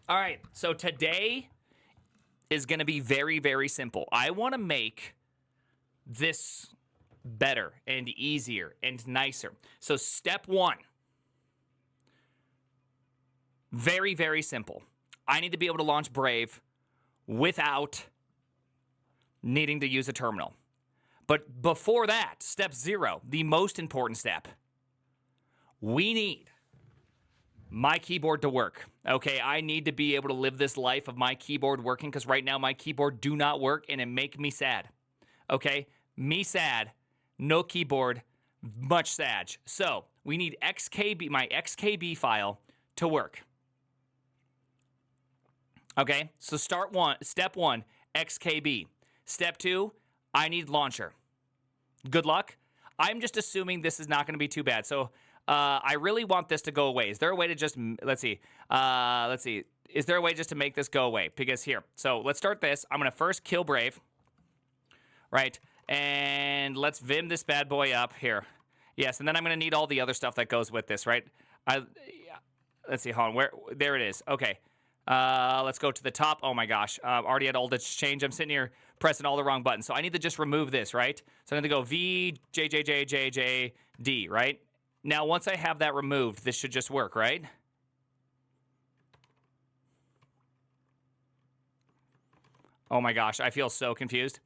All right, so today is going to be very, very simple. I want to make this better and easier and nicer. So step one, very, very simple. I need to be able to launch Brave without needing to use a terminal. But before that, step 0, the most important step, we need my keyboard to work. Okay, I need to be able to live this life of my keyboard working because right now my keyboard do not work and it make me sad. Okay, me sad, no keyboard, much sad. So we need XKB, my XKB file to work. Okay, so step one, XKB. Step 2, I need launcher. Good luck. I'm just assuming this is not going to be too bad. So I really want this to go away. Is there a way to just, let's see. Is there a way just to make this go away? Because here, so let's start this. I'm going to first kill Brave, right? And let's Vim this bad boy up here. Yes, and then I'm going to need all the other stuff that goes with this, right? Let's see, hold on. There it is. Okay. Let's go to the top. Oh my gosh. Already had all this change. I'm sitting here pressing all the wrong buttons. So I need to just remove this, right? So I need to go V, J, J, J, J, J, D, right? Now, once I have that removed, this should just work, right? Oh my gosh, I feel so confused.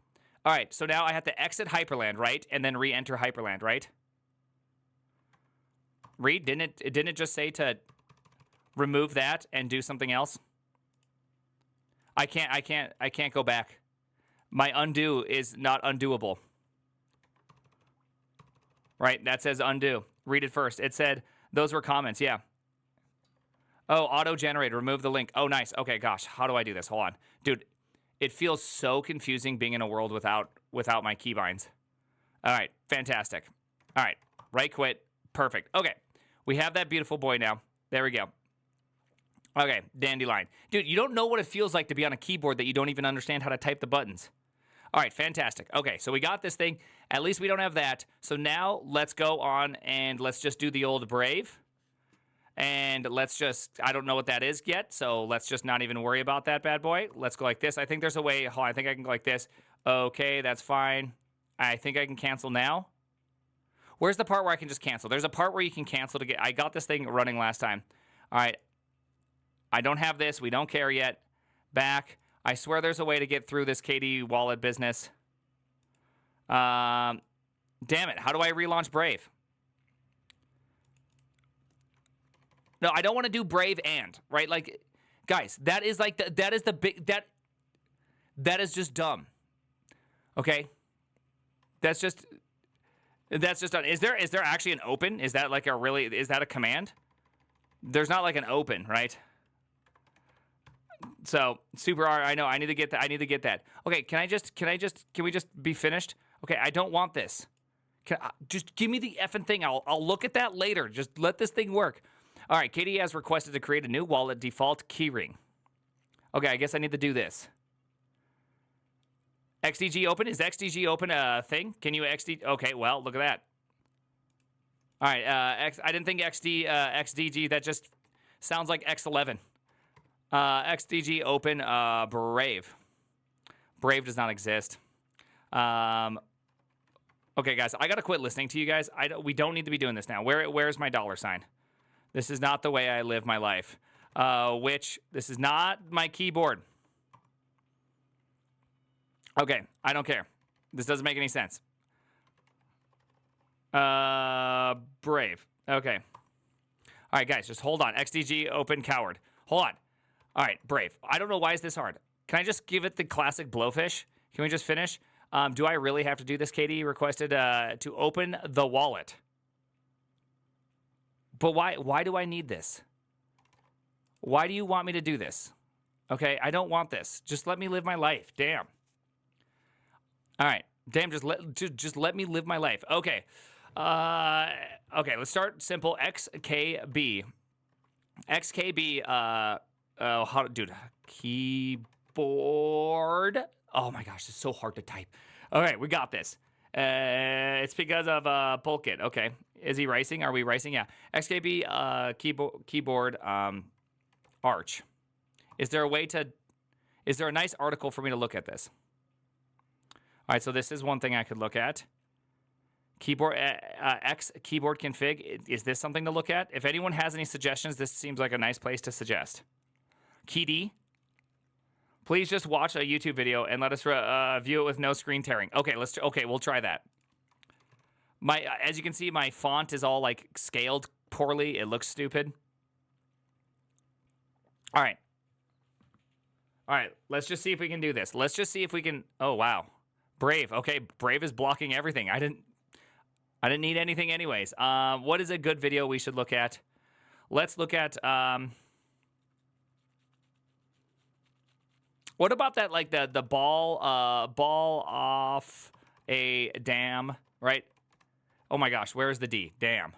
All right, so now I have to exit Hyperland, right? And then re-enter Hyperland, right? Read, didn't it just say to remove that and do something else? I can't go back. My undo is not undoable. Right, that says undo. Read it first. It said those were comments, yeah. Oh, auto-generated, remove the link. Oh, nice. Okay, gosh, how do I do this? Hold on. Dude, it feels so confusing being in a world without my keybinds. All right, fantastic. All right, right quit. Perfect. Okay, we have that beautiful boy now. There we go. Okay, dandelion. Dude, you don't know what it feels like to be on a keyboard that you don't even understand how to type the buttons. All right, fantastic. Okay, so we got this thing. At least we don't have that. So now let's go on and let's just do the old Brave. And let's just, I don't know what that is yet, so let's just not even worry about that bad boy. Let's go like this. I think there's a way, hold on, I think I can go like this. Okay, that's fine. I think I can cancel now. Where's the part where I can just cancel? There's a part where you can cancel to get, I got this thing running last time. All right, I don't have this. We don't care yet. Back. I swear there's a way to get through this KD wallet business. Damn it. How do I relaunch Brave? No, I don't want to do Brave and, right? Like, guys, that is like, that is just dumb. Okay? That's just done. Is there actually an open? Is that like is that a command? There's not like an open, right? So, super R, I know, I need to get that. Okay, can we just be finished? Okay, I don't want this. Just give me the effing thing. I'll look at that later. Just let this thing work. All right, Katie has requested to create a new wallet default keyring. Okay, I guess I need to do this. XDG open? Is XDG open a thing? Can you XD? Okay, well, look at that. All right, I didn't think XDG, that just sounds like X11. XDG open Brave. Brave does not exist. Okay, guys, I gotta quit listening to you guys. We don't need to be doing this now. Where's my dollar sign? This is not the way I live my life. This is not my keyboard. Okay, I don't care. This doesn't make any sense. Brave. Okay. All right, guys, just hold on. XDG open coward. Hold on. All right, Brave. I don't know why is this hard. Can I just give it the classic blowfish? Can we just finish? Do I really have to do this? Katie requested to open the wallet. But why do I need this? Why do you want me to do this? Okay, I don't want this. Just let me live my life. Damn. All right. Damn, just let me live my life. Okay. Okay, let's start simple. XKB. XKB, dude, keyboard. Oh my gosh, it's so hard to type. Okay, we got this. It's because of Pulkit. Okay, is he ricing? Are we ricing? Yeah. XKB keyboard arch. Is there a nice article for me to look at this? All right, so this is one thing I could look at. Keyboard X keyboard config. Is this something to look at? If anyone has any suggestions, this seems like a nice place to suggest. Key D. Please just watch a YouTube video and let us view it with no screen tearing. Okay, we'll try that. As you can see, my font is all like scaled poorly. It looks stupid. All right, let's just see if we can do this. Let's just see if we can. Oh wow, Brave. Okay, Brave is blocking everything. I didn't need anything anyways. What is a good video we should look at? Let's look at. What about that? Like the ball off a dam, right? Oh my gosh, where is the D? Damn.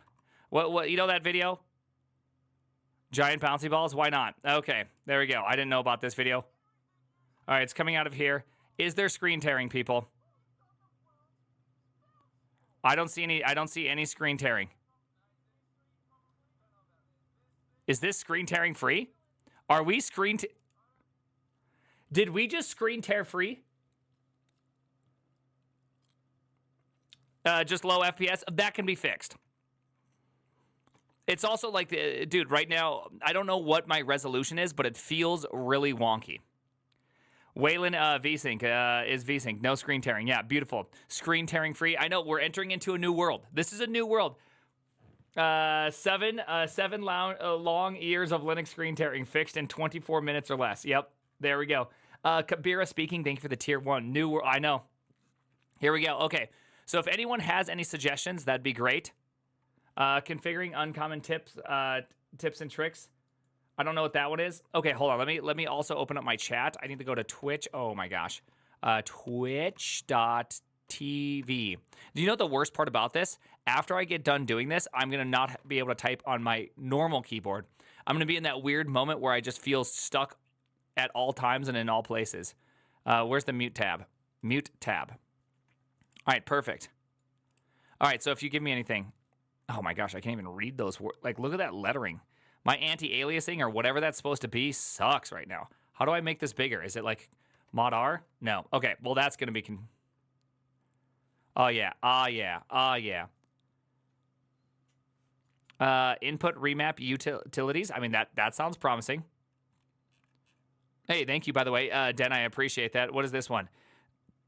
What? You know that video? Giant bouncy balls? Why not? Okay, there we go. I didn't know about this video. All right, it's coming out of here. Is there screen tearing, people? I don't see any screen tearing. Is this screen tearing free? Are we Did we just screen tear free? Just low FPS? That can be fixed. It's also like, dude, right now, I don't know what my resolution is, but it feels really wonky. Wayland VSync is VSync. No screen tearing. Yeah, beautiful. Screen tearing free. I know, we're entering into a new world. This is a new world. 7 long years of Linux screen tearing fixed in 24 minutes or less. Yep, there we go. Kabira speaking, thank you for the tier 1. New world, I know. Here we go. Okay, so if anyone has any suggestions, that'd be great. Configuring uncommon tips and tricks. I don't know what that one is. Okay, hold on. Let me also open up my chat. I need to go to Twitch. Oh my gosh. Twitch.tv. Do you know the worst part about this? After I get done doing this, I'm going to not be able to type on my normal keyboard. I'm going to be in that weird moment where I just feel stuck at all times and in all places. Where's the mute tab? Mute tab. All right, perfect. All right, so if you give me anything. Oh my gosh, I can't even read those words. Like, look at that lettering. My anti-aliasing or whatever that's supposed to be sucks right now. How do I make this bigger? Is it like mod R? No. Okay, well, that's going to be... Oh, yeah. Input remap utilities. I mean, that sounds promising. Hey, thank you, by the way. Den, I appreciate that. What is this one?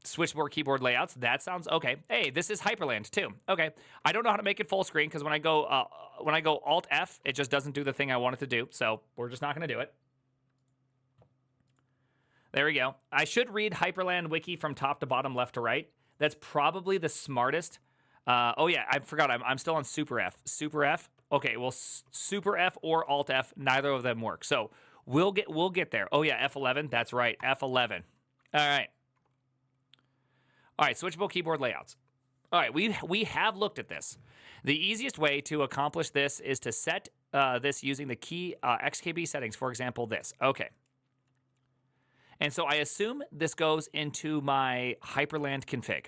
Switchboard keyboard layouts. That sounds okay. Hey, this is Hyperland too. Okay, I don't know how to make it full screen because when I go Alt F, it just doesn't do the thing I want it to do. So we're just not going to do it. There we go. I should read Hyperland wiki from top to bottom, left to right. That's probably the smartest. Oh yeah, I forgot. I'm still on Super F. Super F. Okay, well, Super F or Alt F, neither of them work. So we'll get there. Oh yeah, F11. That's right, F11. All right. All right, switchable keyboard layouts. All right, we have looked at this. The easiest way to accomplish this is to set this using the key XKB settings, for example, this. Okay. And so I assume this goes into my Hyperland config.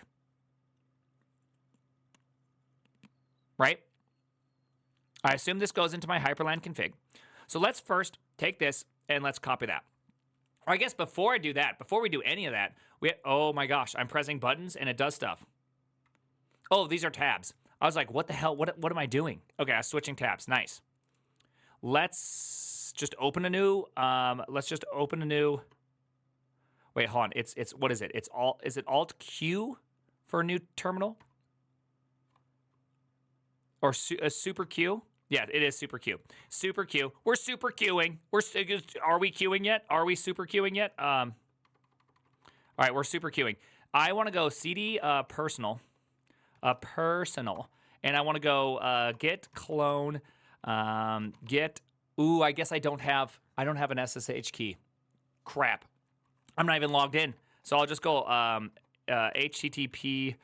Right? I assume this goes into my Hyperland config. So let's first take this and let's copy that. Or I guess before I do that, before we do any of that, oh my gosh, I'm pressing buttons and it does stuff. Oh, these are tabs. I was like, what the hell? What am I doing? Okay, I was switching tabs. Nice. Let's just open a new. Wait, hold on. It's what is it? Is it Alt Q for a new terminal? Or a Super Q? Yeah, it is Super Q. Super Q. We're super queuing. Are we queuing yet? Are we super queuing yet? All right, we're super queuing. I want to go CD personal, and I want to go git clone, git. Ooh, I guess I don't have an SSH key. Crap, I'm not even logged in. So I'll just go HTTPS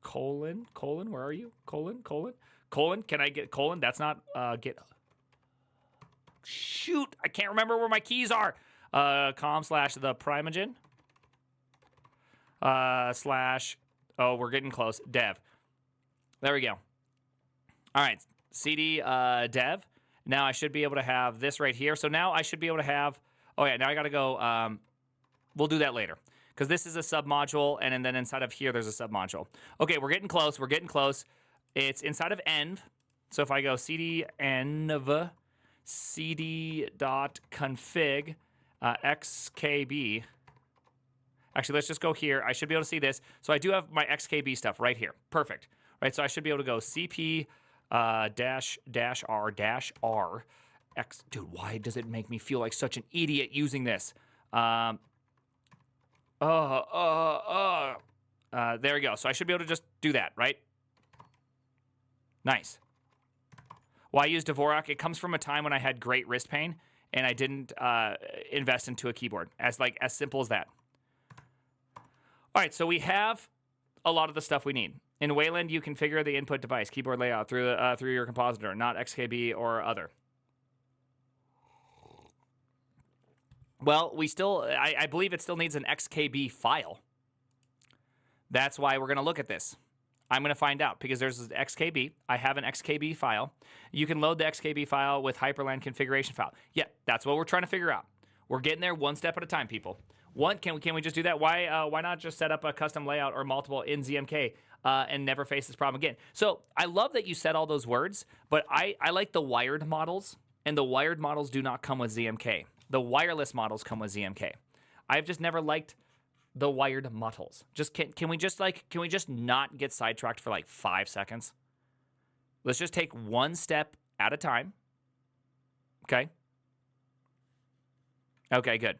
colon. Where are you? Colon, can I get colon? That's not get. Shoot, I can't remember where my keys are. /the Primogen / oh, we're getting close. Dev. There we go. All right, CD dev. Now I should be able to have this right here. So now I should be able to have. Oh, yeah, now I got to go. We'll do that later because this is a submodule, and then inside of here, there's a submodule. Okay, we're getting close. We're getting close. It's inside of env. So if I go cd env cd.config xkb. Actually, let's just go here. I should be able to see this. So I do have my xkb stuff right here. Perfect. Right, so I should be able to go cp dash r x. Dude, why does it make me feel like such an idiot using this? There we go. So I should be able to just do that, right? Nice. Well, I use Dvorak. It comes from a time when I had great wrist pain and I didn't invest into a keyboard. As simple as that. All right, so we have a lot of the stuff we need. In Wayland, you configure the input device, keyboard layout through your compositor, not XKB or other. Well, I believe it still needs an XKB file. That's why we're going to look at this. I'm going to find out because there's an XKB. I have an XKB file. You can load the XKB file with Hyperland configuration file. Yeah, that's what we're trying to figure out. We're getting there one step at a time, people. Can we just do that? Why not just set up a custom layout or multiple in ZMK and never face this problem again? So I love that you said all those words, but I like the wired models, and the wired models do not come with ZMK. The wireless models come with ZMK. I've just never liked the wired models. Can we just not get sidetracked for like 5 seconds? Let's just take one step at a time. Okay. Okay, good.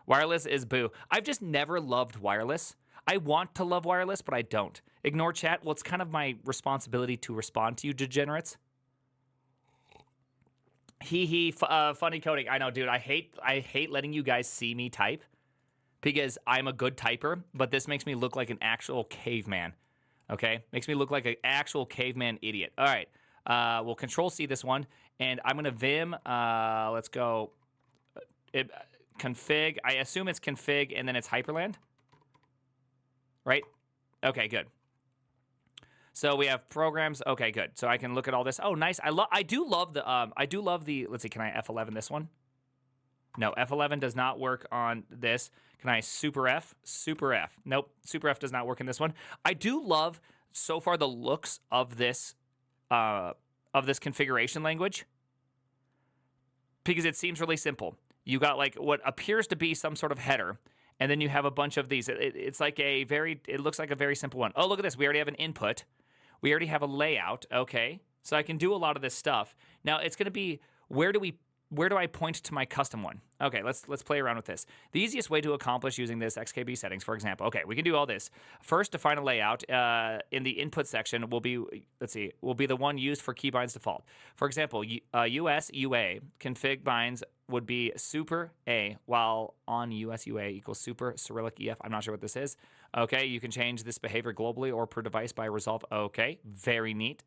Wireless is boo. I've just never loved wireless. I want to love wireless, but I don't. Ignore chat. Well, it's kind of my responsibility to respond to you degenerates. Funny coding. I know, dude. I hate letting you guys see me type because I'm a good typer, but this makes me look like an actual caveman. Okay? Makes me look like an actual caveman idiot. All right. We'll Control-C this one, and I'm going to Vim. Let's go. Config. I assume it's config, and then it's Hyperland. Right? Okay, good. So we have programs. Okay, good. So I can look at all this. Oh, nice. I do love the. Let's see. Can I F11 this one? No, F11 does not work on this. Can I Super F? Super F. Nope. Super F does not work in this one. I do love so far the looks of this configuration language because it seems really simple. You got like what appears to be some sort of header, and then you have a bunch of these. It looks like a very simple one. Oh, look at this. We already have an input. We already have a layout. Okay. So I can do a lot of this stuff. Now it's going to be, where do I point to my custom one? Okay, let's play around with this. The easiest way to accomplish using this XKB settings, for example. Okay, we can do all this. First, define a layout. In the input section will be the one used for keybinds default. For example, US UA config binds would be super A, while on US UA equals super Cyrillic EF. I'm not sure what this is. Okay, you can change this behavior globally or per device by resolve. Okay, very neat.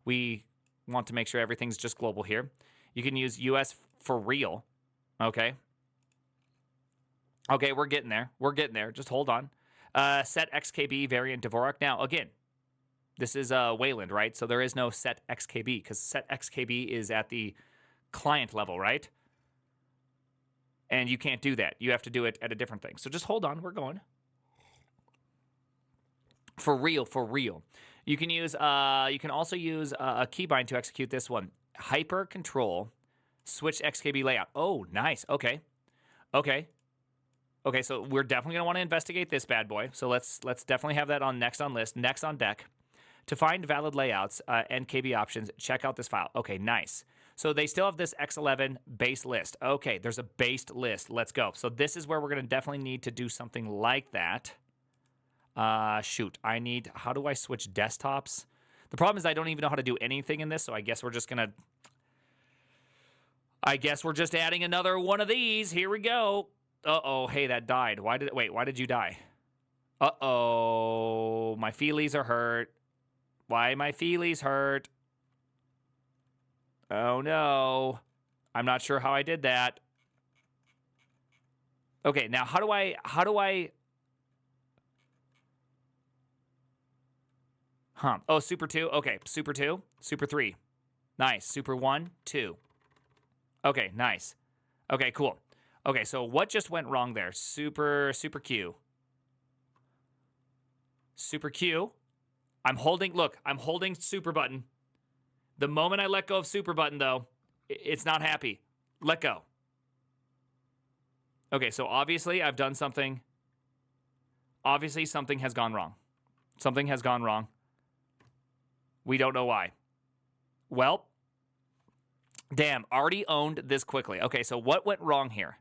We want to make sure everything's just global here. You can use US for real. Okay. Okay, we're getting there. We're getting there. Just hold on. Set XKB variant Dvorak. Now, again, this is Wayland, right? So there is no set XKB because set XKB is at the client level, right? And you can't do that. You have to do it at a different thing. So just hold on. We're going. For real, for real. You can use. You can also use a keybind to execute this one. Hyper control. Switch XKB layout. Oh, nice. Okay. Okay. Okay, so we're definitely going to want to investigate this bad boy. So let's definitely have that on next on list, next on deck. To find valid layouts and KB options, check out this file. Okay, nice. So they still have this X11 base list. Okay, there's a based list. Let's go. So this is where we're going to definitely need to do something like that. Shoot, how do I switch desktops? The problem is I don't even know how to do anything in this, so I guess we're just adding another one of these. Here we go. Uh-oh, hey, that died. Why did you die? Uh-oh, my feelies are hurt. Why my feelies hurt? Oh, no. I'm not sure how I did that. Okay, now how do I... Oh, Super 2? Okay, Super 2, Super 3. Nice. Super 1, 2. Okay, nice. Okay, cool. Okay, so what just went wrong there? Super Q. Super Q. I'm holding super button. The moment I let go of super button, though, it's not happy. Let go. Okay, so obviously I've done something. Obviously something has gone wrong. Something has gone wrong. We don't know why. Well, damn, already owned this quickly. Okay, so what went wrong here?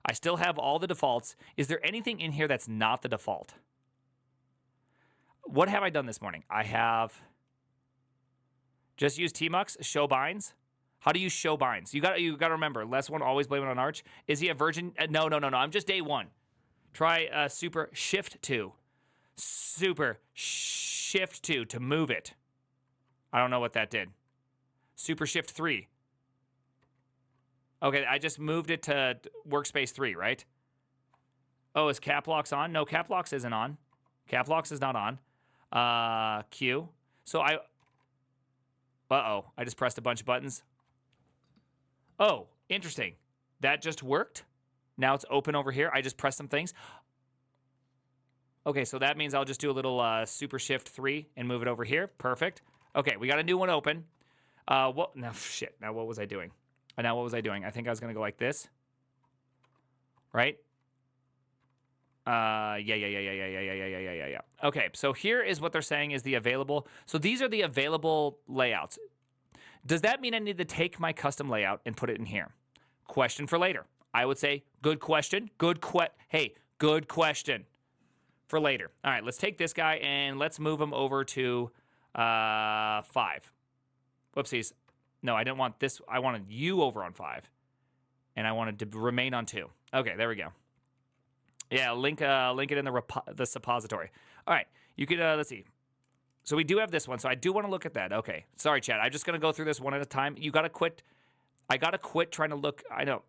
I still have all the defaults. Is there anything in here that's not the default? What have I done this morning? I have just used tmux, show binds. How do you show binds? You got to remember, less one, always blame it on Arch. Is he a virgin? No. I'm just day one. Try super shift 2. Super shift 2 to move it. I don't know what that did. Super shift 3. Okay, I just moved it to workspace 3, right? Oh, is cap locks on? No, cap locks isn't on. Cap locks is not on. Q. So uh-oh, I just pressed a bunch of buttons. Oh, interesting. That just worked. Now it's open over here. I just pressed some things. Okay, so that means I'll just do a little super shift 3 and move it over here. Perfect. Okay, we got a new one open. What? No, shit. Now what was I doing? I think I was going to go like this. Right? Yeah. Okay, so here is what they're saying is the available. So these are the available layouts. Does that mean I need to take my custom layout and put it in here? Question for later. I would say good question. Good question for later. All right, let's take this guy and let's move him over to 5. Whoopsies. No, I didn't want this. I wanted you over on 5. And I wanted to remain on 2. Okay, there we go. Yeah, link it in the suppository. All right, you could, let's see. So we do have this one, so I do want to look at that. Okay, sorry, chat. I'm just going to go through this one at a time. You got to quit. I got to quit trying to look. I know.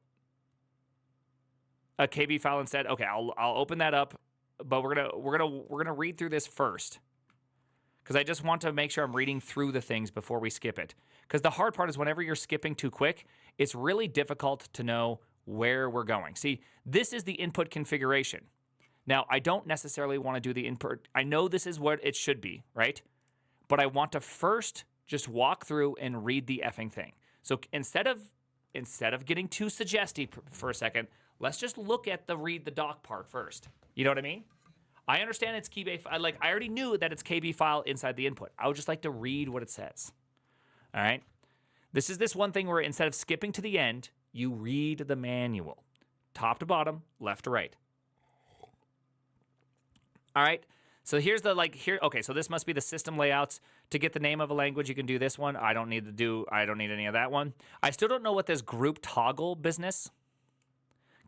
A KB file instead. Okay, I'll open that up, but we're gonna read through this first. Because I just want to make sure I'm reading through the things before we skip it. Because the hard part is whenever you're skipping too quick, it's really difficult to know where we're going. See, this is the input configuration. Now, I don't necessarily want to do the input. I know this is what it should be, right? But I want to first just walk through and read the effing thing. So instead of getting too suggestive for a second, let's just look at the read the doc part first. You know what I mean? I understand it's key I already knew that it's KB file inside the input. I would just like to read what it says. All right? This is this one thing where instead of skipping to the end, you read the manual. Top to bottom, left to right. All right? So here's the okay, so this must be the system layouts. To get the name of a language, you can do this one. I don't need any of that one. I still don't know what this group toggle business.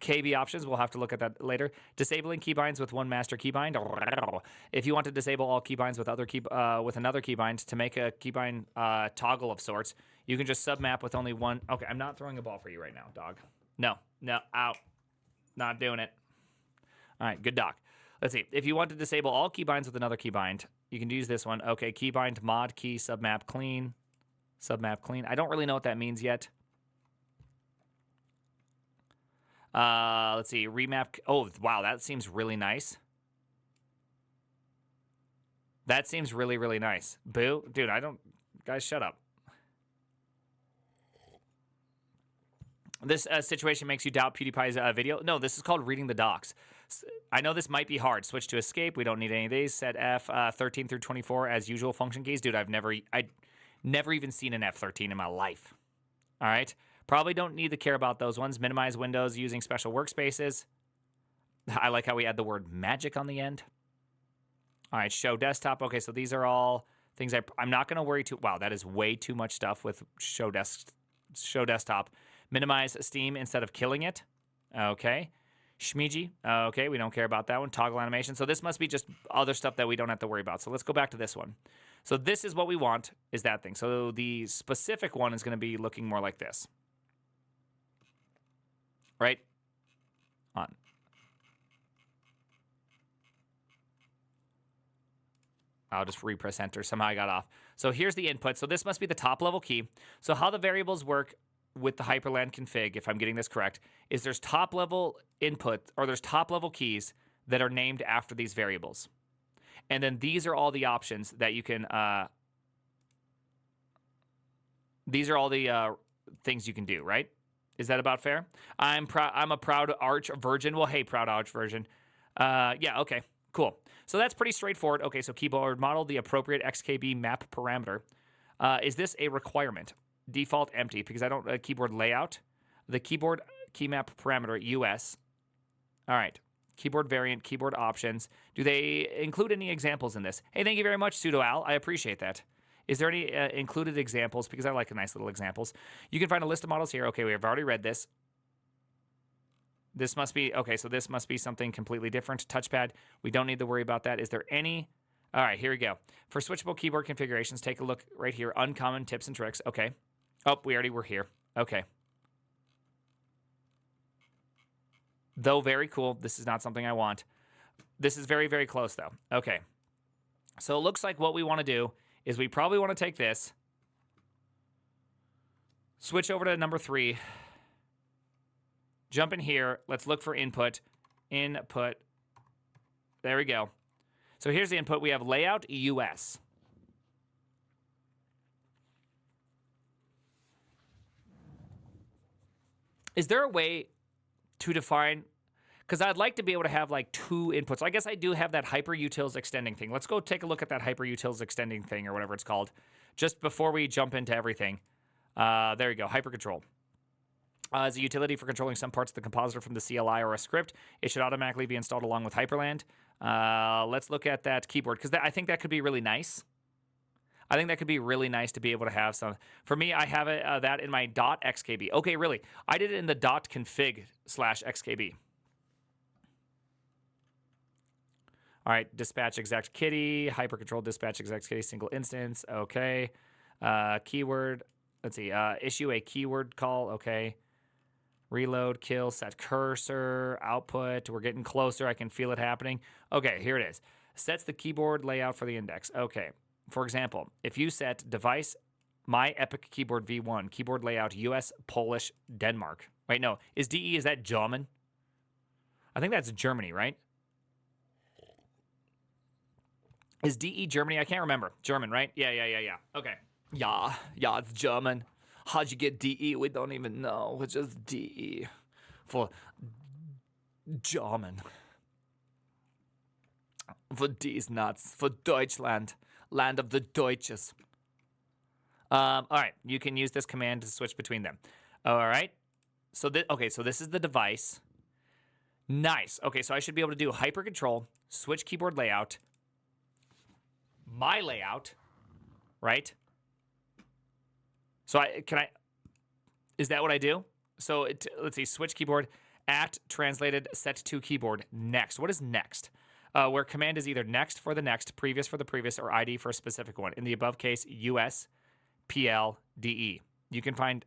KB options, we'll have to look at that later. Disabling keybinds with one master keybind. If you want to disable all keybinds with another keybind to make a keybind toggle of sorts, you can just submap with only one. Okay, I'm not throwing a ball for you right now, dog. No, out. Not doing it. All right, good doc. Let's see. If you want to disable all keybinds with another keybind, you can use this one. Okay, keybind mod key submap clean. Submap clean. I don't really know what that means yet. Let's see, remap. Oh, wow, that seems really nice. That seems really, really nice. Boo. Dude, guys, shut up. This situation makes you doubt PewDiePie's video. No, this is called reading the docs. I know this might be hard. Switch to escape. We don't need any of these. Set F13 through 24 as usual function keys. Dude, I'd never even seen an F13 in my life. All right. Probably don't need to care about those ones. Minimize windows using special workspaces. I like how we add the word magic on the end. All right, show desktop. Okay, so these are all things I'm not going to worry too. Wow, that is way too much stuff with show desktop. Minimize Steam instead of killing it. Okay. Shmiji. Okay, we don't care about that one. Toggle animation. So this must be just other stuff that we don't have to worry about. So let's go back to this one. So this is what we want, is that thing. So the specific one is going to be looking more like this. Right? On. I'll just repress enter. Somehow I got off. So here's the input. So this must be the top level key. So how the variables work with the Hyperland config, if I'm getting this correct, is there's top-level input, or there's top-level keys that are named after these variables. And then these are all the options that you can, these are all the things you can do, right? Is that about fair? I'm a proud Arch virgin. Well, hey, proud Arch virgin. Yeah, okay, cool. So that's pretty straightforward. Okay, so keyboard model, the appropriate XKB map parameter. Is this a requirement? Default empty, because I don't, keyboard layout. The keyboard key map parameter, US. All right, keyboard variant, keyboard options. Do they include any examples in this? Hey, thank you very much, sudoal. I appreciate that. Is there any included examples? Because I like nice little examples. You can find a list of models here. Okay, we have already read this. This must be, okay, so this must be something completely different. Touchpad, we don't need to worry about that. Is there any? All right, here we go. For switchable keyboard configurations, take a look right here. Uncommon tips and tricks. Okay. Oh, we already were here. Okay. Though very cool. This is not something I want. This is very, very close, though. Okay. So it looks like what we want to do is we probably want to take this, switch over to number 3, jump in here. Let's look for input. Input. There we go. So here's the input. We have layout US. Is there a way to define, because I'd like to be able to have like 2 inputs. I guess I do have that hyperutils extending thing. Let's go take a look at that hyperutils extending thing or whatever it's called, just before we jump into everything. There you go, hypercontrol. As a utility for controlling some parts of the compositor from the CLI or a script, it should automatically be installed along with Hyperland. Let's look at that keyboard, because I think that could be really nice. I think that could be really nice to be able to have some. For me, I have that in my .xkb. Okay, really. I did it in the .config/xkb. All right, dispatch exec kitty, hypercontrol dispatch exec kitty, single instance. Okay. Keyword. Let's see. Issue a keyword call. Okay. Reload, kill, set cursor, output. We're getting closer. I can feel it happening. Okay, here it is. Sets the keyboard layout for the index. Okay. For example, if you set device my Epic keyboard V1, keyboard layout US, Polish, Denmark. Wait, no. Is DE, is that German? I think that's Germany, right? Is DE Germany? I can't remember. German, right? Yeah. Okay. Yeah, it's German. How'd you get DE? We don't even know. It's just DE for German. For these nuts. For Deutschland. Land of the Deutsches. All right. You can use this command to switch between them. All right. So this is the device. Nice. Okay, so I should be able to do hypercontrol, switch keyboard layout, my layout, right? So is that what I do? So let's see, switch keyboard, at translated, set to keyboard, next. What is next? Where command is either next for the next, previous for the previous, or ID for a specific one. In the above case, US, PL, DE. You can find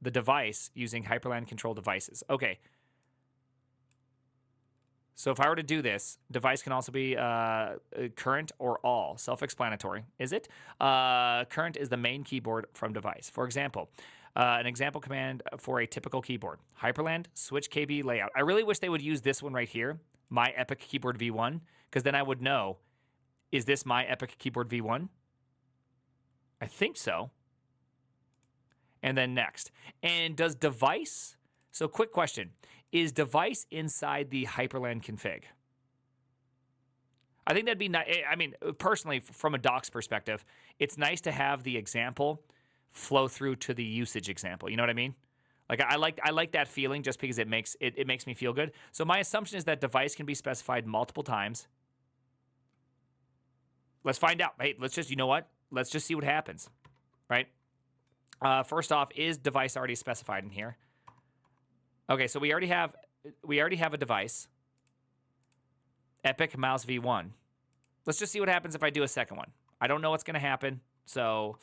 the device using Hyperland control devices. Okay. So if I were to do this, device can also be current or all. Self-explanatory. Is it? Current is the main keyboard from device. For example, an example command for a typical keyboard. Hyperland, switch KB layout. I really wish they would use this one right here, my Epic Keyboard V1, because then I would know, is this my Epic Keyboard V1? I think so. And then next. And does device... So quick question. Is device inside the Hyperland config? I think that'd be nice. I mean, personally, from a docs perspective, it's nice to have the example flow through to the usage example. You know what I mean? Like I like that feeling just because it makes me feel good. So my assumption is that device can be specified multiple times. Let's find out. Hey, let's just, you know what? Let's just see what happens, right? First off, is device already specified in here? Okay, so we already have a device. Epic Mouse V1. Let's just see what happens if I do a second one. I don't know what's going to happen, so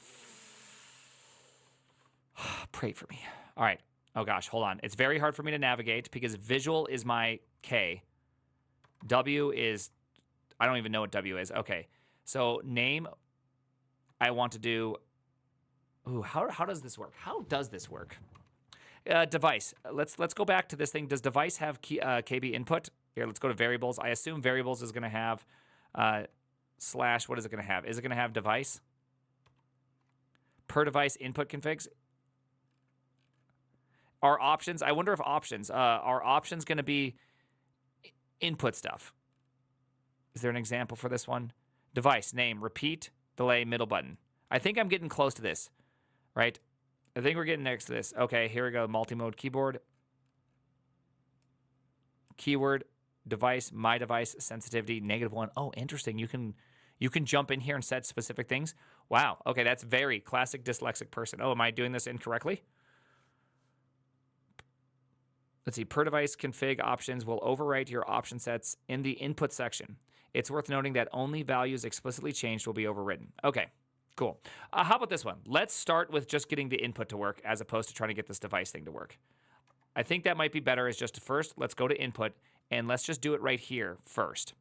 pray for me. All right. Oh gosh, hold on. It's very hard for me to navigate because visual is my K. W is, I don't even know what W is. Okay. So name, I want to do, ooh, how does this work? How does this work? device. Let's go back to this thing. Does device have KB input? Here, let's go to variables. I assume variables is going to have slash. What is it going to have? Is it going to have device? Per device input configs. Our options. I wonder if options. Are options going to be input stuff? Is there an example for this one? Device name, repeat, delay, middle button. I think I'm getting close to this, right? I think we're getting next to this. Okay, here we go. Multi-mode keyboard. Keyword, device, my device, sensitivity, -1. Oh, interesting. You can jump in here and set specific things. Wow. Okay, that's very classic dyslexic person. Oh, am I doing this incorrectly? Let's see. Per device config options will overwrite your option sets in the input section. It's worth noting that only values explicitly changed will be overwritten. Okay. Cool. How about this one? Let's start with just getting the input to work as opposed to trying to get this device thing to work. I think that might be better is just to first, let's go to input, and let's just do it right here first.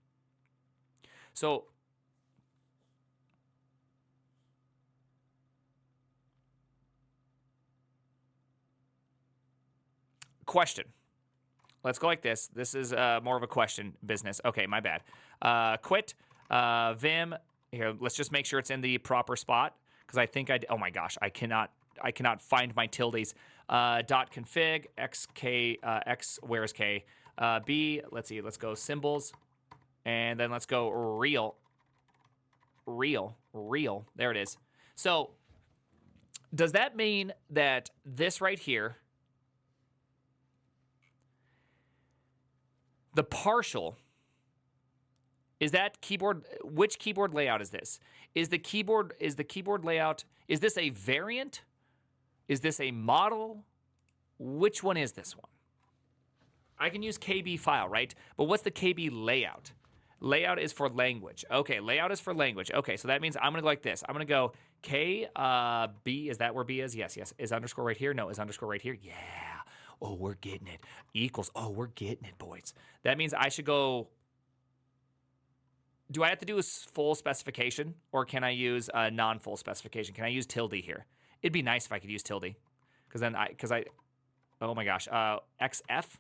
So, question. Let's go like this. This is more of a question business. Okay, my bad. Quit, Vim. Here, let's just make sure it's in the proper spot because I think oh my gosh, I cannot find my tildes. Dot config xk x, where is k? B, let's see, let's go symbols, and then let's go real. There it is. So does that mean that this right here, the partial, is that keyboard? Which keyboard layout is this? Is the keyboard layout? Is this a variant? Is this a model? Which one is this one? I can use KB file, right? But what's the KB layout? Layout is for language. Okay, layout is for language. Okay, so that means I'm gonna go like this. I'm gonna go K B. Is that where B is? Yes. Is underscore right here? No. Is underscore right here? Yeah. Oh, we're getting it. Equals. Oh, we're getting it, boys. That means I should go. Do I have to do a full specification, or can I use a non-full specification? Can I use tilde here? It'd be nice if I could use tilde, because I, oh my gosh, XF.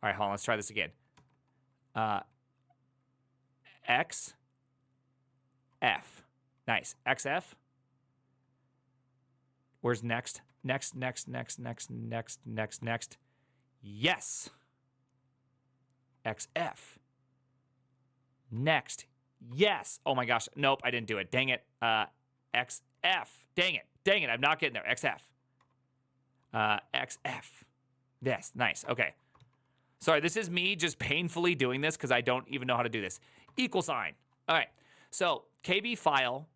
All right, hold on, let's try this again. XF, nice, XF. Where's next? Next. Yes. XF. Next. Yes. Oh my gosh. Nope, I didn't do it. Dang it. XF. Dang it. I'm not getting there. XF. XF. Yes. Nice. Okay. Sorry, this is me just painfully doing this because I don't even know how to do this. Equal sign. All right. So KB file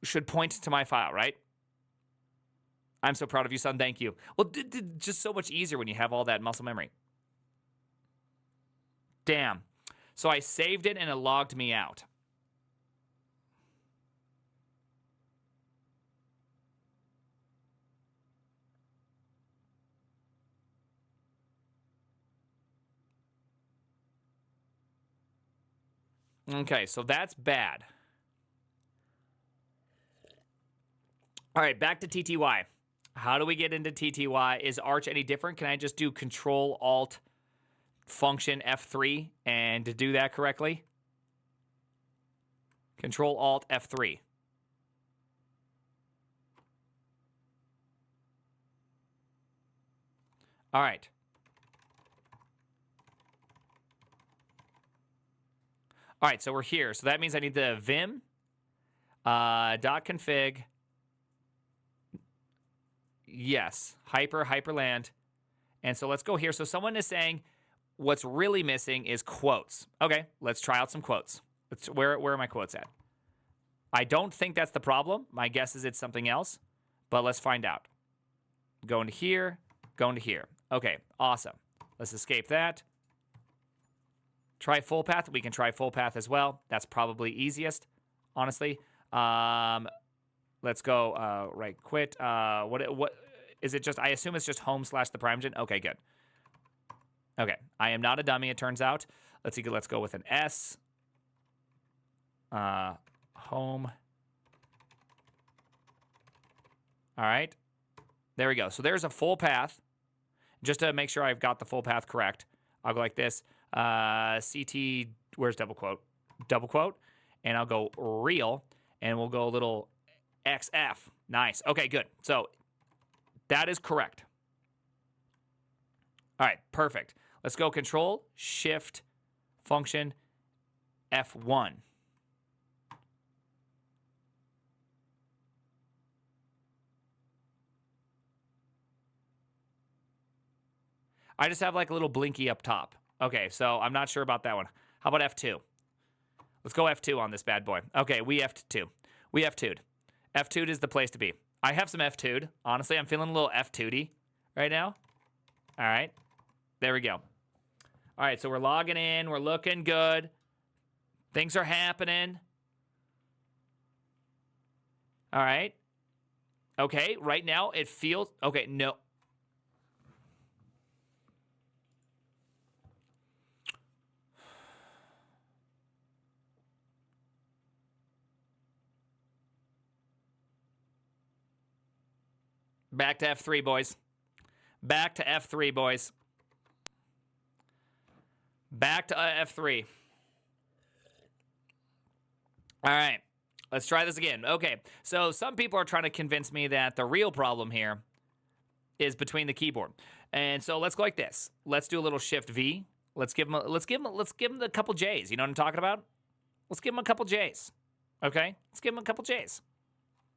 should point to my file, right? I'm so proud of you, son. Thank you. Well, just so much easier when you have all that muscle memory. Damn. So I saved it and it logged me out. Okay, so that's bad. All right, back to TTY. How do we get into TTY? Is Arch any different? Can I just do Control-Alt function F3 and to do that correctly? Control-Alt F3. All right. All right, so we're here. So that means I need the vim .config. Yes, hyperland. And so let's go here. So someone is saying what's really missing is quotes. Okay, let's try out some quotes. Where are my quotes at? I don't think that's the problem. My guess is it's something else, but let's find out. Going to here, going to here. Okay, awesome. Let's escape that. Try full path. We can try full path as well. That's probably easiest, honestly. Let's go right quit. What is it? Just I assume it's just home / the primogen. Okay, good. Okay, I am not a dummy. It turns out. Let's see. Let's go with an S. Home All right. There we go. So there's a full path. Just to make sure I've got the full path correct, I'll go like this. CT, where's double quote? Double quote. And I'll go real, and we'll go a little XF. Nice. Okay, good. So that is correct. All right, perfect. Let's go Control, Shift, Function, F1. I just have like a little blinky up top. Okay, so I'm not sure about that one. How about F2? Let's go F2 on this bad boy. Okay, we F2. We F2'd. F2'd is the place to be. I have some F2'd. Honestly, I'm feeling a little F2'y right now. All right. There we go. All right, so we're logging in. We're looking good. Things are happening. All right. Okay, right now it feels... Okay, no. Back to F3, boys. Back to F3, boys. Back to F3. All right. Let's try this again. Okay. So some people are trying to convince me that the real problem here is between the keyboard. And so let's go like this. Let's do a little Shift V. Let's give him a couple J's. You know what I'm talking about? Let's give him a couple J's. Okay? Let's give him a couple J's.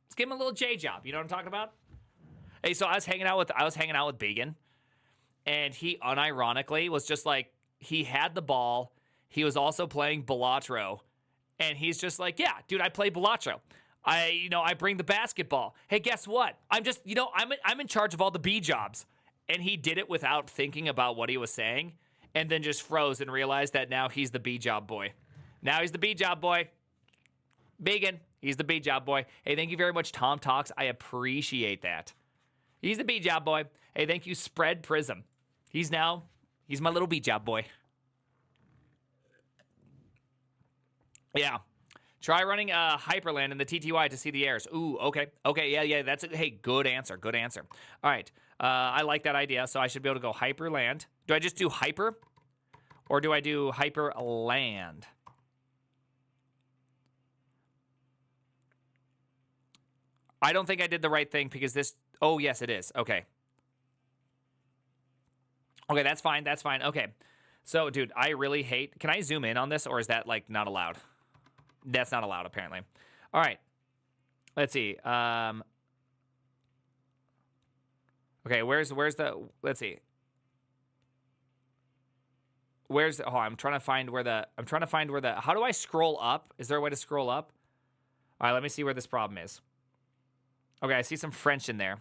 Let's give him a little J job. You know what I'm talking about? Hey, so I was hanging out with Began, and he unironically was just like, he had the ball. He was also playing Balatro, and he's just like, yeah, dude, I play Balatro. I bring the basketball. Hey, guess what? I'm in charge of all the B jobs. And he did it without thinking about what he was saying, and then just froze and realized that now he's the B job boy. Now he's the B job boy. Began, he's the B job boy. Hey, thank you very much, Tom Talks. I appreciate that. He's the B-job boy. Hey, thank you, Spread Prism. He's my little B-job boy. Yeah. Try running Hyperland in the TTY to see the errors. Ooh, okay. Okay, yeah, hey, good answer. All right. I like that idea, so I should be able to go Hyperland. Do I just do Hyper? Or do I do Hyperland? I don't think I did the right thing because this... Oh, yes, it is. Okay. Okay, that's fine. Okay. So, dude, I really hate... Can I zoom in on this, or is that, like, not allowed? That's not allowed, apparently. All right. Let's see. Okay, where's the... Let's see. I'm trying to find where the... How do I scroll up? Is there a way to scroll up? All right, let me see where this problem is. Okay, I see some French in there.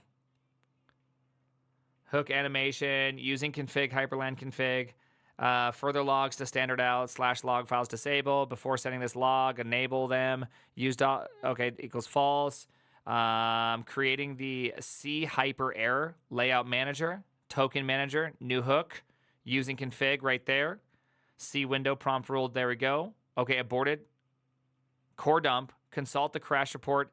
Hook animation, using config, Hyperland config, further logs to standard out, /log files disabled. Before setting this log, enable them. Okay, equals false. Creating the C hyper error, layout manager, token manager, new hook, using config right there. C window prompt ruled, there we go. Okay, aborted. Core dump, consult the crash report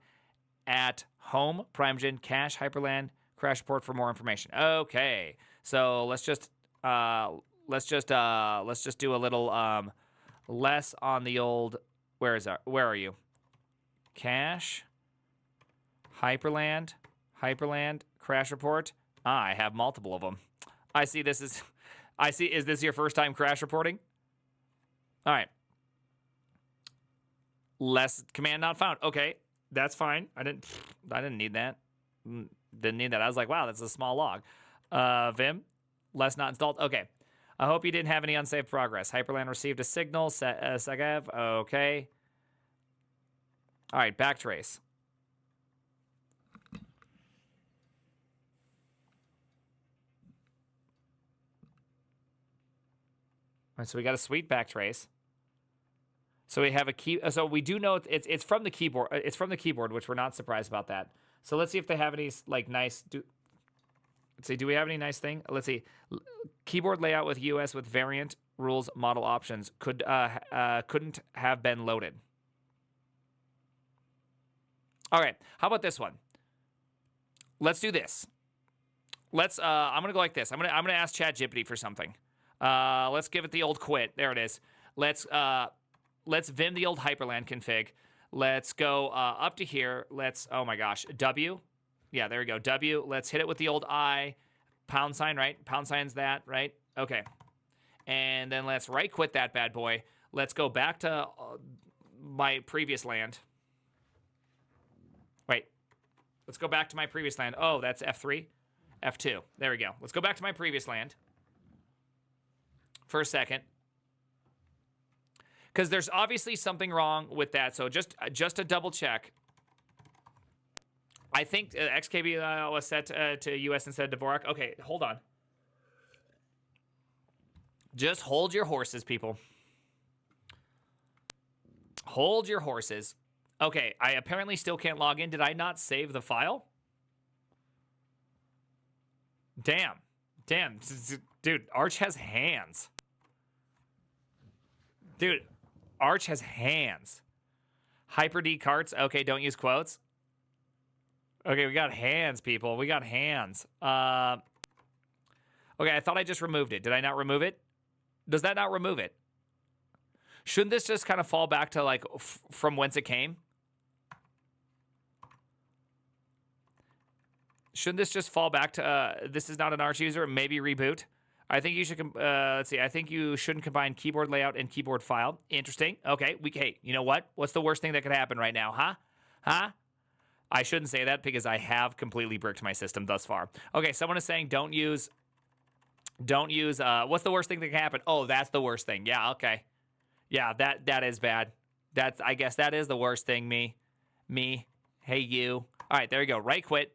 at home, Primegen, cache, Hyperland, crash report for more information. Okay, so let's just do a little less on the old. Where are you? Cache, Hyperland, crash report. I have multiple of them. Is this your first time crash reporting? All right. Less command not found. Okay, that's fine. I didn't need that. Didn't need that. I was like, wow, that's a small log. Vim, less not installed. Okay. I hope you didn't have any unsaved progress. Hyperland received a signal. Segav. Okay. All right, backtrace. All right, so we got a sweet backtrace. So we have a key. So we do know it's from the keyboard. It's from the keyboard, which we're not surprised about that. So let's see if they have any like nice. Let's see. Do we have any nice thing? Let's see. Keyboard layout with US with variant rules model options couldn't have been loaded. All right. How about this one? let's do this. I'm gonna go like this. I'm gonna ask ChatGPT for something. Let's give it the old quit. There it is. Let's vim the old Hyperland config. Let's go up to here. Oh my gosh, W. Yeah, there we go. W. Let's hit it with the old I. Pound sign, right? Pound sign's that, right? Okay. And then let's right quit that bad boy. Let's go back to my previous land. Wait. Let's go back to my previous land. Oh, that's F3. F2. There we go. Let's go back to my previous land for a second. Because there's obviously something wrong with that. So just to double check, I think XKB was set to US instead of Dvorak. Okay, hold on. Just hold your horses, people. Hold your horses. Okay, I apparently still can't log in. Did I not save the file? Damn. Dude, Arch has hands. Dude, Arch has hands. Hyper D carts. Okay, don't use quotes. Okay, we got hands, people. We got hands. Okay, I thought I just removed it. Did I not remove it? Does that not remove it? Shouldn't this just kind of fall back to, like, from whence it came? Shouldn't this just fall back to, this is not an Arch user, maybe reboot? I think you should, let's see, I think you shouldn't combine keyboard layout and keyboard file. Interesting. Okay, hey, you know what? What's the worst thing that could happen right now, huh? I shouldn't say that because I have completely bricked my system thus far. Okay, someone is saying don't use, what's the worst thing that can happen? Oh, that's the worst thing. Yeah, okay. Yeah, that is bad. I guess that is the worst thing, me. Hey, you. All right, there you go. Right quit.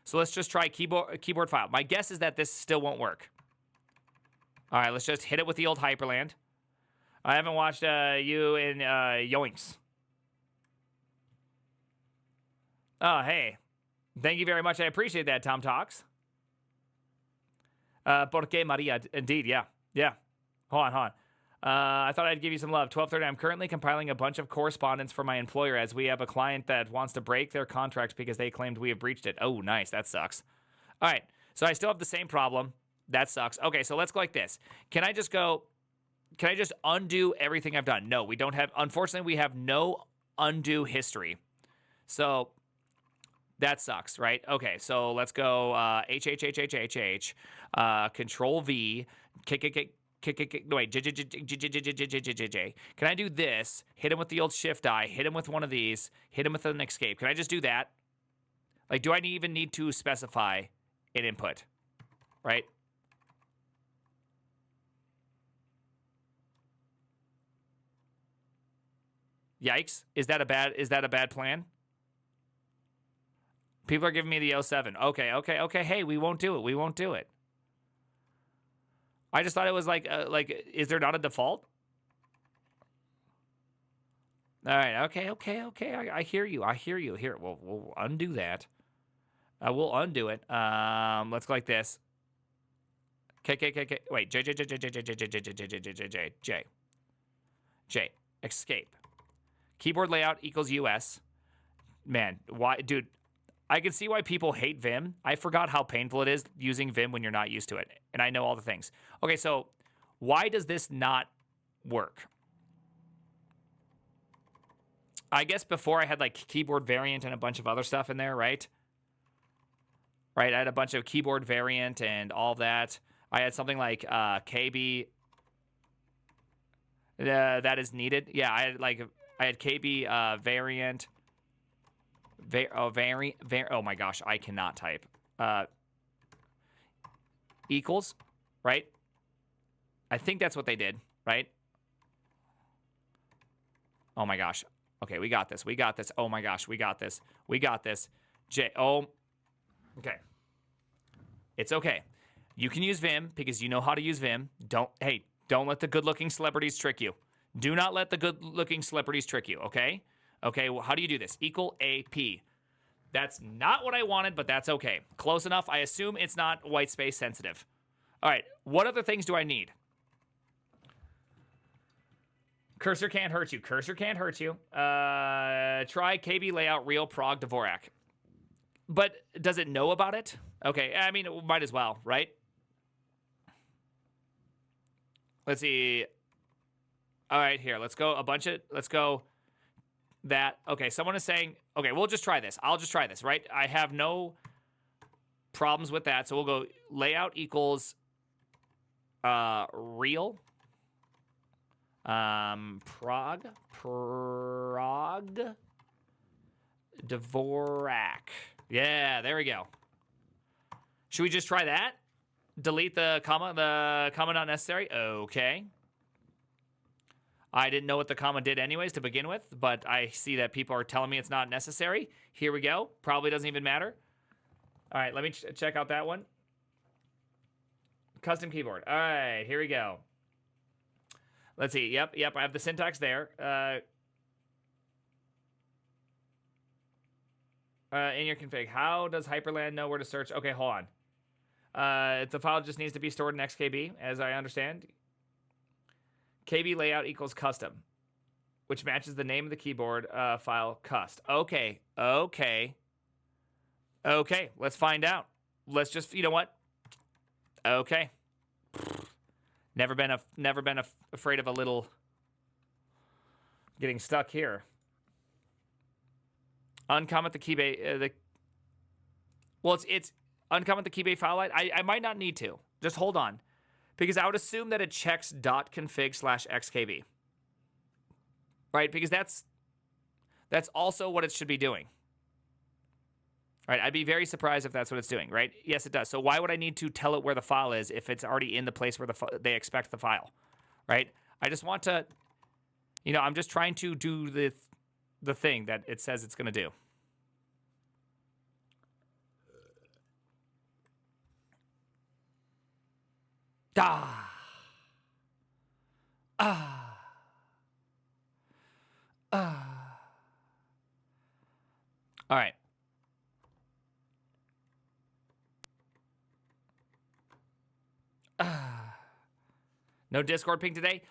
So let's just try keyboard file. My guess is that this still won't work. All right, let's just hit it with the old Hyperland. I haven't watched you in Yoinks. Oh, hey. Thank you very much. I appreciate that, Tom Talks. Porque Maria, indeed, yeah. Hold on. I thought I'd give you some love. 12:30. I'm currently compiling a bunch of correspondence for my employer as we have a client that wants to break their contract because they claimed we have breached it. Oh, nice. That sucks. All right. So I still have the same problem. That sucks. Okay, so let's go like this. Can I just undo everything I've done? No, we don't have. Unfortunately, we have no undo history. So that sucks, right? Okay, so let's go Control V, wait, J. Can I do this? Hit him with the old Shift I, hit him with one of these, hit him with an escape. Can I just do that? Like, do I even need to specify an input? Right? Yikes. Is that a bad plan? People are giving me the 07. Okay. Hey, we won't do it. I just thought it was like, is there not a default? All right. Okay. I hear you. Here, we'll undo that. We'll undo it. Let's go like this. Wait, J. Escape. Keyboard layout equals US. Man, why, dude? I can see why people hate Vim. I forgot how painful it is using Vim when you're not used to it. And I know all the things. Okay, so why does this not work? I guess before I had like keyboard variant and a bunch of other stuff in there, right? Right, I had a bunch of keyboard variant and all that. I had something like KB that is needed. Yeah, I had KB variant. Oh my gosh, I cannot type. Equals, right? I think that's what they did, right? Oh my gosh. Okay, we got this. Oh my gosh, we got this. Okay. It's okay. You can use Vim because you know how to use Vim. Don't let the good-looking celebrities trick you. Do not let the good-looking celebrities trick you, okay? Okay, well, how do you do this? Equal AP. That's not what I wanted, but that's okay. Close enough. I assume it's not white space sensitive. All right, what other things do I need? Cursor can't hurt you. Try KB layout real prog Dvorak. But does it know about it? Okay, I mean, it might as well, right? Let's see. All right, here. Let's go let's go that. Okay, someone is saying, okay, we'll just try this. I'll just try this, right? I have no problems with that. So we'll go layout equals real. Prog Dvorak. Yeah, there we go. Should we just try that? Delete the comma not necessary. Okay. I didn't know what the comma did anyways to begin with, but I see that people are telling me it's not necessary. Here we go. Probably doesn't even matter. All right, let me check out that one. Custom keyboard. All right, here we go. Let's see. Yep, I have the syntax there. In your config, how does Hyperland know where to search? Okay, hold on. The file just needs to be stored in XKB, as I understand. KB layout equals custom, which matches the name of the keyboard file cust. Okay. Let's find out. Let's just, you know what? Okay. Never been afraid of a little getting stuck here. Uncomment the keybase. It's uncomment the keybase file line. I might not need to. Just hold on, because I would assume that it checks .config/xkb, right? Because that's also what it should be doing. Right? I'd be very surprised if that's what it's doing, right? Yes, it does. So why would I need to tell it where the file is if it's already in the place where they expect the file, right? I just want to, I'm just trying to do the thing that it says it's going to do. All right. No Discord ping today?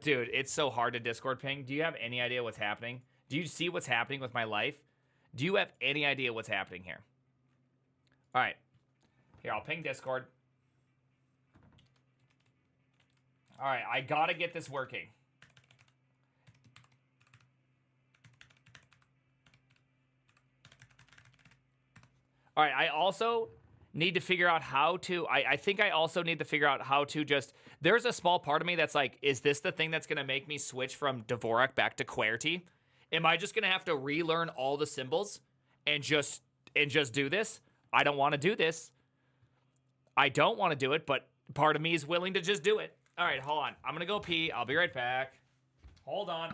Dude, it's so hard to Discord ping. Do you have any idea what's happening? Do you see what's happening with my life? Do you have any idea what's happening here? All right. Here, I'll ping Discord. All right, I gotta get this working. All right, I also need to figure out how to, I think I also need to figure out how to just, there's a small part of me that's like, is this the thing that's going to make me switch from Dvorak back to QWERTY? Am I just going to have to relearn all the symbols and just do this? I don't want to do this. I don't want to do it, but part of me is willing to just do it. All right, hold on. I'm going to go pee. I'll be right back. Hold on.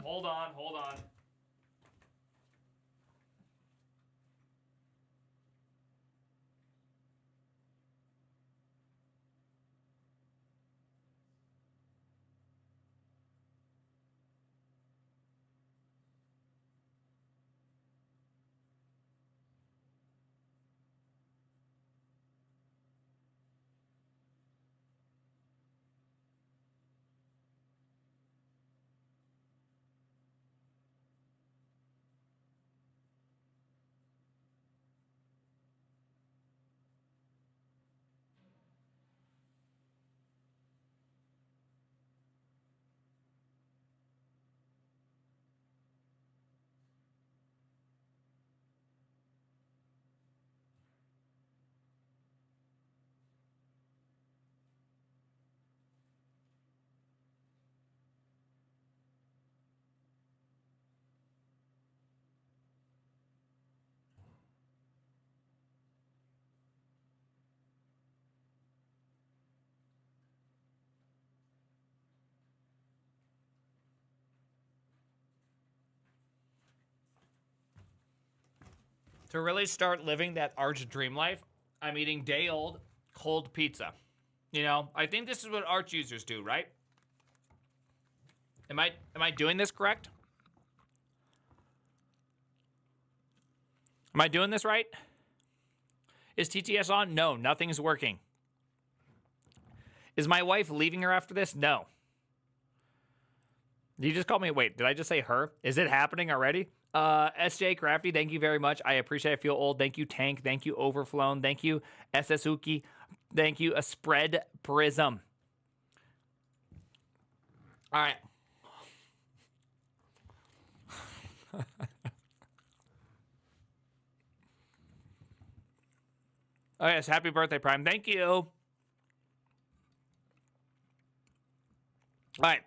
To really start living that arch dream life, I'm eating day-old cold pizza. I think this is what Arch users do, right? Am I doing this correct? Am I doing this right? Is TTS on? No, nothing's working. Is my wife leaving her after this? No. Did you just call me? Wait, did I just say her? Is it happening already? SJ Crafty, thank you very much. I appreciate it. I feel old. Thank you, Tank. Thank you, Overflown. Thank you, SSuki. Thank you, a Spread Prism. All right. Oh, yes. Happy birthday, Prime. Thank you. All right.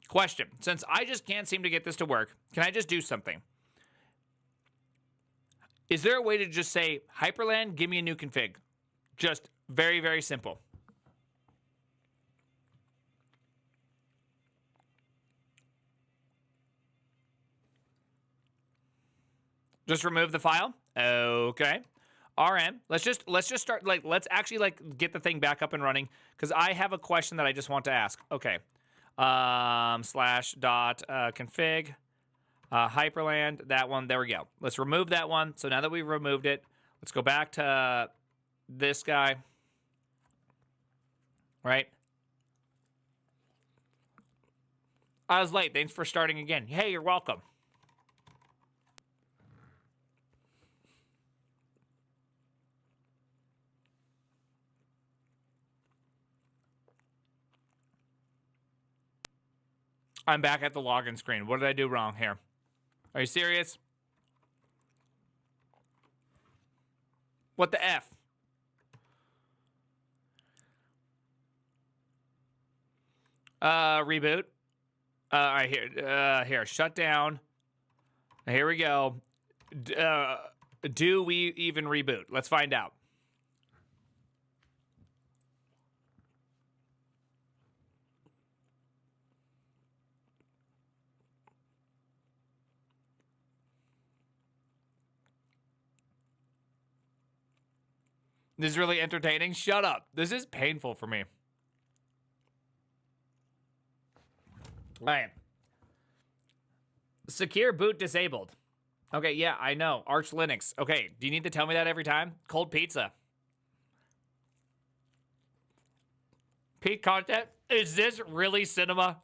Question. Since I just can't seem to get this to work, can I just do something? Is there a way to just say, Hyperland, give me a new config? Just very, very simple. Just remove the file. Okay. RM. Let's just start, like, let's actually, like, get the thing back up and running, because I have a question that I just want to ask. Okay. Slash dot config Hyperland, that one. There we go. Let's remove that one. So now that we've removed it, let's go back to this guy. Right? I was late. Thanks for starting again. Hey, you're welcome. I'm back at the login screen. What did I do wrong here? Are you serious? What the F? Reboot. All right, here. Shut down. Here we go. Do we even reboot? Let's find out. This is really entertaining. Shut up. This is painful for me. All right. Secure boot disabled. Okay, yeah, I know. Arch Linux. Okay, do you need to tell me that every time? Cold pizza. Peak content? Is this really cinema?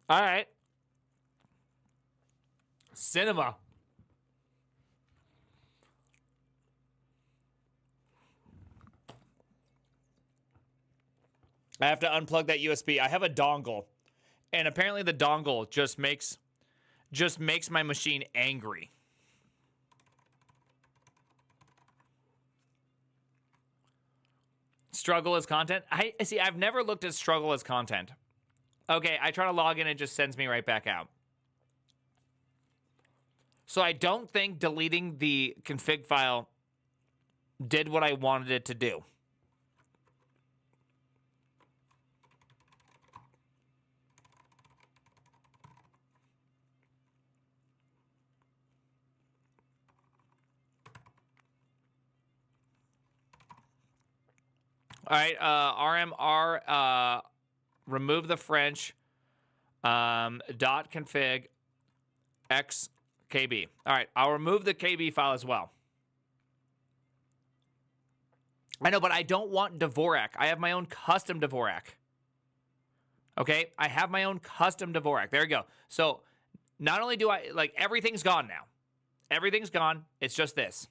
All right. Cinema. I have to unplug that USB. I have a dongle, and apparently the dongle just makes my machine angry. Struggle as content? I see. I've never looked at struggle as content. Okay, I try to log in, it just sends me right back out. So I don't think deleting the config file did what I wanted it to do. All right, RMR, remove the French, dot config x KB. All right, I'll remove the KB file as well. I know, but I don't want Dvorak. I have my own custom Dvorak. Okay, I have my own custom Dvorak. There you go. So not only do I, like, everything's gone now. Everything's gone. It's just this.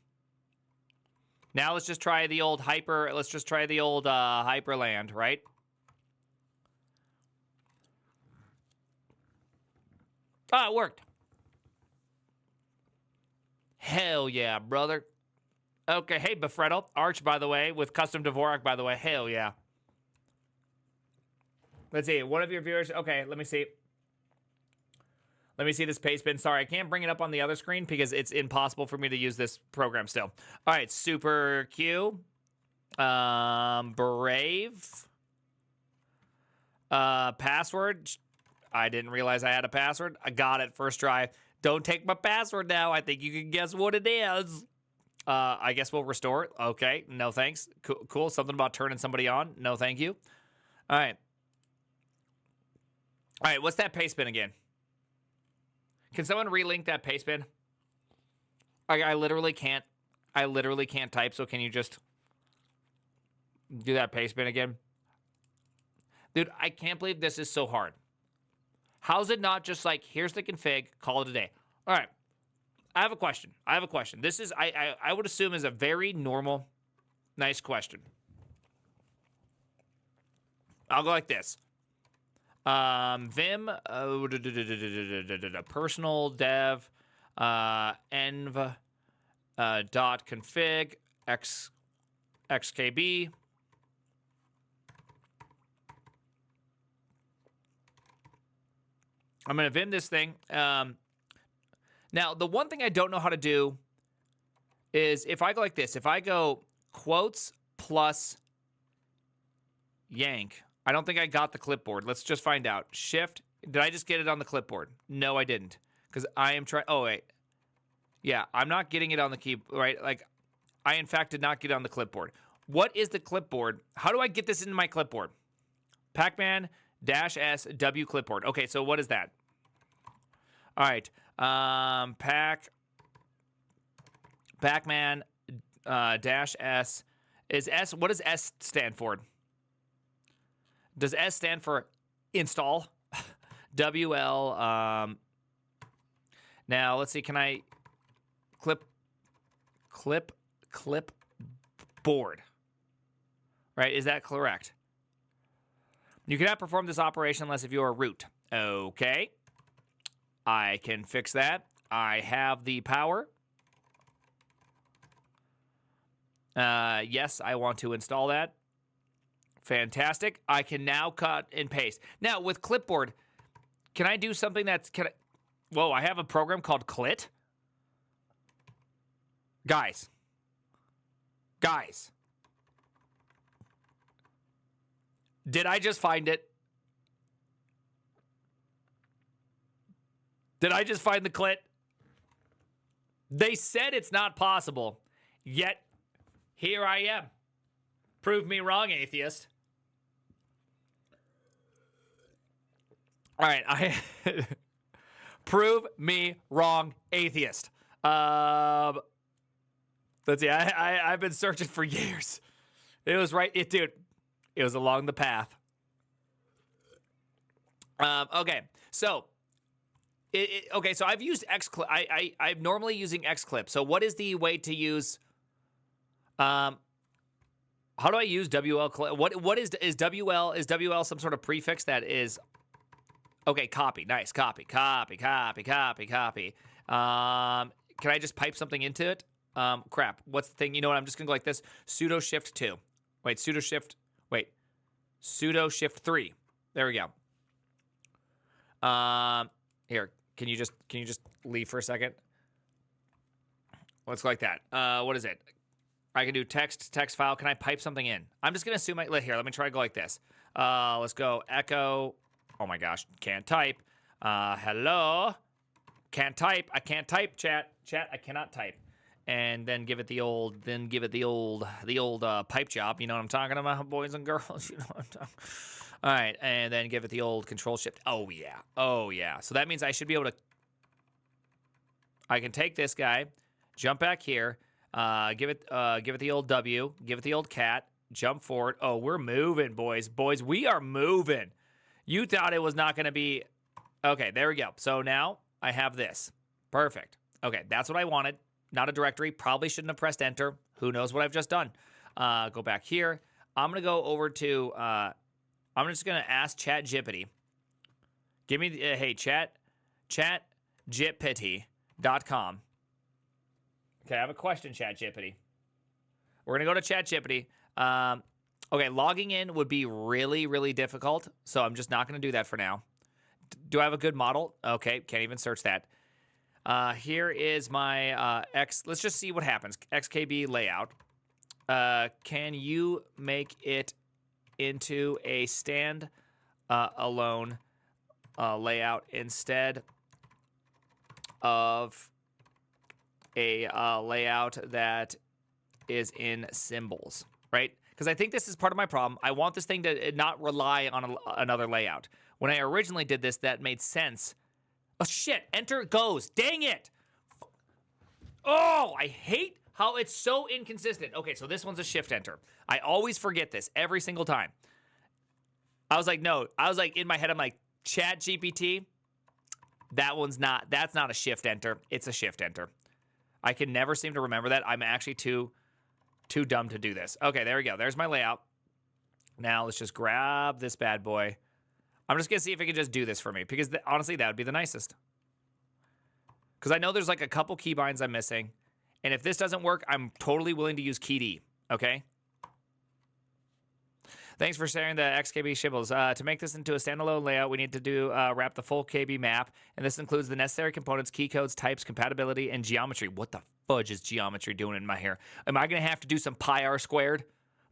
Now let's just try the old Hyperland, right? Oh, it worked. Hell yeah, brother. Okay, hey, Befredo. Arch, by the way, with custom Dvorak, by the way. Hell yeah. Let's see. One of your viewers. Okay, let me see. Let me see this paste bin. Sorry, I can't bring it up on the other screen because it's impossible for me to use this program still. All right, Super Q. Brave. Password. I didn't realize I had a password. I got it first try. Don't take my password now. I think you can guess what it is. I guess we'll restore it. Okay, no thanks. Cool. Something about turning somebody on. No, thank you. All right. All right, what's that paste bin again? Can someone relink that paste bin? I literally can't. I literally can't type, so can you just do that paste bin again? Dude, I can't believe this is so hard. How's it not just like, here's the config, call it a day? All right. I have a question. This is, I would assume, is a very normal, nice question. I'll go like this. Vim, personal dev, env, dot config, xkb. I'm going to Vim this thing. Now, the one thing I don't know how to do is if I go like this, if I go quotes plus yank, I don't think I got the clipboard. Let's just find out. Shift. Did I just get it on the clipboard? No, I didn't. Because I am trying. Oh, wait. Yeah, I'm not getting it on the keyboard, right? Like, I, in fact, did not get it on the clipboard. What is the clipboard? How do I get this into my clipboard? Pacman-S W clipboard. Okay, so what is that? All right. Pacman dash S. Is S, what does S stand for? Does S stand for install? WL. Now, let's see. Can I clip board? Right? Is that correct? You cannot perform this operation unless if you're root. Okay. I can fix that. I have the power. Yes, I want to install that. Fantastic. I can now cut and paste. Now, with clipboard, can I do something that's... Whoa, I have a program called Clit? Guys. Did I just find it? Did I just find the Clit? They said it's not possible, yet here I am. Prove me wrong, atheist. All right, prove me wrong, atheist. Let's see. I've been searching for years. It was right. Dude, it was along the path. Okay, so. Okay, so I've used Xclip. I'm normally using Xclip. So what is the way to use? How do I use WL? What is WL? Is WL some sort of prefix that is? Okay, copy. Nice, copy. Can I just pipe something into it? Crap. What's the thing? You know what? I'm just gonna go like this. Sudo shift 2. Wait, sudo shift 3. There we go. Here. Can you just leave for a second? Let's go like that. What is it? I can do text file. Can I pipe something in? I'm just gonna assume here. Let me try to go like this. Let's go echo. Oh my gosh, can't type. Hello, can't type. I can't type. Chat. I cannot type. And then give it the old pipe job. You know what I'm talking about, boys and girls. You know what I'm talking. All right, and then give it the old control shift. Oh yeah. So that means I should be able to. I can take this guy, jump back here, give it the old W, give it the old cat, jump forward. Oh, we're moving, boys. We are moving. You thought it was not going to be. Okay, there we go. So now I have this. Perfect. Okay, that's what I wanted. Not a directory. Probably shouldn't have pressed enter. Who knows what I've just done? Go back here. I'm gonna go over to. I'm just going to ask ChatGPT. Give me, hey, chatgpt.com. Okay, I have a question, ChatGPT. We're going to go to ChatGPT. Okay, logging in would be really, really difficult, so I'm just not going to do that for now. Do I have a good model? Okay, can't even search that. Here is my let's just see what happens. XKB layout. Can you make it into a stand alone layout instead of a layout that is in symbols, right? Because I think this is part of my problem. I want this thing to not rely on another layout. When I originally did this, that made sense. Oh, shit. Enter goes. Dang it. Oh, I hate how it's so inconsistent. Okay, so this one's a shift enter. I always forget this every single time. I was like, no. I was like, in my head, I'm like, Chat GPT, That's not a shift enter. It's a shift enter. I can never seem to remember that. I'm actually too dumb to do this. Okay, there we go. There's my layout. Now let's just grab this bad boy. I'm just going to see if it can just do this for me, because honestly, that would be the nicest. Because I know there's like a couple keybinds I'm missing. And if this doesn't work, I'm totally willing to use key D, okay? Thanks for sharing the XKB shibbles. To make this into a standalone layout, we need to wrap the full KB map, and this includes the necessary components, key codes, types, compatibility, and geometry. What the fudge is geometry doing in my hair? Am I going to have to do some pi r squared?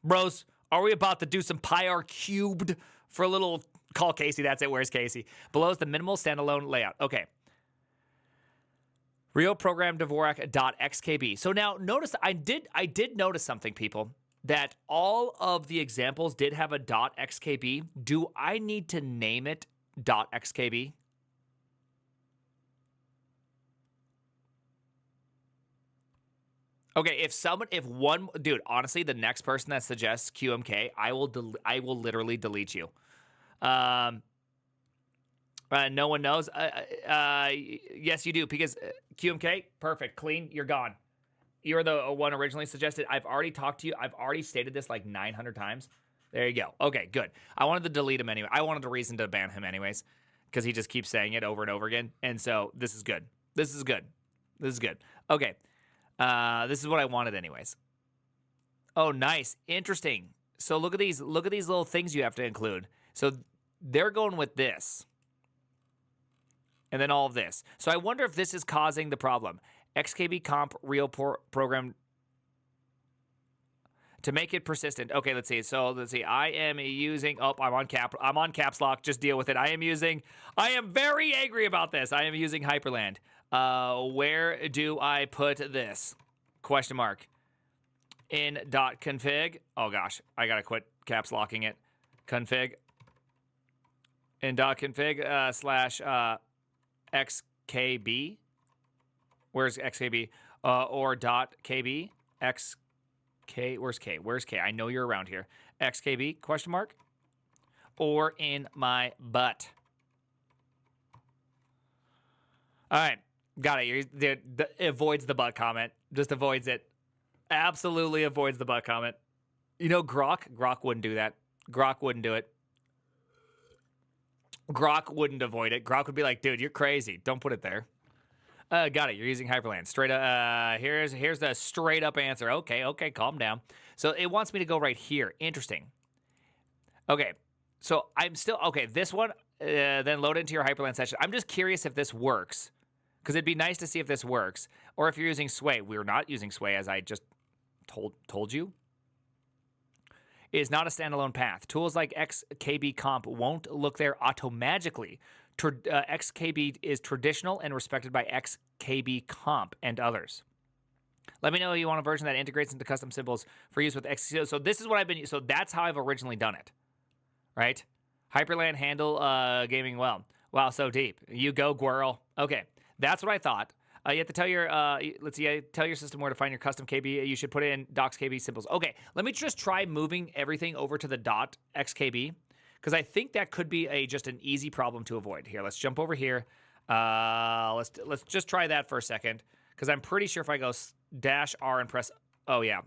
Bros, are we about to do some pi r cubed for a little... Call Casey, that's it. Where's Casey? Below is the minimal standalone layout. Okay. Real program Dvorak.xkb. So now notice I did notice something, people, that all of the examples did have a .xkb. Do I need to name it .xkb? Okay, dude, honestly, the next person that suggests QMK, I will literally delete you. No one knows. Yes, you do, because QMK, perfect, clean, you're gone. You're the one originally suggested. I've already talked to you. I've already stated this like 900 times. There you go. Okay, good. I wanted to delete him anyway. I wanted a reason to ban him anyways, because he just keeps saying it over and over again. And so this is good. This is good. This is good. Okay. This is what I wanted anyways. Oh, nice. Interesting. So look at these little things you have to include. So they're going with this. And then all of this. So I wonder if this is causing the problem. XKB comp real program to make it persistent. Okay, let's see. So let's see. I am using... Oh, I'm on caps lock. Just deal with it. I am very angry about this. I am using Hyperland. Where do I put this? Question mark. In .config. Oh, gosh. I got to quit caps locking it. Config. In .config slash XKB. Where's XKB? Or .kb. XK. Where's K? Where's K? I know you're around here. XKB, question mark. Or in my butt. All right. Got it. It avoids the butt comment. Just avoids it. Absolutely avoids the butt comment. You know, Grok wouldn't do that. Grok wouldn't do it. Grok wouldn't avoid it. Grok would be like, dude, you're crazy. Don't put it there. Got it. You're using Hyperland. Straight up. Here's the straight up answer. Okay. Calm down. So it wants me to go right here. Interesting. Okay. So I'm still... Okay, this one, then load it into your Hyperland session. I'm just curious if this works, because it'd be nice to see if this works. Or if you're using Sway. We're not using Sway, as I just told you. It is not a standalone path. Tools like XKB comp won't look there automagically. XKB is traditional and respected by XKB comp and others. Let me know if you want a version that integrates into custom symbols for use with X. So this is what I've been... So that's how I've originally done it. Right? Hyperland handle gaming well. Wow, so deep. You go, Gwirl. Okay, that's what I thought. You have to tell your tell your system where to find your custom KB. You should put in .xkb symbols. Okay, let me just try moving everything over to the .xkb, because I think that could be just an easy problem to avoid. Here, let's jump over here. Let's just try that for a second, because I'm pretty sure if I go -R and press... Oh, yeah.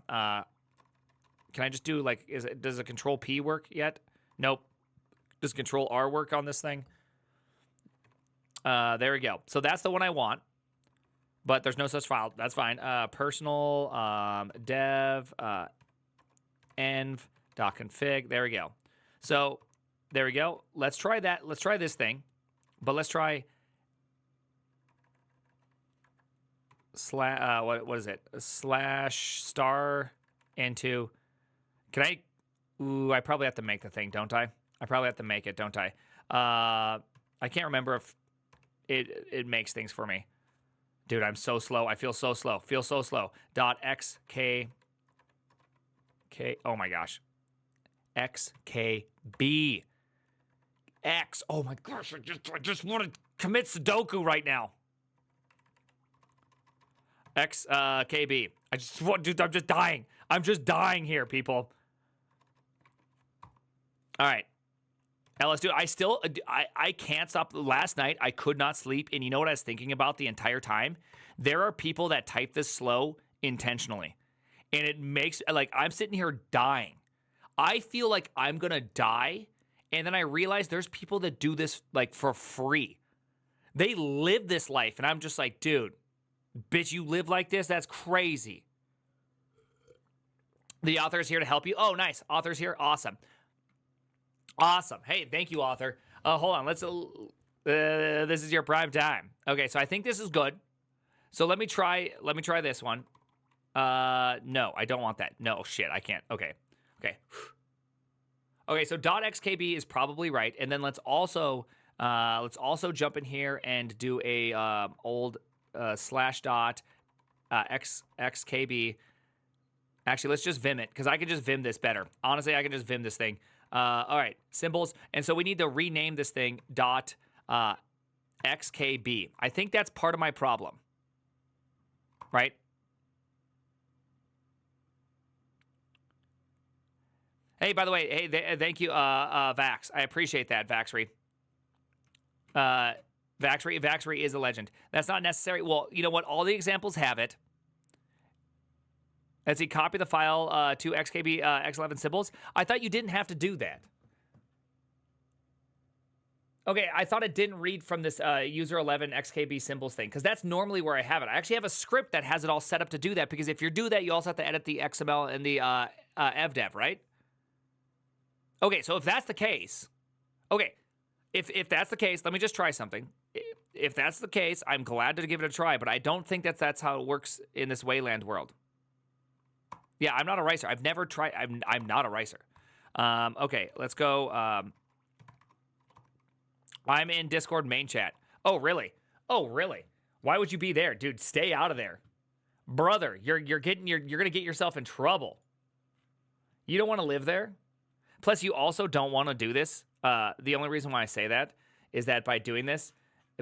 Can I just do, like... Does a Control P work yet? Nope. Does Control R work on this thing? There we go. So that's the one I want. But there's no such file. That's fine. Personal dev env.config. There we go. So there we go. Let's try that. Let's try this thing. But let's try what is it? /star into... Can I... Ooh, I probably have to make the thing, don't I? I probably have to make it, don't I? I can't remember if it makes things for me. Dude, I'm so slow. I feel so slow. Feel so slow. .xk... Oh my gosh. XKB. X. Oh my gosh. I just want to commit Sudoku right now. XKB. Dude, I'm just dying. I'm just dying here, people. All right. Ellis, dude, I can't stop. Last night, I could not sleep. And you know what I was thinking about the entire time? There are people that type this slow intentionally. And it makes, like, I'm sitting here dying. I feel like I'm going to die. And then I realize there's people that do this, like, for free. They live this life. And I'm just like, dude, bitch, you live like this? That's crazy. The author is here to help you. Oh, nice. Author's here. Awesome. Awesome. Hey, thank you, author. Hold on. Let's. This is your prime time. Okay, so I think this is good. So let me try this one. No, I don't want that. No, shit, I can't. Okay. Okay, so .xkb is probably right, and then let's also jump in here and do a old slash dot xkb. Actually, let's just Vim it, because I can just Vim this better. Honestly, I can just Vim this thing. All right, symbols. And so we need to rename this thing .xkb. I think that's part of my problem, right? Hey, by the way, hey, thank you, Vax. I appreciate that, Vaxry. Vaxry is a legend. That's not necessary. Well, you know what? All the examples have it. Let's see, copy the file to XKB X11 symbols. I thought you didn't have to do that. Okay, I thought it didn't read from this user 11 XKB symbols thing, because that's normally where I have it. I actually have a script that has it all set up to do that, because if you do that, you also have to edit the XML and the evdev, right? Okay, so if that's the case, okay, if that's the case, let me just try something. If that's the case, I'm glad to give it a try, but I don't think that's how it works in this Wayland world. Yeah, I'm not a ricer. I've never tried. I'm not a ricer. Okay, let's go. I'm in Discord main chat. Oh, really? Oh, really? Why would you be there? Dude, stay out of there. Brother, you're going to get yourself in trouble. You don't want to live there? Plus, you also don't want to do this. The only reason why I say that is that by doing this,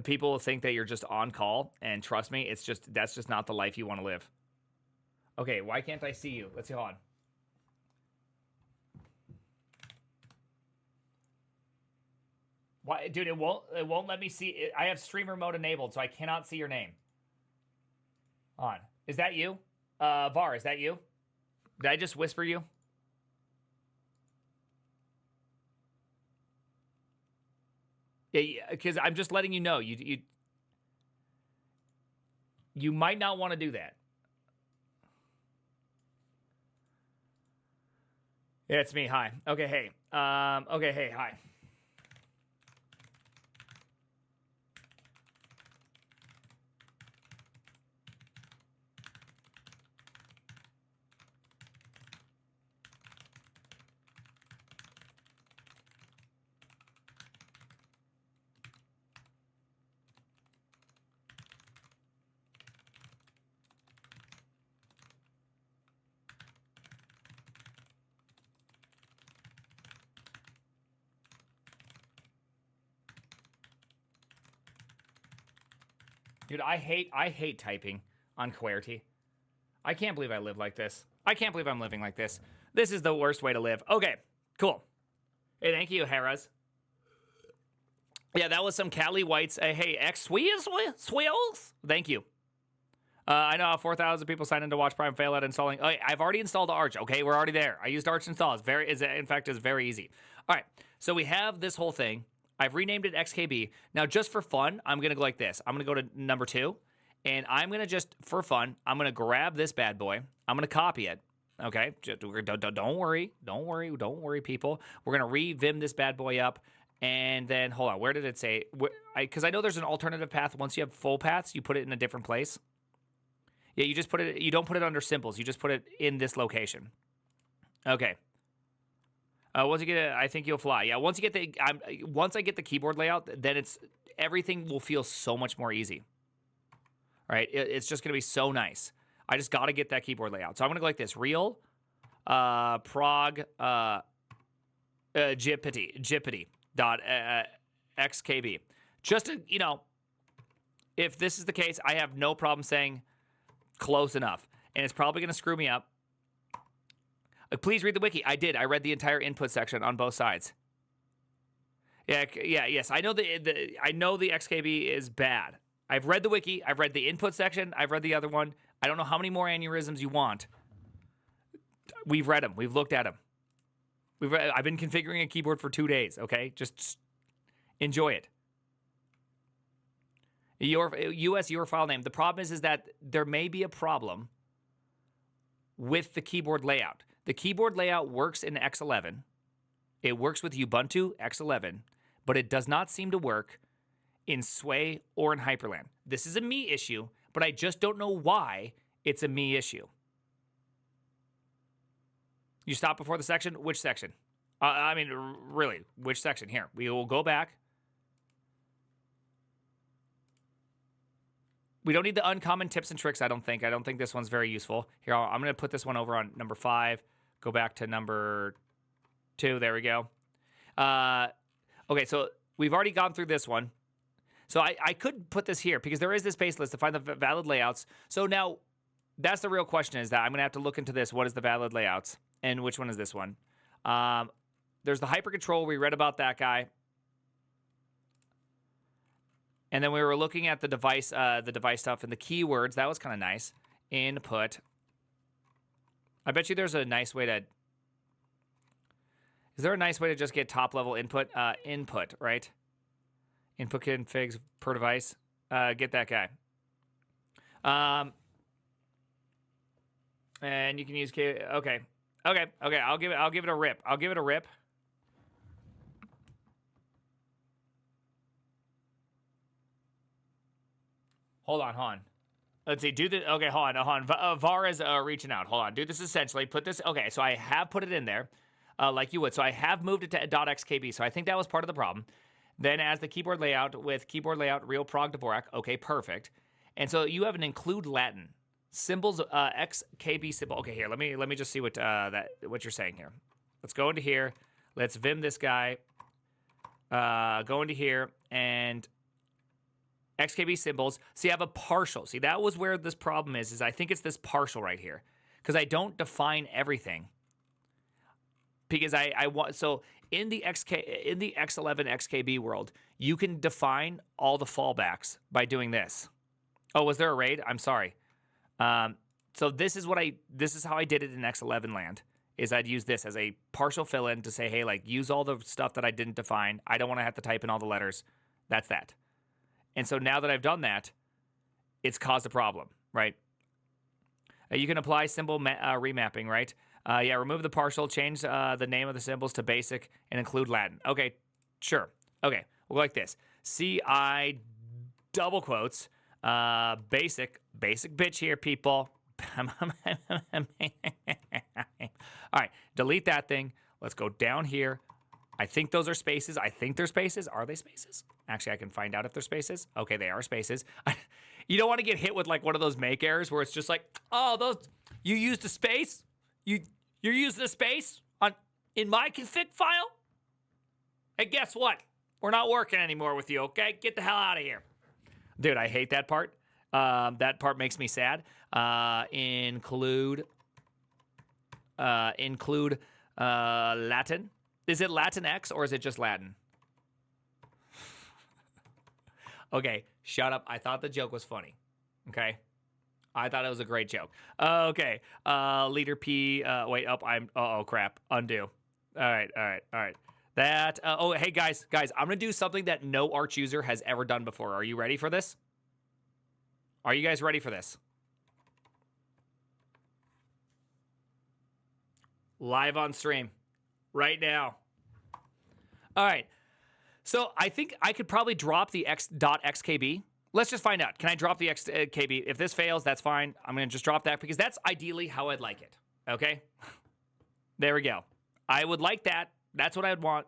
people will think that you're just on call, and trust me, that's just not the life you want to live. Okay, why can't I see you? Let's see, hold on. Why, dude? It won't let me see. I have streamer mode enabled, so I cannot see your name. Hold on, is that you? Var, is that you? Did I just whisper you? Yeah, because I'm just letting you know. You might not want to do that. Yeah, it's me. Hi. Okay, hey. Okay, hey, hi. Dude, I hate typing on QWERTY. I can't believe I live like this. I can't believe I'm living like this. This is the worst way to live. Okay, cool. Hey, thank you, Harraz. Yeah, that was some Cali Whites. Hey, Swills? Thank you. I know 4,000 people signed in to watch Prime fail at installing. Oh, I've already installed Arch. Okay, we're already there. I used Arch install. In fact, it's very easy. All right, so we have this whole thing. I've renamed it XKB. Now, just for fun, I'm going to go like this. I'm going to go to number 2, and I'm going to just, for fun, I'm going to grab this bad boy. I'm going to copy it, okay? Don't worry, people. We're going to re-vim this bad boy up, and then, hold on, where did it say? Because I know there's an alternative path. Once you have full paths, you put it in a different place. Yeah, you just put it, you don't put it under symbols. You just put it in this location. Okay. Once you get it, I think you'll fly. Yeah, once I get the keyboard layout, then everything will feel so much more easy. All right, it's just gonna be so nice. I just gotta get that keyboard layout. So I'm gonna go like this: real, prog, jippity dot xkb. Just to, if this is the case, I have no problem saying close enough, and it's probably gonna screw me up. Please read the wiki. I did. I read the entire input section on both sides. Yes. I know the XKB is bad. I've read the wiki. I've read the input section. I've read the other one. I don't know how many more aneurysms you want. We've read them. We've looked at them. I've been configuring a keyboard for 2 days. Okay, just enjoy it. Your file name. The problem is that there may be a problem with the keyboard layout. The keyboard layout works in X11. It works with Ubuntu X11, but it does not seem to work in Sway or in Hyperland. This is a me issue, but I just don't know why it's a me issue. You stop before the section? Which section? Really, which section? Here, we will go back. We don't need the uncommon tips and tricks, I don't think. I don't think this one's very useful. Here, I'm going to put this one over on number 5. Go back to number 2. There we go. Okay, so we've already gone through this one. So I could put this here because there is this base list to find the valid layouts. So now that's the real question, is that I'm going to have to look into this. What is the valid layouts? And which one is this one? There's the hypercontrol. We read about that guy. And then we were looking at the device stuff and the keywords. That was kind of nice. Input. I bet you there's a nice way to... Is there a nice way to just get top-level input? Input, right? Input configs per device. Get that guy. And you can use... Okay. I'll give it a rip. I'll give it a rip. Hold on. Let's see. Do the okay. Hold on. VAR is reaching out. Hold on. Do this essentially. Put this. Okay. So I have put it in there, like you would. So I have moved it to .xkb. So I think that was part of the problem. Then as the keyboard layout with keyboard layout real prog Dvorak. Okay, perfect. And so you have an include Latin symbols xkb symbol. Okay, here. Let me just see what you're saying here. Let's go into here. Let's vim this guy. Go into here and. XKB symbols. See, I have a partial. See, that was where this problem is I think it's this partial right here. Because I don't define everything. Because I want, so in the X11 XKB world, you can define all the fallbacks by doing this. Oh, was there a raid? I'm sorry. So this is how I did it in X11 land, is I'd use this as a partial fill-in to say, hey, like, use all the stuff that I didn't define. I don't want to have to type in all the letters. That's that. And so now that I've done that, it's caused a problem, right? You can apply symbol remapping, right? Remove the partial, change the name of the symbols to basic, and include Latin. Okay, sure. Okay, we'll go like this. CI double quotes, basic bitch here, people. All right, delete that thing. Let's go down here. I think those are spaces. I think they're spaces. Are they spaces? Actually, I can find out if they're spaces. Okay, they are spaces. You don't want to get hit with like one of those make errors where it's just like, oh, those you used a space? You're using a space in my config file? And guess what? We're not working anymore with you, okay? Get the hell out of here. Dude, I hate that part. That part makes me sad. Include Latin. Is it Latinx or is it just Latin? Okay, shut up. I thought the joke was funny. Okay? I thought it was a great joke. Okay. Leader P. Oh, crap. Undo. All right. That. Hey, guys. I'm going to do something that no Arch user has ever done before. Are you ready for this? Are you guys ready for this? Live on stream. Right now. All right. So I think I could probably drop the x.xkb. Let's just find out. Can I drop the xkb? If this fails, that's fine. I'm going to just drop that because that's ideally how I'd like it. Okay? There we go. I would like that. That's what I would want.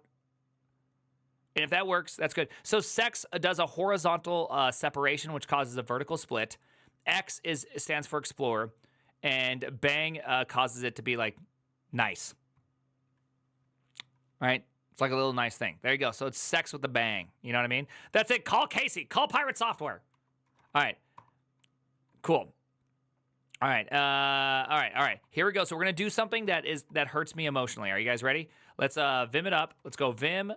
And if that works, that's good. So sex does a horizontal separation, which causes a vertical split. X stands for explorer. And bang causes it to be like nice. Right? It's like a little nice thing. There you go. So it's sex with a bang. You know what I mean? That's it. Call Casey. Call Pirate Software. All right. Cool. All right. All right. Here we go. So we're going to do something that hurts me emotionally. Are you guys ready? Let's vim it up. Let's go vim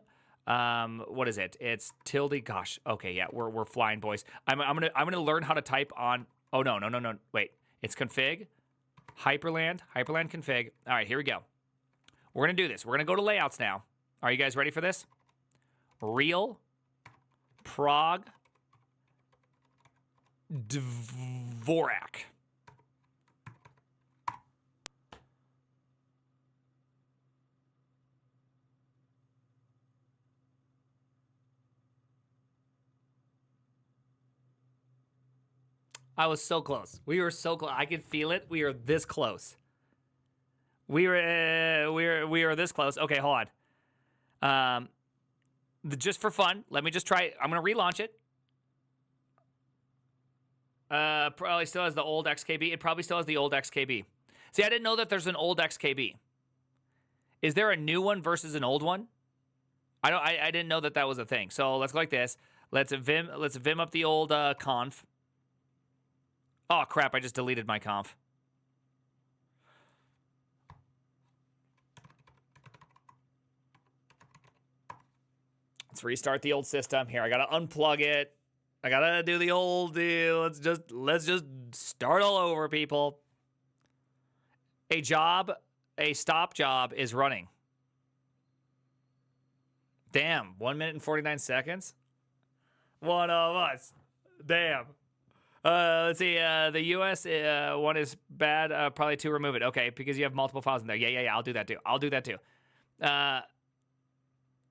What is it? It's tilde. Gosh. Okay, yeah, we're flying, boys. I'm gonna learn how to type on. Oh no. Wait, it's config, hyperland config. All right, here we go. We're gonna do this. We're gonna go to layouts now. Are you guys ready for this? Real prog Dvorak. I was so close. We were so close. I could feel it. We were this close. We were this close. Okay, hold on. Just for fun, let me just try. I'm gonna relaunch it. Probably still has the old XKB. It probably still has the old XKB. See, I didn't know that there's an old XKB. Is there a new one versus an old one? I didn't know that was a thing. So let's go like this. Let's vim up the old conf. Oh crap! I just deleted my conf. Let's restart the old system. Here, I gotta unplug it. I gotta do the old deal. Let's just start all over, people. A stop job is running. Damn, 1 minute and 49 seconds. One of us. Damn. Let's see. The US one is bad. Probably to remove it. Okay, because you have multiple files in there. Yeah. I'll do that too.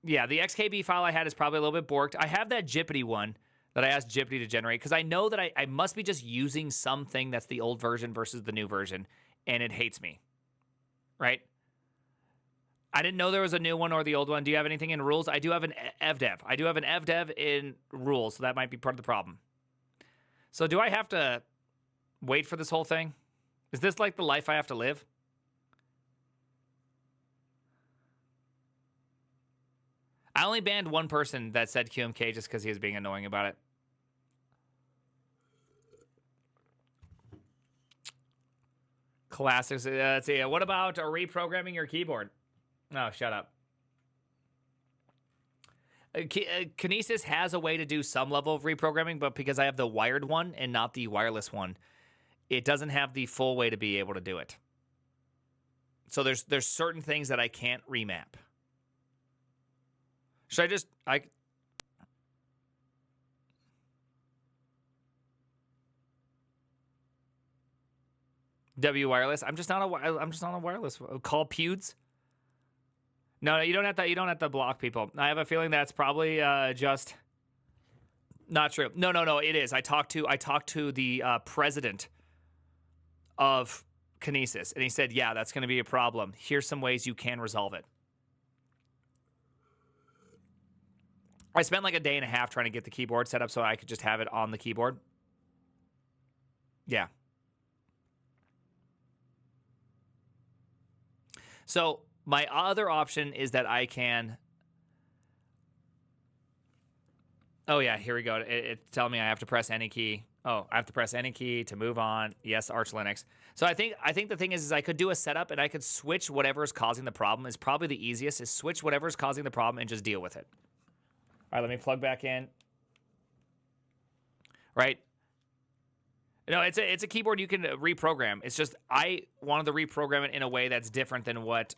Yeah, the XKB file I had is probably a little bit borked. I have that Jippity one that I asked Jippity to generate because I know that I must be just using something that's the old version versus the new version, and it hates me. Right? I didn't know there was a new one or the old one. Do you have anything in rules? I do have an evdev. I do have an evdev in rules, so that might be part of the problem. So do I have to wait for this whole thing? Is this like the life I have to live? I only banned one person that said QMK just because he was being annoying about it. Classics. Let's see. What about reprogramming your keyboard? Oh, shut up. Kinesis has a way to do some level of reprogramming, but because I have the wired one and not the wireless one, it doesn't have the full way to be able to do it. So there's certain things that I can't remap. Should I W wireless? I'm just not a wireless. Call Pewds. No, you don't have to block people. I have a feeling that's probably just not true. No, it is. I talked to the president of Kinesis, and he said, "Yeah, that's going to be a problem. Here's some ways you can resolve it." I spent like a day and a half trying to get the keyboard set up so I could just have it on the keyboard. Yeah. So my other option is that I can... Oh, yeah, here we go. It's telling me I have to press any key. Oh, I have to press any key to move on. Yes, Arch Linux. So I think the thing is I could do a setup and I could switch whatever is causing the problem. Is probably the easiest, is switch whatever is causing the problem and just deal with it. All right, let me plug back in. Right? No, it's a keyboard you can reprogram. It's just I wanted to reprogram it in a way that's different than what...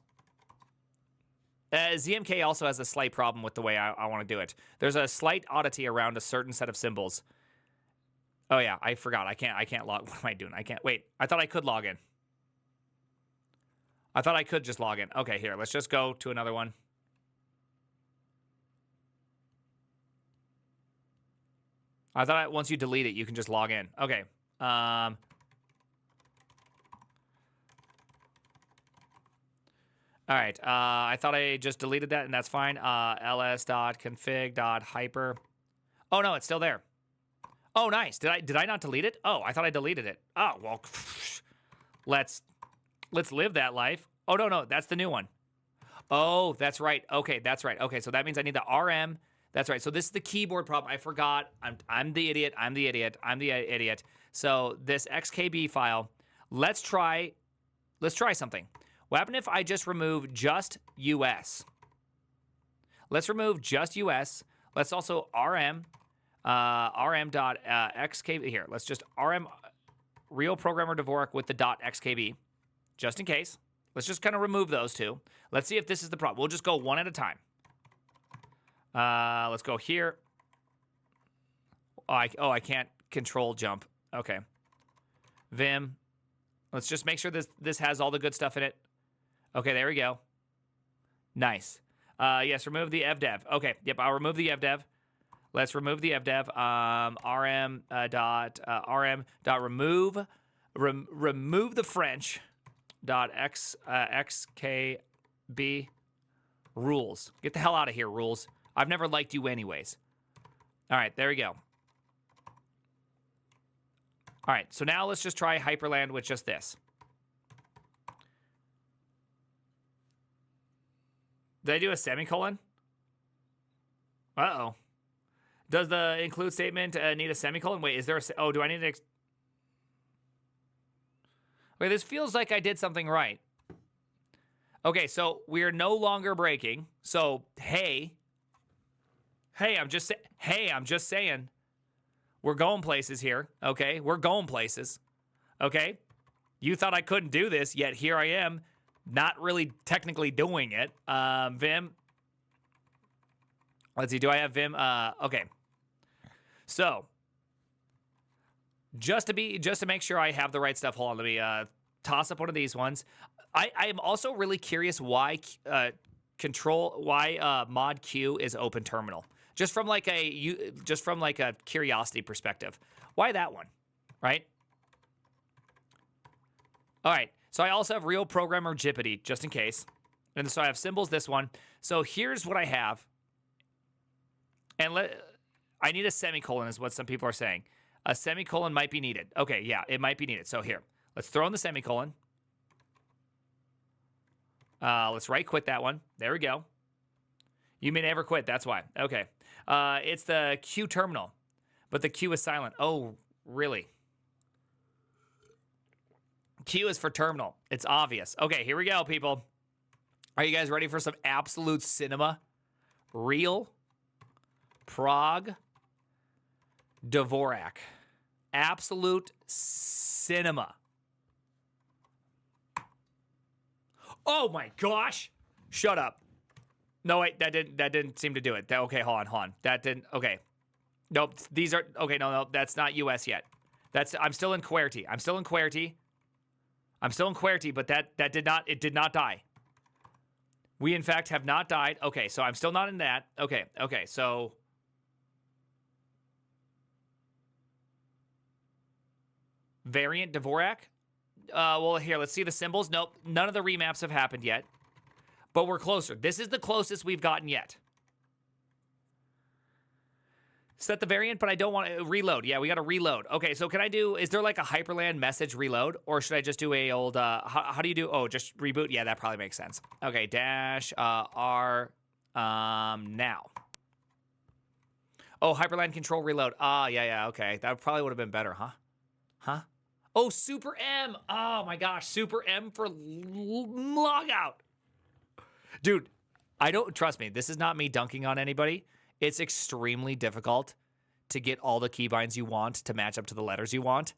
ZMK also has a slight problem with the way I want to do it. There's a slight oddity around a certain set of symbols. Oh yeah, I forgot. I can't log. What am I doing? I can't. Wait, I thought I could log in. I thought I could just log in. Okay, here, let's just go to another one. I thought once you delete it, you can just log in. Okay. All right. I thought I just deleted that, and that's fine. ls.config.hyper. Oh no, it's still there. Oh, nice. Did I not delete it? Oh, I thought I deleted it. Oh well. Let's live that life. Oh no, that's the new one. Oh, that's right. Okay, that's right. Okay, so that means I need the RM. That's right. So this is the keyboard problem. I forgot. I'm the idiot. I'm the idiot. So this XKB file, let's try something. What happened if I just remove just US? Let's remove just US. Let's also rm.xkb. Here, let's just rm real programmer Dvorak with the .xkb, just in case. Let's just kind of remove those two. Let's see if this is the problem. We'll just go one at a time. Let's go here. I can't control jump. Okay. Vim. Let's just make sure this has all the good stuff in it. Okay, there we go. Nice. Yes, remove the evdev. Okay, yep, I'll remove the evdev. Let's remove the evdev. Remove the French xkb rules. Get the hell out of here, rules. I've never liked you anyways. All right, there we go. All right, so now let's just try Hyperland with just this. Did I do a semicolon? Uh-oh. Does the include statement need a semicolon? Wait, is there a... Oh, do I need to... Wait, this feels like I did something right. Okay, so we are no longer breaking. So, hey, I'm just saying. We're going places here, okay? We're going places, okay? You thought I couldn't do this, yet here I am, not really technically doing it. Vim. Let's see, do I have Vim? Okay. So, just to make sure I have the right stuff, hold on, let me toss up one of these ones. I am also really curious why mod Q is open terminal. Just from like a curiosity perspective. Why that one? Right? All right. So I also have real programmer Jippity, just in case. And so I have symbols, this one. So here's what I have. And I need a semicolon is what some people are saying. A semicolon might be needed. Okay, yeah, it might be needed. So here, let's throw in the semicolon. Let's right quit that one. There we go. You may never quit, that's why. Okay. It's the Q terminal, but the Q is silent. Oh, really? Q is for terminal. It's obvious. Okay, here we go, people. Are you guys ready for some absolute cinema? Real Prague Dvorak. Absolute cinema. Oh my gosh. Shut up. No, wait, that didn't seem to do it. Okay, hold on. That didn't, okay. Nope, these are, okay, no, that's not US yet. I'm still in QWERTY. But that did not die. We, in fact, have not died. Okay, so I'm still not in that. Okay, so. Variant Dvorak? Well, here, let's see the symbols. Nope, none of the remaps have happened yet. But we're closer. This is the closest we've gotten yet. Set the variant, but I don't want to reload. Yeah, we got to reload. Okay, so can I do, is there like a Hyperland message reload? Or should I just do a old, how do you do, oh, just reboot? Yeah, that probably makes sense. Okay, dash R now. Oh, Hyperland control reload. Yeah, okay. That probably would have been better, huh? Oh, Super M. Oh my gosh, Super M for logout. Dude, trust me, this is not me dunking on anybody. It's extremely difficult to get all the keybinds you want to match up to the letters you want.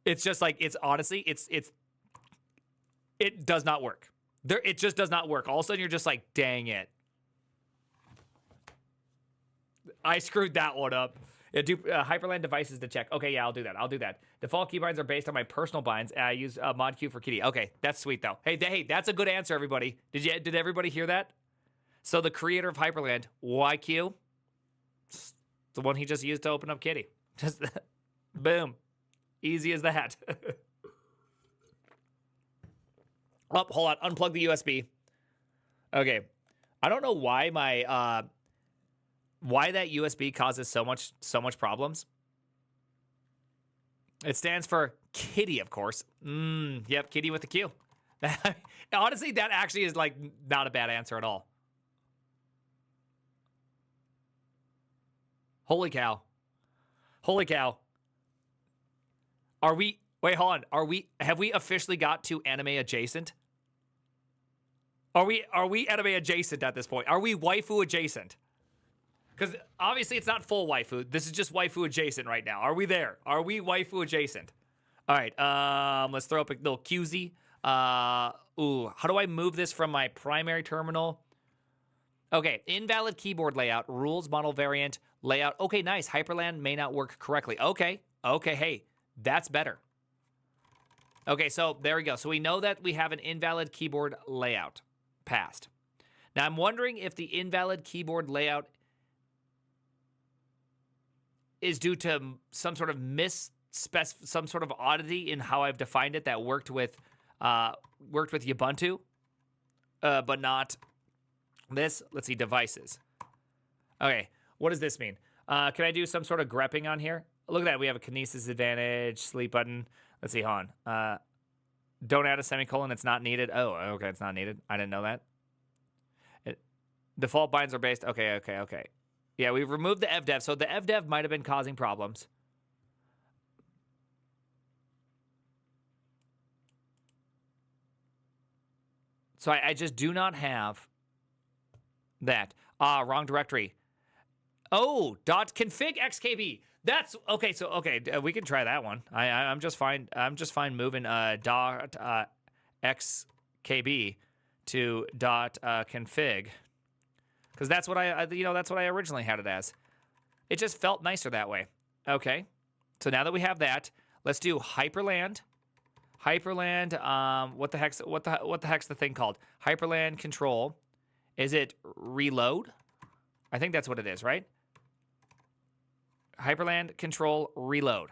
It's just like, it does not work. It just does not work. All of a sudden you're just like, dang it. I screwed that one up. Do Hyperland devices to check. Okay, yeah, I'll do that. Default keybinds are based on my personal binds. I use mod Q for kitty. Okay, that's sweet though. Hey, that's a good answer, everybody. Did everybody hear that? So the creator of Hyperland, YQ, the one he just used to open up kitty. Just boom, easy as that. Oh, hold on, unplug the USB. Okay, I don't know why why that USB causes so much problems. It stands for kitty, of course. Yep, kitty with the Q. Honestly, that actually is like not a bad answer at all. Holy cow. Wait, hold on. Have we officially got to anime adjacent? Are we anime adjacent at this point? Are we waifu adjacent? Because obviously it's not full waifu. This is just waifu adjacent right now. Are we there? Are we waifu adjacent? All right. Let's throw up a little QZ. How do I move this from my primary terminal? Okay, invalid keyboard layout, rules model variant, layout. Okay, nice. Hyperland may not work correctly. Okay, hey, that's better. Okay, so there we go. So we know that we have an invalid keyboard layout. Passed. Now I'm wondering if the invalid keyboard layout is due to some sort of some sort of oddity in how I've defined it that worked with Ubuntu, but not this. Let's see, devices. Okay, what does this mean? Can I do some sort of grepping on here? Look at that. We have a kinesis advantage, sleep button. Let's see, hold on. Don't add a semicolon. It's not needed. Oh, okay, it's not needed. I didn't know that. Default binds are based. Okay. Yeah, we've removed the evdev. So the evdev might have been causing problems. So I just do not have that. Wrong directory. Oh, .config xkb. That's okay. So we can try that one. I'm just fine. I'm just fine moving .xkb to .config because that's what that's what I originally had it as. It just felt nicer that way. Okay. So now that we have that, let's do Hyperland. What the heck's the thing called? Hyperland control. Is it reload? I think that's what it is, right? Hyperland control reload.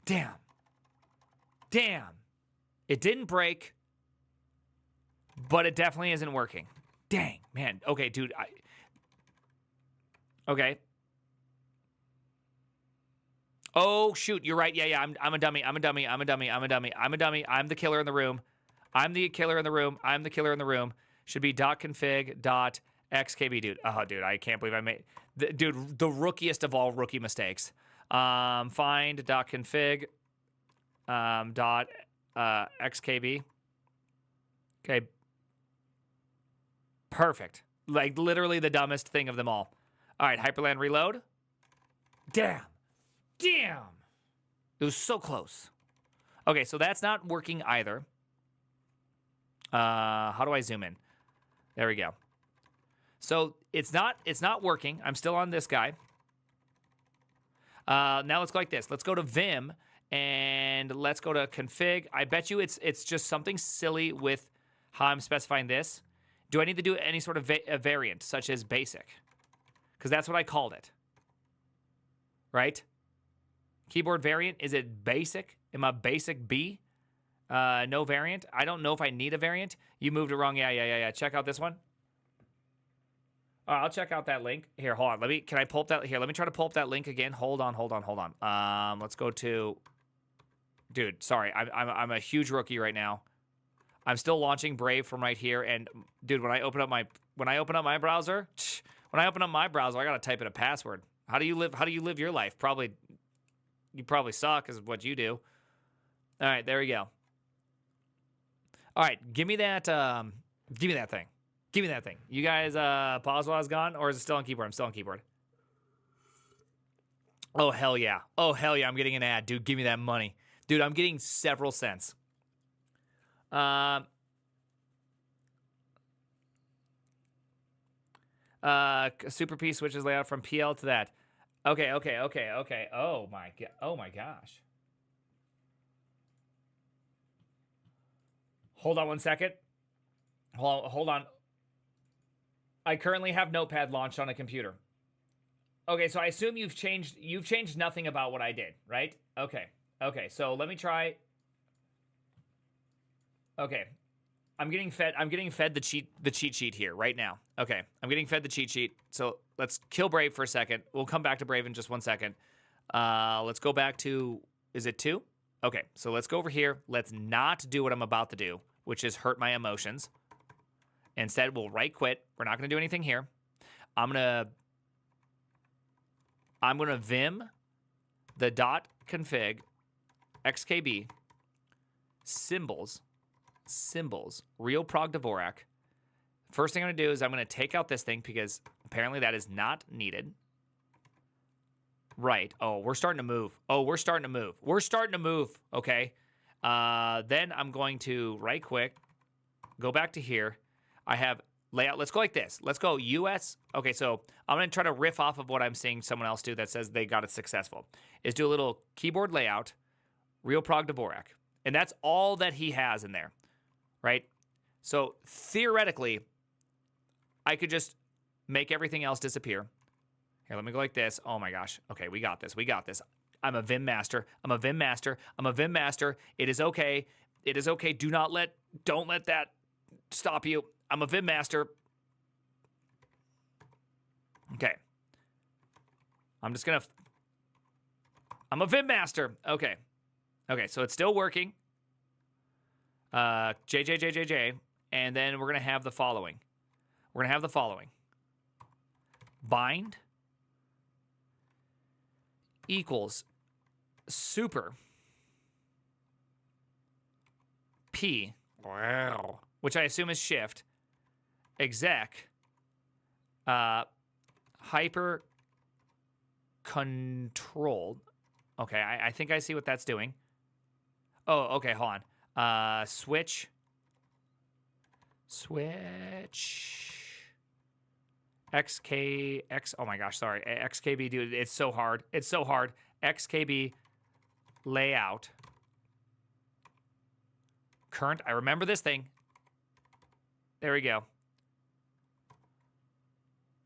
Damn. It didn't break, but it definitely isn't working. Dang, man. Okay, dude. Okay. Oh, shoot. You're right. Yeah. I'm a dummy. I'm the killer in the room. Should be .config.xkb, dude. Oh, dude, I can't believe I made... the rookiest of all rookie mistakes. Find .config .xkb. Okay. Perfect. Like, literally the dumbest thing of them all. All right, Hyperland reload. Damn. It was so close. Okay, so that's not working either. How do I zoom in? There we go. So it's not working. I'm still on this guy. Now let's go like this. Let's go to Vim and let's go to config. I bet you it's just something silly with how I'm specifying this. Do I need to do any sort of a variant such as basic? Because that's what I called it. Right? Keyboard variant, is it basic? Am I basic B? No variant. I don't know if I need a variant. You moved it wrong. Yeah. Check out this one. I'll check out that link. Here, hold on. Can I pull up that? Here, let me try to pull up that link again. Hold on. Let's go to... Dude, sorry. I'm a huge rookie right now. I'm still launching Brave from right here. And, dude, when I open up my browser, I gotta type in a password. How do you live your life? You probably suck is what you do. All right, there we go. All right, give me that thing. You guys pause while I was gone, or is it still on keyboard? I'm still on keyboard. Oh, hell yeah. I'm getting an ad. Dude, give me that money. Dude, I'm getting several cents. Super P switches layout from PL to that. Okay. Oh my gosh. Hold on one second. Hold on. I currently have Notepad launched on a computer. Okay, so I assume you've changed nothing about what I did, right? Okay, so let me try. Okay. I'm getting fed the cheat sheet here right now. Okay, I'm getting fed the cheat sheet. So let's kill Brave for a second. We'll come back to Brave in just 1 second. Let's go back to, is it 2? Okay, so let's go over here. Let's not do what I'm about to do, which is hurt my emotions. Instead, we'll right quit. We're not going to do anything here. I'm gonna vim the .config xkb symbols symbols, real prog Dvorak. First thing I'm going to do is I'm going to take out this thing because apparently that is not needed. Right. Oh, we're starting to move. We're starting to move. Okay. Then I'm going to right quick go back to here. I have layout. Let's go like this. Let's go US. Okay, so I'm going to try to riff off of what I'm seeing someone else do that says they got it successful. Is do a little keyboard layout, real prog Dvorak. And that's all that he has in there, right? So theoretically, I could just make everything else disappear. Here, let me go like this. Oh my gosh. Okay, we got this. I'm a Vim master. It is okay. Don't let that stop you. I'm a Vim master. Okay. I'm a Vim master. Okay. Okay, so it's still working. JJ. And then we're going to have the following. Bind equals super P, which I assume is shift, exec, hyper controlled. Okay, I think I see what that's doing. Oh, okay, hold on. Switch. XKX. Oh my gosh, sorry. XKB, dude, it's so hard. XKB layout. Current. I remember this thing. There we go.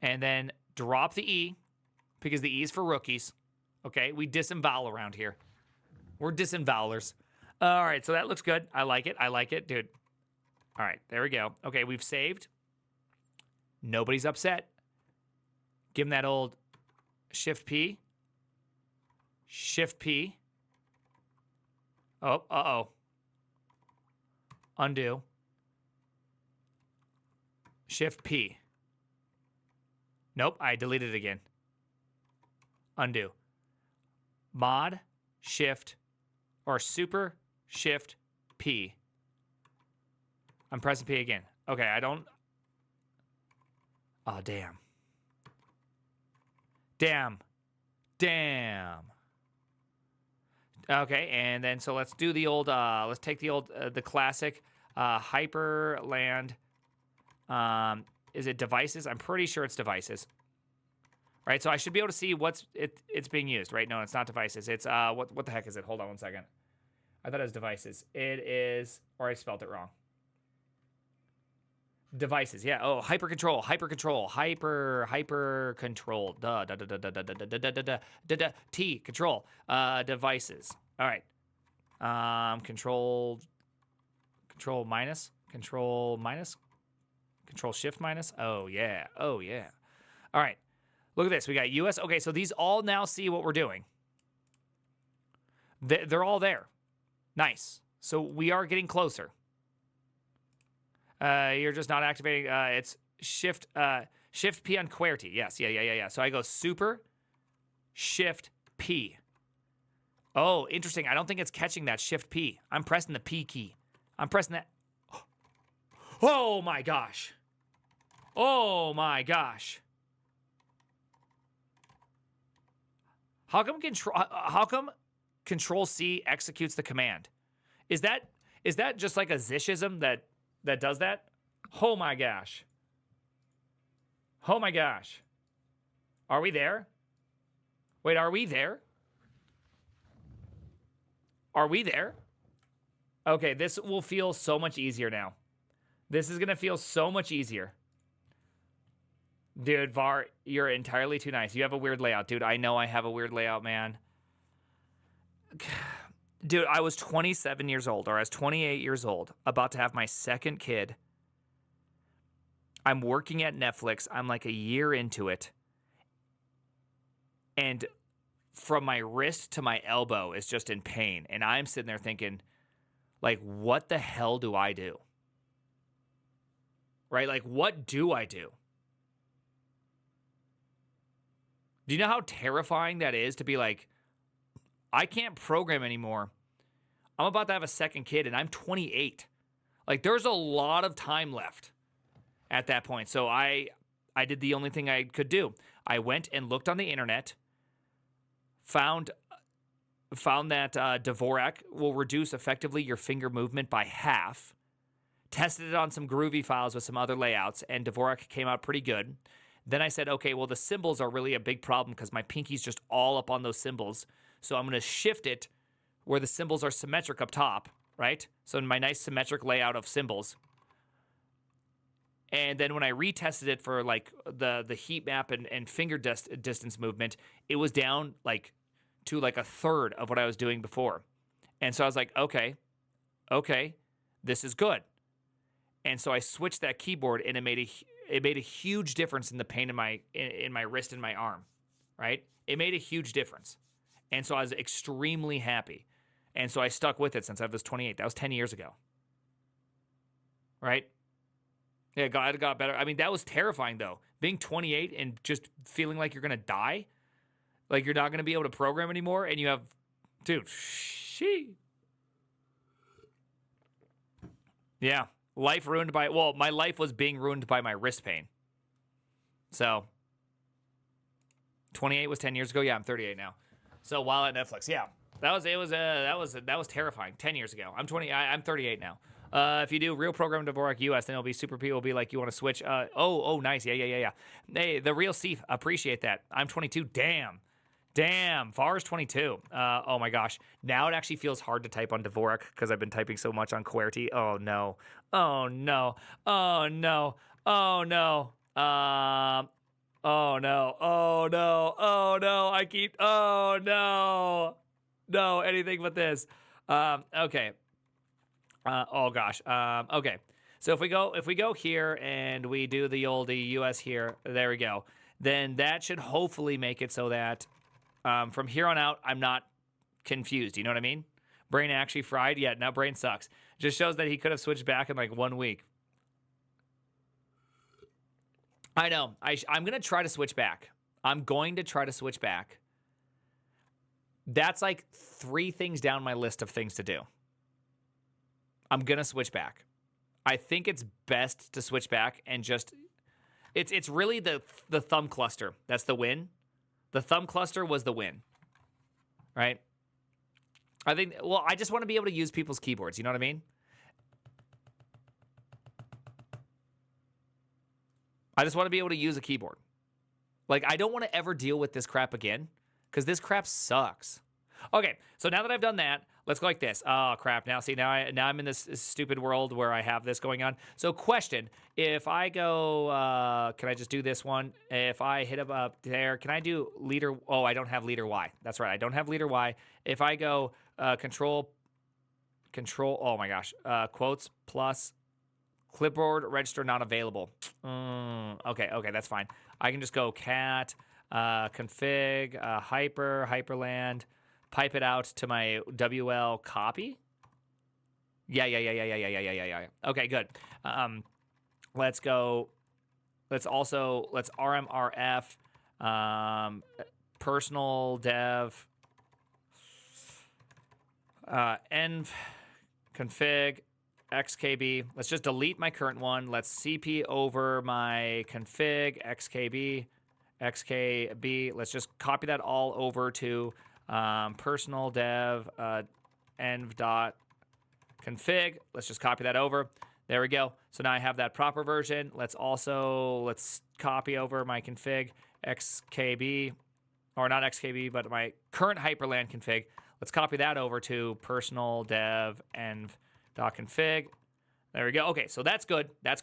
And then drop the E because the E is for rookies. Okay, we disembowel around here. We're disembowelers. All right, so that looks good. I like it, dude. All right, there we go. Okay, we've saved. Nobody's upset. Give him that old Shift P. Shift P. Oh, uh-oh. Undo. Shift P. Nope, I deleted it again. Undo. Mod, Shift, or Super, Shift, P. I'm pressing P again. Okay, I don't... Oh, damn. Okay, and then so let's do the old, let's take the old, the classic Hyperland. Is it devices? I'm pretty sure it's devices. Right, so I should be able to see what's it's being used, right? No, it's not devices. It's, what the heck is it? Hold on one second. I thought it was devices. It is, or I spelled it wrong. Devices, yeah. Oh, hyper control. T, control. Devices. All right. Control minus. Control shift minus. Oh, yeah. All right. Look at this. We got US. Okay, so these all now see what we're doing. They're all there. Nice. So we are getting closer. You're just not activating. It's shift P on QWERTY. Yes, yeah. So I go super, shift P. Oh, interesting. I don't think it's catching that shift P. I'm pressing the P key. I'm pressing that. Oh my gosh. How come Control C executes the command? Is that just like a Zishism that does that? Oh my gosh. Are we there? Wait, are we there? Okay, this will feel so much easier now. This is going to feel so much easier. Dude, Var, you're entirely too nice. You have a weird layout, dude. I know I have a weird layout, man. Dude, I was 27 years old, or I was 28 years old, about to have my second kid. I'm working at Netflix. I'm like a year into it. And from my wrist to my elbow is just in pain. And I'm sitting there thinking, like, what the hell do I do? Right? Like, what do I do? Do you know how terrifying that is to be like, I can't program anymore. I'm about to have a second kid and I'm 28. Like, there's a lot of time left at that point. So I did the only thing I could do. I went and looked on the internet, found that Dvorak will reduce effectively your finger movement by half, tested it on some Groovy files with some other layouts, and Dvorak came out pretty good. Then I said, okay, well, the symbols are really a big problem because my pinky's just all up on those symbols. So I'm going to shift it where the symbols are symmetric up top, right? So in my nice symmetric layout of symbols. And then when I retested it for like the heat map and finger distance movement, it was down like to like a third of what I was doing before. And so I was like, okay, this is good. And so I switched that keyboard, and it made a huge difference in the pain in my wrist and my arm, right? It made a huge difference. And so I was extremely happy. And so I stuck with it since I was 28. That was 10 years ago. Right? Yeah, it got better. I mean, that was terrifying, though. Being 28 and just feeling like you're going to die. Like you're not going to be able to program anymore. And you have... Dude, yeah. Life ruined by... Well, my life was being ruined by my wrist pain. So... 28 was 10 years ago. Yeah, I'm 38 now. So while at Netflix, yeah. That was terrifying 10 years ago. I'm 38 now. If you do real program Dvorak US, then it'll be super people will be like, you want to switch? Nice. Yeah. Hey, the real Steve, appreciate that. I'm 22. Damn. Var's 22. Oh my gosh. Now it actually feels hard to type on Dvorak because I've been typing so much on QWERTY. Oh no. Oh no. No, anything but this. Okay. Oh gosh. Okay. So if we go here and we do the oldie US here, there we go. Then that should hopefully make it so that from here on out, I'm not confused. You know what I mean? Brain actually fried. Yeah, now brain sucks. Just shows that he could have switched back in like 1 week. I know. I'm going to try to switch back. That's like 3 things down my list of things to do. I'm going to switch back. I think it's best to switch back and just... It's really the thumb cluster. That's the win. The thumb cluster was the win. Right? I think... Well, I just want to be able to use people's keyboards. You know what I mean? I just want to be able to use a keyboard. Like, I don't want to ever deal with this crap again because this crap sucks. Okay, so now that I've done that, let's go like this. Oh, crap. Now I'm in this stupid world where I have this going on. So question, if I go, can I just do this one? If I hit up there, can I do leader? Oh, I don't have leader Y. That's right. I don't have leader Y. If I go control, oh my gosh, quotes plus clipboard register not available. Okay, that's fine. I can just go cat, config, hyperland, pipe it out to my WL copy. Yeah. Okay, good. Let's go. Let's RMRF, personal dev, env config, XKB. Let's just delete my current one. Let's CP over my config, XKB. Let's just copy that all over to personal dev env dot config. Let's just copy that over. There we go. So now I have that proper version. Let's copy over my config, XKB, or not XKB, but my current Hyperland config. Let's copy that over to personal dev env .config. There we go. Okay, so that's good. That's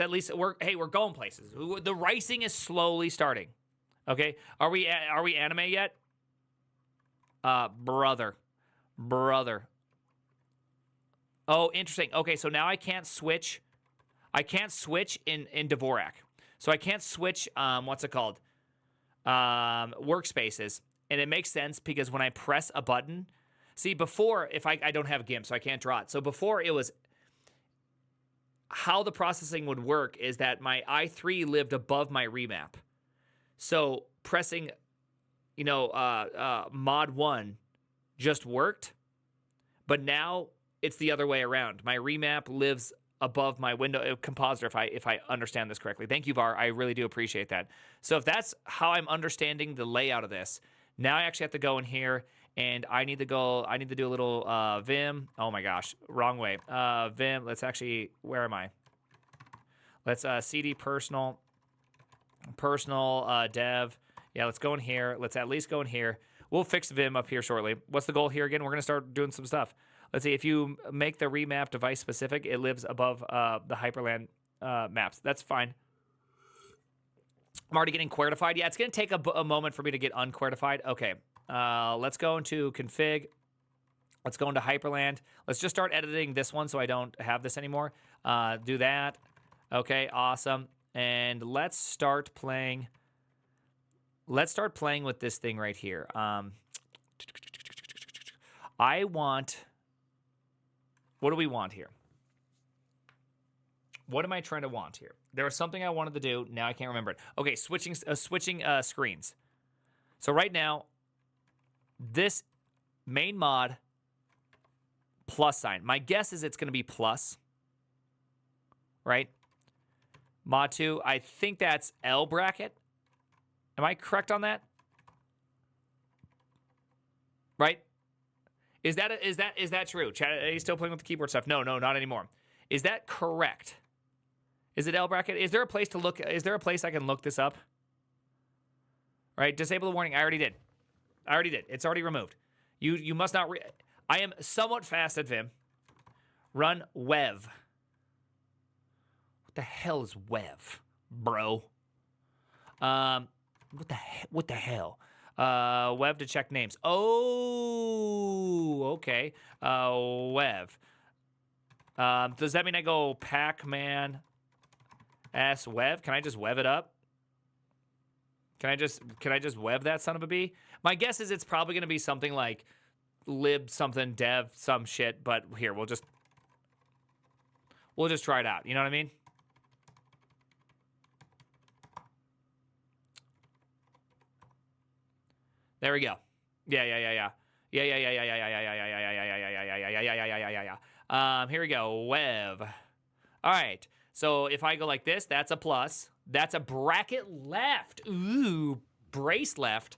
at least we're going places. The ricing is slowly starting. Okay, are we anime yet? Brother. Oh, interesting. Okay, so now I can't switch. In Dvorak. So I can't switch. What's it called? Workspaces, and it makes sense because when I press a button. See, before, if I don't have GIMP, so I can't draw it. So before it was, how the processing would work is that my I3 lived above my remap. So pressing, mod 1 just worked. But now it's the other way around. My remap lives above my window compositor, if I understand this correctly. Thank you, Var. I really do appreciate that. So if that's how I'm understanding the layout of this, now I actually have to go in here and I need to do a little Vim. Oh my gosh, wrong way. Vim, let's actually, where am I? Let's cd personal dev. Yeah, let's go in here. Let's at least go in here. We'll fix Vim up here shortly. What's the goal here again? We're going to start doing some stuff. Let's see. If you make the remap device specific, it lives above the Hyperland maps. That's fine. I'm already getting QWERTyfied. Yeah, it's going to take a moment for me to get unQWERTyfied. Okay. Let's go into config. Let's go into Hyperland. Let's just start editing this one so I don't have this anymore. Do that. Okay, awesome. And let's start playing. Let's start playing with this thing right here. I want. What do we want here? What am I trying to want here? There was something I wanted to do. Now I can't remember it. Okay, switching screens. So right now, this main mod plus sign. My guess is it's going to be plus, right? Mod 2, I think that's L bracket. Am I correct on that? Right? Is that true? Chat, are you still playing with the keyboard stuff? No, not anymore. Is that correct? Is it L bracket? Is there a place to look? Is there a place I can look this up? All right, disable the warning. I already did. It's already removed. You must not. I am somewhat fast at Vim. Run Wev. What the hell is Wev, bro? What the hell? Wev to check names. Oh, okay. Wev. Does that mean I go Pac-Man S Wev? Can I just Wev it up? Can I just Wev that son of a bee? My guess is it's probably going to be something like lib something dev some shit, but here, we'll just try it out. You know what I mean? There we go. Yeah. Here we go. Wev. All right. So if I go like this, that's a plus. That's a bracket left. Ooh, brace left.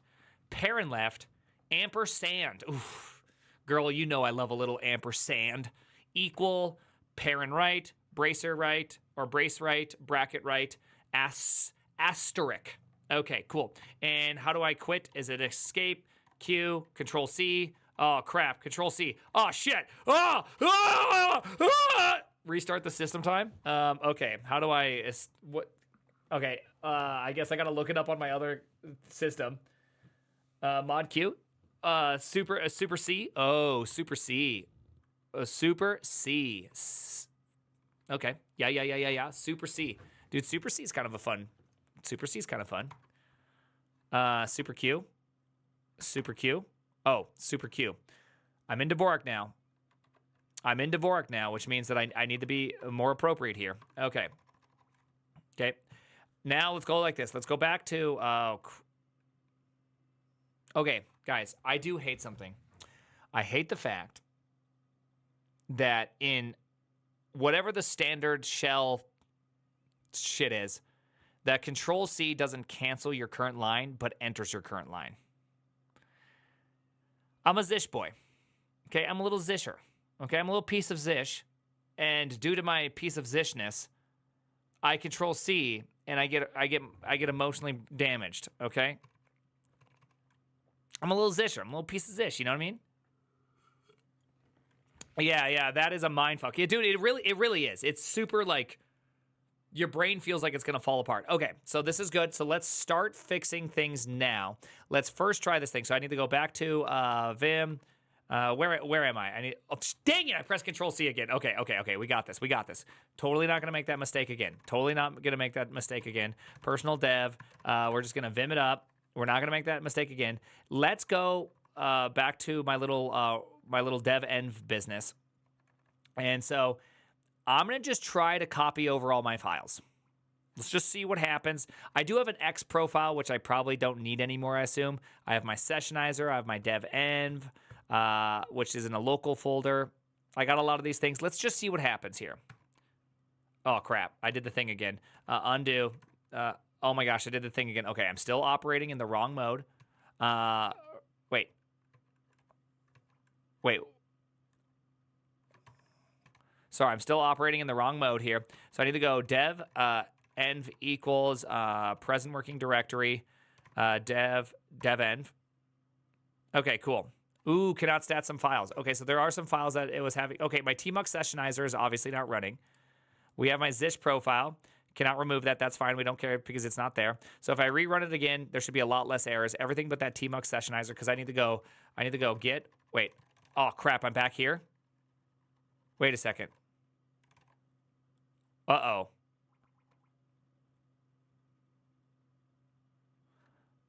Parent left. Ampersand. Oof. Girl, you know I love a little ampersand. Equal. Parent right. Bracer right. Or brace right. Bracket right. Asterisk. Okay, cool. And how do I quit? Is it escape, Q, Control C? Oh, crap, Control C. Oh, shit. Restart the system time. Okay, how do I, what? Okay, I guess I gotta look it up on my other system. Mod Q. Super C. Oh, Super C. Super C. Okay, yeah. Super C. Dude, Super C is kind of fun. Super Q. Super Q. Oh, Super Q. I'm in Dvorak now, which means that I need to be more appropriate here. Okay. Now let's go like this. Let's go back to... okay, guys, I do hate something. I hate the fact that in whatever the standard shell shit is, that Control C doesn't cancel your current line, but enters your current line. I'm a Zish boy. Okay, I'm a little Zisher. Okay, I'm a little piece of Zish. And due to my piece of Zishness, I Control C and I get emotionally damaged. Okay? I'm a little Zisher. I'm a little piece of Zish, you know what I mean? Yeah, that is a mindfuck. Yeah, dude, it really is. It's super like your brain feels like it's going to fall apart. Okay, so this is good. So let's start fixing things now. Let's first try this thing. So I need to go back to Vim. Where am I? Dang it, I pressed Control C again. Okay. We got this. Totally not going to make that mistake again. Personal dev. We're just going to Vim it up. We're not going to make that mistake again. Let's go back to my little dev env business. And so I'm going to just try to copy over all my files. Let's just see what happens. I do have an X profile, which I probably don't need anymore, I assume. I have my sessionizer. I have my dev env, which is in a local folder. I got a lot of these things. Let's just see what happens here. Oh, crap. I did the thing again. Undo. Oh, my gosh. I did the thing again. Okay, I'm still operating in the wrong mode. Wait. Sorry, I'm still operating in the wrong mode here. So I need to go dev env equals present working directory dev env. Okay, cool. Ooh, cannot stat some files. Okay, so there are some files that it was having. Okay, my tmux sessionizer is obviously not running. We have my zish profile. Cannot remove that. That's fine. We don't care because it's not there. So if I rerun it again, there should be a lot less errors. Everything but that tmux sessionizer because I need to go get. Wait. Oh, crap. I'm back here. Wait a second. Uh-oh.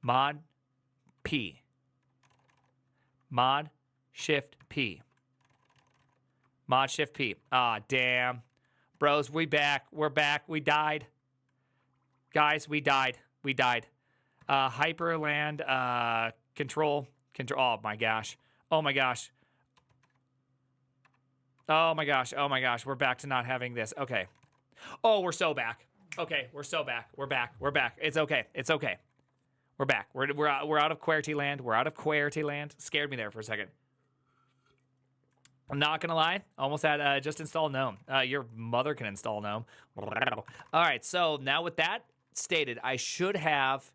Mod P. Mod Shift P. Mod Shift P. Ah, damn. Bros, we back. We're back. We died. Guys, we died. We died. Hyperland control. Oh my gosh. Oh my gosh. Oh my gosh. Oh my gosh. We're back to not having this. Okay. Oh, we're so back. Okay, we're so back. We're back. We're back. It's okay. It's okay. We're back. We're out of QWERTY land. We're out of QWERTY land. Scared me there for a second. I'm not gonna lie. Almost had just install GNOME. Your mother can install GNOME. All right. So now with that stated, I should have.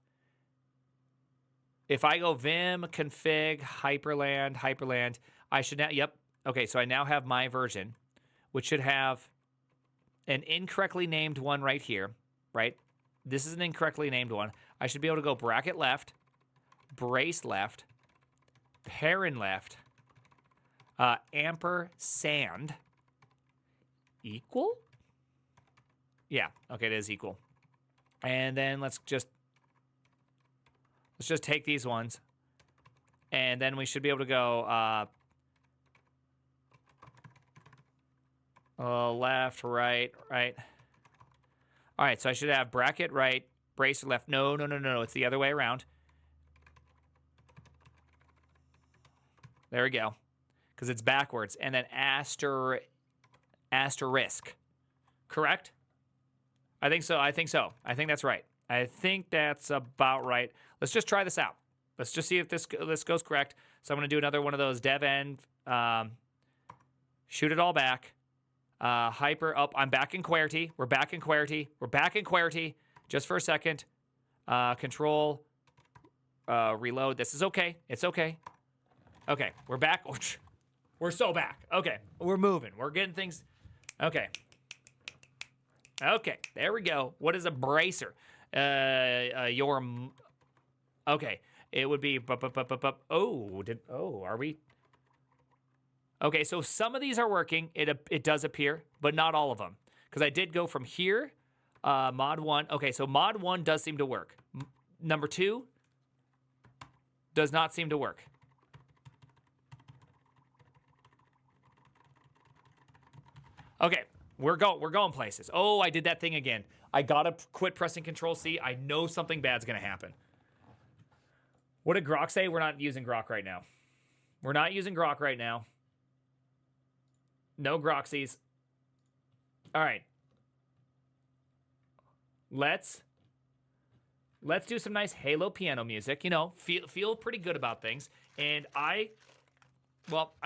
If I go vim config hyperland, I should now. Yep. Okay. So I now have my version, which should have an incorrectly named one right here. Right. This is an incorrectly named one. I should be able to go bracket left, brace left, parent left, ampersand equal? Yeah, okay, it is equal. And then let's just take these ones. And then we should be able to go left, right. All right, so I should have bracket right, brace left. No, it's the other way around. There we go. Because it's backwards. And then asterisk. Correct? I think so. I think that's right. I think that's about right. Let's just try this out. Let's just see if this goes correct. So I'm going to do another one of those dev env. Shoot it all back. Hyper up. I'm back in QWERTY. We're back in QWERTY. Just for a second. Control. Reload. This is okay. It's okay. Okay, we're back. We're so back. Okay, we're moving. We're getting things. Okay. Okay, there we go. What is a bracer? Okay, it would be. Are we? Okay, so some of these are working. It does appear, but not all of them. Because I did go from here, mod 1. Okay, so mod 1 does seem to work. Number 2 does not seem to work. Okay, we're going places. Oh, I did that thing again. I gotta quit pressing Control C. I know something bad's gonna happen. What did Grok say? We're not using Grok right now. We're not using Grok right now. No Groxies. All right. Let's do some nice Halo piano music. You know, feel pretty good about things. And I've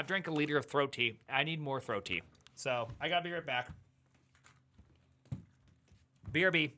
drank a liter of throat tea. I need more throat tea. So I gotta be right back. BRB.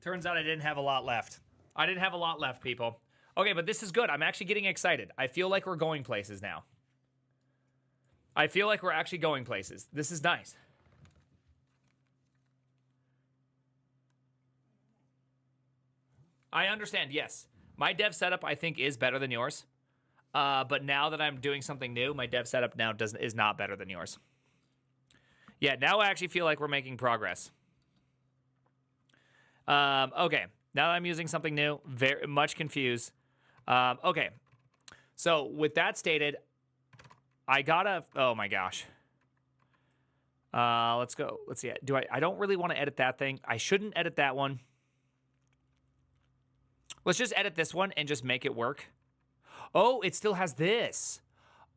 Turns out I didn't have a lot left. I didn't have a lot left, people. Okay, but this is good. I'm actually getting excited. I feel like we're going places now. I feel like we're actually going places. This is nice. I understand, yes. My dev setup, I think, is better than yours. But now that I'm doing something new, my dev setup now is not better than yours. Yeah, now I actually feel like we're making progress. Okay, now that I'm using something new, very much confused. Okay, so with that stated, I gotta. Oh my gosh. Let's go. Let's see. I don't really want to edit that thing. I shouldn't edit that one. Let's just edit this one and just make it work. Oh, it still has this.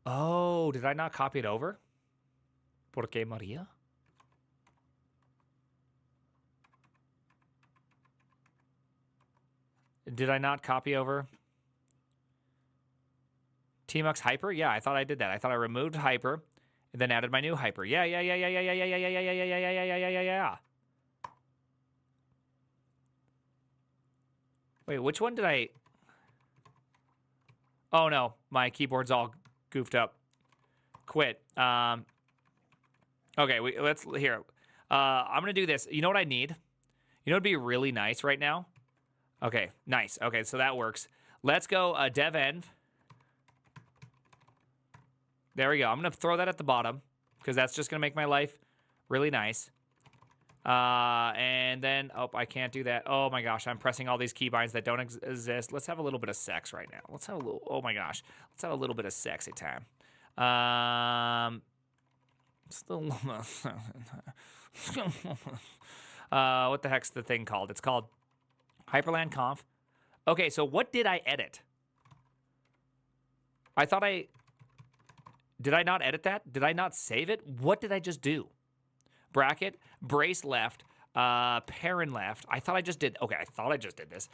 Oh, did I not copy it over? ¿Por qué, María? Did I not copy over Tmux hyper? Yeah, I thought I did that. I thought I removed hyper and then added my new hyper. Yeah. Wait, which one did I? Oh no, my keyboard's all goofed up. Quit. Okay, let's here. I'm gonna do this. You know what I need? You know what'd be really nice right now? Okay, nice. Okay, so that works. Let's go dev env. There we go. I'm going to throw that at the bottom because that's just going to make my life really nice. And then, oh, I can't do that. Oh my gosh, I'm pressing all these keybinds that don't exist. Let's have a little bit of sex right now. Let's have a little, oh my gosh. Let's have a little bit of sexy time. What the heck's the thing called? It's called Hyperland Conf. Okay, so what did I edit? I thought did I not edit that? Did I not save it? What did I just do? Bracket, brace left, parent left. I thought I just did, okay, I thought I just did this.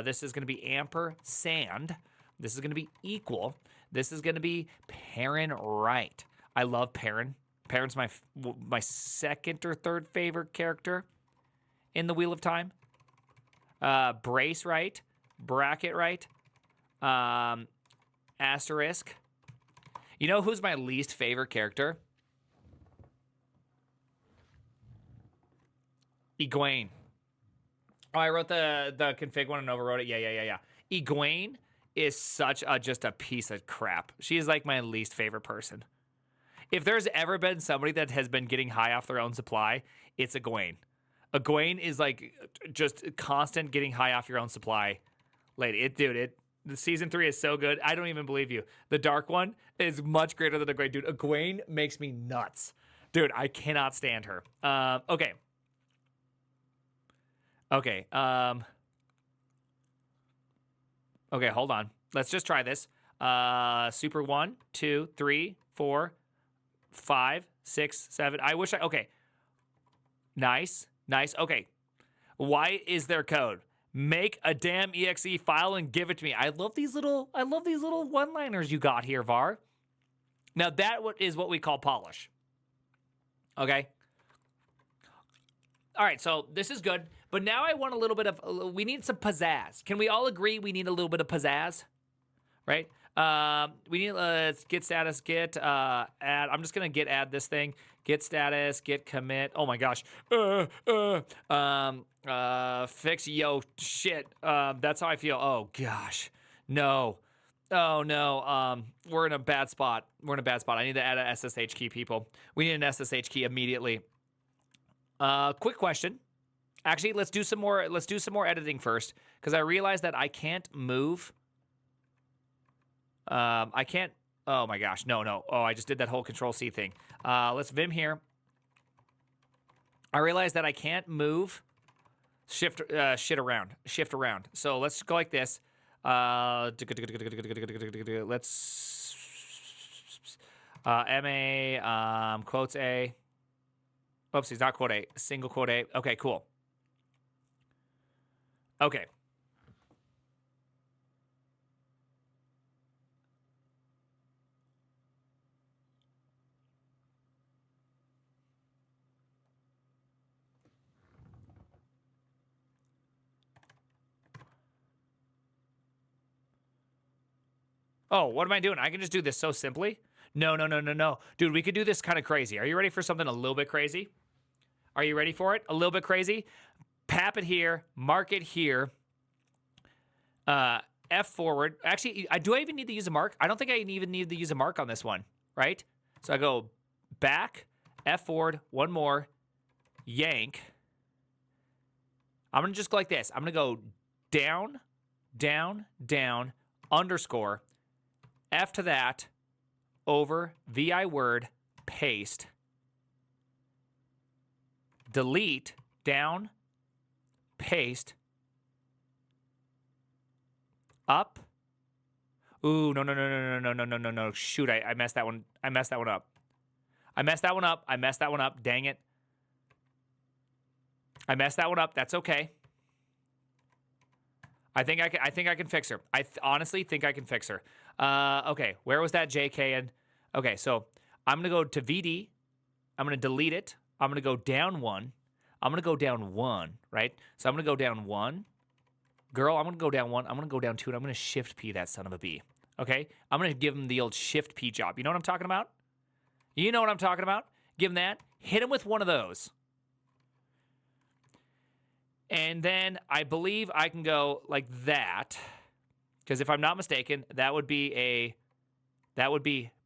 This is gonna be ampersand. This is gonna be equal. This is gonna be parent right. I love parent. Parent's my second or third favorite character in the Wheel of Time. Brace right, bracket right, asterisk. You know who's my least favorite character? Egwene. Oh, I wrote the config one and overwrote it. Yeah. Egwene is such just a piece of crap. She is like my least favorite person. If there's ever been somebody that has been getting high off their own supply, it's Egwene. Egwene is like just constant getting high off your own supply lady. The season 3 is so good. I don't even believe you. The dark one is much greater than Egwene. Dude, Egwene makes me nuts. Dude, I cannot stand her. Okay. Okay, hold on. Let's just try this. Super 1, 2, 3, 4, 5, 6, 7. Okay. Nice. Okay. Why is there code? Make a damn exe file and give it to me. I love these little one-liners you got here, Var. Now that is what we call polish. Okay. All right, so this is good, but now I want a little bit of. We need some pizzazz. Can we all agree we need a little bit of pizzazz, right? We need git status, git add. I'm just gonna git add this thing. Git status, git commit. Oh my gosh. Fix yo shit. That's how I feel. Oh gosh. No. Oh no. We're in a bad spot. I need to add a SSH key, people. We need an SSH key immediately. Quick question. Actually, let's do some more editing first, because I realized that I can't move. I can't. Oh my gosh, no. Oh, I just did that whole Control-C thing. Let's Vim here. I realized that I can't move shift around. So let's go like this. Let's MA quotes A. Oopsies, not quote A, single quote A. Okay, cool. Okay. Oh, what am I doing? I can just do this so simply. No, no, no, no, no. Dude, we could do this kind of crazy. Are you ready for something a little bit crazy? Are you ready for it? A little bit crazy? Pap it here, mark it here. F forward. Actually, do I even need to use a mark? I don't think I even need to use a mark on this one, right? So I go back, F forward, one more, yank. I'm going to just go like this. I'm going to go down, down, down, underscore, F to that, over, VI word, paste, delete, down, paste, up. Ooh, no, no, no, no, no, no, no, no, no. Shoot, I messed that one. I messed that one up. I messed that one up. I messed that one up. Dang it. I messed that one up. That's okay. I think I can fix her. I honestly think I can fix her. Okay, where was that JK in? Okay, so I'm going to go to VD. I'm going to delete it. I'm going to go down one. I'm going to go down one, right? So I'm going to go down one. Girl, I'm going to go down one. I'm going to go down two, and I'm going to shift P that son of a B. Okay? I'm going to give him the old shift P job. You know what I'm talking about? You know what I'm talking about? Give him that. Hit him with one of those. And then I believe I can go like that. Because if I'm not mistaken, that would be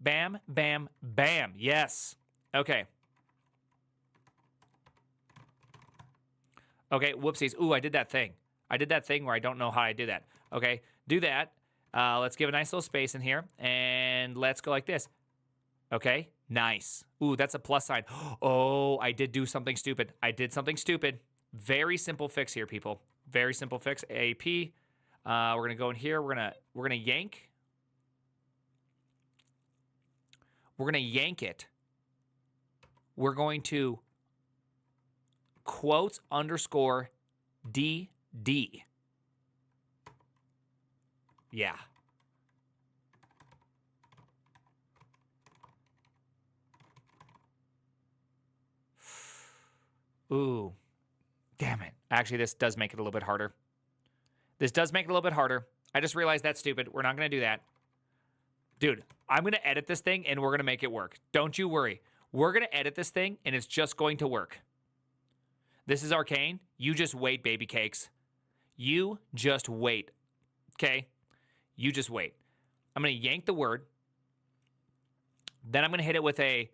bam, bam, bam. Yes. Okay. Okay, whoopsies. Ooh, I did that thing. I did that thing where I don't know how I did that. Okay, do that. Let's give a nice little space in here. And let's go like this. Okay, nice. Ooh, that's a plus sign. Oh, I did do something stupid. I did something stupid. Very simple fix here, people. Very simple fix. AP. We're gonna go in here. We're gonna yank. We're gonna yank it. We're going to quotes underscore DD. Yeah. Ooh. Damn it. Actually, this does make it a little bit harder. This does make it a little bit harder. I just realized that's stupid. We're not going to do that. Dude, I'm going to edit this thing and we're going to make it work. Don't you worry. We're going to edit this thing and it's just going to work. This is arcane. You just wait, baby cakes. You just wait. Okay? You just wait. I'm going to yank the word. Then I'm going to hit it with a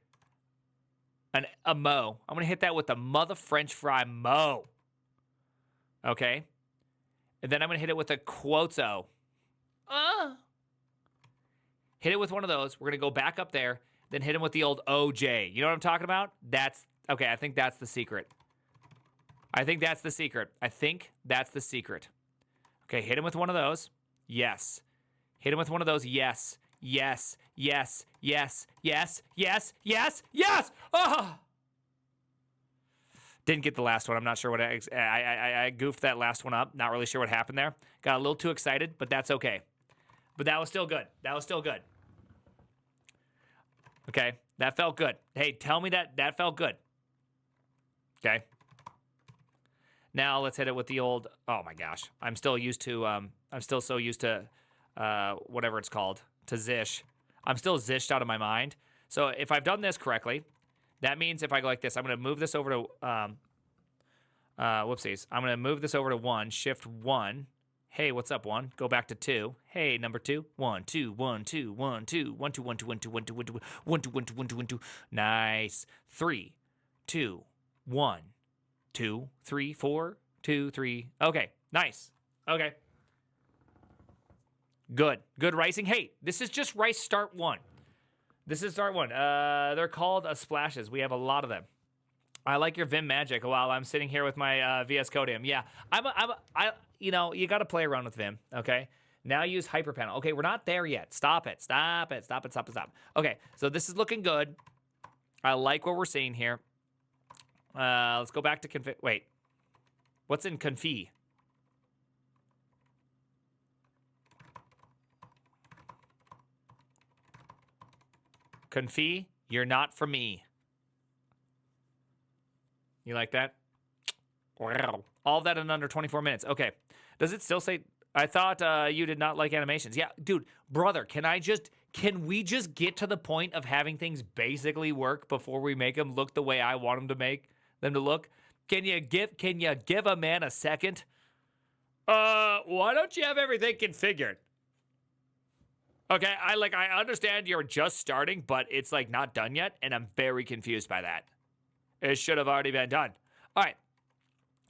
mo. I'm going to hit that with a mother French fry mo. Okay? And then I'm going to hit it with a quotes-o. Hit it with one of those. We're going to go back up there. Then hit him with the old OJ. You know what I'm talking about? That's, okay, I think that's the secret. I think that's the secret. I think that's the secret. Okay, hit him with one of those. Yes. Hit him with one of those. Yes. Yes. Yes. Yes. Yes. Yes. Yes. Yes. Oh! Didn't get the last one. I'm not sure what I goofed that last one up. Not really sure what happened there. Got a little too excited, but that's okay. But that was still good. That was still good. Okay, that felt good. Hey, tell me that felt good. Okay. Now let's hit it with the old. Oh my gosh, I'm still used to. I'm still so used to, whatever it's called, to zish. I'm still zished out of my mind. So if I've done this correctly, that means if I go like this, I'm going to move this over to. Whoopsies. I'm going to move this over to 1. Shift 1. Hey, what's up, 1? Go back to 2. Hey, number 2. 1, 2, 1, 2, 1, 2, 1, 2, 1, 2, 1, 2, 1, 2, 1, 2, 1, 2, 1, 2, 1, 2, 1, 2. Nice. 3, 2, 1, 2, 3, 4, 2, 3. Okay, nice. Okay. Good. Good ricing. Hey, this is just rice start 1. This is start 1. They're called splashes. We have a lot of them. I like your Vim magic while I'm sitting here with my VS Codium. Yeah, you know, you got to play around with Vim, okay? Now use hyperpanel. Okay, we're not there yet. Stop it. Stop it. Stop it. Stop it. Stop. Okay, so this is looking good. I like what we're seeing here. Let's go back to config. Wait, what's in confi? Confi, you're not for me. You like that? All that in under 24 minutes. Okay. Does it still say I thought you did not like animations. Yeah, dude, brother, can we just get to the point of having things basically work before we make them look the way I want them to make them to look? Can you give a man a second? Why don't you have everything configured? Okay, I understand you're just starting, but it's like not done yet, and I'm very confused by that. It should have already been done. All right.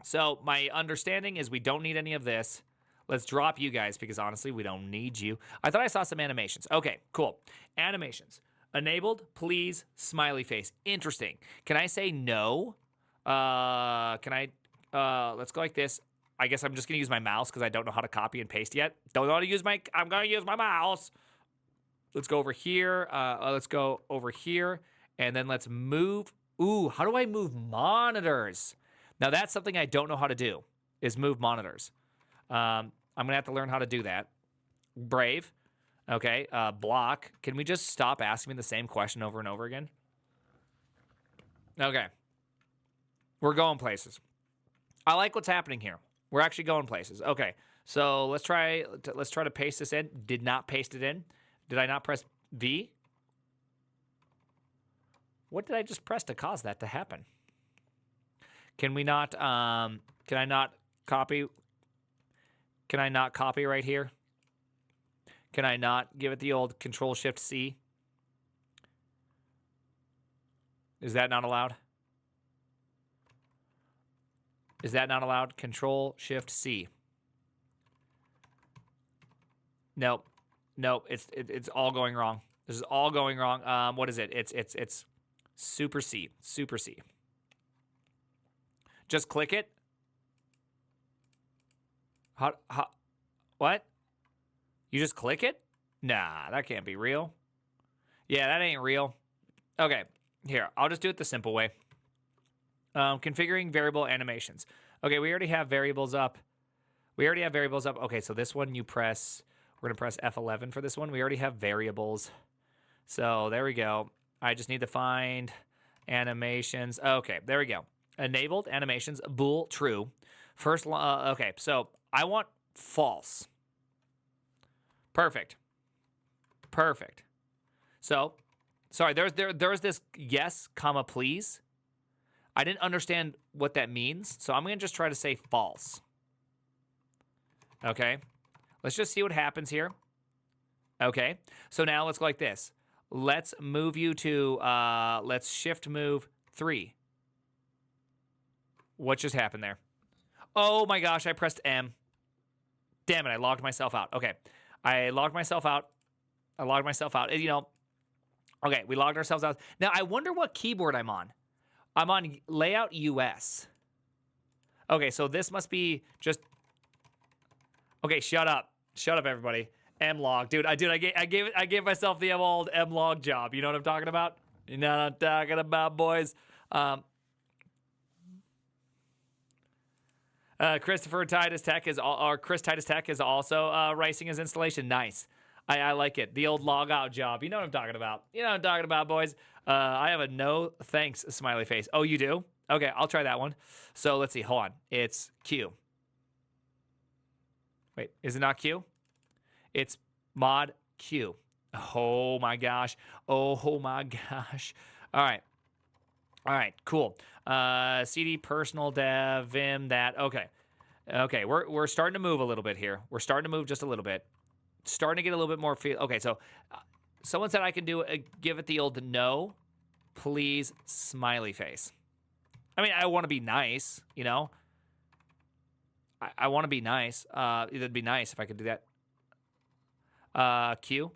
So my understanding is we don't need any of this. Let's drop you guys because honestly, we don't need you. I thought I saw some animations. Okay, cool. Animations. Enabled, please, smiley face. Interesting. Can I say no? Let's go like this. I guess I'm just going to use my mouse because I don't know how to copy and paste yet. I'm going to use my mouse. Let's go over here. Let's go over here. And then let's move. Ooh, how do I move monitors? Now that's something I don't know how to do, is move monitors. I'm going to have to learn how to do that. Brave. Okay. Block. Can we just stop asking me the same question over and over again? Okay. We're going places. I like what's happening here. We're actually going places. Okay. So let's try to paste this in. Did not paste it in. Did I not press V? What did I just press to cause that to happen? Can we not, can I not copy? Can I not copy right here? Can I not give it the old Control-Shift-C? Is that not allowed? Is that not allowed? Control-Shift-C. Nope. Nope. It's all going wrong. This is all going wrong. What is it? It's Super C. Super C. Just click it. How, what? You just click it? Nah, that can't be real. Yeah, that ain't real. Okay, here, I'll just do it the simple way. Configuring variable animations. Okay, we already have variables up. Okay, so this one we're gonna press F11 for this one. We already have variables. So there we go. I just need to find animations. Okay, there we go. Enabled animations, bool, true. First, okay, so I want false. Perfect. So, sorry, there's this yes, comma, please. I didn't understand what that means, so I'm going to just try to say false. Okay, let's just see what happens here. Okay, so now let's go like this. Let's move you to, let's shift move 3. What just happened there? Oh my gosh, I pressed M. Damn it, I logged myself out. Okay, I logged myself out. You know, okay, we logged ourselves out. Now, I wonder what keyboard I'm on. I'm on Layout US. Okay, so this must be just... Okay, shut up. Shut up, everybody. M log. Dude, I gave myself the old M log job. You know what I'm talking about? You know what I'm talking about, boys? Chris Titus Tech is also ricing his installation. Nice. I like it. The old log out job. You know what I'm talking about. You know what I'm talking about, boys. I have a no thanks smiley face. Oh, you do? Okay, I'll try that one. So let's see. Hold on. It's Q. Wait, is it not Q? It's mod Q. Oh my gosh. Oh my gosh. All right, cool. CD personal dev vim that. Okay, we're starting to move a little bit here. We're starting to move just a little bit. Starting to get a little bit more feel. Okay, so someone said I can do give it the old no, please smiley face. I mean, I want to be nice, you know. I want to be nice. It'd be nice if I could do that. Q.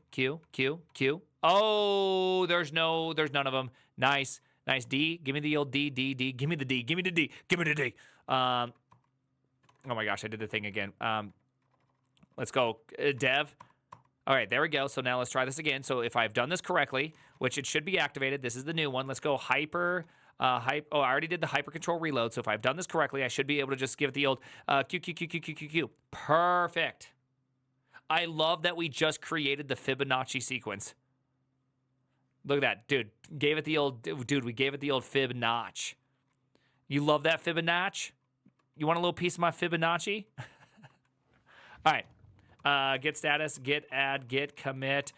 Oh, there's none of them. Nice. D. Give me the old D. Give me the D. Oh my gosh, I did the thing again. Let's go. Dev. All right, there we go. So now let's try this again. So if I've done this correctly, which it should be activated, this is the new one. Let's go hyper. Oh, I already did the hyper control reload. So if I've done this correctly, I should be able to just give it the old Q. Perfect. I love that we just created the Fibonacci sequence. Look at that, dude. We gave it the old Fibonacci. You love that Fibonacci? You want a little piece of my Fibonacci? All right, Git status, git add, git commit,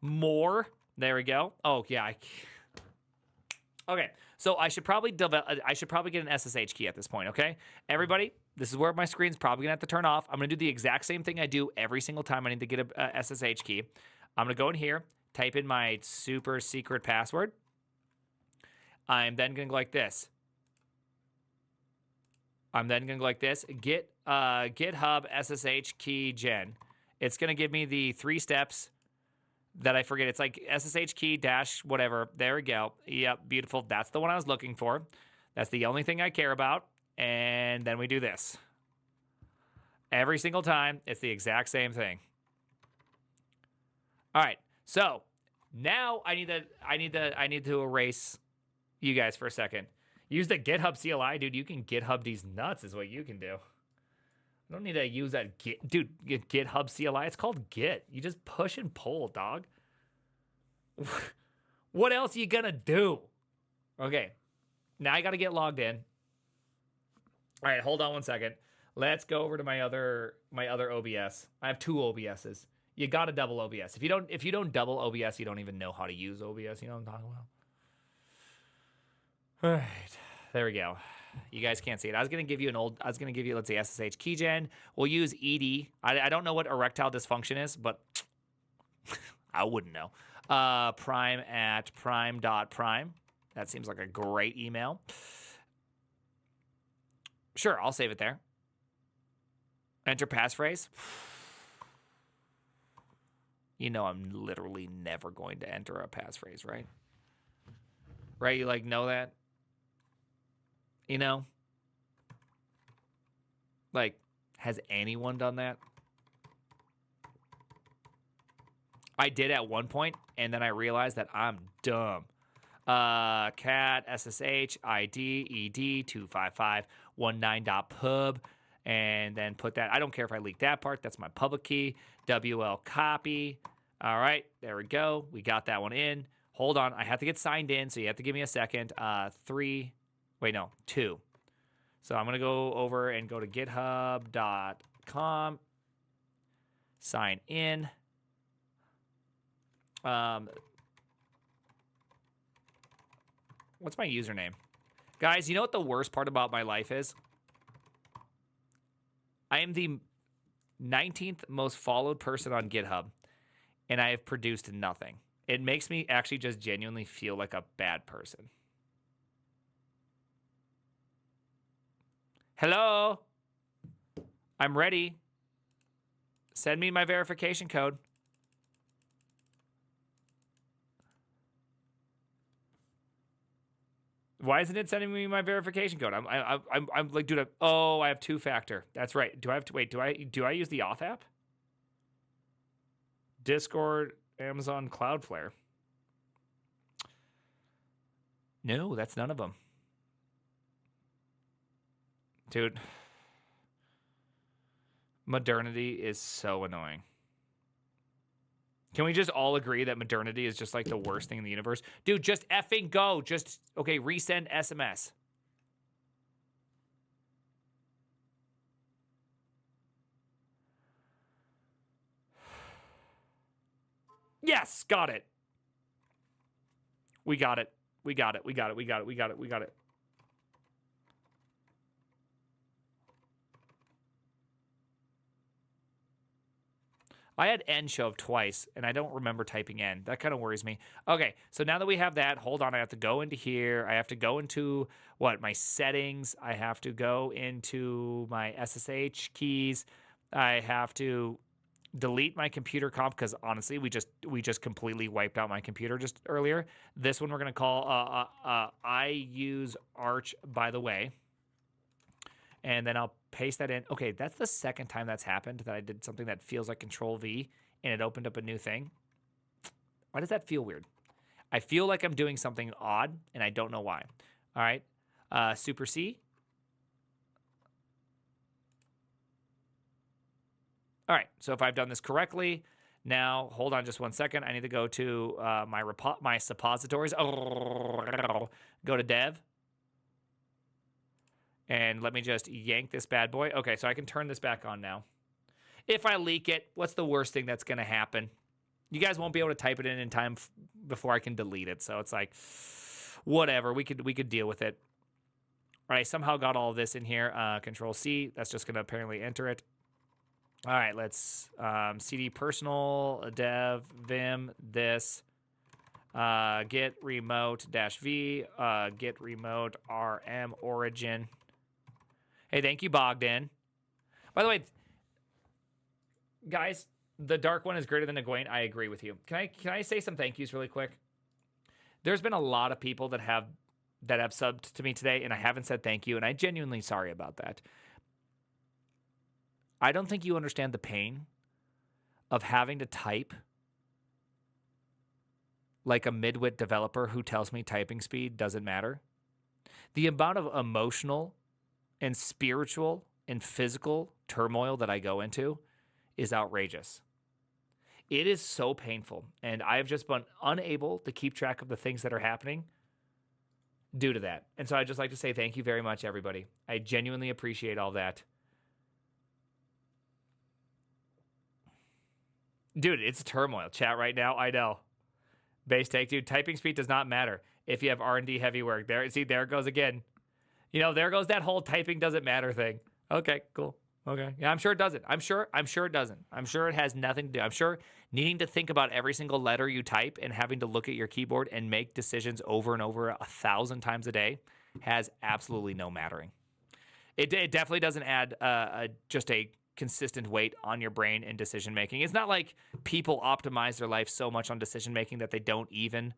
more. There we go. Oh yeah. Okay, so I should probably get an SSH key at this point. Okay, everybody, this is where my screen's probably gonna have to turn off. I'm gonna do the exact same thing I do every single time I need to get a SSH key. I'm gonna go in here, type in my super secret password. I'm then gonna go like this. Git GitHub SSH key gen. It's gonna give me the 3 steps that I forget. It's like SSH key dash whatever. There we go. Yep, beautiful. That's the one I was looking for. That's the only thing I care about. And then we do this. Every single time, it's the exact same thing. All right. So now I need to erase you guys for a second. Use the GitHub CLI, dude. You can GitHub these nuts is what you can do. I don't need to use that GitHub CLI. It's called Git. You just push and pull, dog. What else are you gonna do? Okay, now I gotta get logged in. All right, hold on one second. Let's go over to my other OBS. I have 2 OBSs. You got to double OBS. If you don't double OBS, you don't even know how to use OBS. You know what I'm talking about? All right, there we go. You guys can't see it. I was gonna give you, let's say SSH keygen. We'll use ed. I don't know what erectile dysfunction is, but I wouldn't know. Prime at prime.prime. That seems like a great email. Sure, I'll save it there. Enter passphrase. You know I'm literally never going to enter a passphrase, right? Right? You know that? You know? Has anyone done that? I did at one point, and then I realized that I'm dumb. Cat SSH ID ED 25519.pub, and then put that. I don't care if I leak that part. That's my public key. WL copy. All right, there we go. We got that one in. Hold on, I have to get signed in, so you have to give me a second. 2. So I'm gonna go over and go to github.com. Sign in. What's my username? Guys, you know what the worst part about my life is? I am the 19th most followed person on GitHub, and I have produced nothing. It makes me actually just genuinely feel like a bad person. Hello? I'm ready. Send me my verification code. Why isn't it sending me my verification code? I'm like, dude. I have 2-factor. That's right. Do I have to wait? Do I use the auth app? Discord, Amazon, Cloudflare. No, that's none of them, dude. Modernity is so annoying. Can we just all agree that modernity is just like the worst thing in the universe? Dude, just effing go. Just, okay, resend SMS. Yes, got it. We got it. We got it. We got it. We got it. We got it. We got it. I had N show up twice, and I don't remember typing N. That kind of worries me. Okay, so now that we have that, hold on. I have to go into here. I have to go into, my settings. I have to go into my SSH keys. I have to delete my computer comp, because honestly, we just completely wiped out my computer just earlier. This one we're going to call I use Arch, by the way. And then I'll paste that in. Okay, that's the second time that's happened that I did something that feels like Control V and it opened up a new thing. Why does that feel weird? I feel like I'm doing something odd and I don't know why. All right, Super C. All right, so if I've done this correctly, now hold on just one second. I need to go to my suppositories. Go to dev. And let me just yank this bad boy. Okay, so I can turn this back on now. If I leak it, what's the worst thing that's going to happen? You guys won't be able to type it in time before I can delete it. So it's like, whatever. We could deal with it. All right, somehow got all of this in here. Control C. That's just going to apparently enter it. All right, let's cd personal dev vim this get remote -v get remote rm origin. Hey, thank you, Bogdan. By the way, guys, the dark one is greater than Egwene. I agree with you. Can I say some thank yous really quick? There's been a lot of people that have subbed to me today, and I haven't said thank you, and I'm genuinely sorry about that. I don't think you understand the pain of having to type like a midwit developer who tells me typing speed doesn't matter. The amount of emotional and spiritual and physical turmoil that I go into is outrageous. It is so painful, and I've just been unable to keep track of the things that are happening due to that. And so I'd just like to say thank you very much, everybody. I genuinely appreciate all that. Dude, it's turmoil. Chat right now, I know. Base take, dude. Typing speed does not matter if you have R&D heavy work. There it goes again. You know, there goes that whole typing doesn't matter thing. Okay, cool. Okay. Yeah, I'm sure it doesn't. I'm sure it doesn't. I'm sure it has nothing to do. I'm sure needing to think about every single letter you type and having to look at your keyboard and make decisions over and over 1,000 times a day has absolutely no mattering. It definitely doesn't add just a consistent weight on your brain and decision making. It's not like people optimize their life so much on decision making that they don't even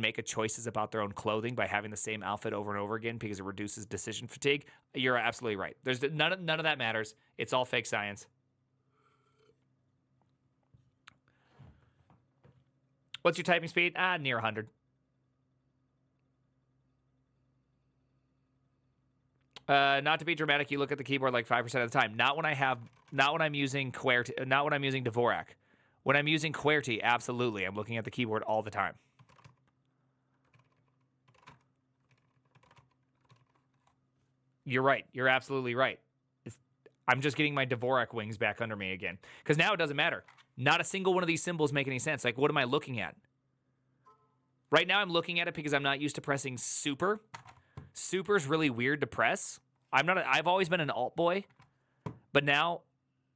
make choices about their own clothing by having the same outfit over and over again because it reduces decision fatigue. You're absolutely right. There's none of that matters. It's all fake science. What's your typing speed? Near 100. Not to be dramatic, you look at the keyboard like 5% of the time. Not when I'm using QWERTY, not when I'm using Dvorak. When I'm using QWERTY, absolutely. I'm looking at the keyboard all the time. You're right. You're absolutely right. I'm just getting my Dvorak wings back under me again. Because now it doesn't matter. Not a single one of these symbols make any sense. Like, what am I looking at? Right now I'm looking at it because I'm not used to pressing super. Super's really weird to press. I've always been an alt boy. But now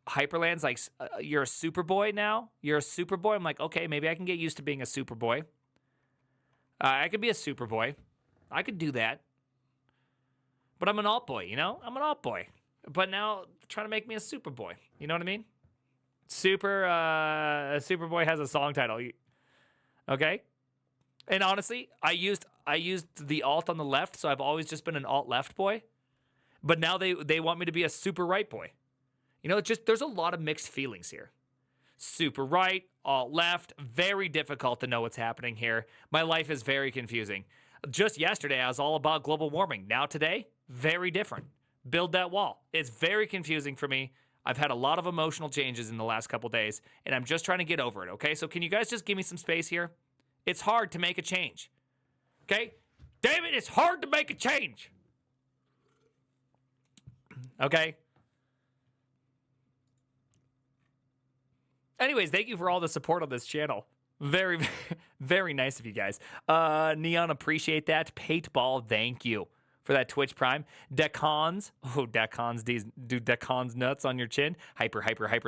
Hyperland's like, you're a super boy now? You're a super boy? I'm like, okay, maybe I can get used to being a super boy. I could be a super boy. I could do that. But I'm an alt boy, you know? I'm an alt boy. But now trying to make me a super boy. You know what I mean? Super boy has a song title. Okay? And honestly, I used the alt on the left, so I've always just been an alt left boy. But now they want me to be a super right boy. You know, there's a lot of mixed feelings here. Super right, alt left, very difficult to know what's happening here. My life is very confusing. Just yesterday, I was all about global warming. Now today, very different. Build that wall. It's very confusing for me. I've had a lot of emotional changes in the last couple days, and I'm just trying to get over it, okay? So can you guys just give me some space here? It's hard to make a change, okay? David, it's hard to make a change. Okay? Anyways, thank you for all the support on this channel. Very, very nice of you guys. Neon, appreciate that. Paintball, thank you for that Twitch Prime. Decons, do Decons nuts on your chin. Hyper,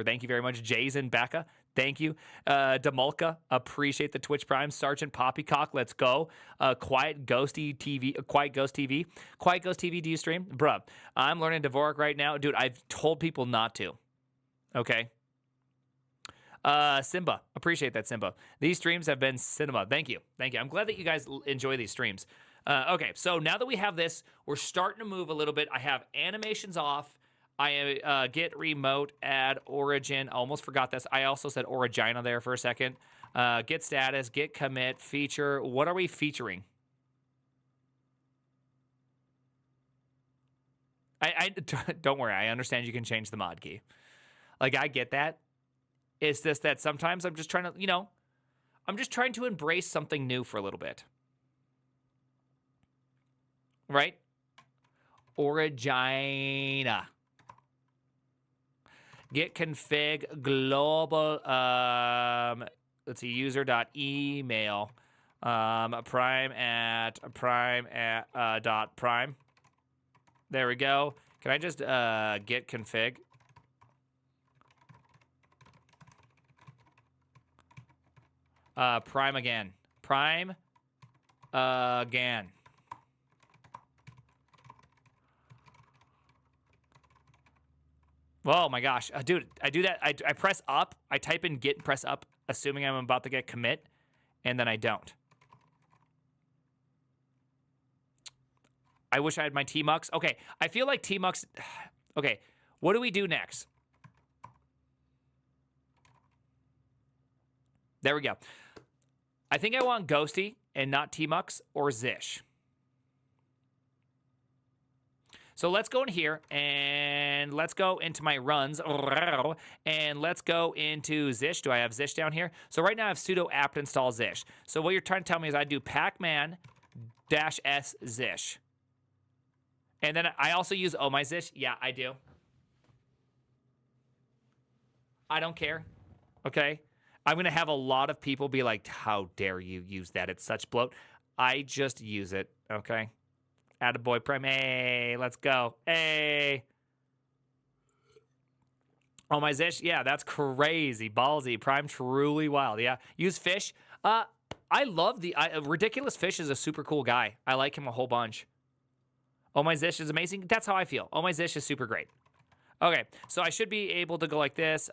thank you very much. Jason Becca, thank you. Demulka, appreciate the Twitch Prime. Sergeant Poppycock, let's go. Quiet Ghost TV, do you stream? Bruh, I'm learning Dvorak right now. Dude, I've told people not to, okay? Simba, appreciate that, Simba. These streams have been cinema. Thank you. I'm glad that you guys enjoy these streams. Okay, so now that we have this, we're starting to move a little bit. I have animations off. I get remote, add origin. I almost forgot this. I also said origina there for a second. Get status, get commit, feature. What are we featuring? I don't worry. I understand you can change the mod key. Like, I get that. It's just that sometimes I'm just trying to, I'm just trying to embrace something new for a little bit. Right? Origina. git config global, let's see, user.email, prime at dot prime. There we go. Can I just git config? Prime again. Prime again. Oh my gosh. Dude, I do that. I press up. I type in git and press up, assuming I'm about to get commit, and then I don't. I wish I had my tmux. Okay, I feel like tmux... Okay, what do we do next? There we go. I think I want Ghosty and not tmux or Zish. So let's go in here and let's go into my runs and let's go into Zish. Do I have Zish down here? So right now I have sudo apt install Zish. So what you're trying to tell me is I do pacman -s Zish. And then I also use oh my Zish. Yeah, I do. I don't care. Okay. I'm going to have a lot of people be like, how dare you use that? It's such bloat. I just use it. Okay. Attaboy Prime. Hey, let's go. Hey. Oh my Zish. Yeah, that's crazy. Ballsy. Prime truly wild. Yeah. Use fish. I love the Ridiculous Fish is a super cool guy. I like him a whole bunch. Oh my Zish is amazing. That's how I feel. Oh my Zish is super great. Okay, so I should be able to go like this.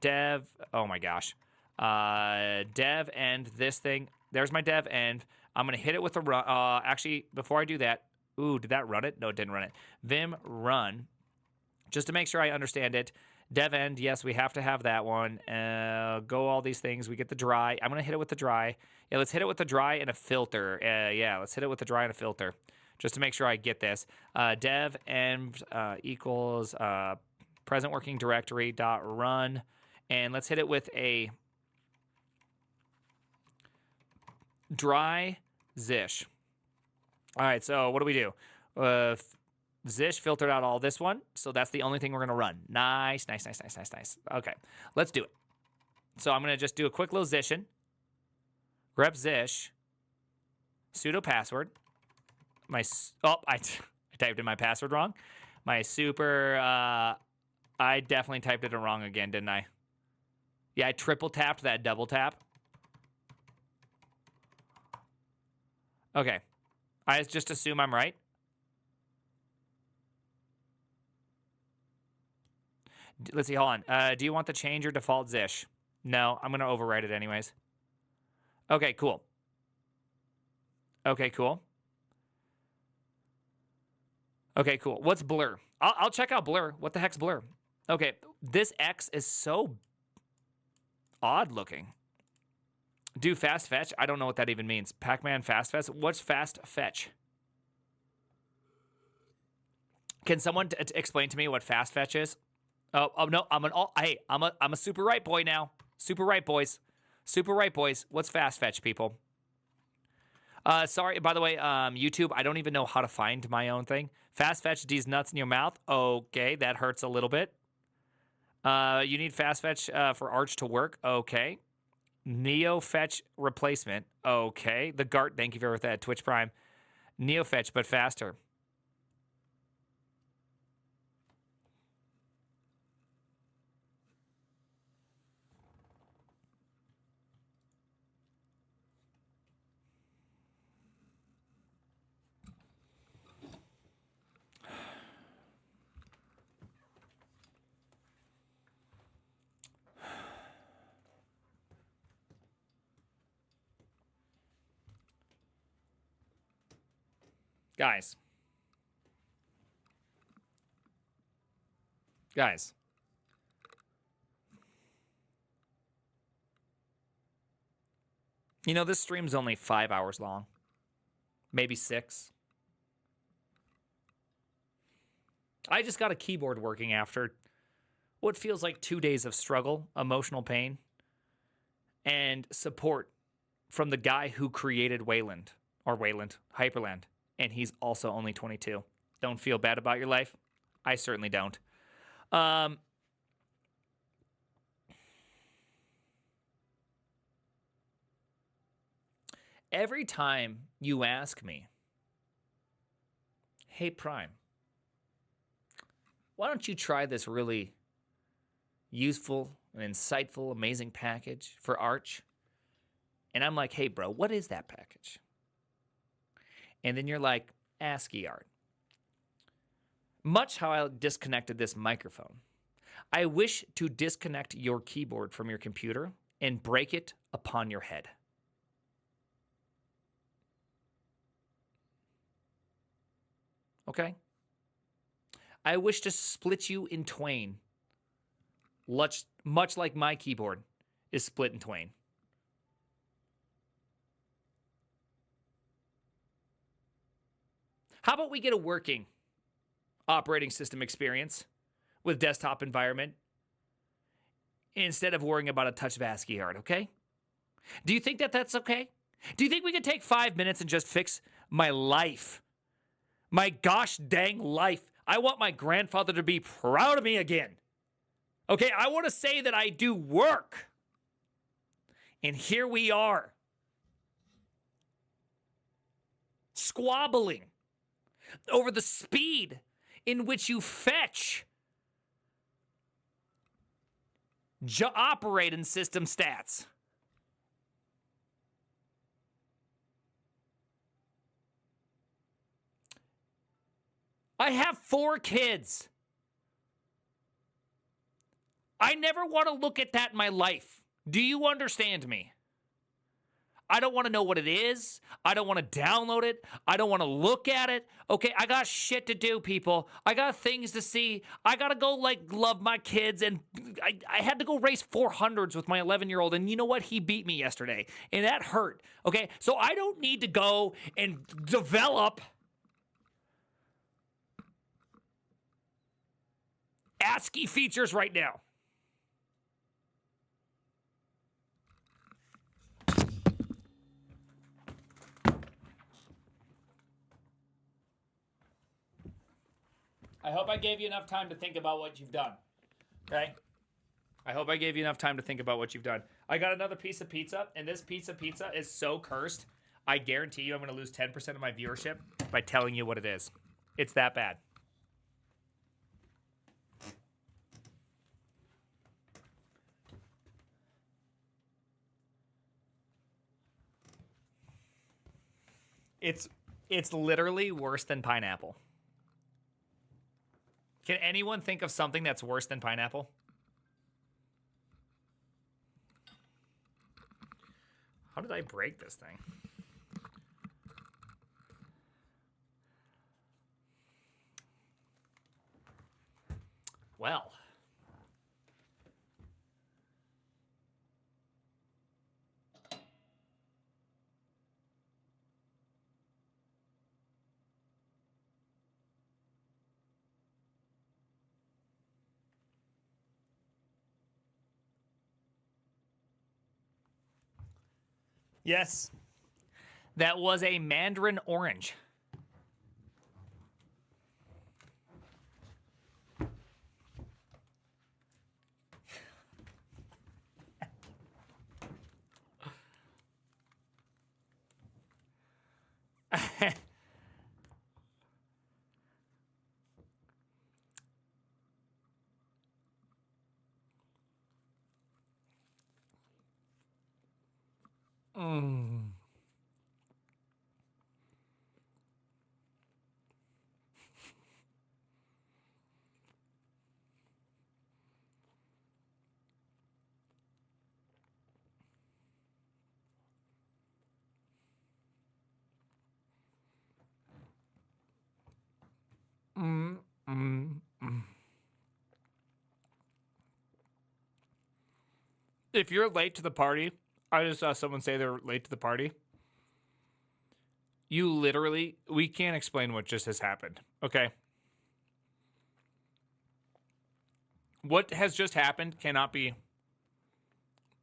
Dev. Oh my gosh. Dev end this thing. There's my dev end. I'm gonna hit it with a run. Actually, before I do that, ooh, did that run it? No, it didn't run it. Vim run. Just to make sure I understand it. Dev end. Yes, we have to have that one. Go all these things. We get the dry. I'm gonna hit it with the dry. Yeah, let's hit it with the dry and a filter. Yeah, let's hit it with the dry and a filter. Just to make sure I get this. Dev end equals present working directory dot run. And let's hit it with a dry zish. All right, so what do we do? Zish filtered out all this one. So that's the only thing we're going to run. Nice, nice, nice, nice, nice, nice. Okay, let's do it. So I'm going to just do a quick little zishin. Grep zish. Sudo password. I typed in my password wrong. My super, I definitely typed it wrong again, didn't I? Yeah, I triple tapped that double tap. Okay. I just assume I'm right. Let's see, hold on. Do you want to change your default zish? No, I'm going to overwrite it anyways. Okay, cool. Okay, cool. Okay, cool. What's blur? I'll check out blur. What the heck's blur? Okay, this X is so odd looking. Do fast fetch? I don't know what that even means. Pac-Man fast fetch? What's fast fetch? Can someone explain to me what fast fetch is? Oh no, I'm a super right boy now. Super right boys. Super right boys. What's fast fetch, people? Sorry, by the way, YouTube, I don't even know how to find my own thing. Fast fetch these nuts in your mouth. Okay, that hurts a little bit. You need fast fetch for Arch to work. Okay. Neo fetch replacement. Okay. The Gart, thank you for that. Twitch Prime. Neo fetch, but faster. Guys. You know, this stream's only 5 hours long. Maybe 6. I just got a keyboard working after what feels like 2 days of struggle, emotional pain, and support from the guy who created Wayland, Hyperland, and he's also only 22. Don't feel bad about your life? I certainly don't. every time you ask me, hey, Prime, why don't you try this really useful and insightful, amazing package for Arch? And I'm like, hey, bro, what is that package? And then you're like, ASCII art. Much how I disconnected this microphone, I wish to disconnect your keyboard from your computer and break it upon your head. Okay? I wish to split you in twain, much like my keyboard is split in twain. How about we get a working operating system experience with desktop environment instead of worrying about a touch of ASCII art, okay? Do you think that that's okay? Do you think we could take 5 minutes and just fix my life? My gosh dang life. I want my grandfather to be proud of me again. Okay, I want to say that I do work. And here we are. Squabbling over the speed in which you fetch operating system stats. I have 4 kids. I never want to look at that in my life. Do you understand me? I don't want to know what it is. I don't want to download it. I don't want to look at it. Okay, I got shit to do, people. I got things to see. I got to go, love my kids. And I had to go race 400s with my 11-year-old. And you know what? He beat me yesterday. And that hurt. Okay, so I don't need to go and develop ASCII features right now. I hope I gave you enough time to think about what you've done. Okay? I hope I gave you enough time to think about what you've done. I got another piece of pizza, and this piece of pizza is so cursed, I guarantee you I'm going to lose 10% of my viewership by telling you what it is. It's that bad. It's literally worse than pineapple. Can anyone think of something that's worse than pineapple? How did I break this thing? Well. Yes. That was a mandarin orange. Mm. Mm, mm, mm. If you're late to the party, I just saw someone say they're late to the party. You literally, we can't explain what just has happened, okay? What has just happened cannot be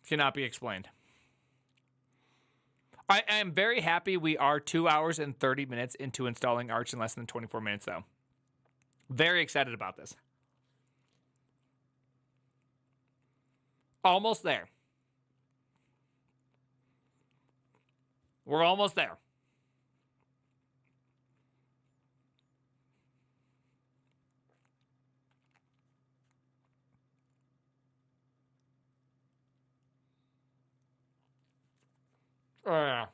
explained. I am very happy we are 2 hours and 30 minutes into installing Arch in less than 24 minutes, though. Very excited about this. Almost there. We're almost there. Oh, yeah.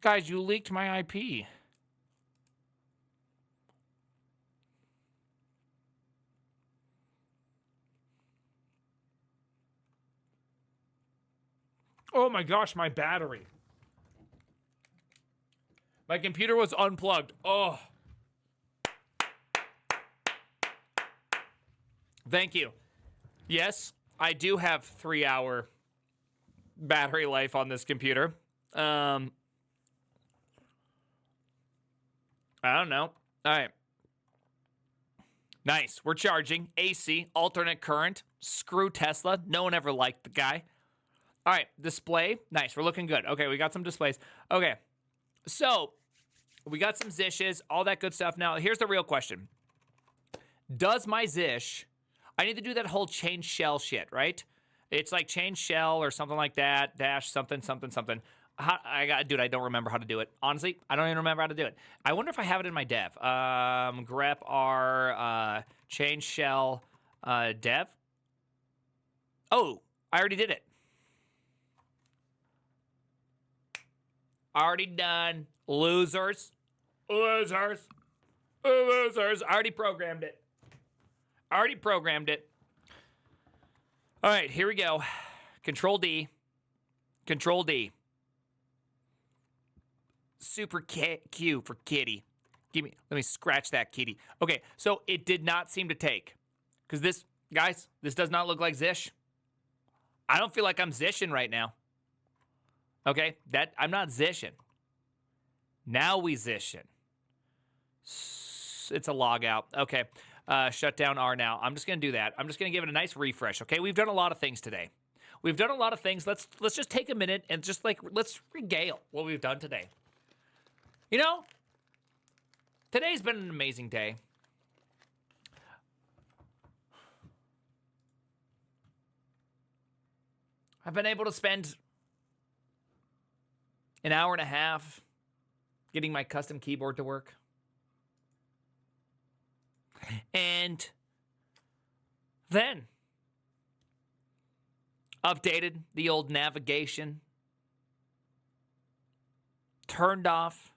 Guys, you leaked my IP. Oh my gosh, my battery. My computer was unplugged. Oh. Thank you. Yes, I do have 3-hour battery life on this computer. I don't know. All right. Nice. We're charging. AC, alternate current. Screw Tesla. No one ever liked the guy. All right. Display. Nice. We're looking good. Okay. We got some displays. Okay. So we got some zishes, all that good stuff. Now, here's the real question. Does my zish, I need to do that whole change shell shit, right? It's like change shell or something like that, dash something, something, something. Dude, I don't remember how to do it. Honestly, I don't even remember how to do it. I wonder if I have it in my dev. Grep r change shell dev. Oh, I already did it. Already done. Losers. Losers. Losers. I already programmed it. All right, here we go. Control D. Control D. Super Q for kitty. Let me scratch that kitty. Okay, so it did not seem to take. Because this, guys, this does not look like zish. I don't feel like I'm zishing right now. Okay, I'm not zishing. Now we zishing. It's a log out. Okay, shut down R now. I'm just going to do that. I'm just going to give it a nice refresh, okay? We've done a lot of things today. We've done a lot of things. Let's just take a minute and just let's regale what we've done today. You know, today's been an amazing day. I've been able to spend an hour and a half getting my custom keyboard to work. And then updated the old navigation, turned off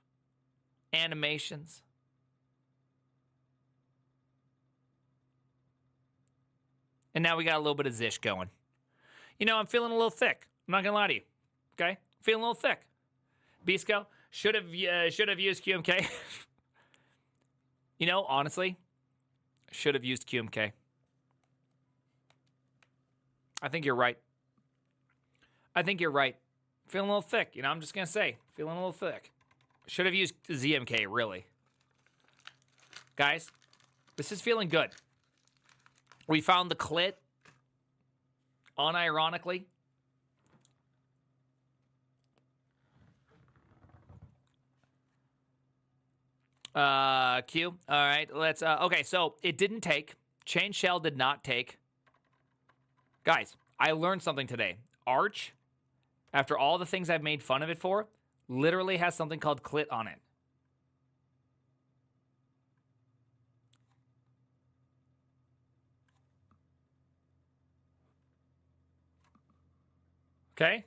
animations, and now we got a little bit of zish going. You know, I'm feeling a little thick. I'm not gonna lie to you. Okay, feeling a little thick. Bisco should have used QMK. You know, honestly, should have used QMK. I think you're right. Feeling a little thick. You know, I'm just gonna say, feeling a little thick. Should have used ZMK, really. Guys, this is feeling good. We found the clit, unironically. Q. All right, let's, okay, so it didn't take. Chain shell did not take. Guys, I learned something today. Arch, after all the things I've made fun of it for, literally has something called clit on it. Okay?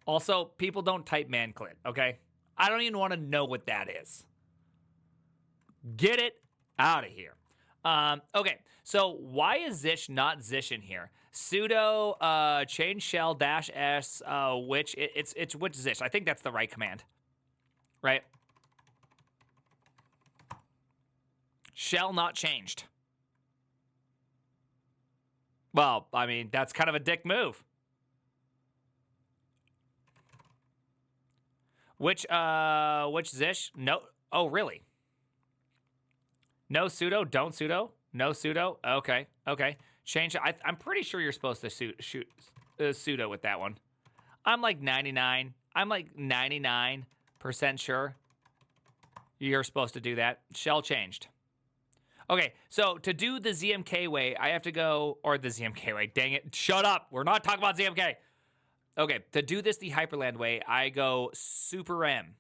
Also, people don't type man clit, okay? I don't even want to know what that is. Get it out of here. Okay, so why is zish not zish in here? Sudo change shell dash s which it's which zish. I think that's the right command, right? Shell not changed. Well, I mean, that's kind of a dick move. Which Zish? No. Oh, really? No sudo, don't sudo, no sudo. Okay, okay. Change. I'm pretty sure you're supposed to shoot sudo with that one. I'm like 99. I'm like 99% sure you're supposed to do that. Shell changed. Okay, so to do the ZMK way, I have to go, or the ZMK way. Dang it! Shut up. We're not talking about ZMK. Okay, to do this the Hyperland way, I go Super M.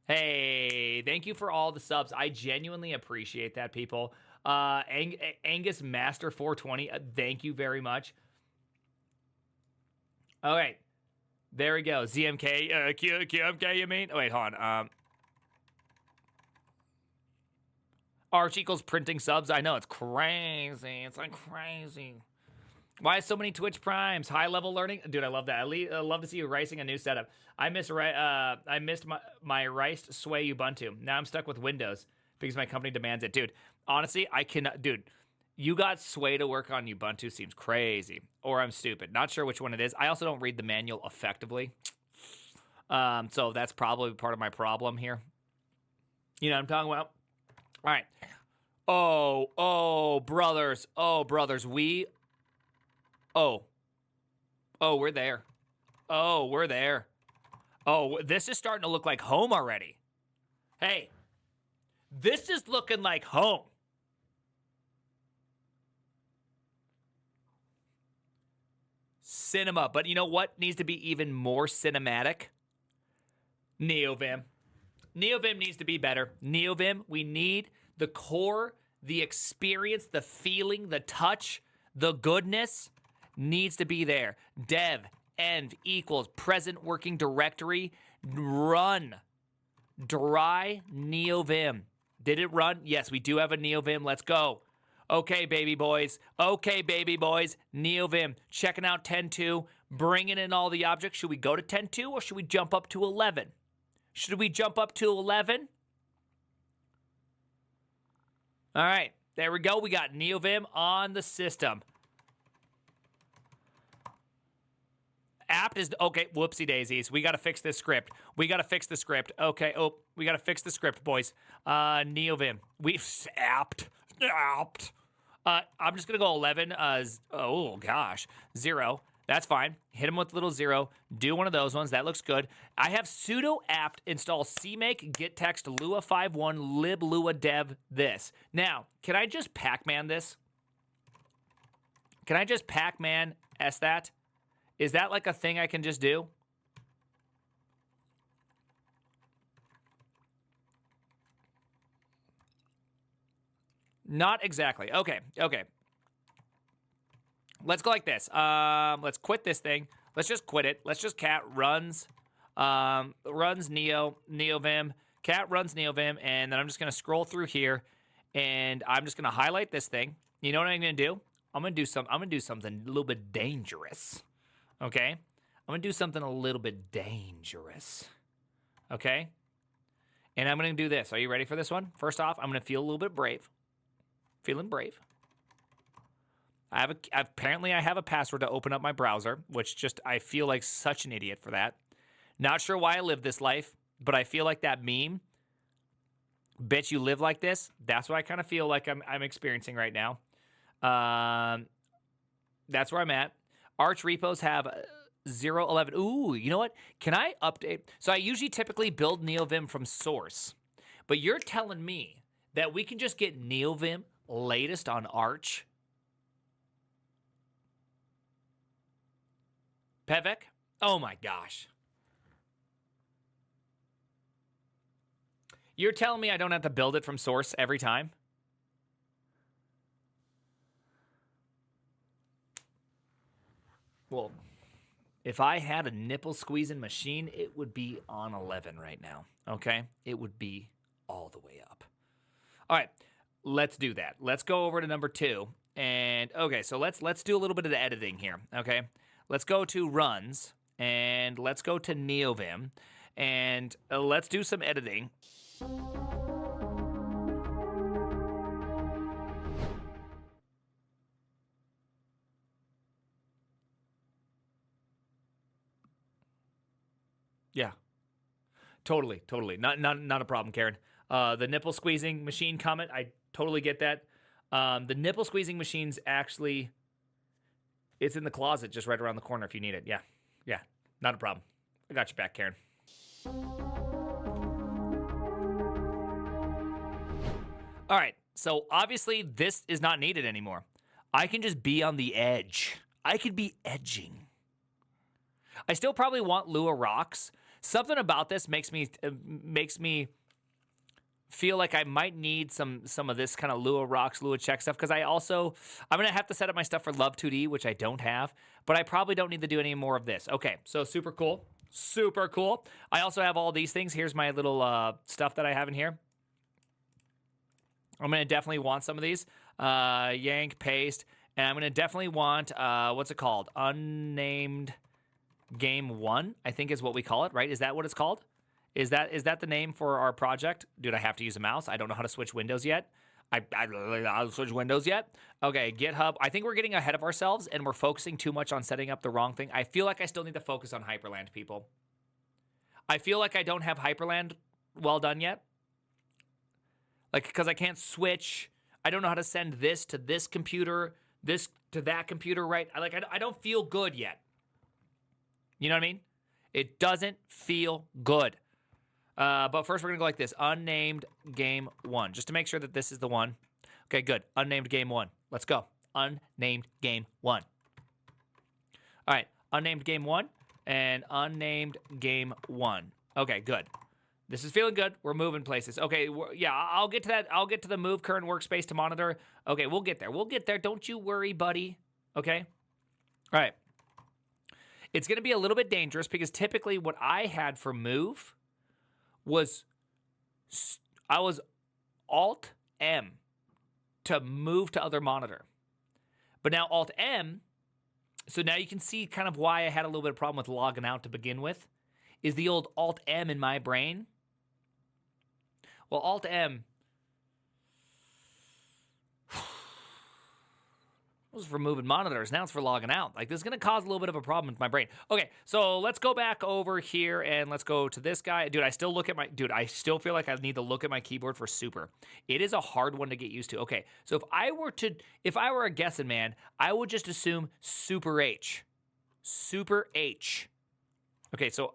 Hey, thank you for all the subs. I genuinely appreciate that, people. Angus Master 420, thank you very much. All right, there we go. ZMK, QMK, you mean? Oh, wait, hold on. Arch equals printing subs. I know, it's crazy. It's like crazy. Why so many Twitch Primes? High level learning, dude. I love that. I love to see you ricing a new setup. I missed my riced Sway Ubuntu. Now I'm stuck with Windows because my company demands it, dude. Honestly, I cannot, dude. You got Sway to work on Ubuntu seems crazy, or I'm stupid. Not sure which one it is. I also don't read the manual effectively, so that's probably part of my problem here. You know what I'm talking about? All right. Oh, brothers. Oh, brothers. We're there. Oh, we're there. Oh, this is starting to look like home already. Hey, this is looking like home. Cinema, but you know what needs to be even more cinematic? Neovim. Neovim needs to be better. Neovim, we need the core, the experience, the feeling, the touch, the goodness needs to be there. Dev env equals present working directory run dry Neovim. Did it run? Yes, we do have a Neovim. Let's go. Okay, baby boys. Okay, baby boys. Neovim. Checking out 10.2. Bringing in all the objects. Should we go to 10.2 or should we jump up to 11? Should we jump up to 11? All right. There we go. We got Neovim on the system. Apt is okay. Whoopsie daisies. We got to fix this script. Okay. Oh, we got to fix the script, boys. Neovim. We've apt. I'm just gonna go 11. Oh gosh, 0. That's fine. Hit him with a little 0. Do one of those ones. That looks good. I have sudo apt install cmake git text lua51 lib lua dev this. Now, can I just pacman this? Can I just pacman s that? Is that like a thing I can just do? Not exactly. Okay. Let's go like this. Let's quit this thing. Let's just quit it. Let's just cat runs Neovim. Cat runs Neovim, and then I'm just gonna scroll through here, and I'm just gonna highlight this thing. You know what I'm gonna do? I'm gonna do something a little bit dangerous. Okay? I'm gonna do something a little bit dangerous. Okay? And I'm gonna do this. Are you ready for this one? First off, I'm gonna feel a little bit brave. Feeling brave. Apparently I have a password to open up my browser, which just, I feel like such an idiot for that. Not sure why I live this life, but I feel like that meme, bitch, you live like this. That's what I kind of feel like I'm experiencing right now. That's where I'm at. Arch repos have 0.11. Ooh, you know what? Can I update? So I usually typically build Neovim from source, but you're telling me that we can just get Neovim latest on Arch? Pevek? Oh my gosh. You're telling me I don't have to build it from source every time? Well, if I had a nipple squeezing machine, it would be on 11 right now, okay? It would be all the way up. All right, let's do that. Let's go over to number 2. And, okay, so let's do a little bit of the editing here, okay? Let's go to runs, and let's go to Neovim, and let's do some editing. Yeah. Totally. Not a problem, Karen. The nipple squeezing machine comment, I totally get that. The nipple squeezing machine's actually, it's in the closet just right around the corner if you need it. Yeah, not a problem. I got your back, Karen. All right, so obviously this is not needed anymore. I can just be on the edge. I could be edging. I still probably want Lua rocks. Something about this makes me feel like I might need some of this kind of Lua rocks, Lua check stuff, because I'm gonna have to set up my stuff for Love 2D, which I don't have, but I probably don't need to do any more of this. Okay, so super cool. I also have all these things. Here's my little stuff that I have in here. I'm going to definitely want some of these. Yank, paste. And I'm going to definitely want, what's it called? Unnamed Game 1, I think is what we call it, right? Is that what it's called? Is that the name for our project? Dude, I have to use a mouse. I don't know how to switch windows yet. I'll switch windows yet. Okay, GitHub. I think we're getting ahead of ourselves, and we're focusing too much on setting up the wrong thing. I feel like I still need to focus on Hyperland, people. I feel like I don't have Hyperland well done yet. Like, because I can't switch. I don't know how to send this to this computer, this to that computer, right? I don't feel good yet. You know what I mean? It doesn't feel good. But first we're going to go like this. Unnamed game 1. Just to make sure that this is the one. Okay, good. Unnamed game 1. Let's go. Unnamed game 1. All right. Unnamed game 1 and unnamed game 1. Okay, good. This is feeling good. We're moving places. Okay, yeah, I'll get to that. I'll get to the move current workspace to monitor. Okay, we'll get there. We'll get there. Don't you worry, buddy. Okay? All right. It's going to be a little bit dangerous because typically what I had for move was I was Alt-M to move to other monitor. But now Alt-M, so now you can see kind of why I had a little bit of problem with logging out to begin with, is the old Alt-M in my brain. Well, Alt-M was for moving monitors. Now it's for logging out. Like, this is going to cause a little bit of a problem with my brain. Okay, so let's go back over here and let's go to this guy. Dude, I still feel like I need to look at my keyboard for super. It is a hard one to get used to. Okay, so if I were a guessing man, I would just assume Super H. Super H. Okay, so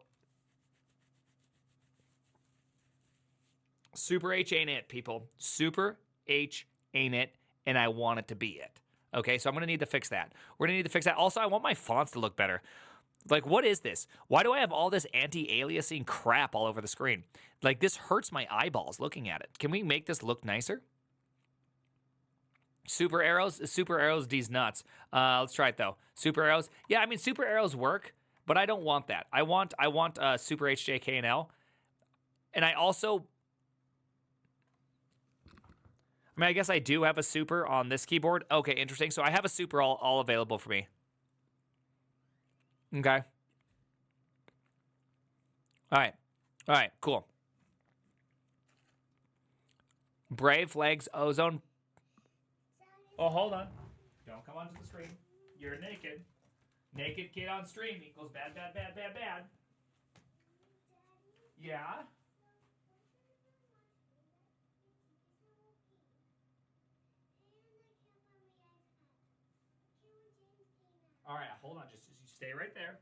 Super H ain't it, people. Super H ain't it, and I want it to be it. Okay, so I'm going to need to fix that. We're going to need to fix that. Also, I want my fonts to look better. Like, what is this? Why do I have all this anti-aliasing crap all over the screen? Like, this hurts my eyeballs looking at it. Can we make this look nicer? Super arrows these nuts. Let's try it, though. Super arrows. Yeah, I mean, super arrows work, but I don't want that. I want Super HJKNL. And I also... I mean, I guess I do have a super on this keyboard. Okay, interesting. So I have a super all available for me. Okay. All right, cool. Brave flags, ozone. Oh, hold on. Don't come onto the screen. You're naked. Naked kid on stream equals bad. Yeah? All right, hold on. Just stay right there.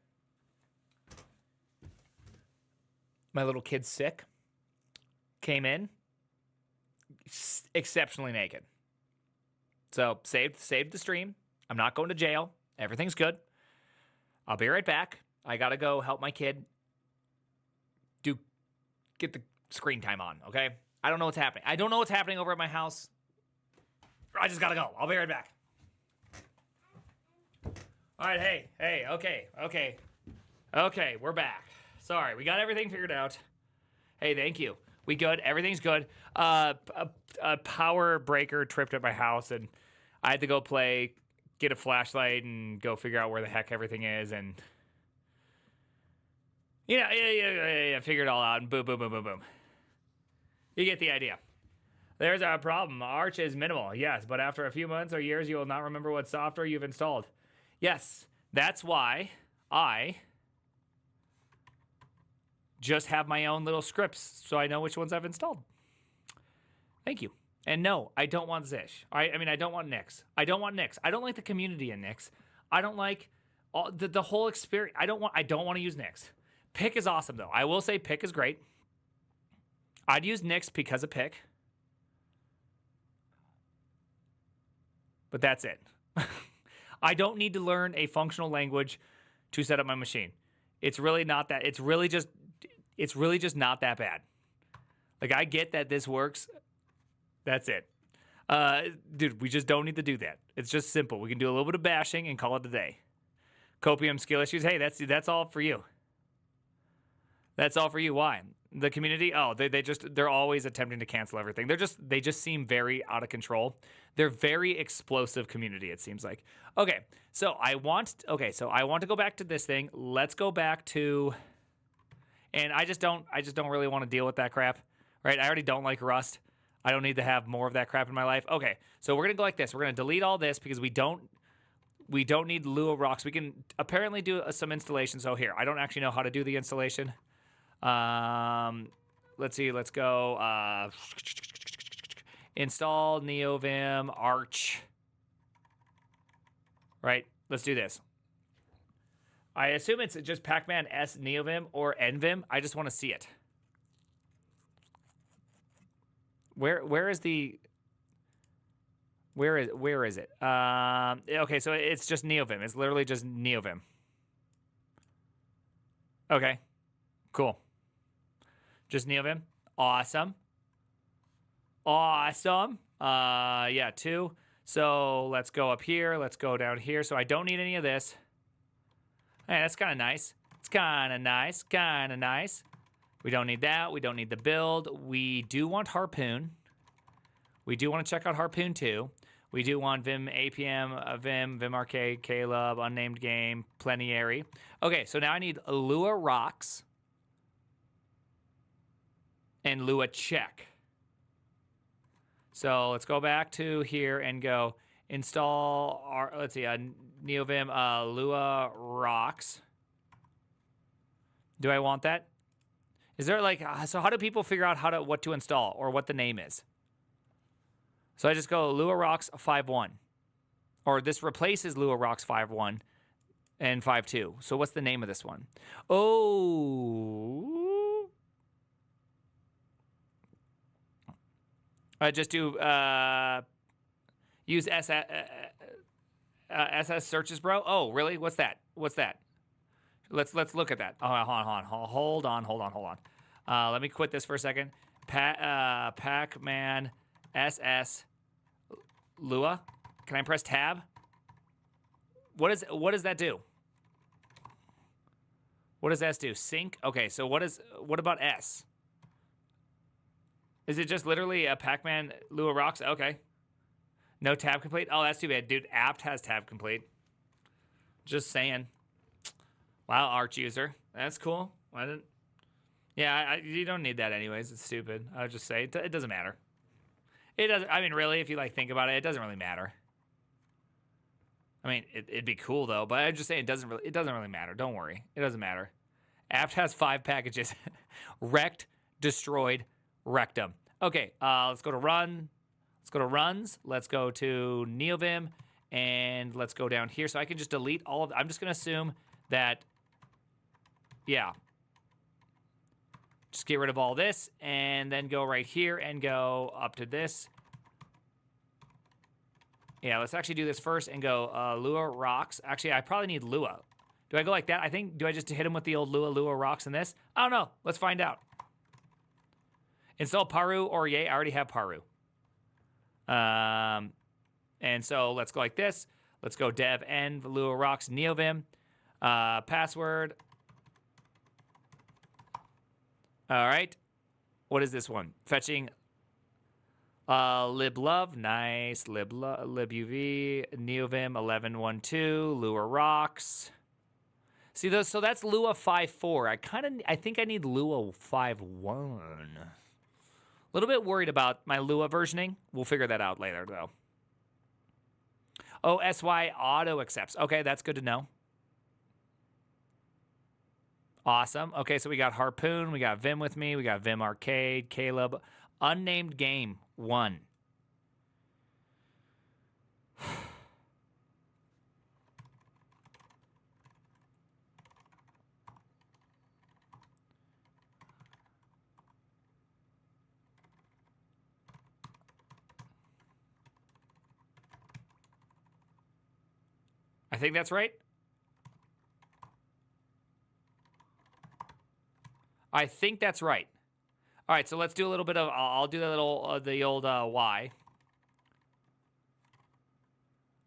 My little kid's sick. Came in. Exceptionally naked. So, saved the stream. I'm not going to jail. Everything's good. I'll be right back. I got to go help my kid get the screen time on, okay? I don't know what's happening. I don't know what's happening over at my house. I just got to go. I'll be right back. All right, hey, okay, we're back. Sorry, we got everything figured out. Hey, thank you. We good? Everything's good. A power breaker tripped at my house, and I had to go get a flashlight, and go figure out where the heck everything is, and yeah, figure it all out, and boom. You get the idea. There's a problem. Arch is minimal, yes, but after a few months or years, you will not remember what software you've installed. Yes, that's why I just have my own little scripts so I know which ones I've installed. Thank you. And no, I don't want Zish. All right? I mean, I don't want Nix. I don't like the community in Nix. I don't like the whole experience. I don't want to use Nix. Pick is awesome, though. I will say Pick is great. I'd use Nix because of Pick. But that's it. I don't need to learn a functional language to set up my machine. It's really not that. It's really just not that bad. Like, I get that this works. That's it. Dude, we just don't need to do that. It's just simple. We can do a little bit of bashing and call it a day. Copium skill issues. Hey, that's all for you. That's all for you. Why? The community, they're always attempting to cancel everything. They just seem very out of control. They're very explosive community, it seems like. Okay, so I want to go back to this thing. Let's go back to, and I just don't really want to deal with that crap. Right? I already don't like Rust. I don't need to have more of that crap in my life. Okay, so we're gonna go like this. We're gonna delete all this because we don't need Lua rocks. We can apparently do some installation. So here, I don't actually know how to do the installation. Let's see. Let's go. Install Neovim Arch. Right. Let's do this. I assume it's just Pacman S Neovim or Envim. I just want to see it. Where is it? Okay, so it's just Neovim. It's literally just Neovim. Okay, cool. Just Neovim. Awesome. Yeah, 2. So let's go up here. Let's go down here. So I don't need any of this. Hey, that's kind of nice. It's kind of nice. We don't need that. We don't need the build. We do want Harpoon. We do want to check out Harpoon too. We do want Vim APM, Vim Arcade, Caleb, Unnamed Game, Plenary. Okay, so now I need Lua Rocks and Lua Check. So let's go back to here and go install our, let's see, Neovim Lua Rocks. Do I want that? Is there like, so how do people figure out what to install or what the name is? So I just go Lua Rocks 5.1. Or this replaces Lua Rocks 5.1 and 5.2. So what's the name of this one? Oh. I just do use SS searches, bro. Oh, really? What's that? Let's look at that. Oh, hold on. Let me quit this for a second. Pacman SS Lua. Can I press tab? What does that do? What does S do? Sync? Okay, so what about S? Is it just literally a Pacman Lua Rocks? Okay. No tab complete? Oh, that's too bad. Dude, apt has tab complete. Just saying. Wow, Arch user. That's cool. I didn't. Yeah, you don't need that anyways. It's stupid. I would just say it doesn't matter. It doesn't. I mean, really, if you think about it, it doesn't really matter. I mean, it'd be cool though, but I'm just saying it doesn't really matter. Don't worry, it doesn't matter. Apt has 5 packages: wrecked, destroyed, wrecked them. Okay, let's go to run. Let's go to runs. Let's go to Neovim, and let's go down here. So I can just delete all of. I'm just gonna assume that. Yeah. Just get rid of all this, and then go right here and go up to this. Yeah, let's actually do this first and go Lua Rocks. Actually, I probably need Lua. Do I go like that? Do I just hit him with the old Lua Rocks in this? I don't know. Let's find out. Install Paru or Yay. I already have Paru. And so let's go like this. Let's go dev env Lua Rocks Neovim. Password. All right. What is this one? Fetching liblove. libuv, Neovim 1112, Lua Rocks. See those? So that's Lua 5.4. I think I need Lua 5.1. A little bit worried about my Lua versioning. We'll figure that out later though. Oh, SY auto accepts. Okay, that's good to know. Awesome. Okay, so we got Harpoon, we got Vim with me, we got Vim Arcade, Caleb. Unnamed game 1. I think that's right. I think that's right. All right, so let's do a little bit of, I'll do the little, the old Y.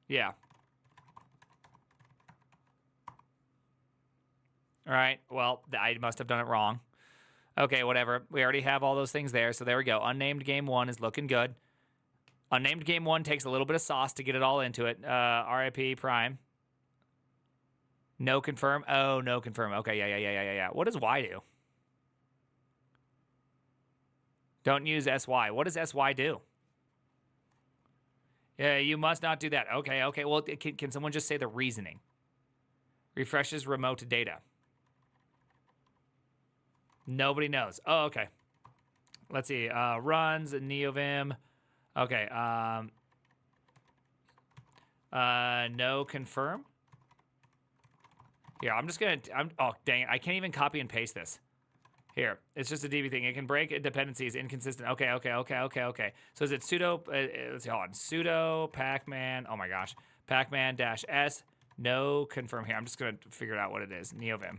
Yeah. All right, well, I must have done it wrong. Okay, whatever. We already have all those things there, so there we go. Unnamed game 1 is looking good. Unnamed game 1 takes a little bit of sauce to get it all into it. RIP Prime. No confirm. Oh, no confirm. Okay, yeah. What does Y do? Don't use SY. What does SY do? Yeah, you must not do that. Okay. Well, can someone just say the reasoning? Refreshes remote data. Nobody knows. Oh, okay. Let's see. Runs, Neovim. Okay. No confirm. Here, I'm just going to... Oh, dang it. I can't even copy and paste this. Here, it's just a DB thing. It can break dependencies, inconsistent. Okay. So is it sudo, let's see, hold on. Sudo pacman, oh my gosh. Pacman-s, no confirm here. I'm just going to figure out what it is. Neovim.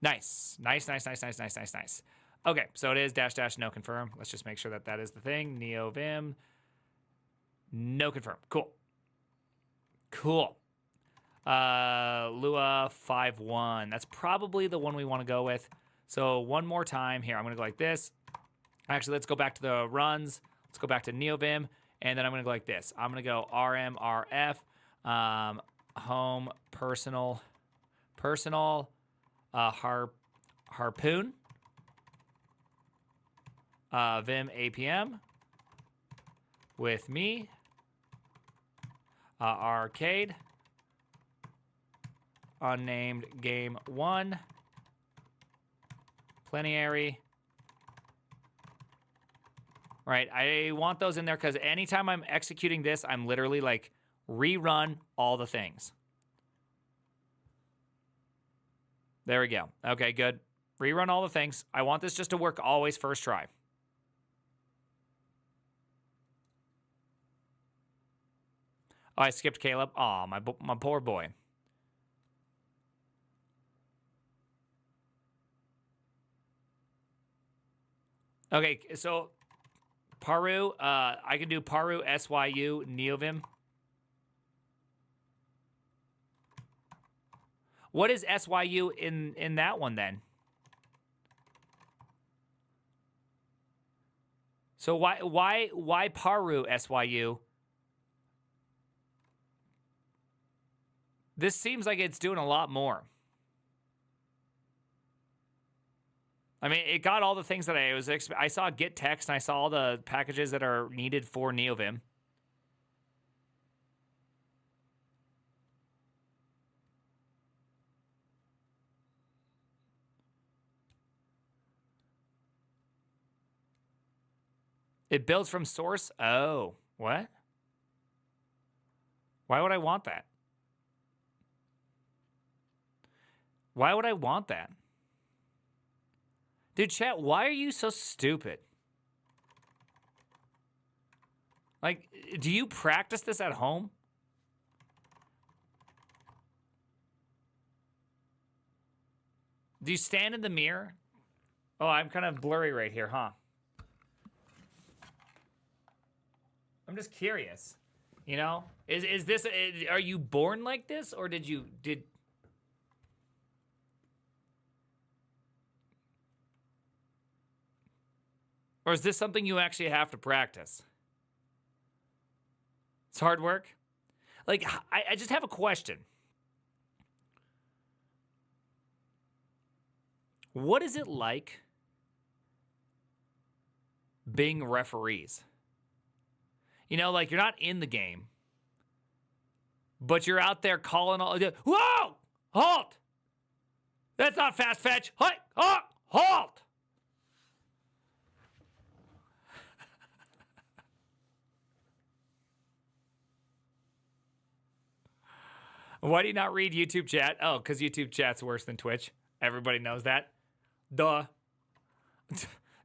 Nice. Okay, so it is -- no confirm. Let's just make sure that is the thing. Neovim, no confirm. Cool. Lua 5.1. That's probably the one we want to go with. So one more time here. I'm going to go like this. Actually, let's go back to the runs. Let's go back to Neovim. And then I'm going to go like this. I'm going to go RMRF, home, personal, harpoon, Vim APM, with me, arcade, unnamed game 1, plenary. Right, I want those in there because anytime I'm executing this, I'm literally like rerun all the things. There we go. Okay, good. Rerun all the things. I want this just to work always first try. Oh, I skipped Caleb. Aw, my poor boy. Okay, so Paru, I can do Paru, SYU, Neovim. What is SYU in that one then? So why Paru, SYU? This seems like it's doing a lot more. I mean, it got all the things that I saw get text, and I saw all the packages that are needed for Neovim. It builds from source? Oh, what? Why would I want that? Why would I want that? Dude, chat, why are you so stupid? Like, do you practice this at home? Do you stand in the mirror? Oh, I'm kind of blurry right here, huh? I'm just curious. You know? Is this... Are you born like this, or did... Or is this something you actually have to practice? It's hard work? Like, I just have a question. What is it like being referees? You know, like, you're not in the game, but you're out there calling all... Whoa! Halt! That's not fast fetch. Halt! Why do you not read YouTube chat? Oh, because YouTube chat's worse than Twitch. Everybody knows that. Duh.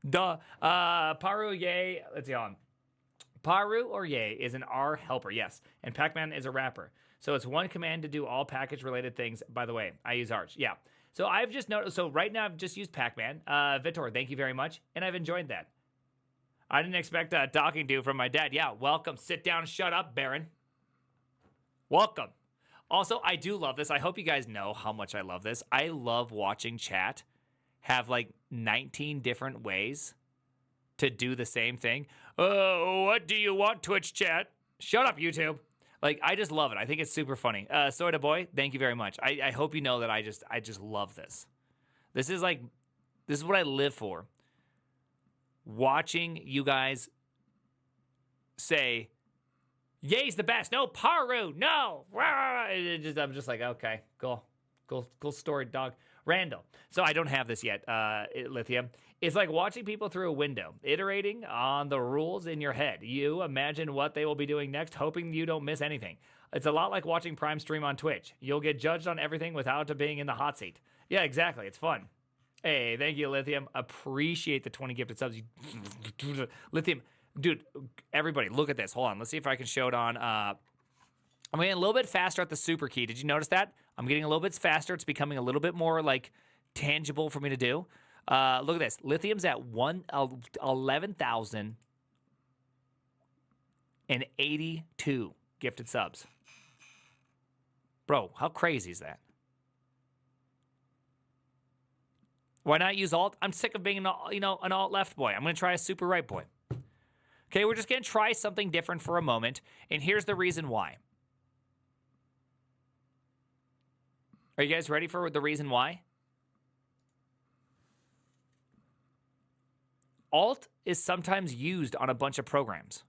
Duh. Paru Yay. Let's see on. Paru or Yay is an R helper, yes. And Pac-Man is a rapper. So it's one command to do all package related things. By the way, I use Arch. Yeah. So I've just noticed. So right now I've just used Pac-Man. Vitor, thank you very much. And I've enjoyed that. I didn't expect a talking to from my dad. Yeah, welcome. Sit down and shut up, Baron. Welcome. Also, I do love this. I hope you guys know how much I love this. I love watching chat have like 19 different ways to do the same thing. Oh, what do you want, Twitch chat? Shut up, YouTube. Like, I just love it. I think it's super funny. Soda Boy, thank you very much. I hope you know that I just love this. This is what I live for. Watching you guys say, Yay's the best. No, Paru. No. I'm just like, okay, cool story, dog. Randall. So I don't have this yet, Lithium. It's like watching people through a window, iterating on the rules in your head. You imagine what they will be doing next, hoping you don't miss anything. It's a lot like watching Prime stream on Twitch. You'll get judged on everything without being in the hot seat. Yeah, exactly. It's fun. Hey, thank you, Lithium. Appreciate the 20 gifted subs. Lithium. Dude, everybody, look at this. Hold on. Let's see if I can show it on. I'm getting a little bit faster at the super key. Did you notice that? I'm getting a little bit faster. It's becoming a little bit more, like, tangible for me to do. Look at this. Lithium's at 11,082 gifted subs. Bro, how crazy is that? Why not use alt? I'm sick of being an alt left boy. I'm going to try a super right boy. Okay, we're just going to try something different for a moment, and here's the reason why. Are you guys ready for the reason why? Alt is sometimes used on a bunch of programs.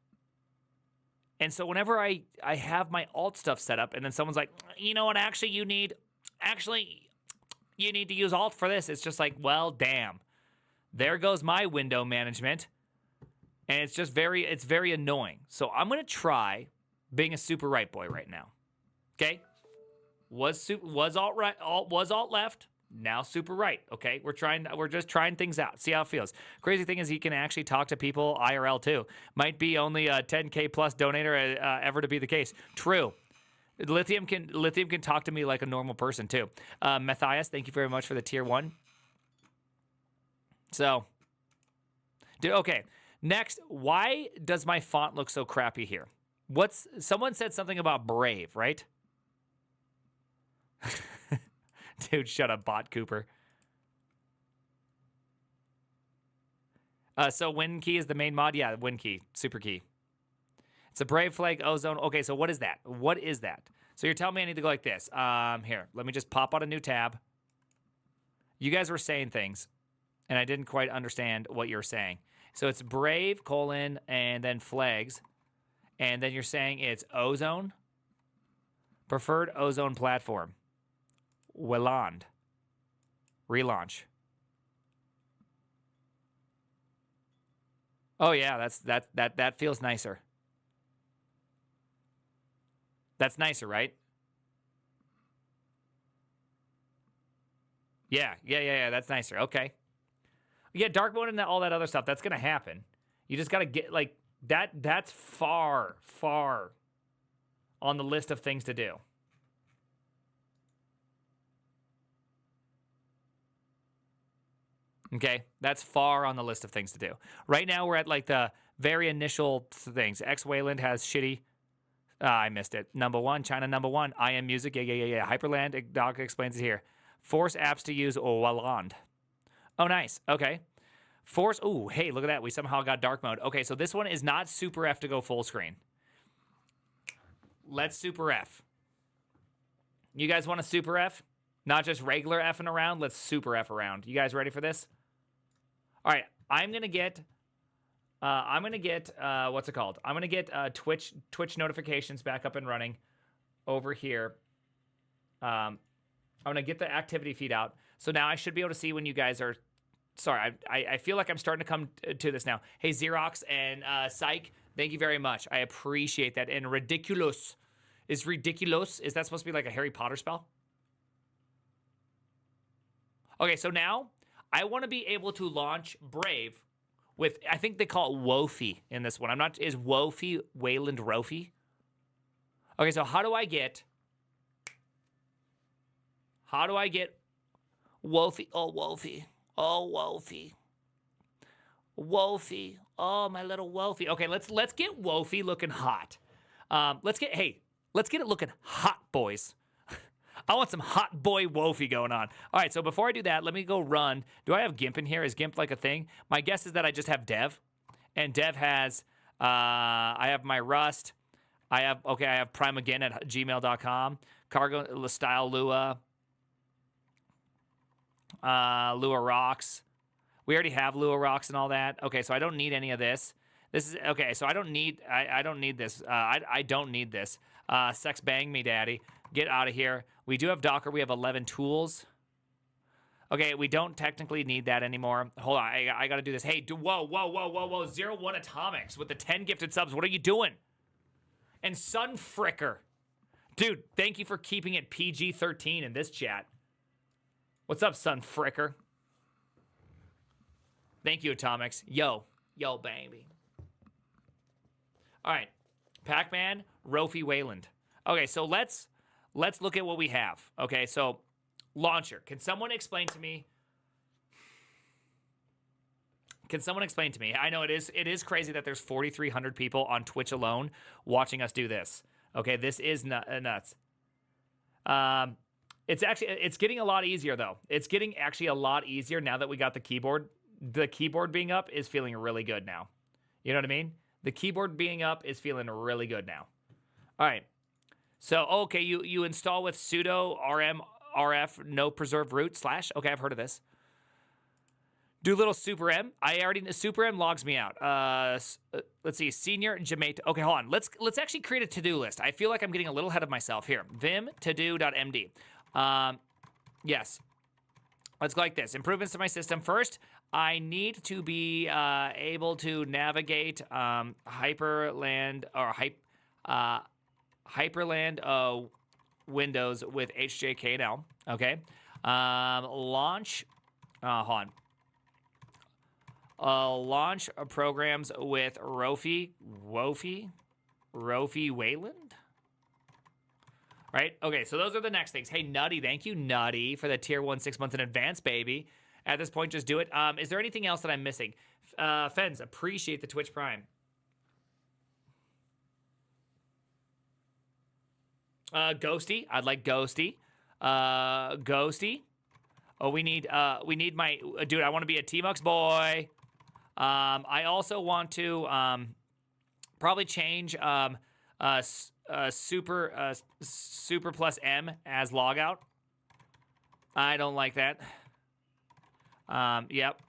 And so whenever I have my alt stuff set up, and then someone's like, you know what, actually you need to use alt for this. It's just like, well, damn. There goes my window management. And it's just very annoying. So I'm going to try being a super right boy right now. Okay? Was alt right, was alt left, now super right. Okay? We're just trying things out. See how it feels. Crazy thing is you can actually talk to people IRL too. Might be only a 10K plus donator ever to be the case. True. Lithium can talk to me like a normal person too. Matthias, thank you very much for the tier 1. So, dude, okay. Next, why does my font look so crappy here? Someone said something about brave, right? Dude, shut up, Bot Cooper. So win key is the main mod? Yeah, win key, super key. It's a brave flag, ozone. Okay, so what is that? What is that? So you're telling me I need to go like this. Here, let me just pop on a new tab. You guys were saying things, and I didn't quite understand what you were saying. So it's brave, colon, and then flags. And then you're saying it's ozone. Preferred ozone platform. Wayland. Relaunch. Oh yeah, that feels nicer. That's nicer, right? Yeah, that's nicer. Okay. Yeah, dark mode and all that other stuff, that's going to happen. You just got to get, like, that's far on the list of things to do. Okay, that's far on the list of things to do. Right now, we're at, like, the very initial things. Wayland has shitty. I missed it. Number 1, China number 1. I am music. Yeah. Hyperland, Doc explains it here. Force apps to use Wayland. Oh, nice. Okay. Force. Ooh, hey, look at that. We somehow got dark mode. Okay, so this one is not super F to go full screen. Let's super F. You guys want a super F? Not just regular F'ing around. Let's super F around. You guys ready for this? All right. I'm going to get, what's it called? I'm going to get Twitch notifications back up and running over here. I'm going to get the activity feed out. So now I should be able to see when you guys are. Sorry, I feel like I'm starting to come to this now. Hey, Xerox and Psych, thank you very much. I appreciate that. And ridiculous. Is that supposed to be like a Harry Potter spell? Okay, so now I want to be able to launch Brave with, I think they call it Wofi in this one. I'm not, is Wofi Wayland Rofi? Okay, so how do I get Wofi? Oh, Wofi. Oh, Wofi. Wofi. Oh, my little Wofi. Okay, let's get Wofi looking hot. Let's get it looking hot, boys. I want some hot boy Wofi going on. All right, so before I do that, let me go run. Do I have GIMP in here? Is GIMP like a thing? My guess is that I just have dev. And dev has, I have my Rust. I have prime again at gmail.com. Cargo style Lua. Lua rocks. We already have Lua rocks and all that. Okay, so I don't need any of this. This is, okay, so I don't need this. I don't need this. Sex bang me, daddy. Get out of here. We do have Docker. We have 11 tools. Okay, we don't technically need that anymore. Hold on, I got to do this. Hey, whoa. 01 Atomics with the 10 gifted subs. What are you doing? And Sunfricker. Dude, thank you for keeping it PG-13 in this chat. What's up, Sunfricker? Thank you, Atomics. Yo, baby. All right, Pac-Man, Rofi, Wayland. Okay, so let's look at what we have. Okay, so launcher. Can someone explain to me? I know it is crazy that there's 4,300 people on Twitch alone watching us do this. Okay, this is nuts. It's getting a lot easier though. It's getting actually a lot easier now that we got the keyboard. The keyboard being up is feeling really good now. You know what I mean? The keyboard being up is feeling really good now. All right. So, okay, you install with sudo rm rf no preserve root / okay, I've heard of this. Do little super m. Super m logs me out. Let's see, senior Jamaica. Okay, hold on. Let's actually create a to-do list. I feel like I'm getting a little ahead of myself here. Vim to-do.md. Yes. Let's go like this. Improvements to my system. First, I need to be able to navigate Hyperland or Hyperland Windows with HJKNL. Okay. Launch. Hold on. Launch programs with Rofi Wayland. Right? Okay, so those are the next things. Hey, Nutty, thank you, Nutty, for the tier 1 6 months in advance, baby. At this point, just do it. Is there anything else that I'm missing? Fens, appreciate the Twitch Prime. Ghosty, I'd like Ghosty. Ghosty. Oh, we need my dude. I want to be a T-Mux boy. I also want to probably change super plus M as logout. I don't like that. Yep.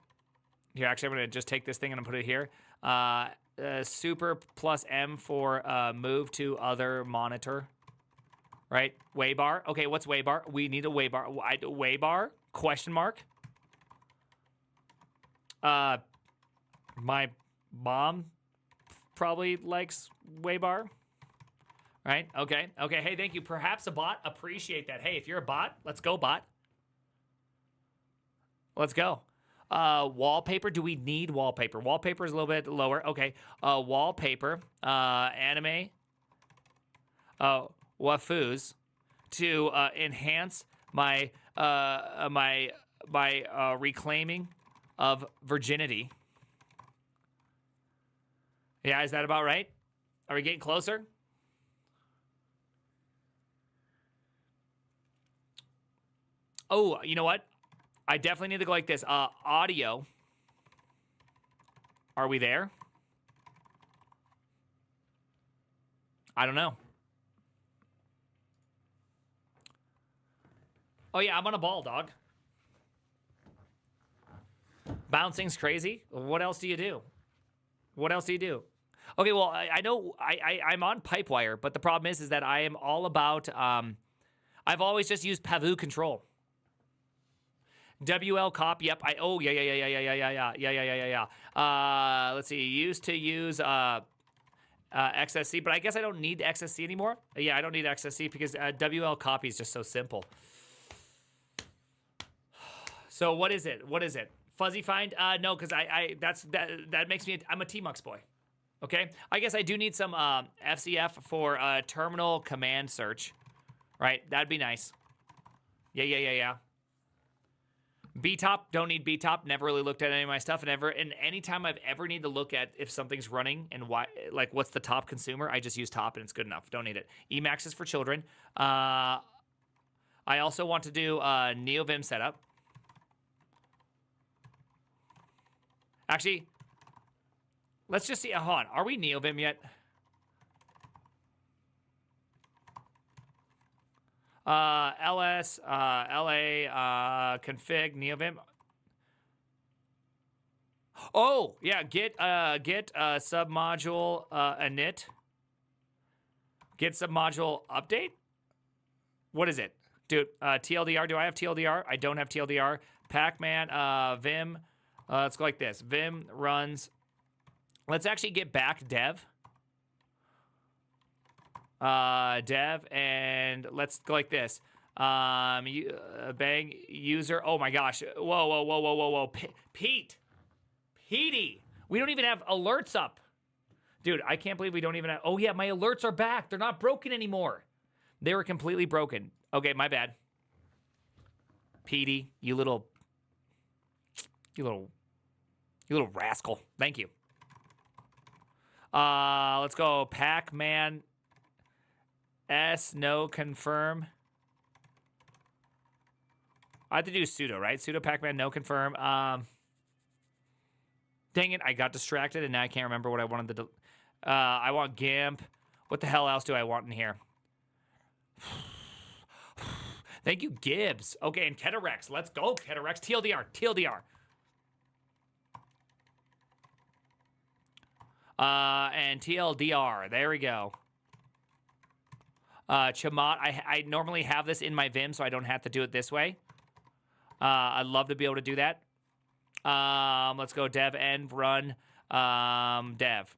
Here, actually, I'm gonna just take this thing and I'm put it here. Super plus M for move to other monitor. Right? Waybar. Okay, what's waybar? We need a waybar. Waybar? Question mark. My mom probably likes waybar. Right? Okay. Okay. Hey, thank you. Perhaps a bot. Appreciate that. Hey, if you're a bot, let's go, bot. Let's go. Wallpaper. Do we need wallpaper? Wallpaper is a little bit lower. Okay. Wallpaper. Anime. Waifus to enhance my reclaiming of virginity. Yeah, is that about right? Are we getting closer? Oh, you know what? I definitely need to go like this. Audio. Are we there? I don't know. Oh, yeah, I'm on a ball, dog. Bouncing's crazy. What else do you do? What else do you do? Okay, well, I know I'm on Pipewire, but the problem is that I am all about... I've always just used Pavu control. WL cop. Yep. Oh yeah. Let's see. Used to use XSC, but I guess I don't need XSC anymore. Yeah, I don't need XSC because WL copy is just so simple. So what is it? What is it? Fuzzy find? No, because that makes me. I'm a Tmux boy. Okay. I guess I do need some FCF for terminal command search. Right. That'd be nice. Yeah. BTOP, don't need BTOP. Never really looked at any of my stuff, and anytime I've ever need to look at if something's running and why, like what's the top consumer, I just use top and it's good enough. Don't need it. Emacs is for children. I also want to do Neovim setup. Actually, let's just see. Hold on, are we Neovim yet? LS, LA, config, Neovim. Oh, yeah, get submodule init. Get submodule update? What is it? Dude, TLDR, do I have TLDR? I don't have TLDR. Pacman, Vim, let's go like this. Vim runs, let's actually get back dev. Dev, and let's go like this. Bang user. Oh my gosh. Whoa. Petey. We don't even have alerts up. Dude, I can't believe we don't even have. Oh yeah, my alerts are back. They're not broken anymore. They were completely broken. Okay, my bad. Petey, you little rascal. Thank you. Let's go. Pacman. No confirm. I have to do sudo, right? Sudo pacman no confirm. Dang it, I got distracted and now I can't remember what I wanted to do. I want GIMP. What the hell else do I want in here? Thank you, Gibbs. Okay, and Ketarex. Let's go, Ketarex. TLDR. And TLDR. There we go. Chamath, I normally have this in my Vim, so I don't have to do it this way. I'd love to be able to do that. Let's go dev env run dev.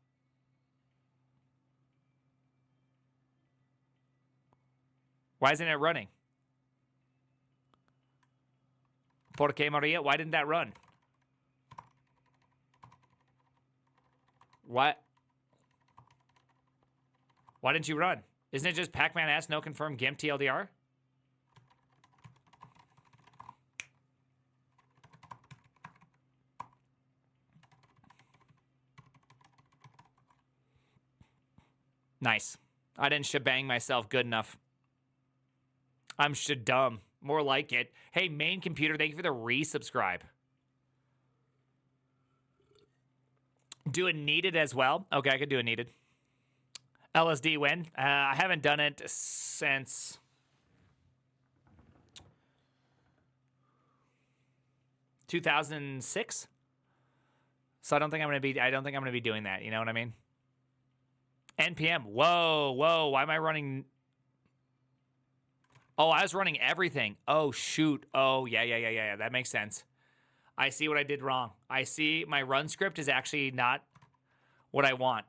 Why isn't it running? ¿Por qué, Maria? Why didn't that run? What? Why didn't you run? Isn't it just Pacman S no confirm GIMP TLDR? Nice. I didn't shebang myself good enough. I'm shadum. More like it. Hey, main computer, thank you for the resubscribe. Do it needed as well? Okay, I could do it needed. LSD when? I haven't done it since 2006. So I don't think I'm gonna be doing that. You know what I mean? NPM. Whoa. Why am I running? Oh, I was running everything. Oh shoot. Oh yeah. That makes sense. I see what I did wrong. I see my run script is actually not what I want.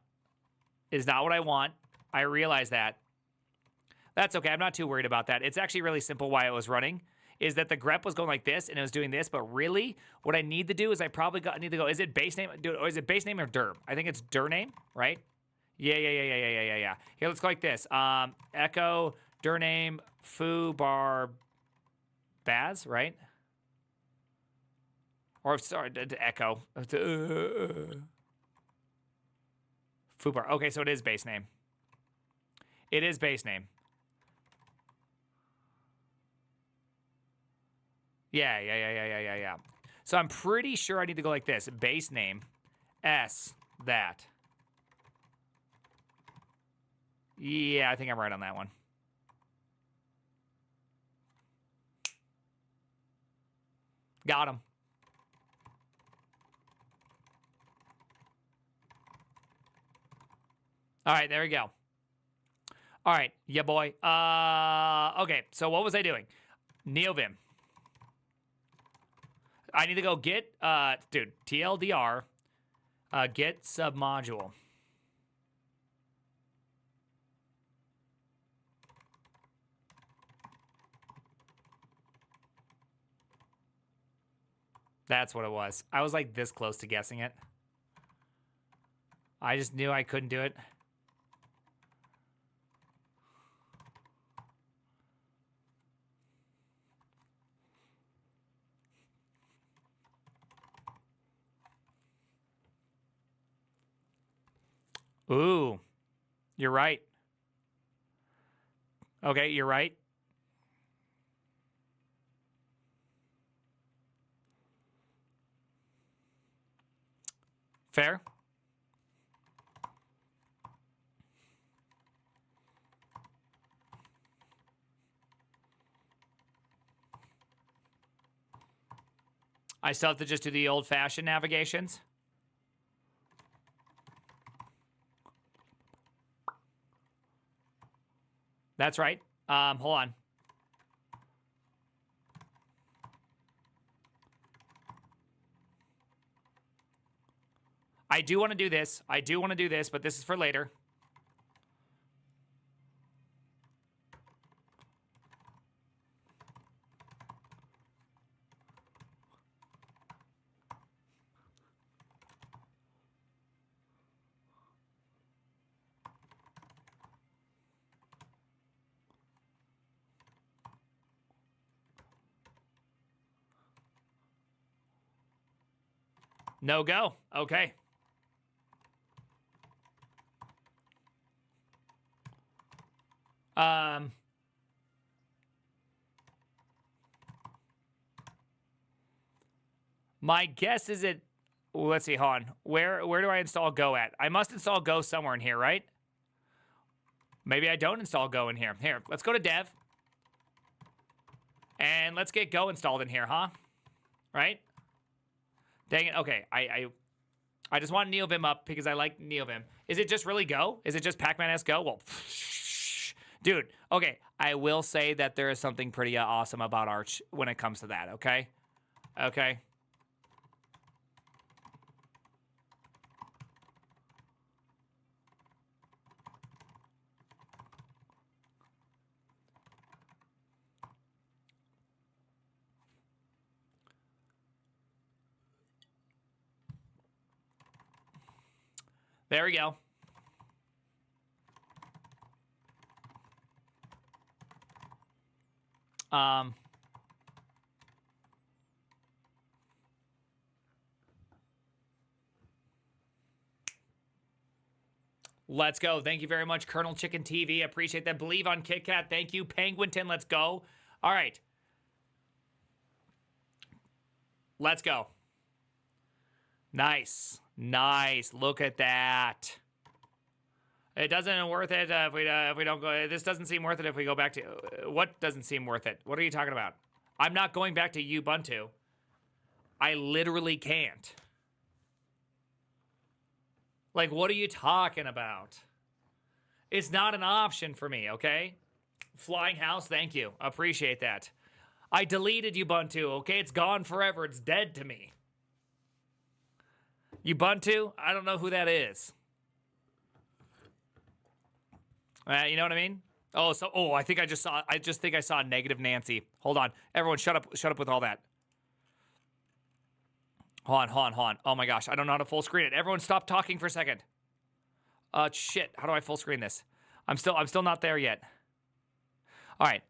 Is not what I want. I realize that. That's okay. I'm not too worried about that. It's actually really simple why it was running. Is that the grep was going like this and it was doing this, but really what I need to do is I probably need to go, is it base name? Or is it base name or dir? I think it's dir name, right? Yeah. Here, let's go like this. Echo, dir name, foo bar baz, right? Or sorry, echo. Foobar. Okay, so it is base name. It is base name. Yeah. So I'm pretty sure I need to go like this. Base name. S. That. Yeah, I think I'm right on that one. Got him. All right, there we go. All right, yeah, boy. Okay, so what was I doing? Neovim. I need to go get, dude, TLDR, get submodule. That's what it was. I was like this close to guessing it. I just knew I couldn't do it. Ooh, you're right. Okay, you're right. Fair. I still have to just do the old-fashioned navigations. That's right. Hold on. I do want to do this. I do want to do this, but this is for later. No go. Okay. My guess is it. Let's see. Hold on. Where do I install Go at? I must install Go somewhere in here, right? Maybe I don't install Go in here. Here, let's go to Dev. And let's get Go installed in here, huh? Right? Dang it. Okay. I just want Neovim up because I like Neovim. Is it just really Go? Is it just Pac-Man-esque Go? Well, dude. Okay. I will say that there is something pretty awesome about Arch when it comes to that, okay? Okay. There we go. Let's go. Thank you very much, Colonel Chicken TV. Appreciate that. Believe on Kit Kat. Thank you, Penguinton. Let's go. All right. Let's go. Nice. Nice. Look at that. It doesn't worth it if we don't go. This doesn't seem worth it if we go back to. What doesn't seem worth it? What are you talking about? I'm not going back to Ubuntu. I literally can't. Like, what are you talking about? It's not an option for me, okay? Flying House, thank you. Appreciate that. I deleted Ubuntu, okay? It's gone forever. It's dead to me. Ubuntu, I don't know who that is. You know what I mean? Oh, I think I just think I saw negative Nancy. Hold on. Everyone shut up with all that. Hold on. Oh my gosh, I don't know how to full screen it. Everyone stop talking for a second. Shit, how do I full screen this? I'm still not there yet. All right.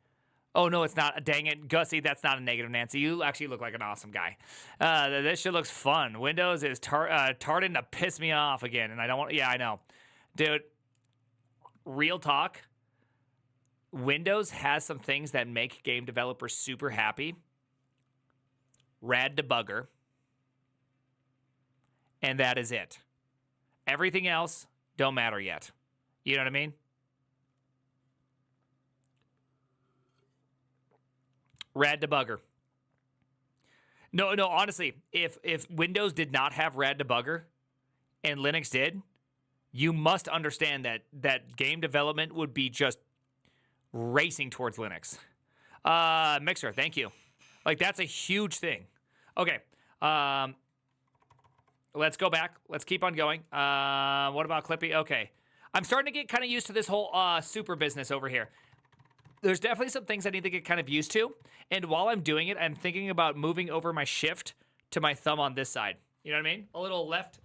Oh no, it's not. Dang it, Gussie, that's not a negative Nancy. You actually look like an awesome guy. This shit looks fun. Windows is starting to piss me off again, and I don't want. Yeah, I know, dude. Real talk. Windows has some things that make game developers super happy. Rad debugger. And that is it. Everything else don't matter yet. You know what I mean? Rad debugger. No, honestly, if Windows did not have Rad debugger and Linux did, you must understand that game development would be just racing towards Linux. Mixer, thank you. Like, that's a huge thing. Okay, Let's go back. Let's keep on going. What about Clippy? Okay. I'm starting to get kind of used to this whole super business over here. There's definitely some things I need to get kind of used to. And while I'm doing it, I'm thinking about moving over my shift to my thumb on this side. You know what I mean? A little left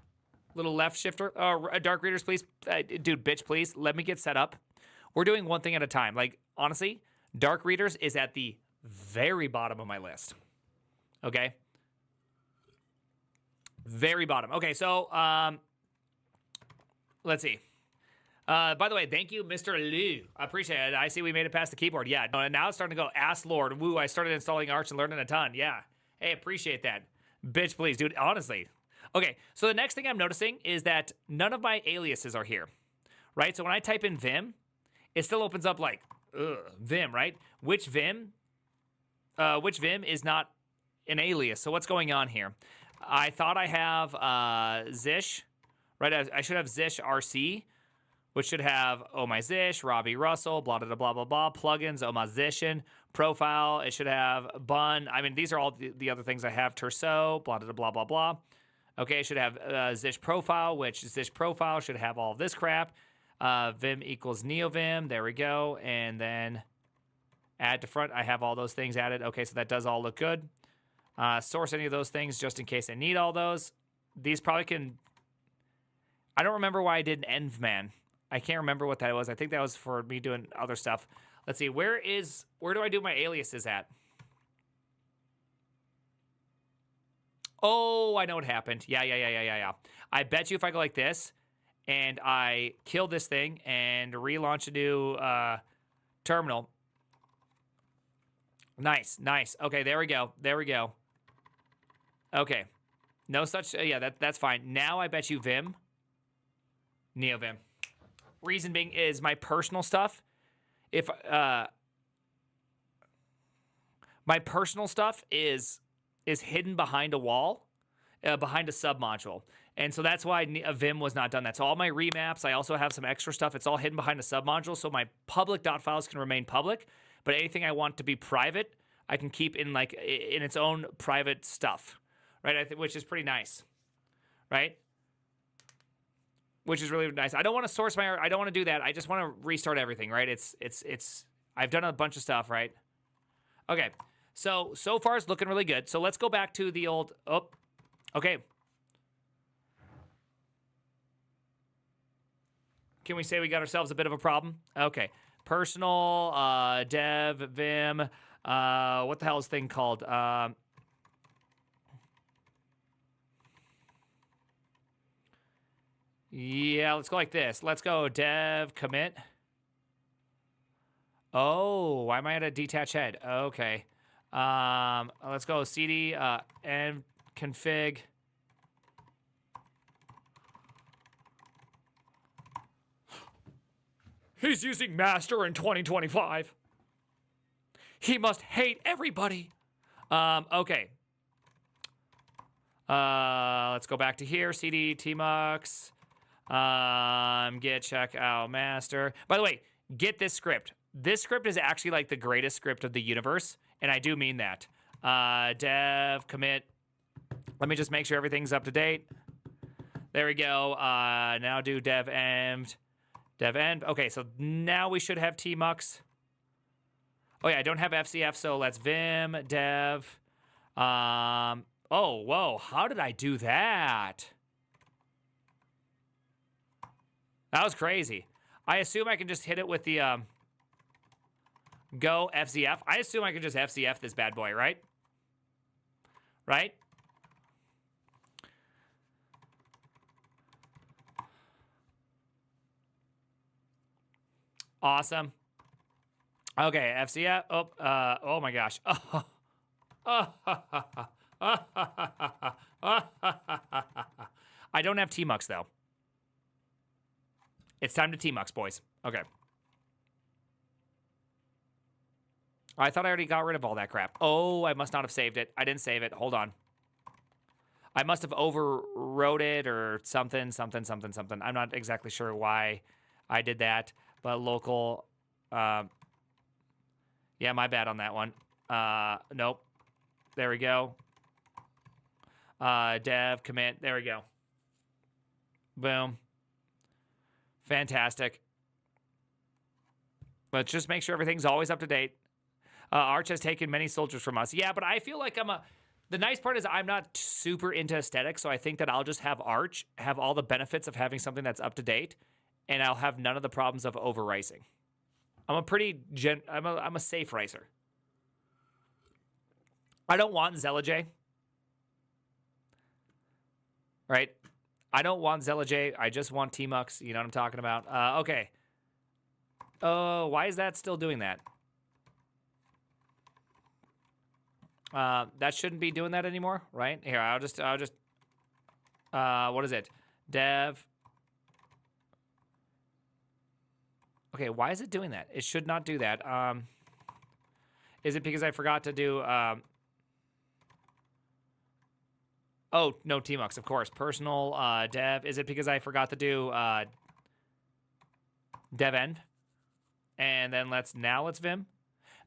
shifter. Dark readers, please. Dude, bitch, please. Let me get set up. We're doing one thing at a time. Like, honestly, dark readers is at the very bottom of my list. Okay? Very bottom. Okay, so, let's see. By the way, thank you, Mr. Liu. I appreciate it. I see we made it past the keyboard. Yeah, now it's starting to go, ass lord. Woo, I started installing Arch and learning a ton. Yeah. Hey, appreciate that. Bitch, please, dude. Honestly. Okay, so the next thing I'm noticing is that none of my aliases are here, right? So when I type in Vim, it still opens up like, Vim, right? Which Vim is not an alias. So what's going on here? I thought I have Zish, right? I should have Zish RC, which should have Oh My Zish, Robbie Russell, blah, blah, blah, blah, blah, plugins, Oh My Zishin, profile. It should have Bun. I mean, these are all the other things I have. Terso, blah, blah, blah, blah, blah. Okay, it should have Zish profile, which Zish profile should have all this crap. Vim equals Neovim. There we go. And then add to front. I have all those things added. Okay, so that does all look good. Source any of those things just in case I need all those. These probably can... I don't remember why I did an envman. I can't remember what that was. I think that was for me doing other stuff. Let's see. Where do I do my aliases at? Oh, I know what happened. Yeah. I bet you if I go like this and I kill this thing and relaunch a new terminal. Nice. Okay, there we go. Okay. No such... yeah, that's fine. Now I bet you Vim. Neovim. Reason being is my personal stuff. If my personal stuff is hidden behind a wall, behind a submodule, and so that's why Vim was not done that. So all my remaps, I also have some extra stuff. It's all hidden behind a submodule, so my public .files can remain public, but anything I want to be private, I can keep in its own private stuff, right? Which is pretty nice, right? Which is really nice. I don't want to source I don't want to do that. I just want to restart everything, right? I've done a bunch of stuff, right? Okay. So far it's looking really good. So let's go back to the old, okay. Can we say we got ourselves a bit of a problem? Okay. Personal, dev, Vim, what the hell is this thing called? Yeah, let's go like this. Let's go dev commit. Oh, why am I at a detach head? Okay. Let's go cd and config. He's using master in 2025. He must hate everybody. Okay. Let's go back to here. cd tmux. Get check out master. By the way, get this script. This script is actually like the greatest script of the universe, and I do mean that. Dev commit. Let me just make sure everything's up to date. There we go. Now do dev end. Dev end. Okay, so now we should have tmux. Oh yeah, I don't have FCF, so let's vim dev. Oh, whoa, how did I do that? That was crazy. I assume I can just hit it with the go FCF. I assume I can just FCF this bad boy, right? Right? Awesome. Okay, FCF. Oh my gosh. I don't have tmux though. It's time to tmux, boys. Okay. I thought I already got rid of all that crap. Oh, I must not have saved it. I didn't save it. Hold on. I must have overwrote it or something. I'm not exactly sure why I did that. But local... yeah, my bad on that one. Nope. There we go. Dev, commit. There we go. Boom. Fantastic. Let's just make sure everything's always up to date. Arch has taken many soldiers from us. Yeah, but I feel like the nice part is I'm not super into aesthetics, so I think that I'll just have Arch have all the benefits of having something that's up to date, and I'll have none of the problems of over-ricing. I'm a safe ricer. I don't want ZellaJ. Right? I don't want ZellaJ. I just want Tmux. You know what I'm talking about? Okay. Oh, why is that still doing that? That shouldn't be doing that anymore, right? Here, I'll just, what is it? Dev. Okay, why is it doing that? It should not do that. Is it because I forgot to do, oh, no, Tmux, of course. Personal, dev. Is it because I forgot to do, dev end? And then let's Vim.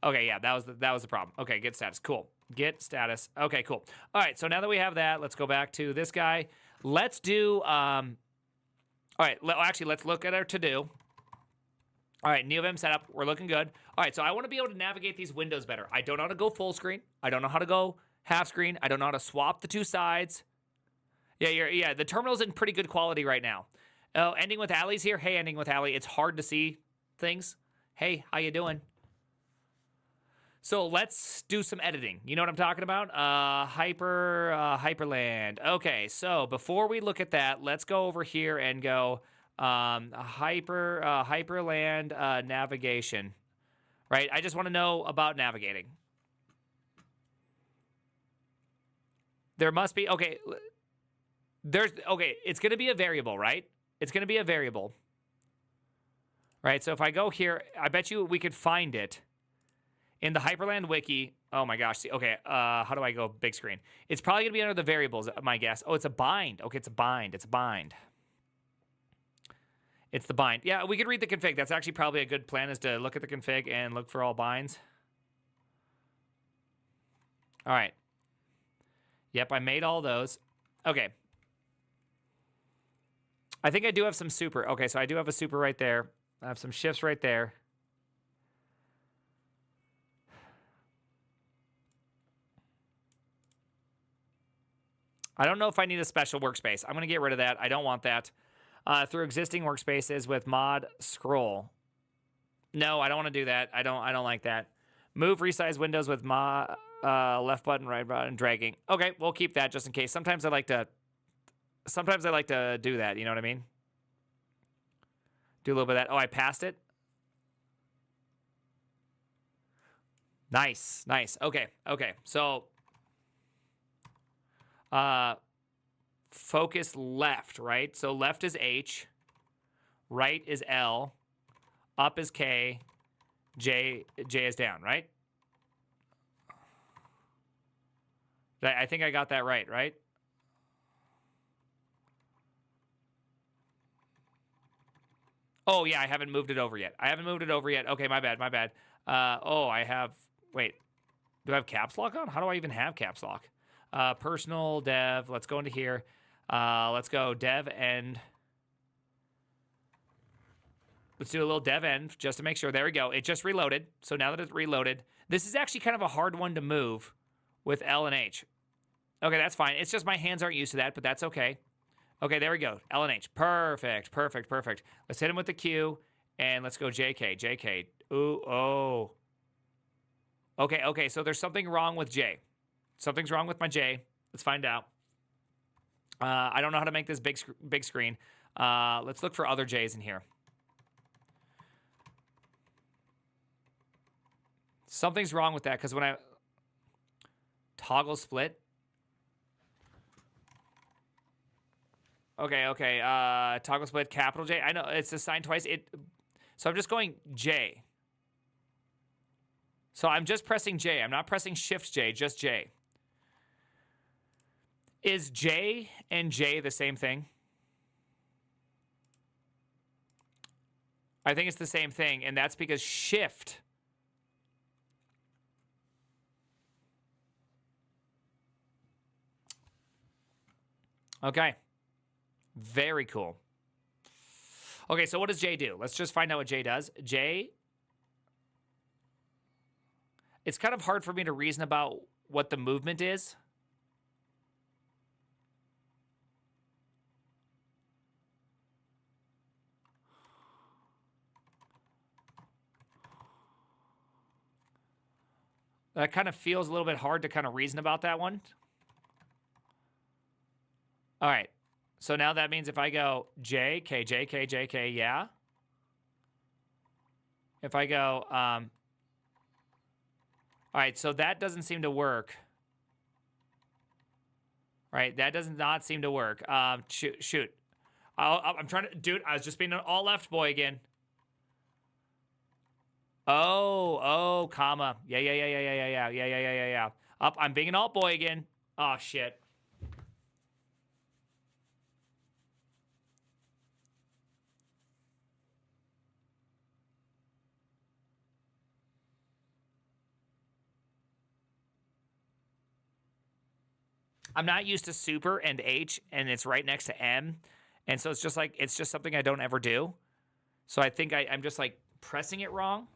Okay, yeah, that was the problem. Okay, get status. Cool. Get status. Okay, cool. All right, so now that we have that, let's go back to this guy. Let's do, all right, actually, let's look at our to-do. All right, Neovim setup. We're looking good. All right, so I want to be able to navigate these windows better. I don't know how to go full screen. I don't know how to go half screen. I don't know how to swap the two sides. Yeah, the terminal's in pretty good quality right now. Oh, ending with Allie's here. Hey, ending with Allie. It's hard to see things. Hey, how you doing? So let's do some editing. You know what I'm talking about? Hyperland. Okay, so before we look at that, let's go over here and go Hyperland navigation. Right? I just want to know about navigating. There must be, okay, it's going to be a variable, right? It's going to be a variable. Right, so if I go here, I bet you we could find it in the Hyperland wiki. Oh my gosh, see, okay, how do I go big screen? It's probably going to be under the variables, my guess. Oh, it's a bind. Okay, it's a bind. It's the bind. Yeah, we could read the config. That's actually probably a good plan, is to look at the config and look for all binds. All right. Yep, I made all those. Okay. I think I do have some super. Okay, so I do have a super right there. I have some shifts right there. I don't know if I need a special workspace. I'm going to get rid of that. I don't want that. Through existing workspaces with mod scroll. No, I don't want to do that. I don't like that. Move resize windows with mod left button, right button, dragging. Okay, we'll keep that just in case. Sometimes I like to do that. You know what I mean? Do a little bit of that. Oh, I passed it. Nice. Okay. So, focus left, right? So left is H, right is L, up is K, J is down, right? I think I got that right? Oh, yeah, I haven't moved it over yet. Okay, my bad. Wait. Do I have caps lock on? How do I even have caps lock? Personal dev. Let's go into here. Let's go dev end. Let's do a little dev end just to make sure. There we go. It just reloaded. So now that it's reloaded, this is actually kind of a hard one to move with L and H. Okay, that's fine. It's just my hands aren't used to that, but that's okay. Okay, there we go. L and H. Perfect. Let's hit him with the Q, and let's go JK. Ooh, oh. Okay, so there's something wrong with J. Something's wrong with my J. Let's find out. I don't know how to make this big screen. Let's look for other J's in here. Something's wrong with that, because when I toggle split. Okay. Toggle split, capital J. I know it's assigned twice. So I'm just going J. So I'm just pressing J. I'm not pressing Shift J, just J. Is J and J the same thing? I think it's the same thing, and that's because Shift. Okay. Very cool. Okay, so what does J do? Let's just find out what J does. J, it's kind of hard for me to reason about what the movement is. That kind of feels a little bit hard to kind of reason about that one. All right. So now that means if I go J, K, J, K, J, K, yeah. If I go, all right, so that doesn't seem to work. Right, that does not seem to work. Shoot. I'm trying to, dude, I was just being an all left boy again. Oh, comma. Yeah. Up, I'm being an alt boy again. Oh, shit. I'm not used to super and H, and it's right next to M. And so it's just like, it's just something I don't ever do. So I think I'm just like pressing it wrong.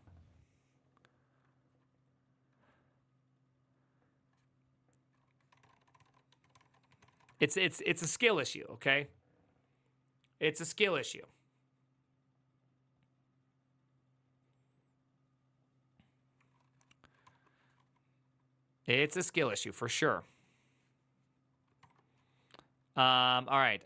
It's a skill issue, okay? It's a skill issue. It's a skill issue for sure. All right.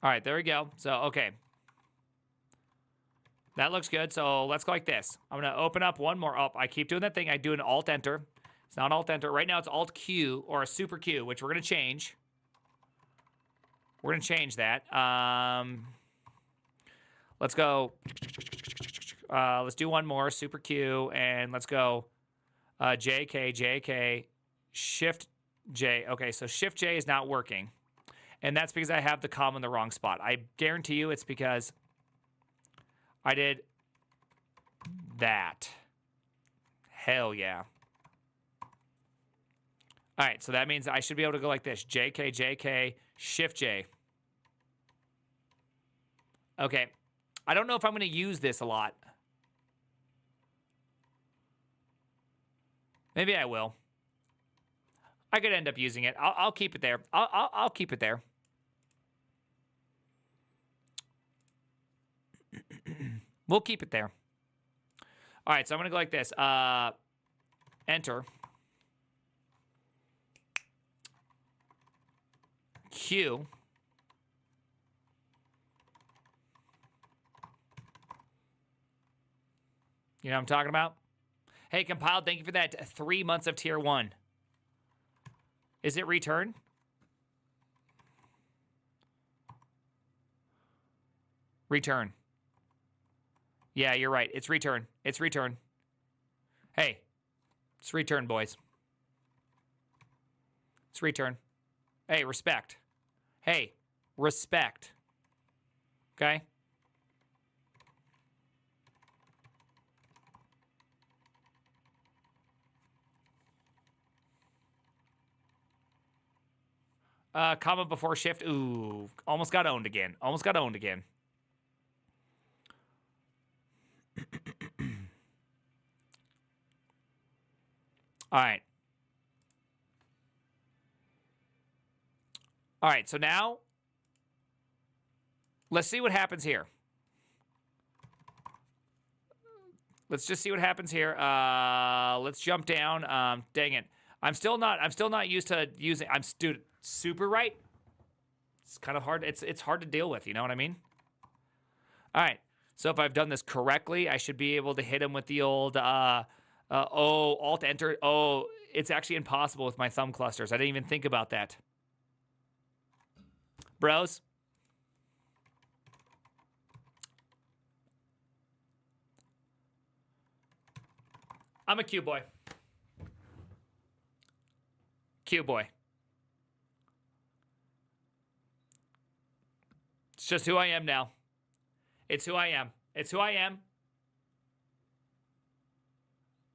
All right, there we go. So, okay. That looks good. So let's go like this. I'm going to open up one more. Oh, I keep doing that thing. I do an Alt-Enter. It's not Alt-Enter. Right now it's Alt-Q or a Super Q, which we're going to change. We're going to change that. Let's go. Let's do one more. Super Q. And let's go JK, JK, Shift J. Okay, so Shift J is not working. And that's because I have the comma in the wrong spot. I guarantee you it's because I did that. Hell yeah. All right, so that means I should be able to go like this. JK, JK, Shift J. Okay. I don't know if I'm going to use this a lot. Maybe I will. I could end up using it. I'll keep it there. I'll keep it there. We'll keep it there. All right, so I'm going to go like this. Enter. Q. You know what I'm talking about? Hey, compiled, thank you for that 3 months of tier 1. Is it return? Return. Yeah, you're right. It's return. It's return. Hey, it's return, boys. It's return. Hey, respect. Hey, respect. Okay? Comma before shift. Ooh, almost got owned again. Almost got owned again. All right. All right, so now let's see what happens here. Let's just see what happens here. Let's jump down. Dang it. I'm still not used to using dude, super right. It's kind of hard. It's hard to deal with, you know what I mean? All right. So if I've done this correctly, I should be able to hit him with the old Alt Enter. Oh, it's actually impossible with my thumb clusters. I didn't even think about that. Bros. I'm a Q boy. Q boy. just who I am now. It's who I am. It's who I am.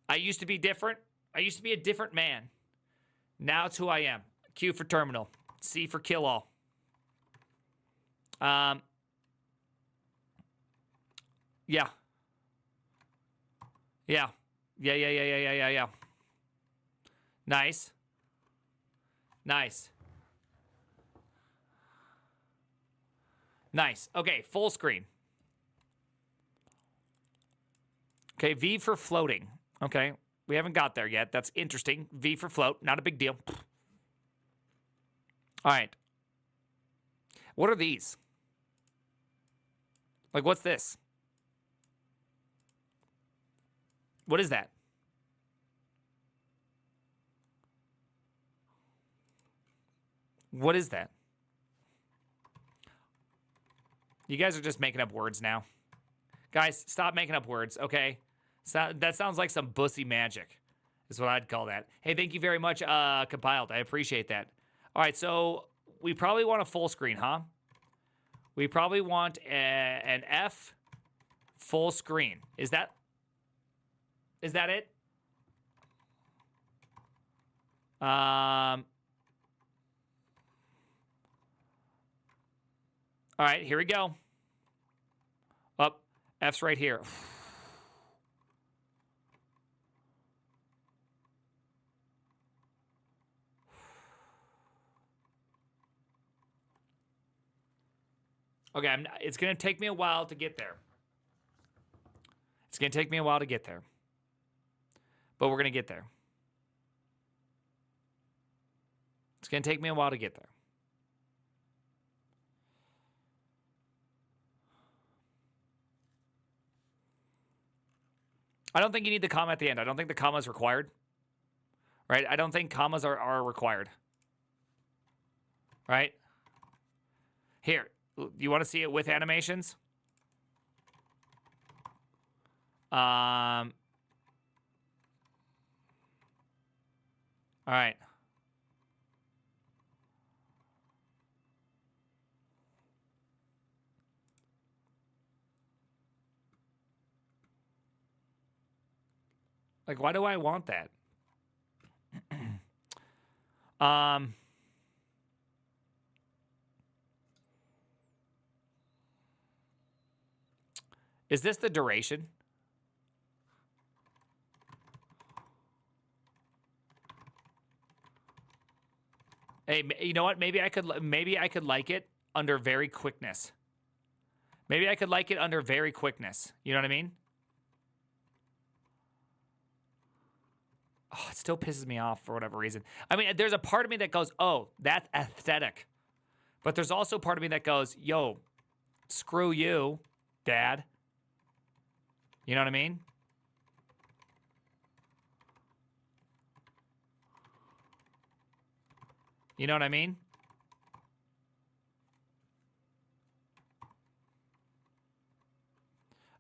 I used to be different. I used to be a different man. Now it's who I am. Q for terminal. C for kill all. Yeah. Yeah. Yeah. Nice. Nice. Nice. Okay, full screen. Okay, V for floating. Okay, we haven't got there yet. That's interesting. V for float, not a big deal. All right. What are these? Like, what's this? What is that? What is that? You guys are just making up words now. Guys, stop making up words, okay? So, that sounds like some bussy magic, is what I'd call that. Hey, thank you very much, Compiled. I appreciate that. All right, so we probably want a full screen, huh? We probably want an F full screen. Is that it? All right, here we go. Up, F's right here. Okay, it's going to take me a while to get there. It's going to take me a while to get there. But we're going to get there. It's going to take me a while to get there. I don't think you need the comma at the end. I don't think the comma is required. Right? I don't think commas are required. Right? Here. You want to see it with animations? All right. Like, why do I want that? Is this the duration? Hey, you know what? Maybe I could like it under very quickness. Maybe I could like it under very quickness. You know what I mean? Oh, it still pisses me off for whatever reason. I mean, there's a part of me that goes, oh, that's aesthetic. But there's also part of me that goes, yo, screw you, Dad. You know what I mean? You know what I mean?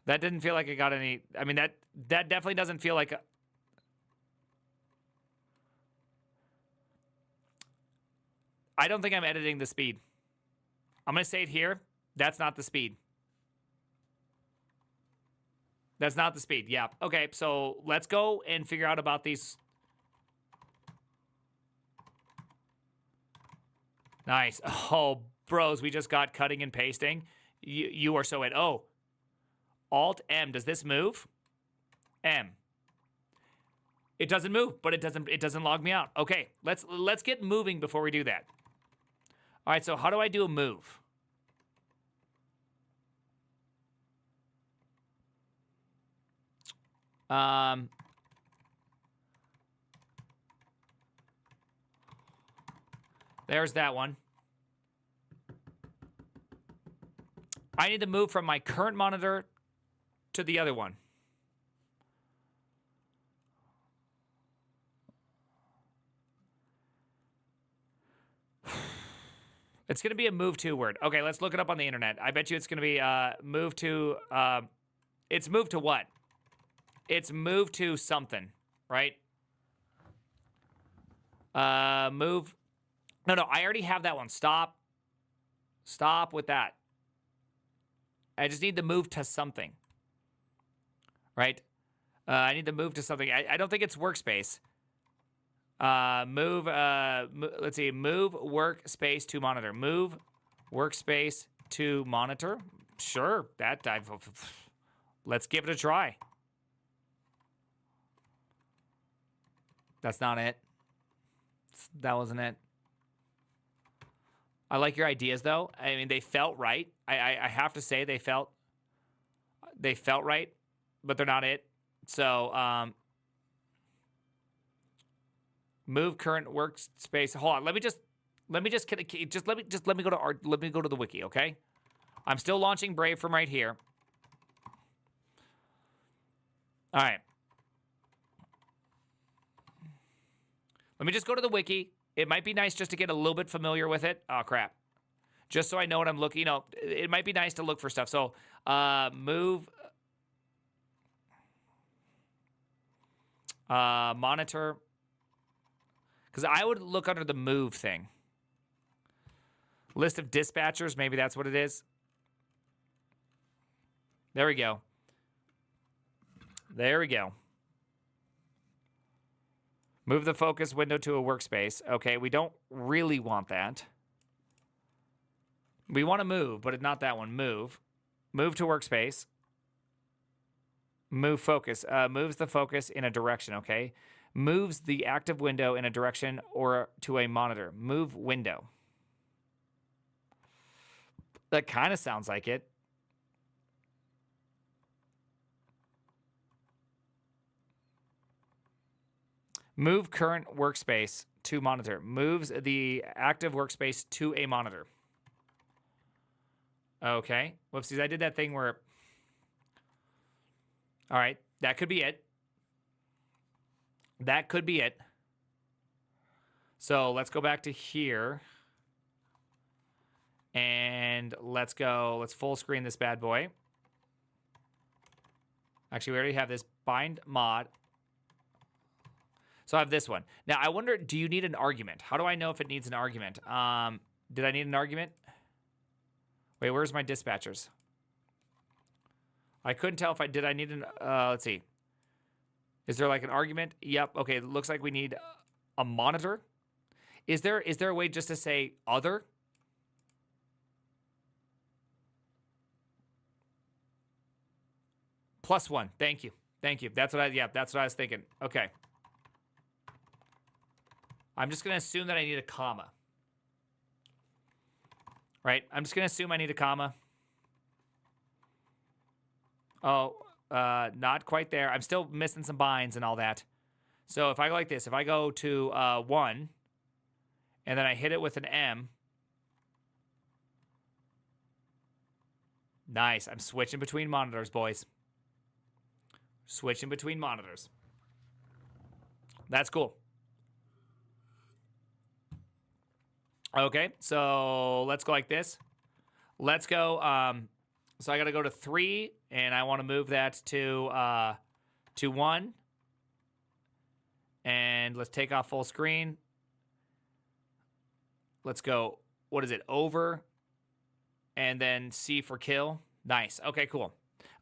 That didn't feel like it got any... I mean, that definitely doesn't feel like... I don't think I'm editing the speed. I'm going to say it here. That's not the speed. That's not the speed. Yeah. Okay, so let's go and figure out about these. Nice. Oh, bros, we just got cutting and pasting. You are so in. Oh. Alt M. Does this move? M. It doesn't move, but it doesn't log me out. Okay, let's get moving before we do that. All right, so how do I do a move? There's that one. I need to move from my current monitor to the other one. It's going to be a move to word. Okay, let's look it up on the internet. I bet you it's going to be move to... it's move to what? It's move to something, right? Move... No, I already have that one. Stop with that. I just need to move to something, right? I need to move to something. I don't think it's workspace. Let's see. Move workspace to monitor. Move workspace to monitor. Sure, let's give it a try. That's not it. That wasn't it. I like your ideas, though. I mean, they felt right. I have to say they felt right, but they're not it. So, move current workspace. Hold on. Let me go to the wiki, okay? I'm still launching Brave from right here. All right. Let me just go to the wiki. It might be nice just to get a little bit familiar with it. Oh, crap. Just so I know what I'm looking, it might be nice to look for stuff. So, move, monitor. Because I would look under the move thing. List of dispatchers, maybe that's what it is. There we go. There we go. Move the focus window to a workspace. Okay, we don't really want that. We want to move, but not that one. Move. Move to workspace. Move focus. Moves the focus in a direction, okay? Moves the active window in a direction or to a monitor. Move window. That kind of sounds like it. Move current workspace to monitor. Moves the active workspace to a monitor. Okay. Whoopsies. I did that thing where... All right. That could be it. That could be it. So let's go back to here. And let's go. Let's full screen this bad boy. Actually, we already have this bind mod. So I have this one. Now, I wonder, do you need an argument? How do I know if it needs an argument? Did I need an argument? Wait, where's my dispatchers? I couldn't tell if I did. I need an, let's see. Is there like an argument? Yep. Okay. It looks like we need a monitor. Is there a way just to say other? +1. Thank you. Thank you. That's what I was thinking. Okay. I'm just going to assume that I need a comma. Right? I'm just going to assume I need a comma. Oh, not quite there. I'm still missing some binds and all that. So if I go like this, if I go to 1, and then I hit it with an M. Nice. I'm switching between monitors, boys. Switching between monitors. That's cool. Okay, so let's go like this. Let's go, so I got to go to 3, and I want to move that to 1. And let's take off full screen. Let's go, what is it, over, and then C for kill. Nice, okay, cool.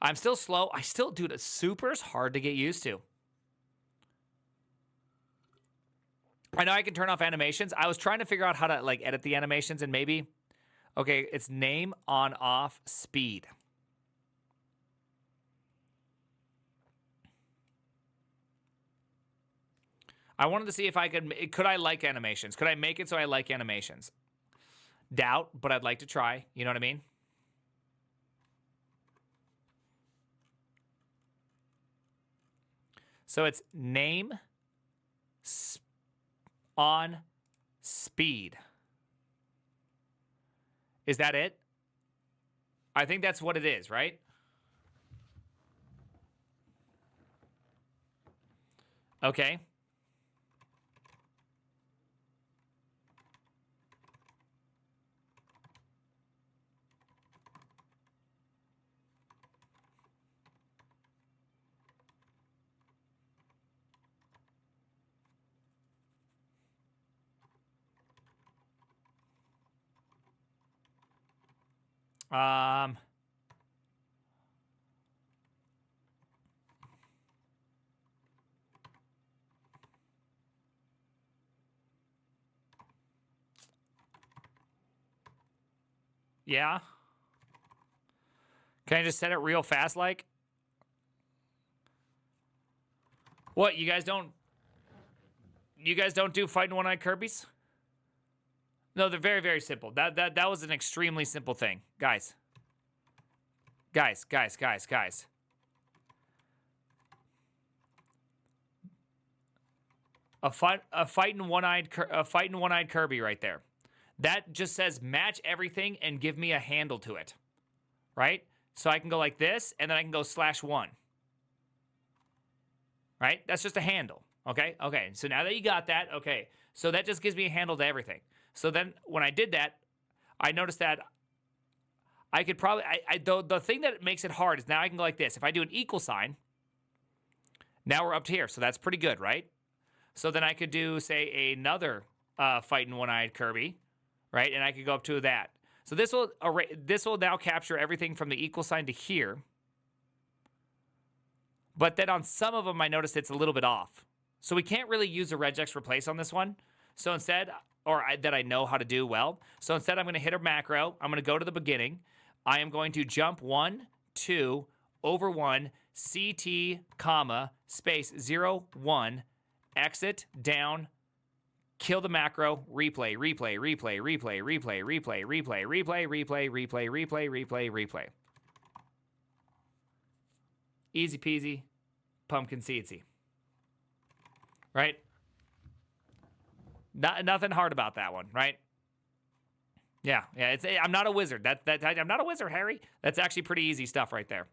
I'm still slow. Dude, super's hard to get used to. I know I can turn off animations. I was trying to figure out how to like edit the animations and maybe, okay, it's name on off speed. I wanted to see if I could I like animations? Could I make it so I like animations? Doubt, but I'd like to try. You know what I mean? So it's name on speed. Is that it? I think that's what it is, right? Okay. Yeah. Can I just set it real fast like? What, you guys don't do fighting one-eyed Kirby's? No, they're very, very simple. That was an extremely simple thing. Guys. Guys. A fighting one-eyed Kirby right there. That just says match everything and give me a handle to it. Right? So I can go like this, and then I can go /1. Right? That's just a handle. Okay? Okay. So now that you got that, okay. So that just gives me a handle to everything. So then when I did that, I noticed that I could probably, the thing that makes it hard is now I can go like this. If I do an equal sign, now we're up to here. So that's pretty good, right? So then I could do, say, another fighting one-eyed Kirby, right? And I could go up to that. So this will now capture everything from the equal sign to here. But then on some of them, I noticed it's a little bit off. So we can't really use a regex replace on this one. So instead, that I know how to do well. So instead, I'm going to hit a macro. I'm going to go to the beginning. I am going to jump 1, 2, over 1, CT, comma, space, 0, 1, exit, down, kill the macro, replay. Easy peasy, pumpkin seedsy. Right? Nothing hard about that one, right? Yeah. I'm not a wizard. I'm not a wizard, Harry. That's actually pretty easy stuff right there.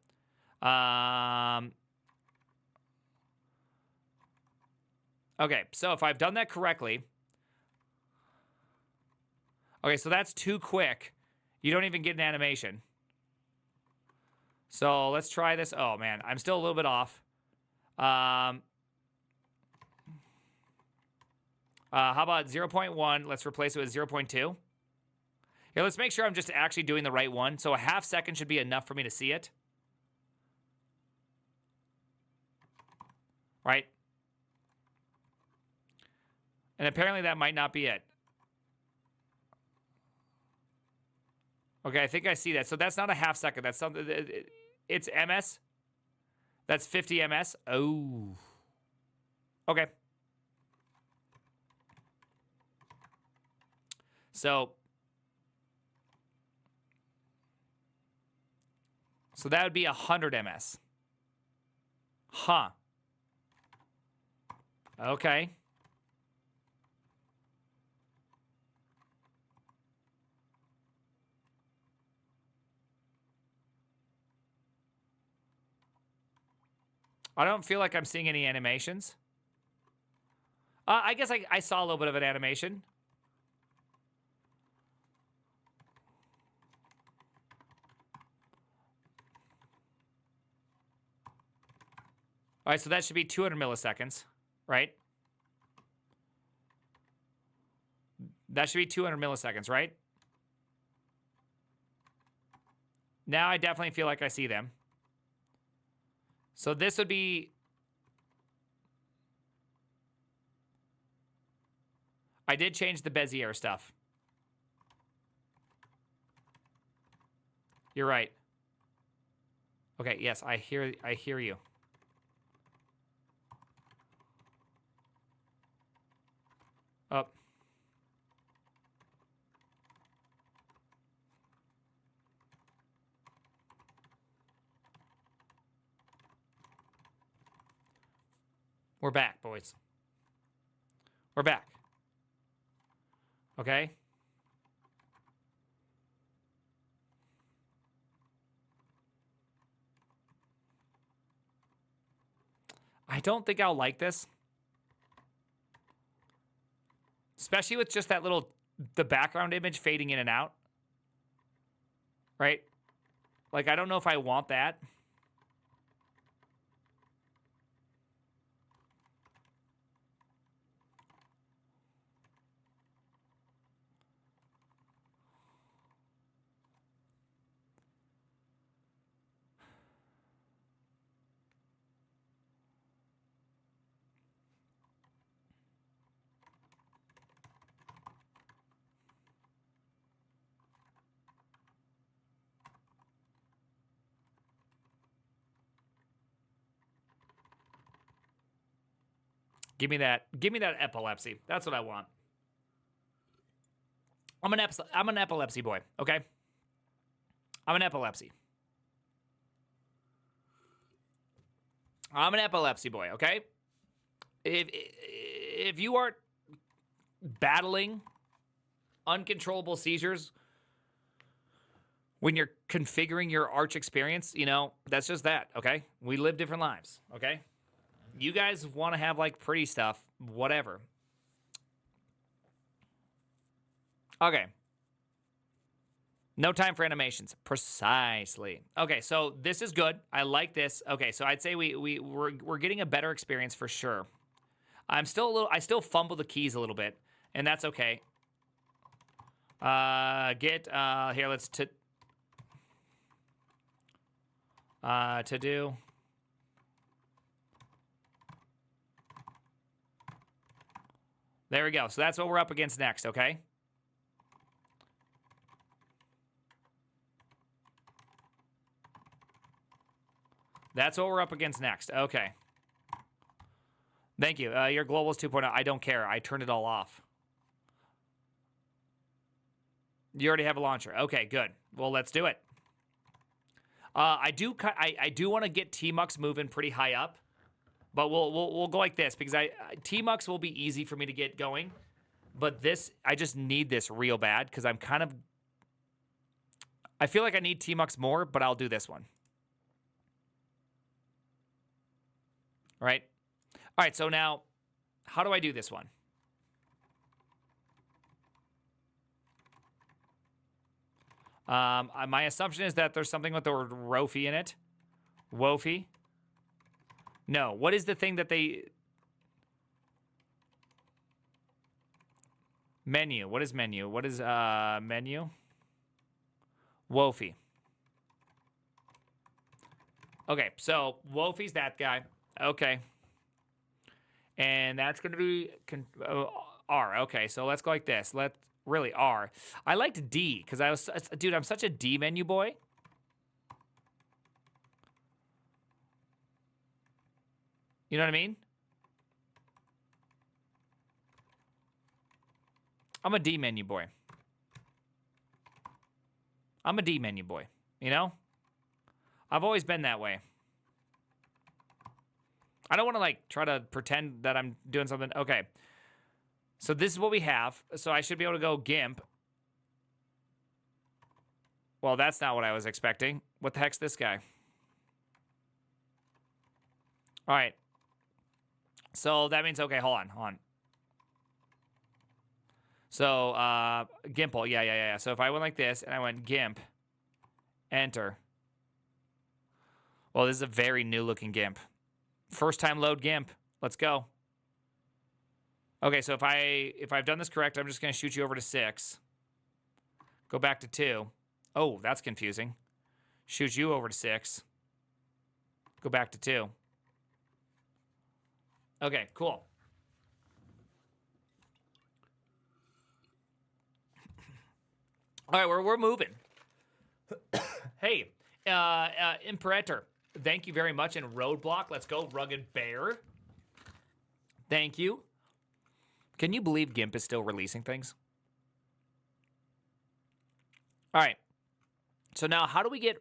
Okay, so if I've done that correctly, okay, so that's too quick. You don't even get an animation. So let's try this. Oh man, I'm still a little bit off. How about 0.1? Let's replace it with 0.2. Here, let's make sure I'm just actually doing the right one. So a half second should be enough for me to see it. Right? And apparently that might not be it. Okay, I think I see that. So that's not a half second. That's something. It's MS. That's 50 MS. Oh. Okay. So that would be 100 MS. Huh. Okay. I don't feel like I'm seeing any animations. I guess I saw a little bit of an animation. All right, so that should be 200 milliseconds, right? That should be 200 milliseconds, right? Now I definitely feel like I see them. So this would be... I did change the Bezier stuff. You're right. Okay, yes, I hear you. Oh. We're back, boys. We're back. Okay? I don't think I'll like this. Especially with just that the background image fading in and out. Right? Like, I don't know if I want that. Give me that epilepsy. That's what I want. I'm an epilepsy boy, okay? I'm an epilepsy. I'm an epilepsy boy, okay? If you are battling uncontrollable seizures when you're configuring your Arch experience, you know, that's just that, okay? We live different lives, okay? You guys want to have, like, pretty stuff, whatever. Okay. No time for animations. Precisely. Okay, so this is good. I like this. Okay, so I'd say we're getting a better experience for sure. I still fumble the keys a little bit, and that's okay. Here, let's to do. There we go. So that's what we're up against next, okay? That's what we're up against next. Okay. Thank you. Your Global's 2.0. I don't care. I turned it all off. You already have a launcher. Okay, good. Well, let's do it. I do want to get T-Mux moving pretty high up, but we'll go like this because T-Mux will be easy for me to get going, but I just need this real bad because I feel like I need T-Mux more, but I'll do this one. Right? All right, so now, how do I do this one? My assumption is that there's something with the word Rofi in it. Wofi. No, what is the thing that they... Menu. What is menu? What is menu? Wofi. Okay, so Wofi's that guy. Okay. And that's going to be R. Okay, so let's go like this. Really, R. I liked D, because dude, I'm such a D menu boy. You know what I mean? I'm a D menu boy. I'm a D menu boy, you know? I've always been that way. I don't want to, like, try to pretend that I'm doing something. Okay. So this is what we have. So I should be able to go GIMP. Well, that's not what I was expecting. What the heck's this guy? All right. So that means, okay, hold on. So, Gimple, yeah. So if I went like this and I went GIMP, enter. Well, this is a very new looking GIMP. First time load GIMP. Let's go. Okay, so if I've done this correct, I'm just going to shoot you over to 6. Go back to 2. Oh, that's confusing. Shoot you over to 6. Go back to 2. Okay, cool. All right, we're moving. Hey, Imperator, thank you very much. And Roadblock, let's go. Rugged Bear, thank you. Can you believe GIMP is still releasing things? All right. So now how do we get...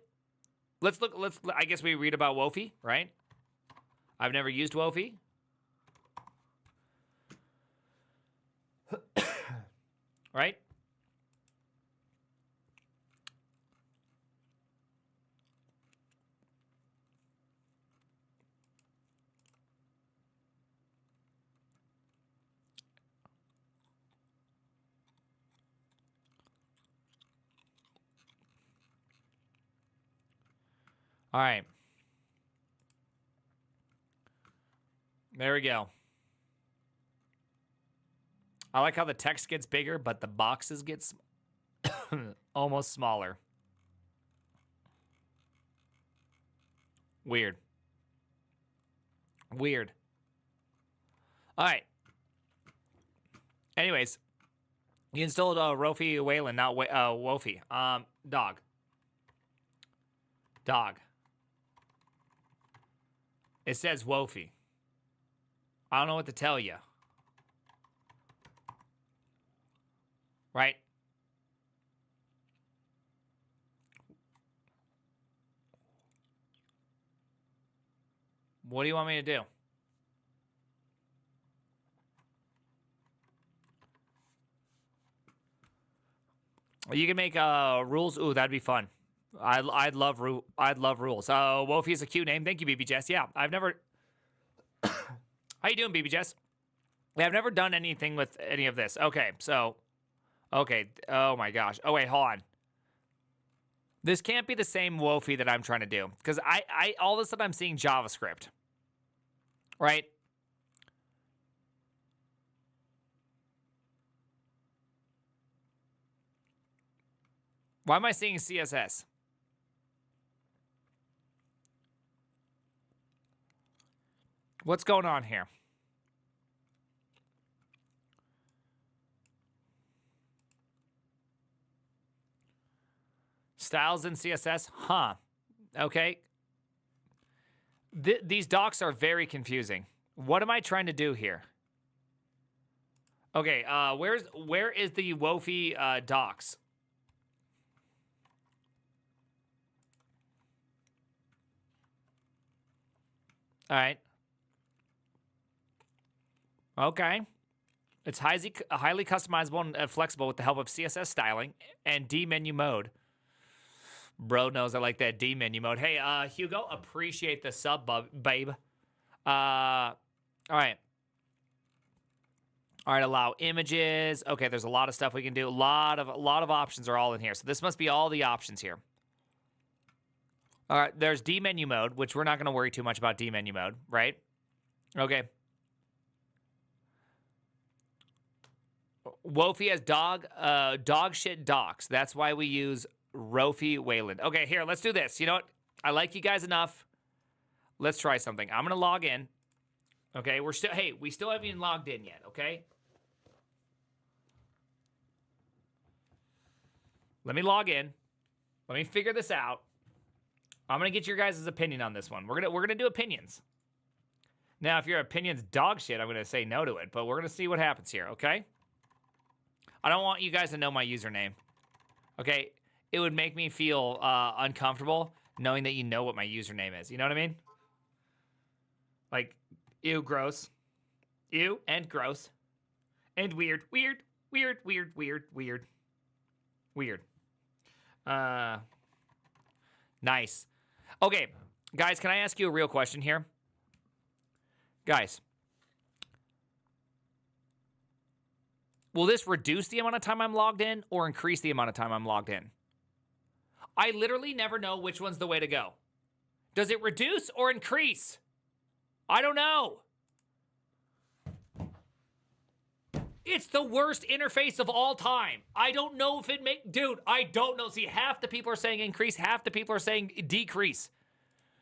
I guess we read about Wofi, right? I've never used Wofi. Right? All right. There we go. I like how the text gets bigger, but the boxes get almost smaller. Weird. All right. Anyways, you installed Rofi Wayland, not Wofi. Dog. It says Wofi. I don't know what to tell you. Right? What do you want me to do? You can make rules. Ooh, that'd be fun. I'd love rules. Wolfie is a cute name. Thank you, BB Jess. Yeah, I've never. How you doing, BB Jess? Yeah, I've never done anything with any of this. Okay, so, okay. Oh my gosh. Oh wait, hold on. This can't be the same Wolfie that I'm trying to do because I all of a sudden I'm seeing JavaScript, right? Why am I seeing CSS? What's going on here? Styles in CSS? Huh. Okay. These docs are very confusing. What am I trying to do here? Okay, where is the Wolfie docs? All right. Okay. It's highly customizable and flexible with the help of CSS styling and D menu mode. Bro knows I like that D menu mode. Hey, Hugo, appreciate the sub, babe. All right. All right, allow images. Okay, there's a lot of stuff we can do. A lot of options are all in here. So this must be all the options here. All right, there's D menu mode, which we're not going to worry too much about D menu mode, right? Okay. Wolfie has dog shit docs. That's why we use Rofi Wayland. Okay, here, let's do this. You know what? I like you guys enough. Let's try something. I'm going to log in. Okay, we still haven't even logged in yet, okay? Let me log in. Let me figure this out. I'm going to get your guys' opinion on this one. We're going to do opinions. Now, if your opinion's dog shit, I'm going to say no to it, but we're going to see what happens here, okay? I don't want you guys to know my username. Okay? It would make me feel uncomfortable knowing that you know what my username is. You know what I mean? Like, ew, gross. Ew, and gross. And weird. Weird. Weird, weird, weird, weird. Weird. Nice. Okay, guys, can I ask you a real question here? Guys. Will this reduce the amount of time I'm logged in or increase the amount of time I'm logged in? I literally never know which one's the way to go. Does it reduce or increase? I don't know. It's the worst interface of all time. I don't know if it dude, I don't know. See, half the people are saying increase, half the people are saying decrease.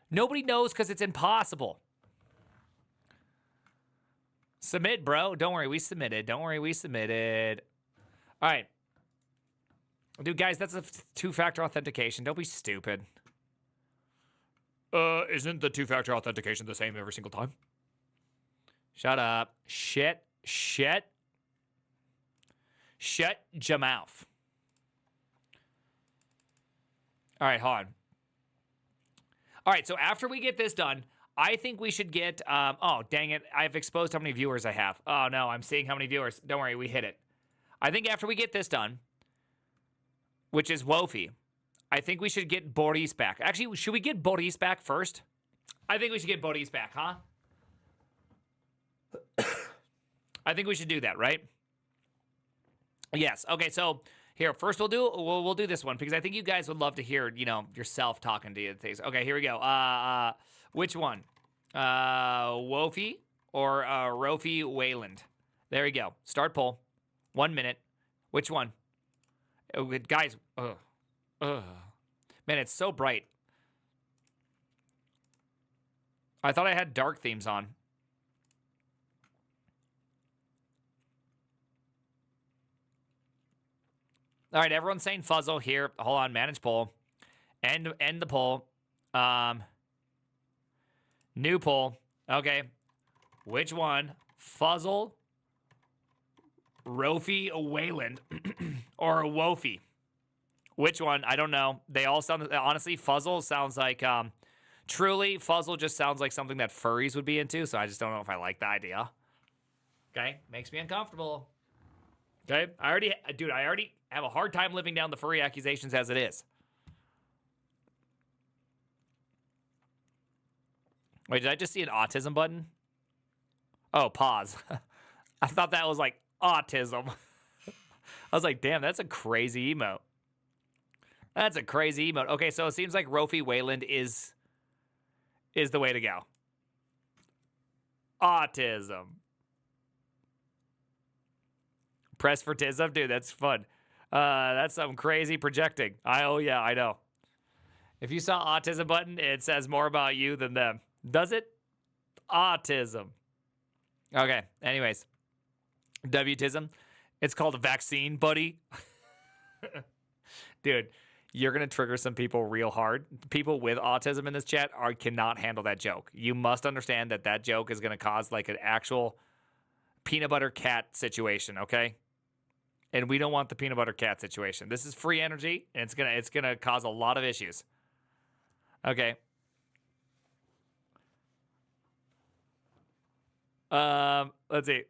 Nobody knows because it's impossible. Submit, bro. Don't worry, we submitted. Don't worry, we submitted. All right. Dude, guys, that's a two-factor authentication. Don't be stupid. Isn't the two-factor authentication the same every single time? Shut up. Shut your mouth. All right, hold on. All right, so after we get this done, I think we should get, oh, dang it. I've exposed how many viewers I have. Oh, no, I'm seeing how many viewers. Don't worry, we hit it. I think after we get this done, which is Wofi, I think we should get Boris back. Actually, should we get Boris back first? I think we should get Boris back, huh? I think we should do that, right? Yes. Okay, so here, first we'll do this one because I think you guys would love to hear, you know, yourself talking to you things. Okay, here we go. Which one? Wofi or Rofi Wayland? There we go. Start poll. 1 minute. Which one? Oh, guys, man, it's so bright. I thought I had dark themes on. All right, everyone's saying fuzzle here. Hold on, manage poll. End the poll. New poll. Okay. Which one? Fuzzle, Rofi, Wayland, or Wofi? Which one? I don't know. They all sound, honestly, Fuzzle sounds like, truly, Fuzzle just sounds like something that furries would be into, so I just don't know if I like the idea. Okay? Makes me uncomfortable. Okay? I already have a hard time living down the furry accusations as it is. Wait, did I just see an autism button? Oh, pause. I thought that was like autism. I was like, damn, that's a crazy emote. That's a crazy emote. Okay, so it seems like Rofi Wayland is the way to go. Autism. Press for tism? Dude, that's fun. That's some crazy projecting. Oh, yeah, I know. If you saw autism button, it says more about you than them. Does it? Autism. Okay, anyways. W-tism. It's called a vaccine, buddy. Dude, you're going to trigger some people real hard. People with autism in this chat cannot handle that joke. You must understand that joke is going to cause like an actual peanut butter cat situation, okay? And we don't want the peanut butter cat situation. This is free energy, and it's gonna cause a lot of issues. Okay. Let's see.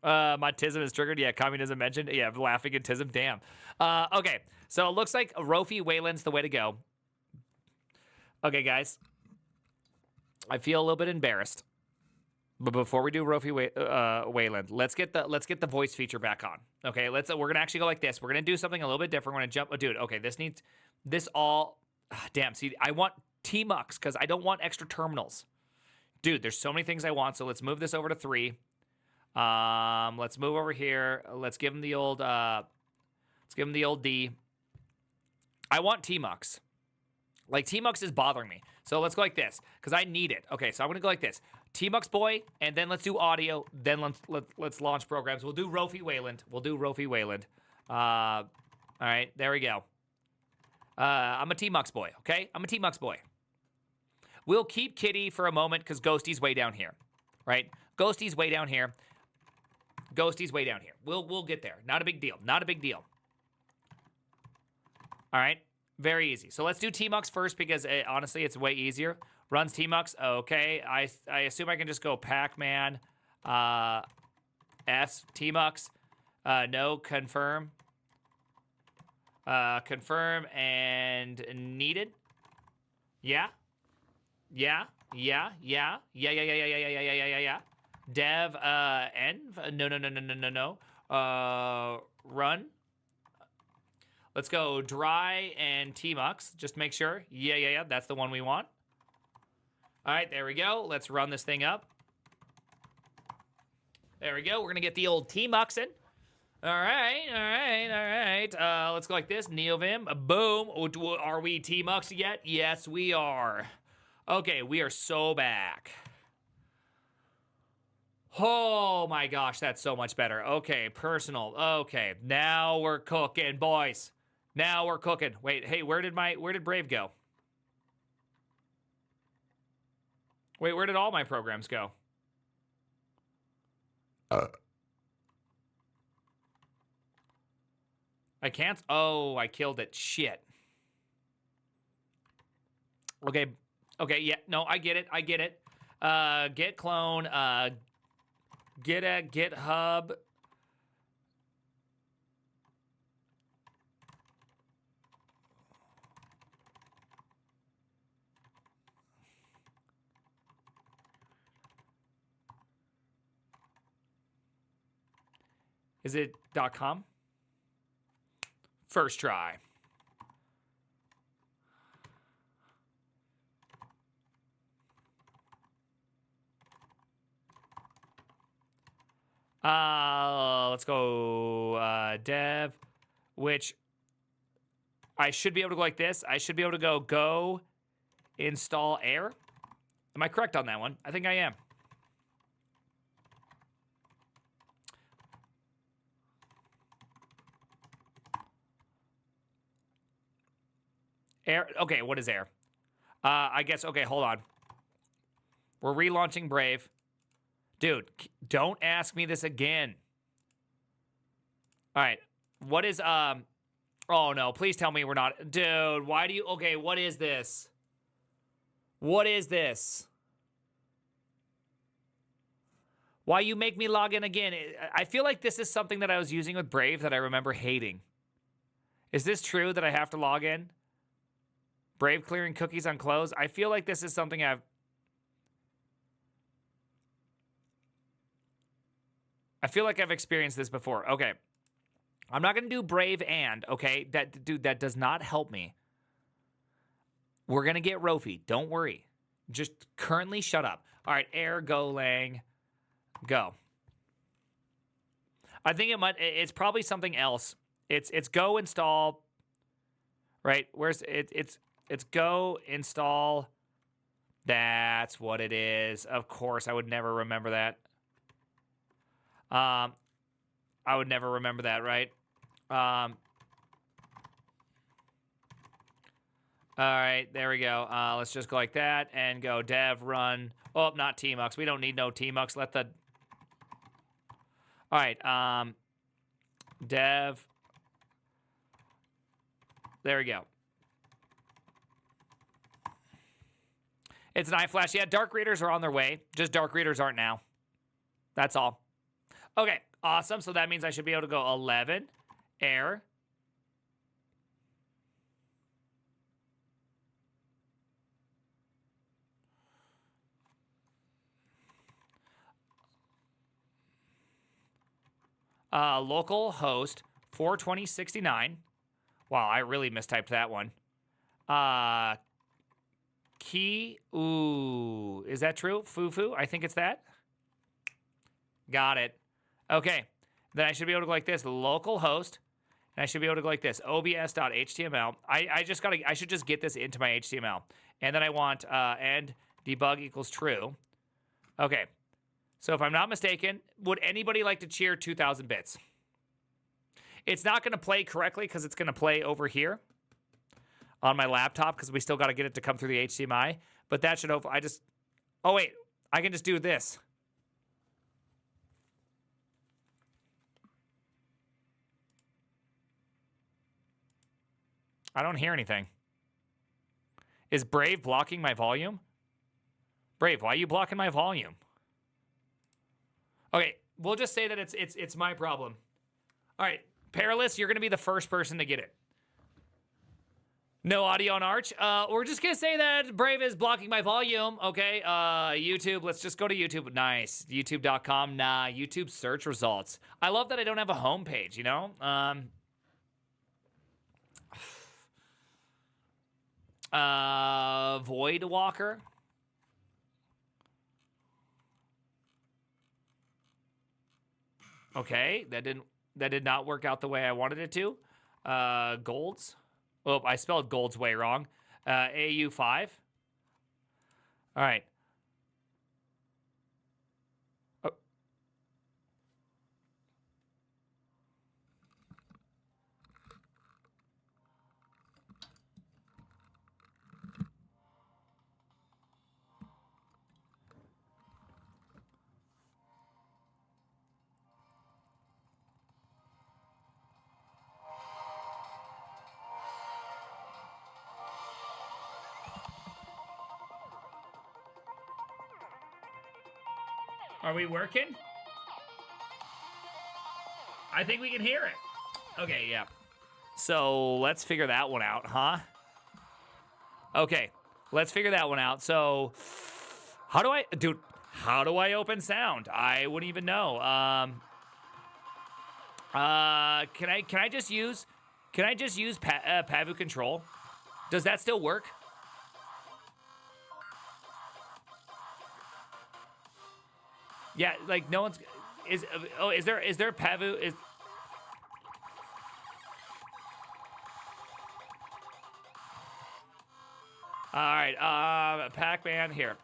My tism is triggered. Yeah, communism mentioned. Yeah, laughing at tism. Damn. Okay, so it looks like Rofi Wayland's the way to go. Okay, guys. I feel a little bit embarrassed. But before we do Rofi Wayland, let's get the voice feature back on. Okay, we're gonna actually go like this. We're gonna do something a little bit different. We're gonna jump. Oh, dude, okay, this all. Damn. See, I want Tmux because I don't want extra terminals. Dude, there's so many things I want. So let's move this over to 3. Let's move over here. Let's give him the old. Let's give him the old D. I want Tmux. Like Tmux is bothering me. So let's go like this because I need it. Okay, so I'm gonna go like this. Tmux boy, and then let's do audio. Then let's launch programs. We'll do Rofi Wayland. All right, there we go. I'm a Tmux boy. Okay, I'm a Tmux boy. We'll keep Kitty for a moment because Ghosty's way down here, right? Ghosty's way down here. We'll get there. Not a big deal. All right, very easy. So let's do Tmux first because honestly, it's way easier. Runs Tmux. Okay, I assume I can just go Pac-Man, S Tmux. No, confirm. Confirm and needed. Yeah. Dev env. No. Run. Let's go dry and Tmux. Just make sure. Yeah. That's the one we want. All right, there we go. Let's run this thing up. There we go. We're going to get the old Tmux in. All right. Let's go like this. Neovim. Boom. Are we Tmux yet? Yes, we are. Okay, we are so back. Oh my gosh, that's so much better. Okay, personal. Okay, now we're cooking, boys. Now we're cooking. Wait, hey, where did Brave go? Wait, where did all my programs go? I can't. Oh, I killed it. Shit. Okay, yeah. No, I get it. Git clone. Get at GitHub. Is it .com? First try. Let's go dev, which I should be able to go like this. I should be able to go install air. Am I correct on that one? I think I am. Air. Okay, what is air? I guess. Okay, hold on. We're relaunching Brave. Dude, don't ask me this again. All right. What is Oh no, please tell me we're not. Dude, why do you? Okay, what is this? What is this? Why you make me log in again? I feel like this is something that I was using with Brave that I remember hating. Is this true that I have to log in? Brave clearing cookies on close? I feel like this is something I feel like I've experienced this before. Okay. I'm not going to do Brave and, okay? Dude, that does not help me. We're going to get Rofi. Don't worry. Just currently shut up. All right, air, go, lang, go. I think it's probably something else. It's go install, right? Where's it? It's go install. That's what it is. Of course, I would never remember that. I would never remember that, right? All right, there we go. Let's just go like that and go dev run. Oh, not tmux. We don't need no tmux. Let the. All right, dev. There we go. It's an iFlash. Yeah, dark readers are on their way. Just dark readers aren't now. That's all. Okay, awesome. So that means I should be able to go 11, air. Local host 42069. Wow, I really mistyped that one. Key. Ooh, is that true? Foo-foo? I think it's that. Got it. Okay. Then I should be able to go like this. Local host. And I should be able to go like this. obs.html. I should just get this into my HTML. And then I want and debug equals true. Okay. So if I'm not mistaken, would anybody like to cheer 2,000 bits? It's not going to play correctly because it's going to play over here on my laptop because we still got to get it to come through the HDMI. But that should hopefully, oh wait, I can just do this. I don't hear anything. Is Brave blocking my volume? Brave, why are you blocking my volume? Okay, we'll just say that it's my problem. All right, Perilous, you're going to be the first person to get it. No audio on Arch. We're just going to say that Brave is blocking my volume. Okay, YouTube, let's just go to YouTube. Nice. YouTube.com. Nah, YouTube search results. I love that I don't have a home page, you know? Void Walker. Okay, that did not work out the way I wanted it to. Golds. Oh, I spelled Golds way wrong. AU5. All right. Oh. Are we working? I think we can hear it. Okay, yeah. So let's figure that one out, huh? Okay, let's figure that one out. So how do I open sound? I wouldn't even know. Can I just use Pavu control? Does that still work? Yeah, like no one's is there Pavu is. All right, Pac-Man here.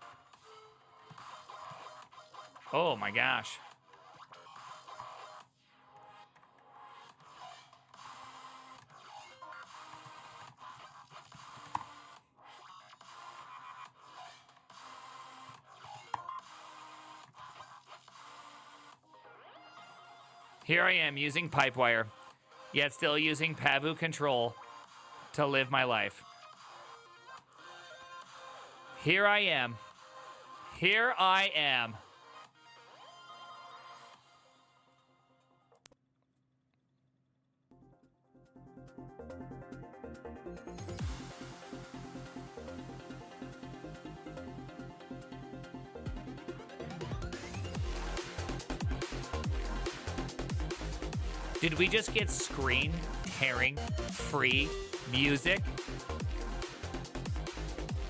Oh my gosh. Here I am using Pipewire, yet still using Pavu control to live my life. Here I am. Here I am. Did we just get screen tearing free music?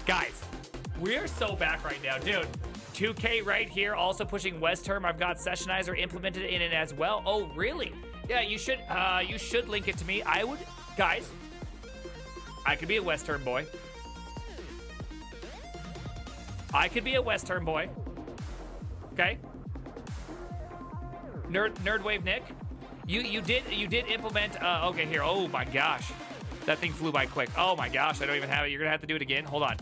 Guys, we are so back right now, dude. 2K right here, also pushing West Term. I've got Sessionizer implemented in it as well. Oh, really? Yeah, you should link it to me. I would, guys, I could be a West Term boy. I could be a West Term boy. Okay? Nerdwave Nick. You did implement, okay, here. Oh my gosh. That thing flew by quick. Oh my gosh, I don't even have it. You're gonna have to do it again. Hold on.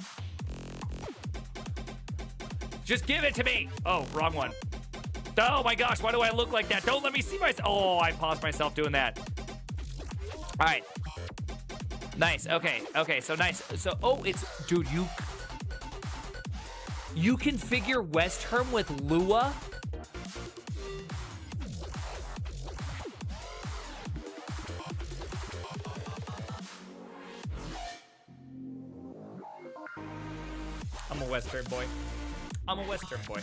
Just give it to me. Oh, wrong one. Oh my gosh, why do I look like that? Don't let me see myself. Oh, I paused myself doing that. All right. Nice, okay, so nice. So, oh, it's, dude, you configure West Term with Lua? I'm a Western boy. I'm a Western boy.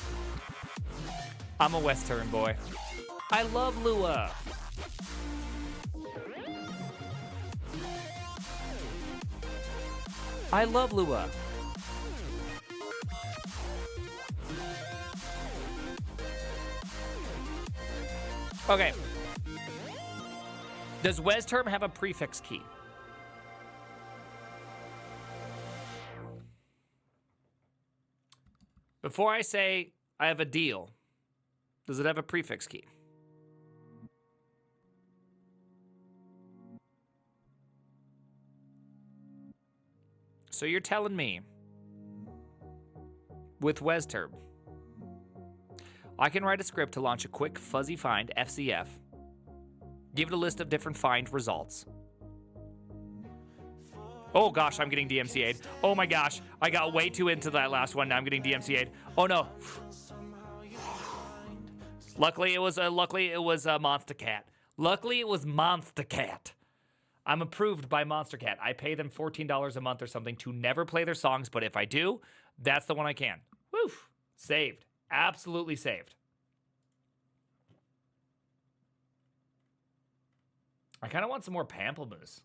I'm a Western boy. I love Lua. I love Lua. Okay. Does Westterm have a prefix key? Before I say I have a deal, does it have a prefix key? So you're telling me with Westterm, I can write a script to launch a quick fuzzy find FCF, give it a list of different find results. Oh gosh, I'm getting DMCA'd. Oh my gosh, I got way too into that last one. Now I'm getting DMCA'd. Oh no. Luckily it was Monster Cat. Luckily it was Monster Cat. I'm approved by Monster Cat. I pay them $14 a month or something to never play their songs, but if I do, that's the one I can. Woo! Saved. Absolutely saved. I kind of want some more pamplemousse.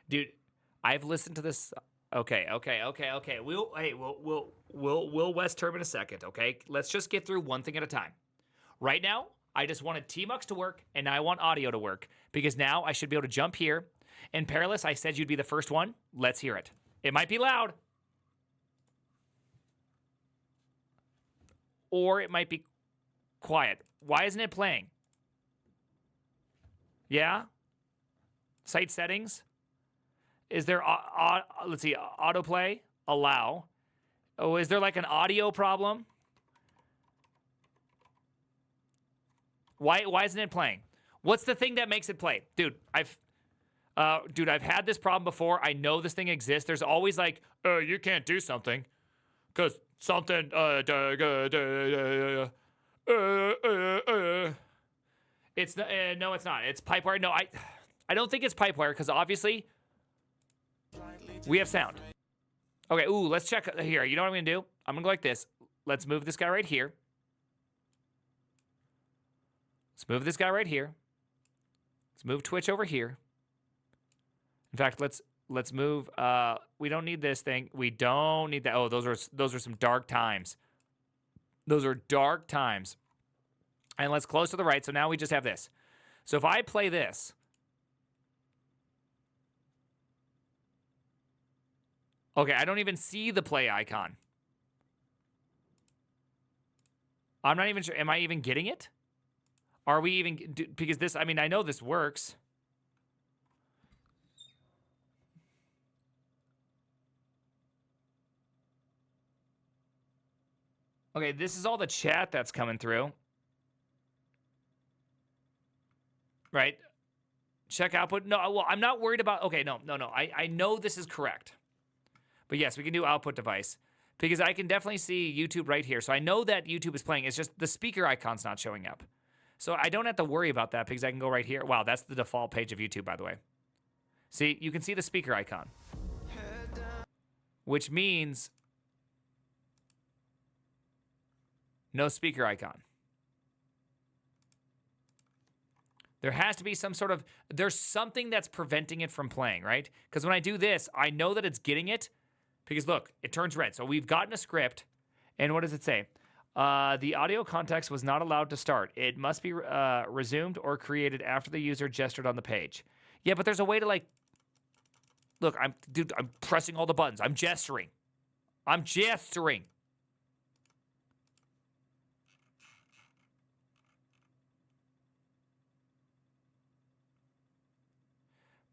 Dude, I've listened to this. Okay. We'll West Term in a second, okay? Let's just get through one thing at a time. Right now, I just wanted T-Mux to work, and I want audio to work, because now I should be able to jump here. And Perilous, I said you'd be the first one. Let's hear it. It might be loud. Or it might be quiet. Why isn't it playing? Yeah? Site settings? Is there, let's see, autoplay? Allow. Oh, is there like an audio problem? Why isn't it playing? What's the thing that makes it play? Dude, I've had this problem before. I know this thing exists. There's always like, you can't do something because something, it's no, it's not. It's Pipewire. No, I don't think it's Pipewire because obviously we have sound. Okay, ooh, let's check here. You know what I'm going to do? I'm going to go like this. Let's move this guy right here. Let's move this guy right here. Let's move Twitch over here. In fact, let's move, we don't need this thing. We don't need that. Oh, those are some dark times. Those are dark times. And let's close to the right. So now we just have this. So if I play this, okay, I don't even see the play icon. I'm not even sure. Am I even getting it? Are we even, because this, I mean, I know this works. Okay, this is all the chat that's coming through. right? Check output. No, well, I'm not worried about, okay, no. I know this is correct. But yes, we can do output device because I can definitely see YouTube right here. So I know that YouTube is playing. It's just the speaker icon's not showing up. So I don't have to worry about that because I can go right here. Wow, that's the default page of YouTube, by the way. See, you can see the speaker icon, which means no speaker icon. There has to be some sort of, there's something that's preventing it from playing, right? Because when I do this, I know that it's getting it because look, it turns red. So we've gotten a script, and what does it say? The audio context was not allowed to start. It must be resumed or created after the user gestured on the page. Yeah, but there's a way to like, look, I'm pressing all the buttons. I'm gesturing.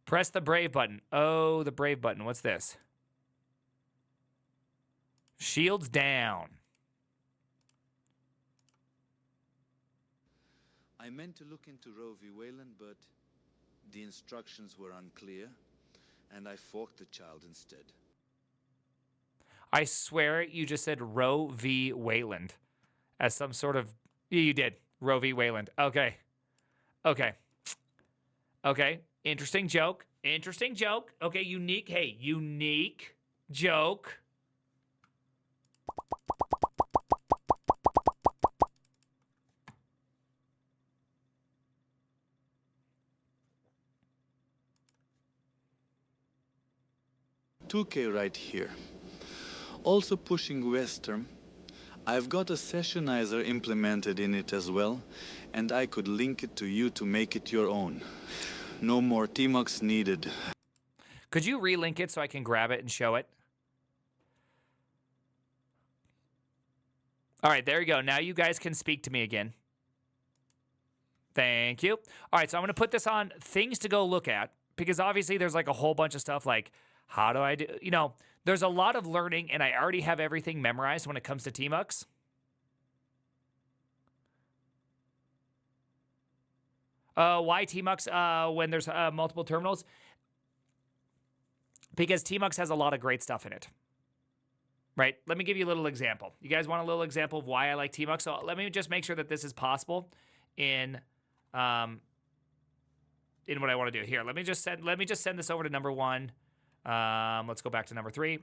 Press the brave button. Oh, the brave button. What's this? Shields down. I meant to look into row v Wayland, but the instructions were unclear, and I forked the child instead. I swear you just said row v Wayland as some sort of... Yeah, you did. Row v Wayland. Okay. Interesting joke. Okay, unique. Hey, unique joke. $2K right here. Also pushing Western. I've got a sessionizer implemented in it as well, and I could link it to you to make it your own. No more tmux needed. Could you relink it so I can grab it and show it? All right, there you go. Now you guys can speak to me again. Thank you. All right, so I'm going to put this on things to go look at because obviously there's like a whole bunch of stuff like how do I do, you know, there's a lot of learning and I already have everything memorized when it comes to tmux. Why tmux when there's multiple terminals? Because tmux has a lot of great stuff in it. Right? Let me give you a little example. You guys want a little example of why I like tmux? So let me just make sure that this is possible in what I want to do here. Let me just send this over to number 1. Let's go back to number 3.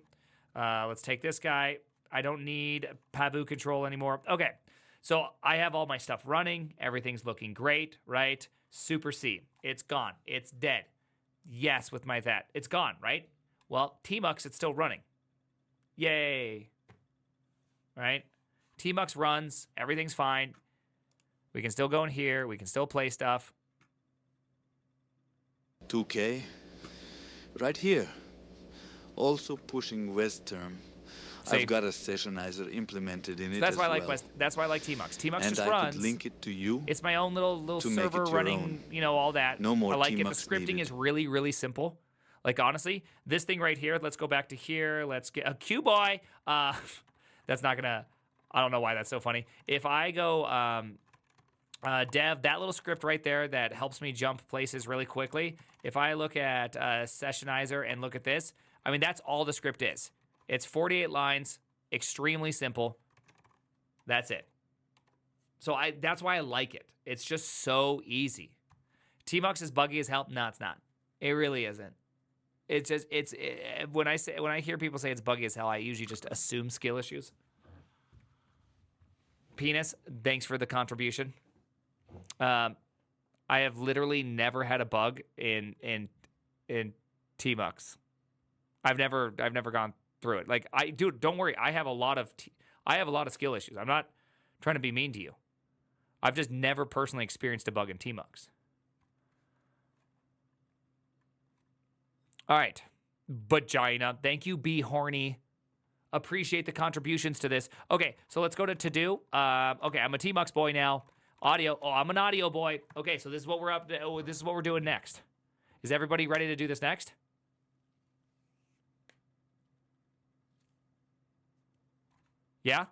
Let's take this guy. I don't need Pavu control anymore. Okay. So I have all my stuff running. Everything's looking great, right? Super C. It's gone. It's dead. Yes, with my that. It's gone, right? Well, tmux, it's still running. Yay. Right? tmux runs. Everything's fine. We can still go in here. We can still play stuff. 2K. Right here. Also pushing Western. Same. I've got a sessionizer implemented in it That's why I as like well. That's why I like tmux. Tmux And just I runs. could link it to you. It's my own little to make server it your running, own. you know, all that. No more I like it. The tmux scripting needed. is really, really simple. Like, honestly, this thing right here, let's go back to here. Let's get a Q boy. That's not going to, I don't know why that's so funny. If I go dev, that little script right there that helps me jump places really quickly. If I look at Sessionizer and look at this, I mean, that's all the script is. It's 48 lines, extremely simple. That's it. So that's why I like it. It's just so easy. tmux is buggy as hell. No, it's not. It really isn't. It's just when I hear people say it's buggy as hell, I usually just assume skill issues. Penis, thanks for the contribution. I have literally never had a bug in tmux. I've never gone through it. Like dude, don't worry. I have a lot of skill issues. I'm not trying to be mean to you. I've just never personally experienced a bug in tmux. All right, vagina. Thank you, Be Horny. Appreciate the contributions to this. Okay, so let's go to do. Okay, I'm a tmux boy now. Audio. Oh, I'm an audio boy. Okay, so this is what we're up to. Oh, this is what we're doing next. Is everybody ready to do this next? Yeah?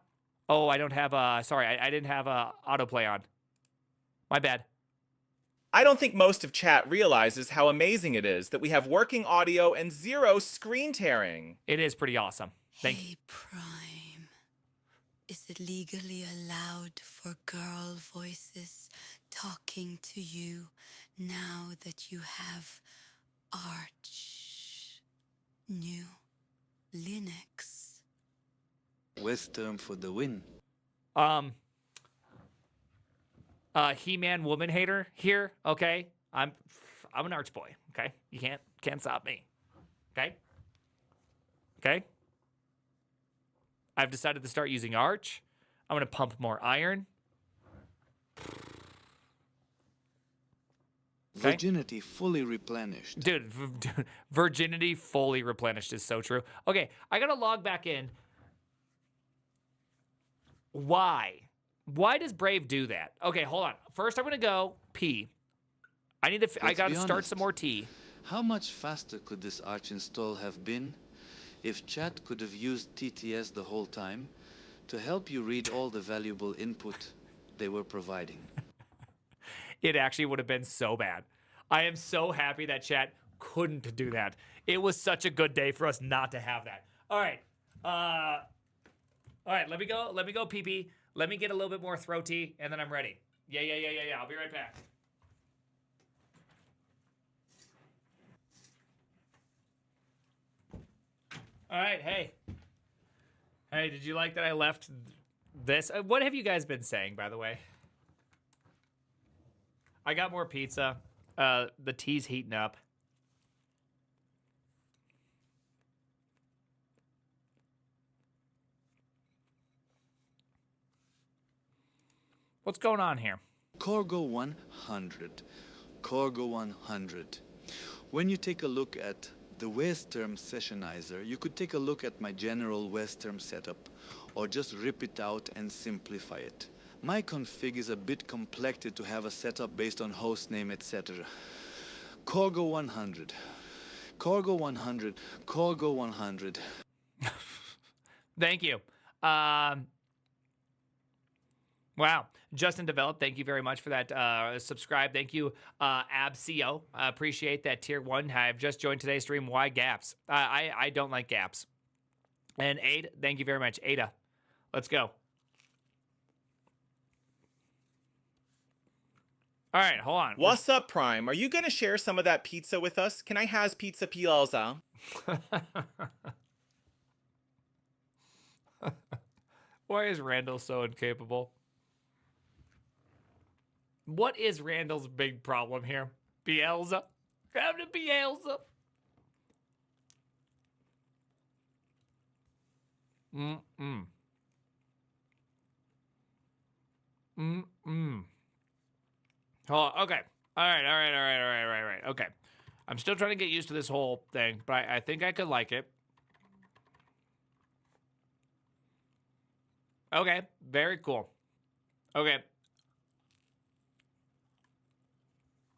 Oh, I don't have sorry, I didn't have autoplay on. My bad. I don't think most of chat realizes how amazing it is that we have working audio and 0 screen tearing. It is pretty awesome. Hey, Prime. Is it legally allowed for girl voices talking to you now that you have Arch New Linux? Western for the win. He-Man woman hater here, okay? I'm an Arch boy, okay? You can't stop me. Okay? Okay? I've decided to start using Arch. I'm gonna pump more iron. Okay. Virginity fully replenished. Dude, virginity fully replenished is so true. Okay, I gotta log back in. Why? Why does Brave do that? Okay, hold on. First, I'm gonna go pee. I gotta start honest. some more tea. How much faster could this Arch install have been if chat could have used TTS the whole time to help you read all the valuable input they were providing? It actually would have been so bad. I am so happy that chat couldn't do that. It was such a good day for us not to have that. All right. Let me go pee pee. Let me get a little bit more throaty, and then I'm ready. Yeah. I'll be right back. All right, hey. Hey, did you like that I left this? What have you guys been saying, by the way? I got more pizza. The tea's heating up. What's going on here? Corgo 100. Corgo 100. When you take a look at the Western sessionizer, you could take a look at my general Western setup, or just rip it out and simplify it. My config is a bit complected to have a setup based on hostname, etc. Corgo 100. Corgo 100. Corgo 100. Thank you. Wow. Justin Develop, thank you very much for that subscribe. Thank you, AbCO. I appreciate that tier 1. I've just joined today's stream. Why gaps? I don't like gaps. And Ada, thank you very much. Ada, let's go. All right, hold on. What's up, Prime? Are you going to share some of that pizza with us? Can I has pizza pilza? Why is Randall so incapable? What is Randall's big problem here? Bielsa? Having a Bielsa? Hold on. Okay. All right. Okay. I'm still trying to get used to this whole thing, but I think I could like it. Okay. Very cool. Okay.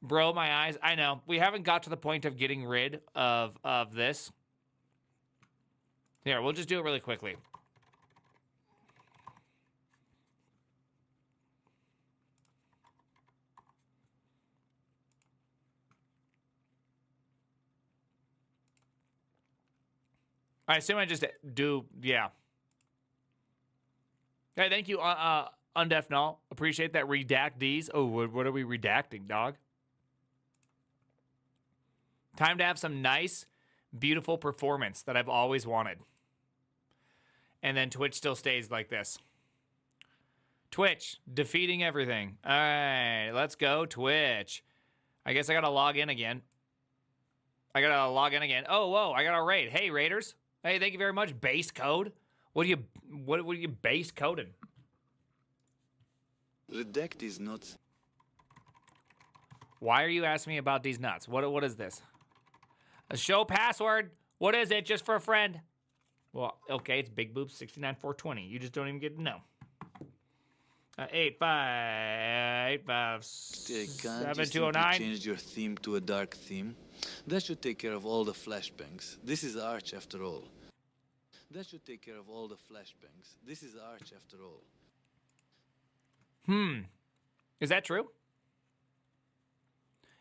Bro, my eyes. I know. We haven't got to the point of getting rid of this. Here, we'll just do it really quickly. I assume I just do, yeah. Hey, thank you, Undef Null. Appreciate that. Redact these. Oh, what are we redacting, dog? Time to have some nice, beautiful performance that I've always wanted. And then Twitch still stays like this. Twitch, defeating everything. All right, let's go, Twitch. I guess I gotta log in again. Oh, whoa, I got a raid. Hey, raiders. Hey, thank you very much. Base code. What are you base coding? Redact these nuts. Why are you asking me about these nuts? What is this? A show password. What is it? Just for a friend. Well, okay, it's Big Boobs 69420. You just don't even get to know. 85857 Changed your theme to a dark theme. That should take care of all the flashbangs. This is Arch after all. That should take care of all the flashbangs. This is Arch after all. Is that true?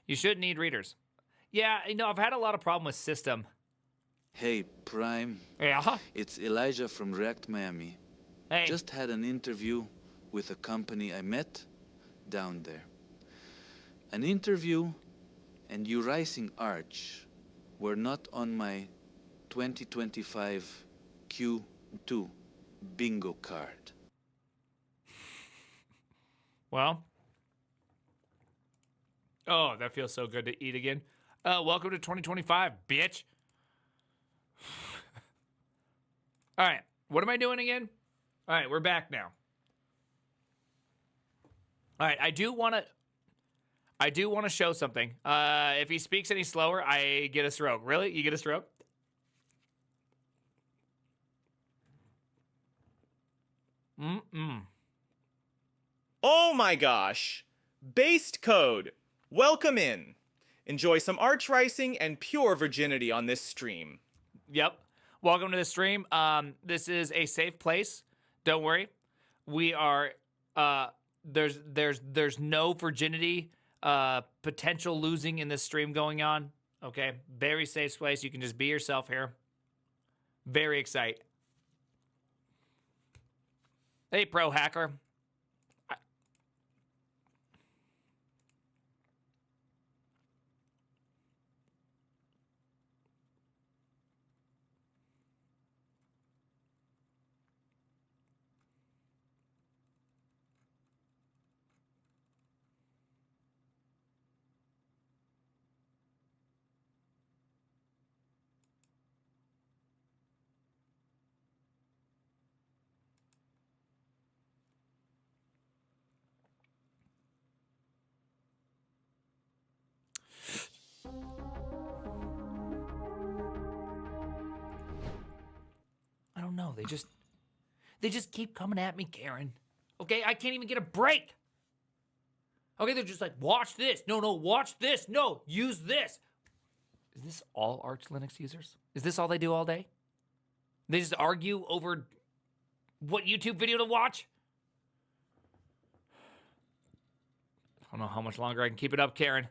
You should need readers. Yeah, I've had a lot of problem with system. Hey, Prime. Yeah. It's Elijah from React Miami. Hey. Just had an interview with a company I met down there. An interview and you RICING Arch were not on my 2025 Q2 bingo card. Well. Oh, that feels so good to eat again. Welcome to 2025, bitch. All right, what am I doing again? All right, we're back now. All right, I do want to show something. If he speaks any slower, I get a stroke. Really? You get a stroke? Oh my gosh! Based code! Welcome in! Enjoy some arch ricing and pure virginity on this stream. Yep. Welcome to the stream. This is a safe place. Don't worry. We are there's no virginity potential losing in this stream going on. Okay? Very safe place. You can just be yourself here. Very excited. Hey, pro hacker. I don't know. They just keep coming at me, Karen. Okay, I can't even get a break. Okay, they're just like, watch this. No, watch this. No, use this. Is this all Arch Linux users? Is this all they do all day? They just argue over what YouTube video to watch? I don't know how much longer I can keep it up, Karen.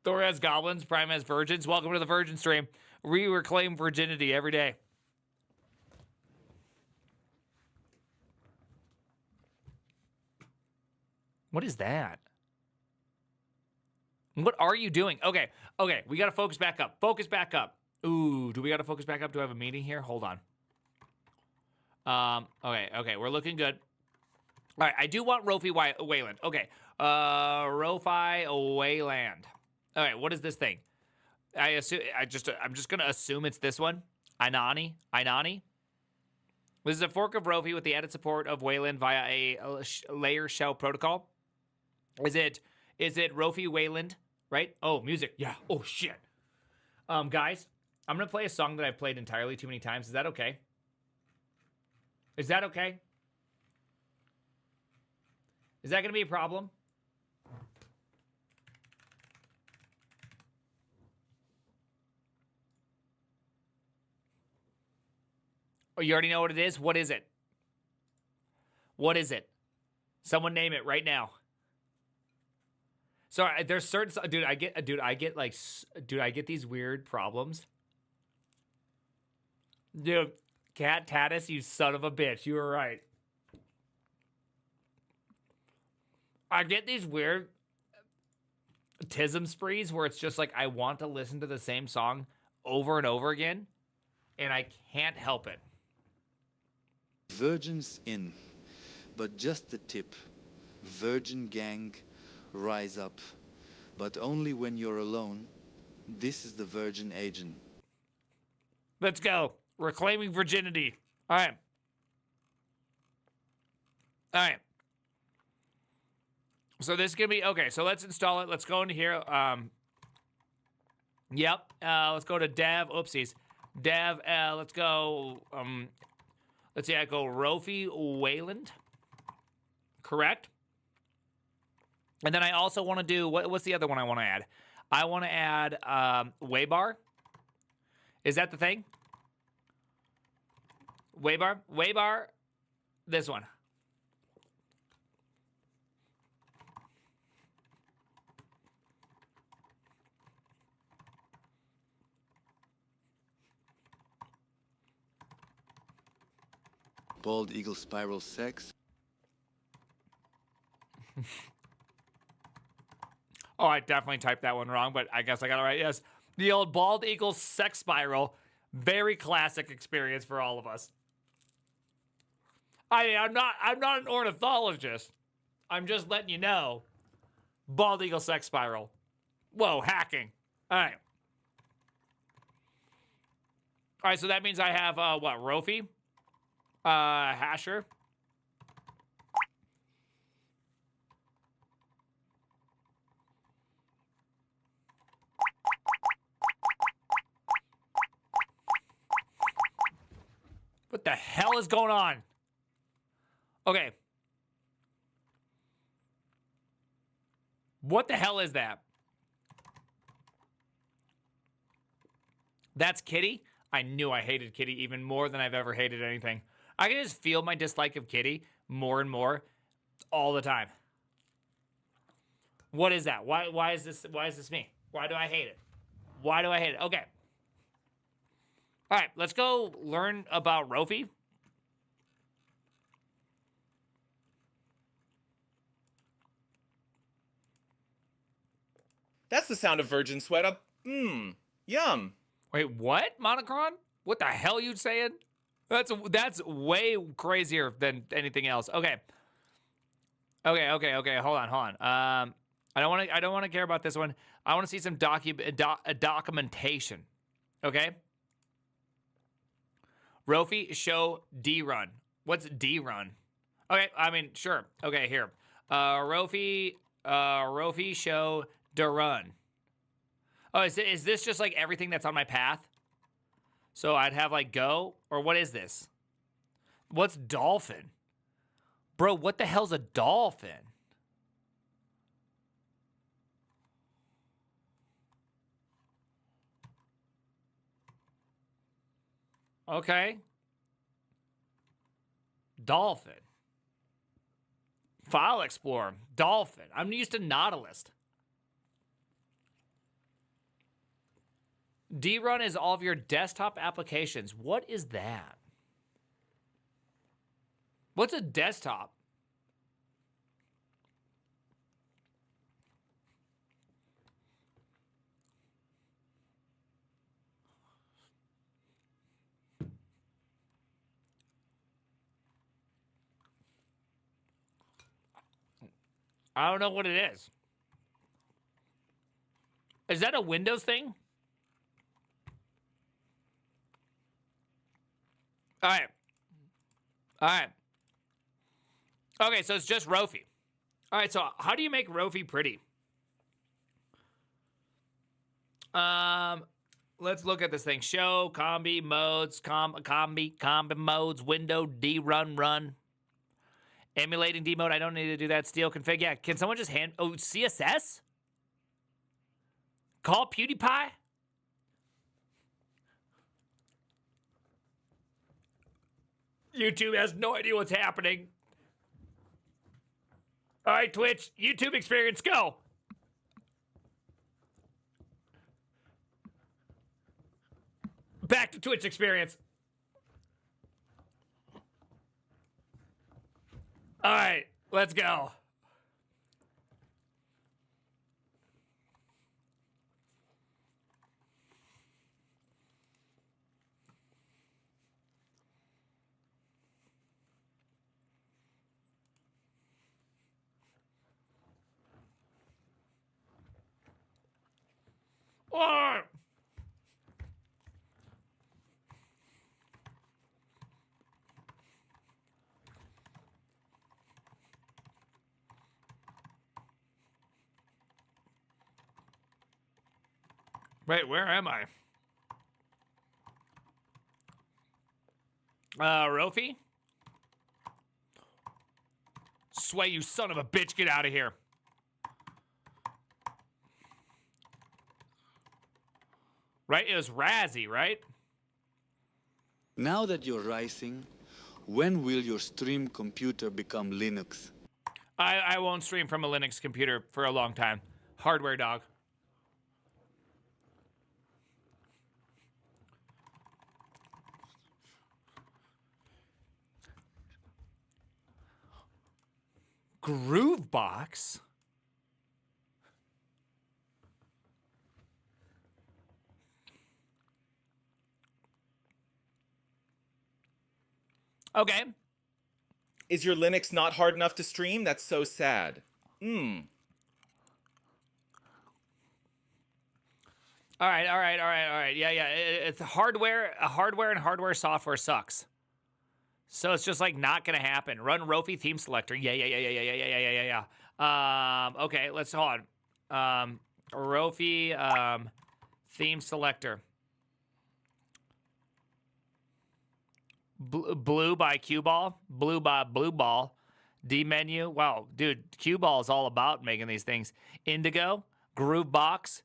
Thor has goblins, Prime has virgins. Welcome to the Virgin Stream. We reclaim virginity every day. What is that? What are you doing? Okay, we gotta focus back up. Focus back up. Ooh, do we gotta focus back up? Do I have a meeting here? Hold on. Okay, we're looking good. All right, I do want Wayland. Okay, Wayland. All right, what is this thing? I'm just gonna assume it's this one. Inani. This is a fork of Rofi with the added support of Wayland via a layer shell protocol. Is it Rofi Wayland? Right? Oh, music. Yeah. Oh shit. Guys, I'm gonna play a song that I've played entirely too many times. Is that okay? Is that okay? Is that gonna be a problem? Oh, you already know what it is? What is it? What is it? Someone name it right now. Sorry, there's certain I get these weird problems. Dude, Cat Tatus, you son of a bitch. You were right. I get these weird tism sprees where it's just like I want to listen to the same song over and over again, and I can't help it. Virgins in, but just the tip. Virgin gang, rise up. But only when you're alone. This is the Virgin Agent. Let's go. Reclaiming virginity. All right. So this is going to be, okay, so let's install it. Let's go into here. Yep. Let's go to dev. Oopsies. Dev. Let's go. Let's see. I go Rofi Wayland. Correct. And then I also want to do, what's the other one I want to add? I want to add Waybar. Is that the thing? Waybar? Waybar, this one. Bald eagle spiral sex. Oh, I definitely typed that one wrong, but I guess I got it right. Yes. The old bald eagle sex spiral. Very classic experience for all of us. I mean, I'm not an ornithologist. I'm just letting you know. Bald eagle sex spiral. Whoa, hacking. All right. All right, so that means I have, what, Rofi? Hasher. What the hell is going on? Okay. What the hell is that? That's Kitty? I knew I hated Kitty even more than I've ever hated anything. I can just feel my dislike of Kitty more and more all the time. What is that? Why is this me? Why do I hate it? Why do I hate it? Okay. All right, let's go learn about Rofi. That's the sound of virgin sweat up. Yum. Wait, what? Monocron? What the hell you saying? That's way crazier than anything else. Okay. Okay. Hold on. I don't want to care about this one. I want to see some documentation. Okay. Rofi show D run. What's D run? Okay, I mean sure. Okay, here. Rofi show da run. Oh, is this just like everything that's on my path? So I'd have like go, or what is this? What's dolphin? Bro, what the hell's a dolphin? Okay. Dolphin. File Explorer. Dolphin. I'm used to Nautilus. D-Run is all of your desktop applications. What is that? What's a desktop? I don't know what it is. Is that a Windows thing? All right. Okay, so it's just Rofi. All right, so how do you make Rofi pretty? Let's look at this thing. Show, combi, modes, combi modes, window, run. Emulating D mode, I don't need to do that. Steal config. Yeah, can someone just CSS? Call PewDiePie? YouTube has no idea what's happening. All right, Twitch, YouTube experience, go. Back to Twitch experience. All right, let's go. Oh. Wait, where am I? Rofi? Sway, you son of a bitch, get out of here. right? It was Razzie, right? Now that you're rising, when will your stream computer become Linux? I won't stream from a Linux computer for a long time. Hardware dog. Groovebox? Okay. Is your Linux not hard enough to stream? That's so sad. All right. Yeah. It's hardware and hardware software sucks. So it's just like not gonna happen. Run Rofi theme selector. Yeah. Okay, let's hold on. Rofi theme selector. Blue by Cue Ball. Blue by Blue Ball. D menu. Wow, dude, Cue Ball is all about making these things. Indigo. Groove Box.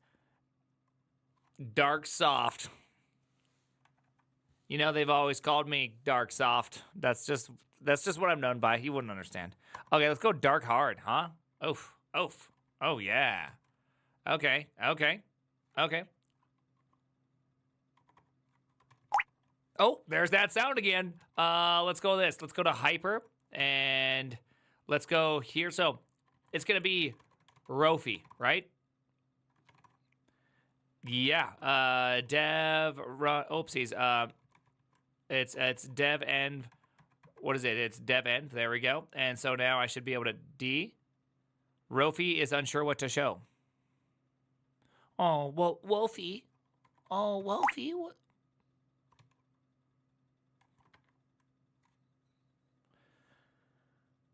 Dark Soft. You know, they've always called me Dark Soft. That's just what I'm known by. You wouldn't understand. Okay, let's go Dark Hard, huh? Oof. Oh, yeah. Okay. Oh, there's that sound again. Let's go this. Let's go to Hyper, and let's go here. So it's going to be Rofi, right? Yeah. Dev, oopsies. It's dev end. What is it? It's dev end. There we go. And so now I should be able to D. Rofi is unsure what to show. Oh, well, Wolfie. Oh, Wolfie. What?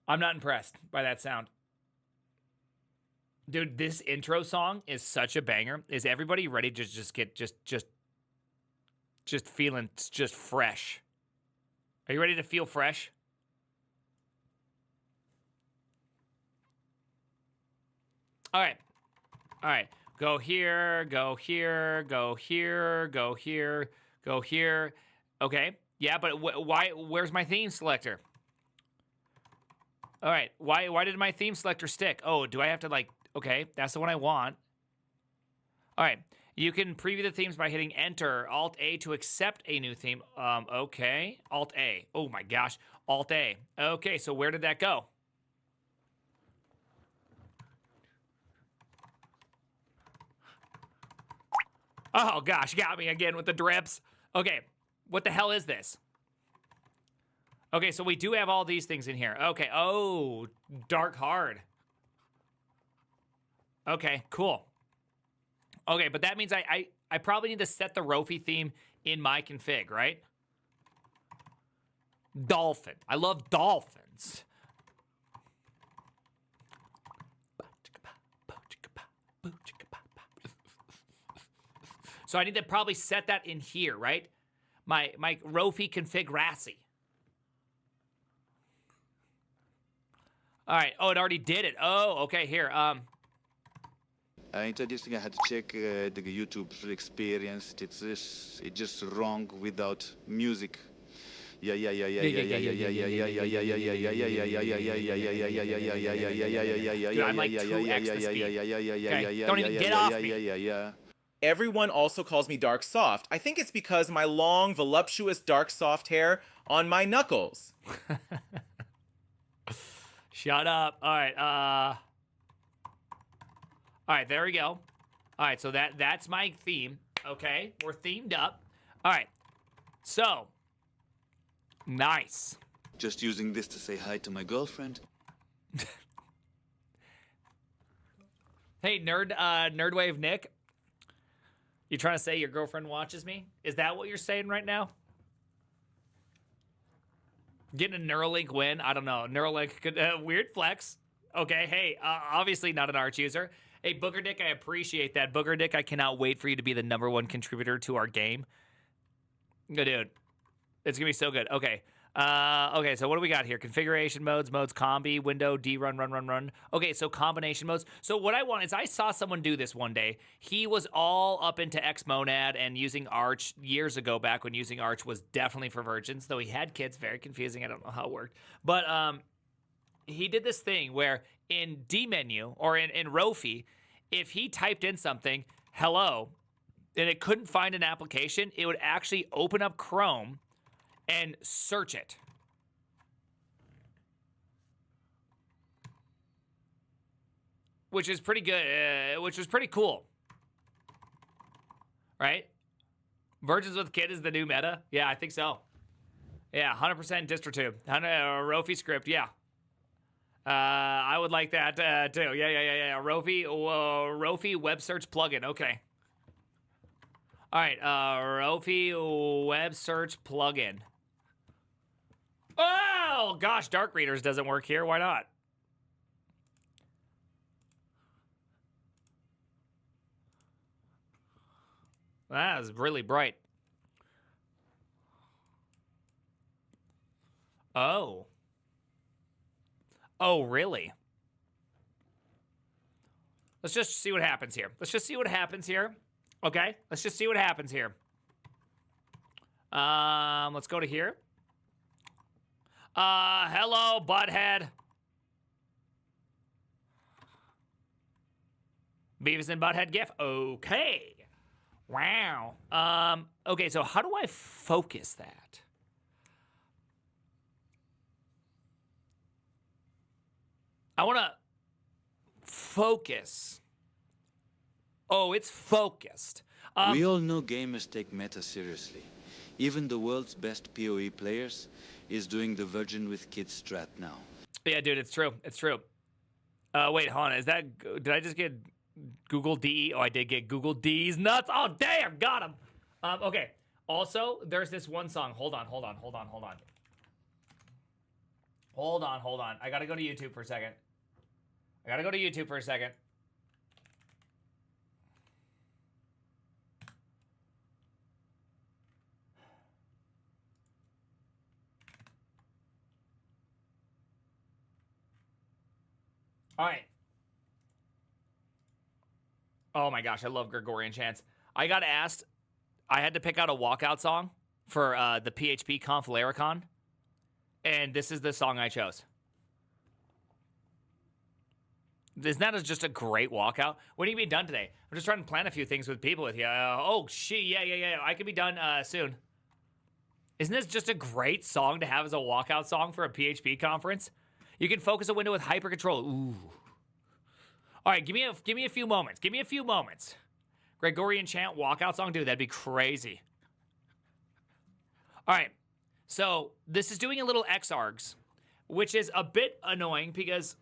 I'm not impressed by that sound. Dude, this intro song is such a banger. Is everybody ready to just get just feeling just fresh? Are you ready to feel fresh? All right. Go here, go here, go here, go here, go here. Okay. Yeah, but why? Where's my theme selector? All right. Why did my theme selector stick? Oh, do I have to like? Okay, that's the one I want. All right. You can preview the themes by hitting Enter, Alt A to accept a new theme. Okay. Alt A. Oh my gosh. Alt A. Okay, so where did that go? Oh gosh, got me again with the drips. Okay, what the hell is this? Okay, so we do have all these things in here. Okay, oh, Dark Hard. Okay, cool. Okay, but that means I probably need to set the Rofi theme in my config, right? Dolphin. I love dolphins. So I need to probably set that in here, right? My Rofi config RACI. All right. Oh, it already did it. Oh, okay. Here. Introducing, I had to check the YouTube experience. It's just wrong without music. Yeah. Dude, I'm like 2x the speed. Okay, don't even get off me. Everyone also calls me Dark Soft. I think it's because my long, voluptuous dark soft hair on my knuckles. Shut up. All right. All right, there we go. All right, so that's my theme. Okay, we're themed up. All right, so nice. Just using this to say hi to my girlfriend. Hey, Nerdwave Nick. You trying to say your girlfriend watches me? Is that what you're saying right now? Getting a Neuralink win? I don't know. Neuralink could weird flex. Okay, hey, obviously not an Arch user. Hey, Booger Dick, I appreciate that. Booger Dick, I cannot wait for you to be the #1 contributor to our game. Good dude. It's gonna be so good. Okay. Okay, so what do we got here? Configuration modes, combi, window, D, run. Okay, so combination modes. So what I want is I saw someone do this one day. He was all up into Xmonad and using Arch years ago, back when using Arch was definitely for virgins, though he had kids. Very confusing. I don't know how it worked. But he did this thing where in D menu or in Rofi, if he typed in something, hello, and it couldn't find an application, it would actually open up Chrome and search it. Which is pretty good, which was pretty cool. Right? Virgins with Kid is the new meta? Yeah, I think so. Yeah, 100% DistroTube. Rofi script, yeah. I would like that too. Yeah. Rofi web search plugin, okay. All right, Rofi web search plugin. Oh, gosh, Dark Readers doesn't work here. Why not? That is really bright. Oh. Oh, really? Let's just see what happens here. Okay? Let's just see what happens here. Let's go to here. Hello, butthead. Beavis and Butthead GIF. Okay. Wow. Okay, so how do I focus that? I want to focus. Oh, it's focused. We all know gamers take meta seriously. Even the world's best PoE players is doing the Virgin with Kids strat now. Yeah, dude, it's true. Wait, hold on. Did I just get Google D? Oh, I did get Google D's nuts. Oh, damn, got him. Okay. Also, there's this one song. Hold on. I gotta go to YouTube for a second. All right. Oh my gosh, I love Gregorian chants. I got asked, I had to pick out a walkout song for the PHP Conf Laricon, and this is the song I chose. Isn't that just a great walkout? When are you be done today? I'm just trying to plan a few things with people with you. Oh, shit, yeah. I could be done soon. Isn't this just a great song to have as a walkout song for a PHP conference? You can focus a window with hyper control. Ooh. All right, give me a few moments. Gregorian chant walkout song, dude, that'd be crazy. All right, so this is doing a little Xargs, which is a bit annoying because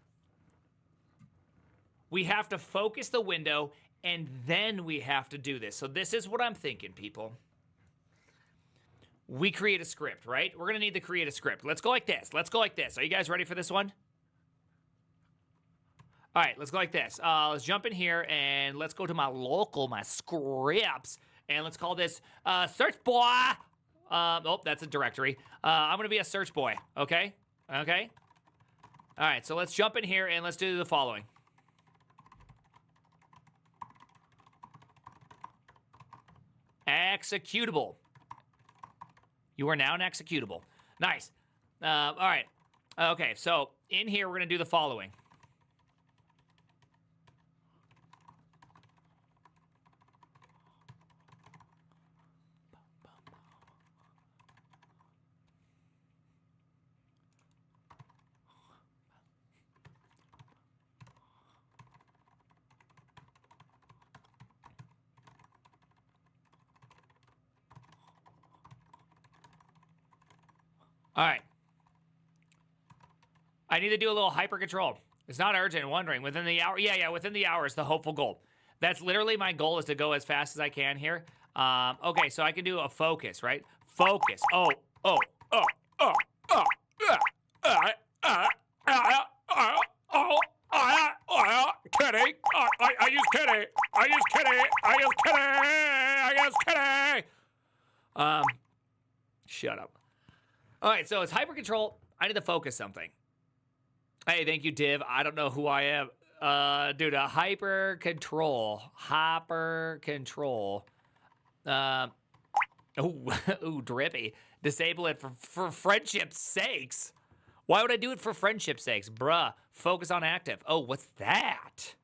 we have to focus the window and then we have to do this. So this is what I'm thinking, people. We create a script, right? We're going to need to create a script. Let's go like this. Are you guys ready for this one? All right, let's go like this. Let's jump in here and let's go to my scripts, and let's call this search boy. Oh, that's a directory. I'm going to be a search boy, okay? All right, so let's jump in here and let's do the following. Executable. You are now an executable. Nice. All right. Okay, so in here, we're going to do the following. All right. I need to do a little hyper control. It's not urgent, wondering. Within the hour. Yeah, within the hour is the hopeful goal. That's literally my goal, is to go as fast as I can here. Okay, so I can do a focus, right? Focus. Kitty. I use kitty. Shut up. All right, so it's hyper control. I need to focus something. Hey, thank you, Div. I don't know who I am. Dude, a hyper control. Ooh, drippy. Disable it for friendship's sakes. Why would I do it for friendship's sakes? Bruh, focus on active. Oh, what's that?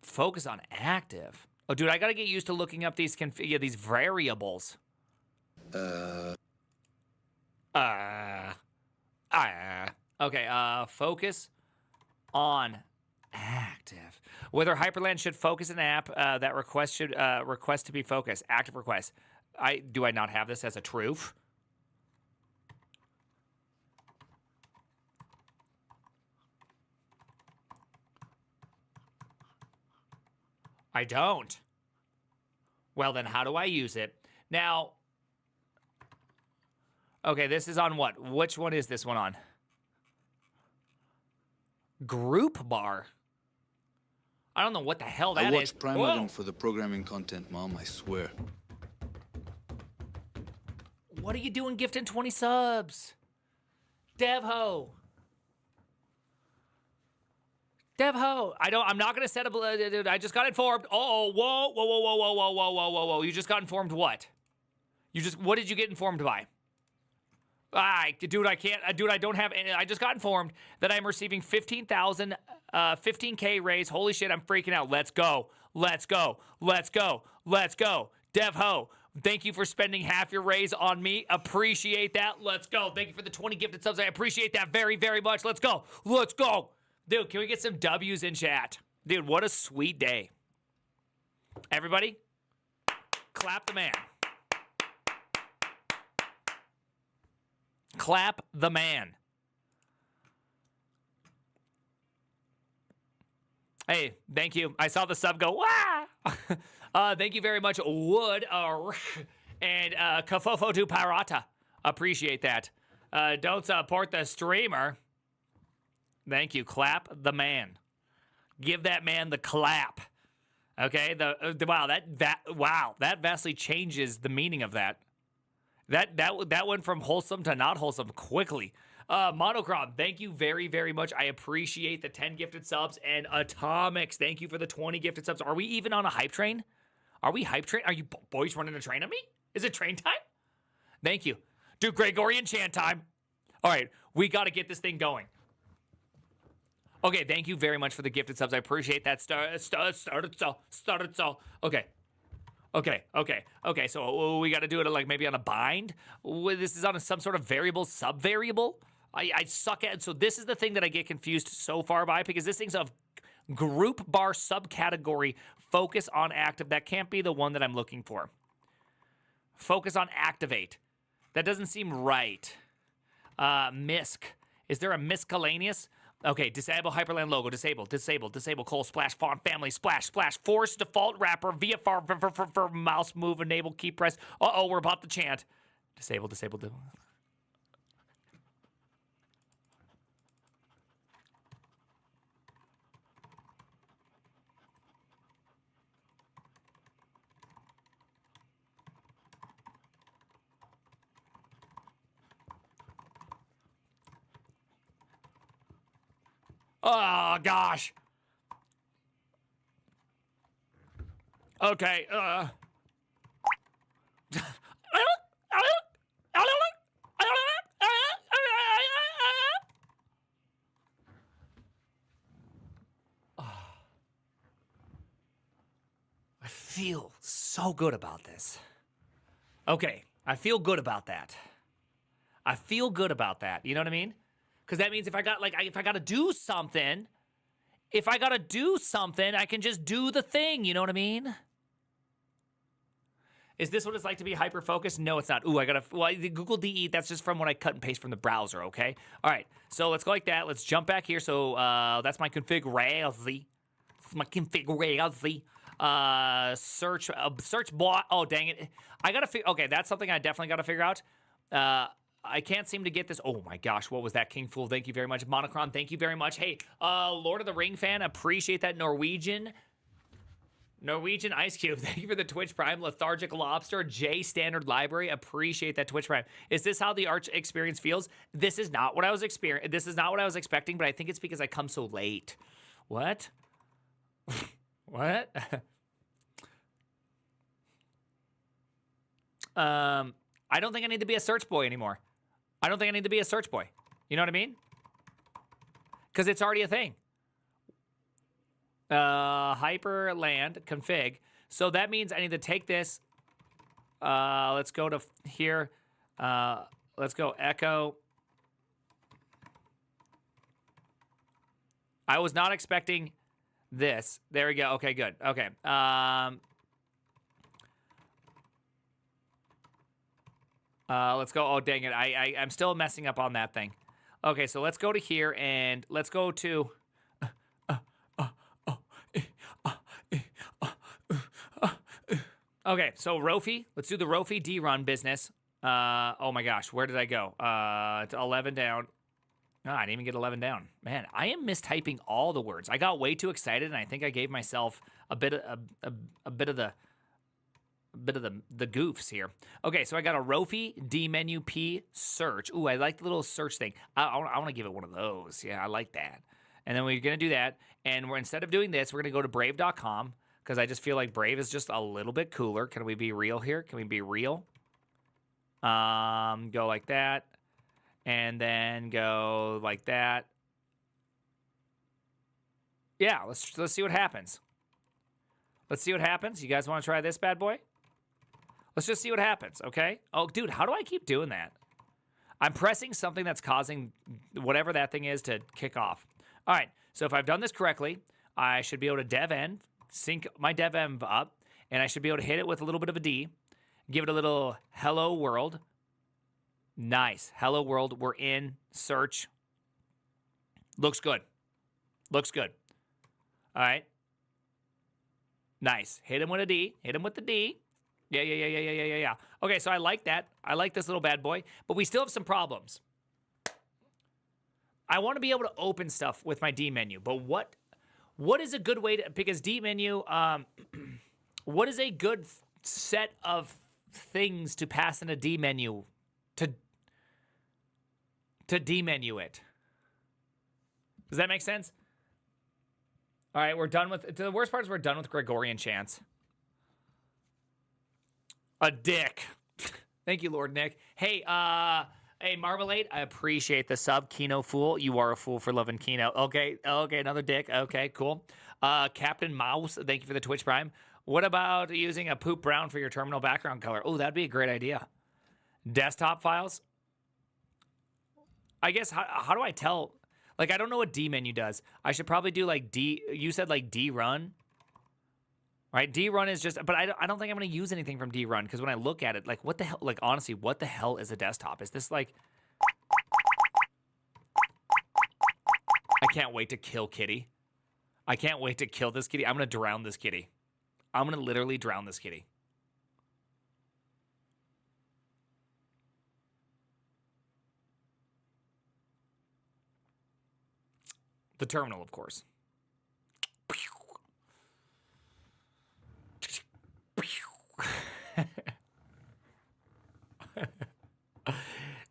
Focus on active. Oh, dude, I gotta get used to looking up these these variables. Okay, focus on active. Whether Hyperland should focus an app that request to be focused. Active request. Do I not have this as a truth? I don't. Well, then how do I use it? Now, okay, this is on what? Which one is this one on? Group bar. I don't know what the hell that is. I watch Primagon for the programming content, Mom, I swear. What are you doing gifting 20 subs? Devho. I'm not going to set up, I just got informed. Oh, whoa. You just got informed what? What did you get informed by? Dude, I don't have any. I just got informed that I'm receiving 15K raise. Holy shit, I'm freaking out. Let's go. Devho, thank you for spending half your raise on me. Appreciate that. Let's go. Thank you for the 20 gifted subs. I appreciate that very, very much. Let's go. Dude, can we get some W's in chat? Dude, what a sweet day. Everybody, clap the man. Clap the man. Hey, thank you. I saw the sub go, wah! Thank you very much, Wood and Kafofo du Parata. Appreciate that. Don't support the streamer. Thank you. Clap the man. Give that man the clap. Okay. Wow. That vastly changes the meaning of that. That went from wholesome to not wholesome quickly. Monochrome, thank you very, very much. I appreciate the 10 gifted subs. And Atomics, thank you for the 20 gifted subs. Are we even on a hype train? Are we hype train? Are you boys running a train on me? Is it train time? Thank you. Dude, Gregorian chant time. All right, we got to get this thing going. Okay, thank you very much for the gifted subs. I appreciate that. Okay. So we got to do it like maybe on a bind. This is on some sort of variable, sub-variable. I suck at it. So this is the thing that I get confused so far by, because this thing's a group bar subcategory, focus on active. That can't be the one that I'm looking for. Focus on activate. That doesn't seem right. MISC. Is there a miscellaneous? Okay, disable Hyperland logo. Disable. Cole, splash, font, family, splash. Force, default wrapper, VFR, for mouse move, enable, key press. Uh-oh, we're about to chant. Disable. Oh, gosh. Okay, I feel so good about this. Okay, I feel good about that. You know what I mean? Because that means if I gotta do something, I can just do the thing. You know what I mean? Is this what it's like to be hyper-focused? No, it's not. Ooh, the Google DE, that's just from what I cut and paste from the browser, okay? All right, so let's go like that. Let's jump back here. So that's my config. Search bot. Oh, dang it. I gotta figure. Okay, that's something I definitely gotta figure out. I can't seem to get this. Oh my gosh, what was that, King Fool? Thank you very much. Monochrome, thank you very much. Hey, Lord of the Ring fan, appreciate that. Norwegian Norwegian Ice Cube, thank you for the Twitch Prime. Lethargic Lobster, J Standard Library, appreciate that Twitch Prime. Is this how the Arch experience feels? This is not what I was This is not what I was expecting, but I think it's because I come so late. What? What? I don't think I need to be a search boy anymore. I don't think I need to be a search boy. You know what I mean? Because it's already a thing. Hyperland config. So that means I need to take this. Let's go to here. Let's go echo. I was not expecting this. There we go. Okay, good. Okay. Let's go. Oh, dang it. I'm still messing up on that thing. Okay, so let's go to here and let's go to... Okay, so Rofi. Let's do the Rofi D-run business. Oh my gosh, where did I go? To 11 down. No, I didn't even get 11 down. Man, I am mistyping all the words. I got way too excited, and I think I gave myself a bit of the goofs here. Okay, so I got a Rofi D menu P search. Ooh, I like the little search thing. I want to give it one of those. Yeah, I like that. And then we're gonna do that, and instead of doing this, we're gonna go to Brave.com because I just feel like Brave is just a little bit cooler. Can we be real here? Can we be real? Go like that, and then go like that. Yeah, let's see what happens. Let's see what happens. You guys want to try this bad boy? Let's just see what happens, okay? Oh, dude, how do I keep doing that? I'm pressing something that's causing whatever that thing is to kick off. All right, so if I've done this correctly, I should be able to dev env, sync my dev env up, and I should be able to hit it with a little bit of a D, give it a little hello world. Nice. Hello world. We're in search. Looks good. Looks good. All right. Nice. Hit him with a D. Hit him with the D. Yeah. Okay, so I like that. I like this little bad boy, but we still have some problems. I want to be able to open stuff with my D menu, but what is a good way to, because D menu, what is a good set of things to pass in a D menu to demenu it? Does that make sense? All right, we're done with, the worst part is we're done with Gregorian chants. A dick. Thank you, Lord Nick. Hey, hey, Marmalade, I appreciate the sub. Kino Fool, you are a fool for loving Kino. Okay, another dick. Okay, cool. Captain Mouse, thank you for the Twitch Prime. What about using a poop brown for your terminal background color? Oh, that'd be a great idea. Desktop files? I guess, how do I tell? Like, I don't know what D menu does. I should probably do like D, you said like D run? Right, D run is just, but I don't think I'm going to use anything from D run because when I look at it, like, what the hell, like, honestly, what the hell is a desktop? Is this like, I can't wait to kill Kitty. I can't wait to kill this kitty. I'm going to drown this kitty. I'm going to literally drown this kitty. The terminal, of course.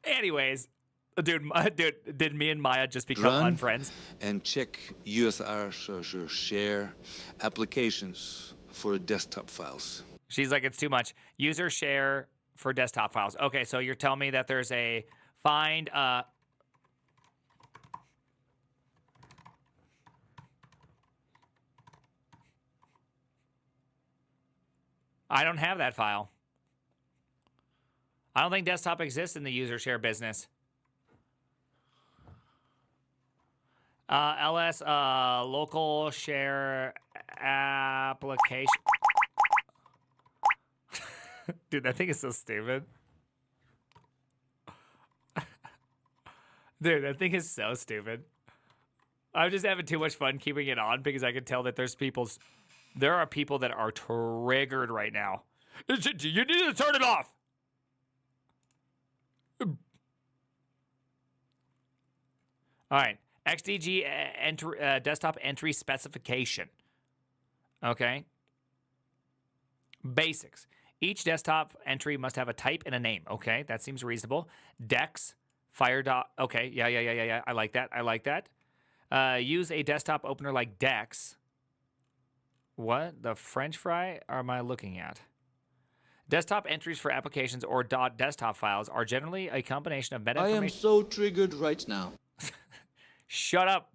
Anyways, dude, did me and Maya just become unfriends? And check USR share applications for desktop files. She's like, it's too much. User share for desktop files. Okay, so you're telling me that there's a find. I don't have that file. I don't think desktop exists in the user share business. LS local share application. Dude, that thing is so stupid. Dude, that thing is so stupid. I'm just having too much fun keeping it on because I can tell that there are people that are triggered right now. You need to turn it off. All right. XDG desktop entry specification. Okay. Basics. Each desktop entry must have a type and a name. Okay, that seems reasonable. Dex, fire dot. Okay, yeah. I like that. Use a desktop opener like Dex. What the French fry am I looking at? Desktop entries for applications or .desktop files are generally a combination of meta I information. am so triggered right now. Shut up,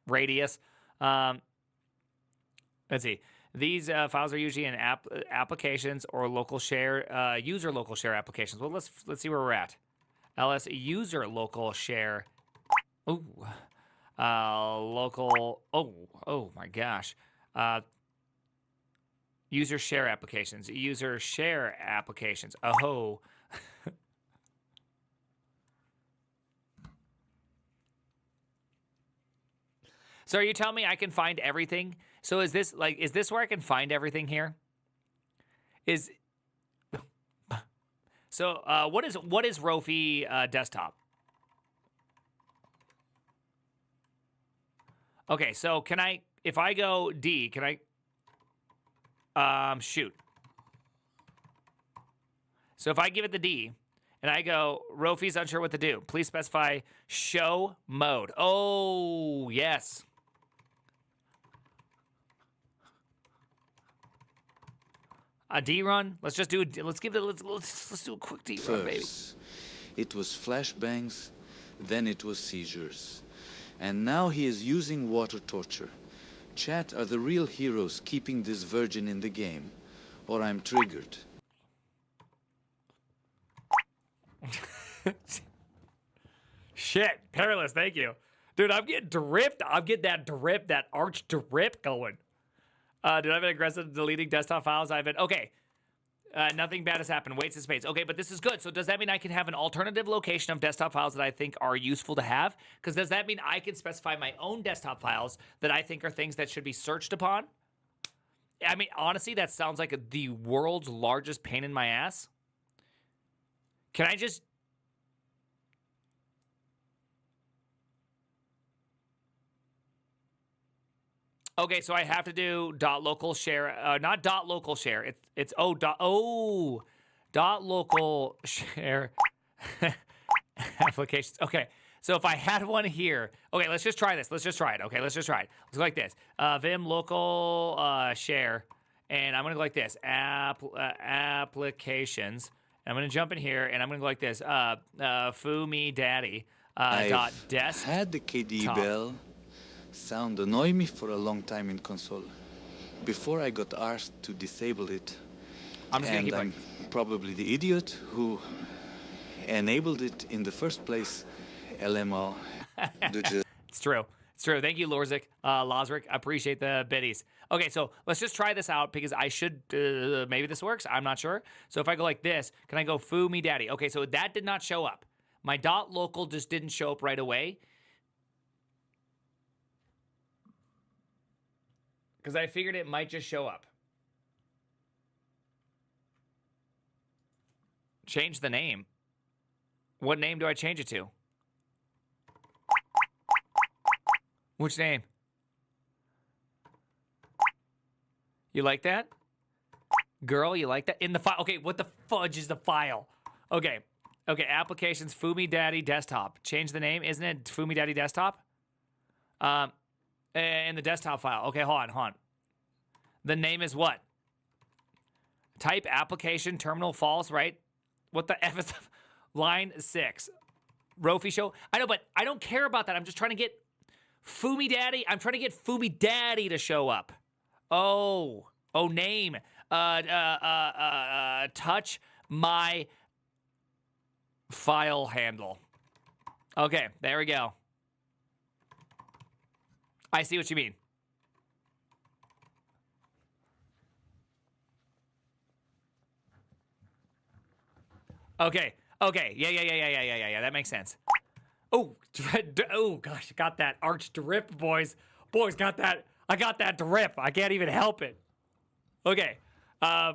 Radius. Let's see. These files are usually in applications or local share, user local share applications. Well, let's see where we're at. ls user local share. Ooh, local. Oh my gosh. User share applications. User share applications. Oh. So are you telling me I can find everything? So is this where I can find everything here? What is Rofi desktop? Okay, so can I, if I go D, can I shoot. So if I give it the D and I go, Rofi's unsure what to do, please specify show mode. Oh, yes. A D run? Let's just do it. Let's do a quick D run, baby. First, it was flashbangs, then it was seizures. And now he is using water torture. Chat are the real heroes keeping this virgin in the game, or I'm triggered. Shit, Perilous, thank you. Dude, I'm getting dripped. I'm getting that drip, that arch drip going. Dude, I've been aggressive deleting desktop files. Okay. Nothing bad has happened. Waits and spades. Okay, but this is good. So does that mean I can have an alternative location of desktop files that I think are useful to have? Because does that mean I can specify my own desktop files that I think are things that should be searched upon? I mean, honestly, that sounds like the world's largest pain in my ass. Can I just... Okay, so I have to do .local share, not .local share. It's .local share applications. Okay, so if I had one here, okay, let's just try this. Let's just try it. Okay, let's just try it. Let's go like this. Vim local share, and I'm gonna go like this. Applications. And I'm gonna jump in here, and I'm gonna go like this. Foo me daddy. Dot desk. Had the KD bell. Sound annoyed me for a long time in console. Before I got asked to disable it. I'm just gonna keep I'm probably the idiot who enabled it in the first place. LML. It's true. It's true. Thank you, Lorzik. Lozric. Appreciate the biddies. Okay, so let's just try this out because I should, maybe this works. I'm not sure. So if I go like this, can I go foo me daddy? Okay, so that did not show up. My .local just didn't show up right away. Because I figured it might just show up. Change the name. What name do I change it to? Which name? You like that? Girl, you like that? In the file. Okay, what the fudge is the file? Okay. Okay, applications, Fumi Daddy Desktop. Change the name, isn't it Fumi Daddy Desktop? In the desktop file. Okay, hold on. The name is what? Type application terminal false, right? What the F is line 6? Rofi show. I know, but I don't care about that. I'm just trying to get Fumi Daddy. I'm trying to get Fumi Daddy to show up. Oh, name. Touch my file handle. Okay, there we go. I see what you mean. Okay. Yeah. That makes sense. Oh, gosh, got that arch drip, boys. Boys, got that. I got that drip. I can't even help it. Okay. All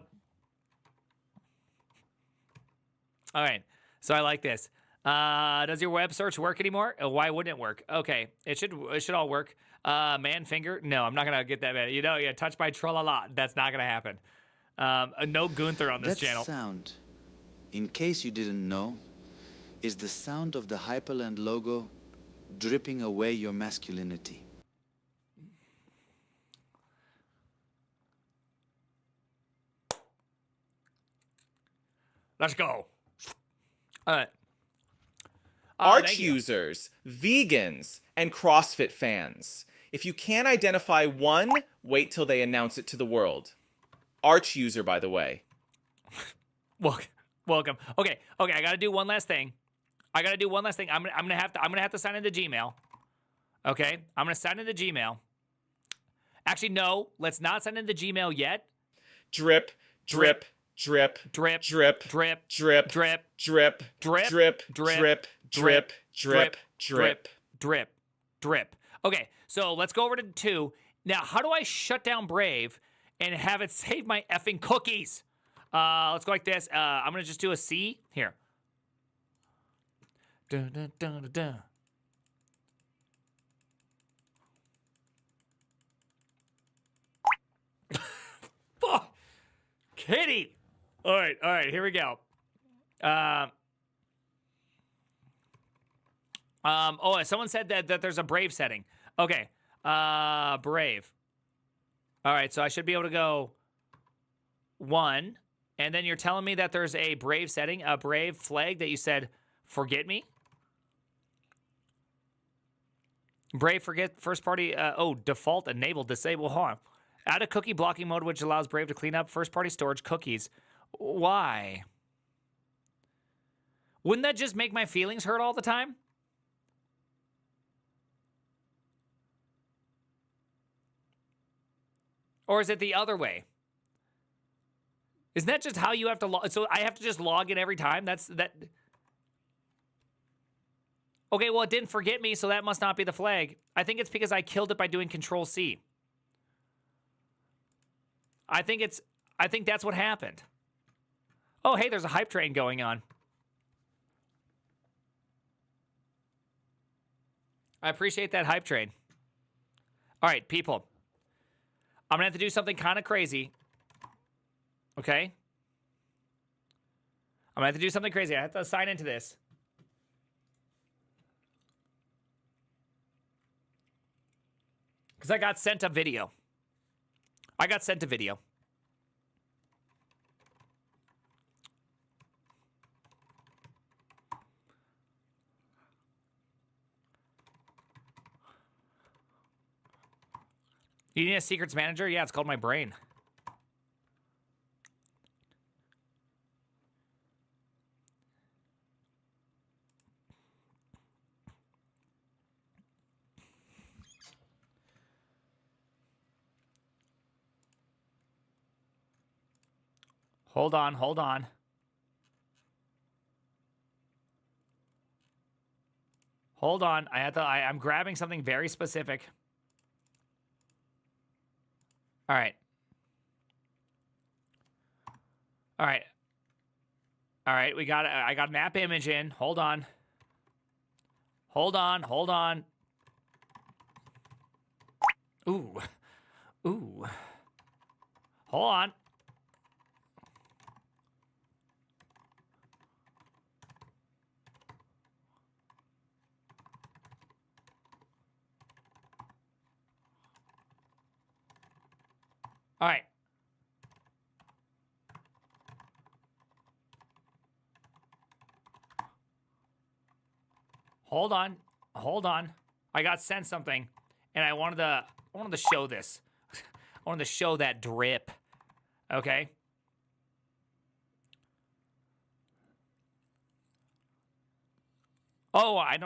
right. So I like this. Does your web search work anymore? Why wouldn't it work? Okay. It should all work. Man finger? No, I'm not gonna get that bad. Yeah, touch my tra-la-la. That's not gonna happen. No Gunther on this That channel. sound, in case you didn't know, is the sound of the Hyperland logo dripping away your masculinity. Let's go. All right. Arch Thank you. users, vegans, and CrossFit fans. If you can't identify one, wait till they announce it to the world. Arch user, by the way. Welcome. Okay. I gotta do one last thing. I'm gonna have to sign into Gmail. Okay. I'm gonna sign into Gmail. Actually, no. Let's not sign into Gmail yet. Drip, drip, drip, Drip, drip, drip, drip, drip, drip, drip, drip, drip, drip, drip, drip, drip, drip. Okay, so let's go over to 2. Now, how do I shut down Brave and have it save my effing cookies? Let's go like this. I'm gonna just do a C here. Dun, dun, dun, dun, dun. Fuck, Kitty. All right, here we go. Oh, someone said that there's a Brave setting. Okay. Brave. All right, so I should be able to go 1, and then you're telling me that there's a Brave setting, a Brave flag that you said forget me. Brave forget first party. Default enable disable harm. Add a cookie blocking mode which allows Brave to clean up first party storage cookies. Why? Wouldn't that just make my feelings hurt all the time? Or is it the other way? Isn't that just how you have to log? So I have to just log in every time? That. Okay, well, it didn't forget me, so that must not be the flag. I think it's because I killed it by doing Control C. I think that's what happened. Oh, hey, there's a hype train going on. I appreciate that hype train. All right, people. I'm going to have to do something kind of crazy. Okay? I'm going to have to do something crazy. I have to sign into this. Because I got sent a video. You need a secrets manager? Yeah, it's called my brain. Hold on. Hold on. I'm grabbing something very specific. All right. I got an app image in. Hold on. Ooh. Hold on. All right. Hold on. I got sent something, and I wanted to show this. I wanted to show that drip. Okay. Oh, I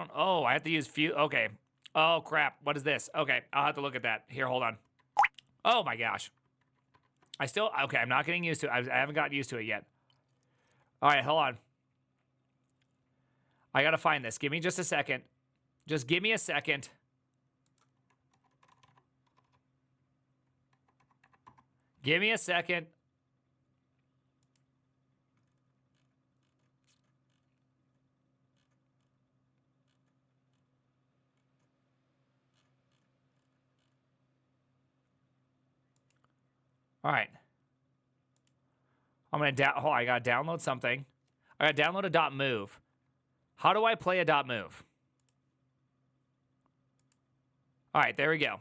have to use few. Okay. Oh crap. What is this? Okay, I'll have to look at that. Here, hold on. Oh my gosh. Okay, I'm not getting used to it. I haven't gotten used to it yet. All right, hold on. I gotta find this. Give me just a second. Just give me a second. Give me a second. All right. I'm going to I got to download something. I got to download a .move. How do I play a .move? All right, there we go.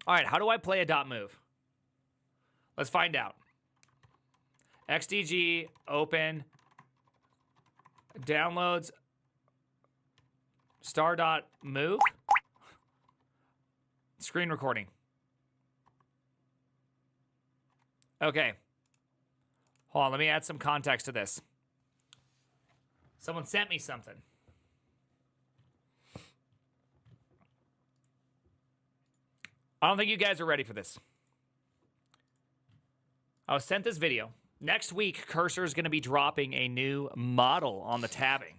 All right, how do I play a .move? Let's find out. XDG, open, downloads, star.move, screen recording. Okay. Hold on, let me add some context to this. Someone sent me something. I don't think you guys are ready for this. I was sent this video. Next week, Cursor is going to be dropping a new model on the tabbing.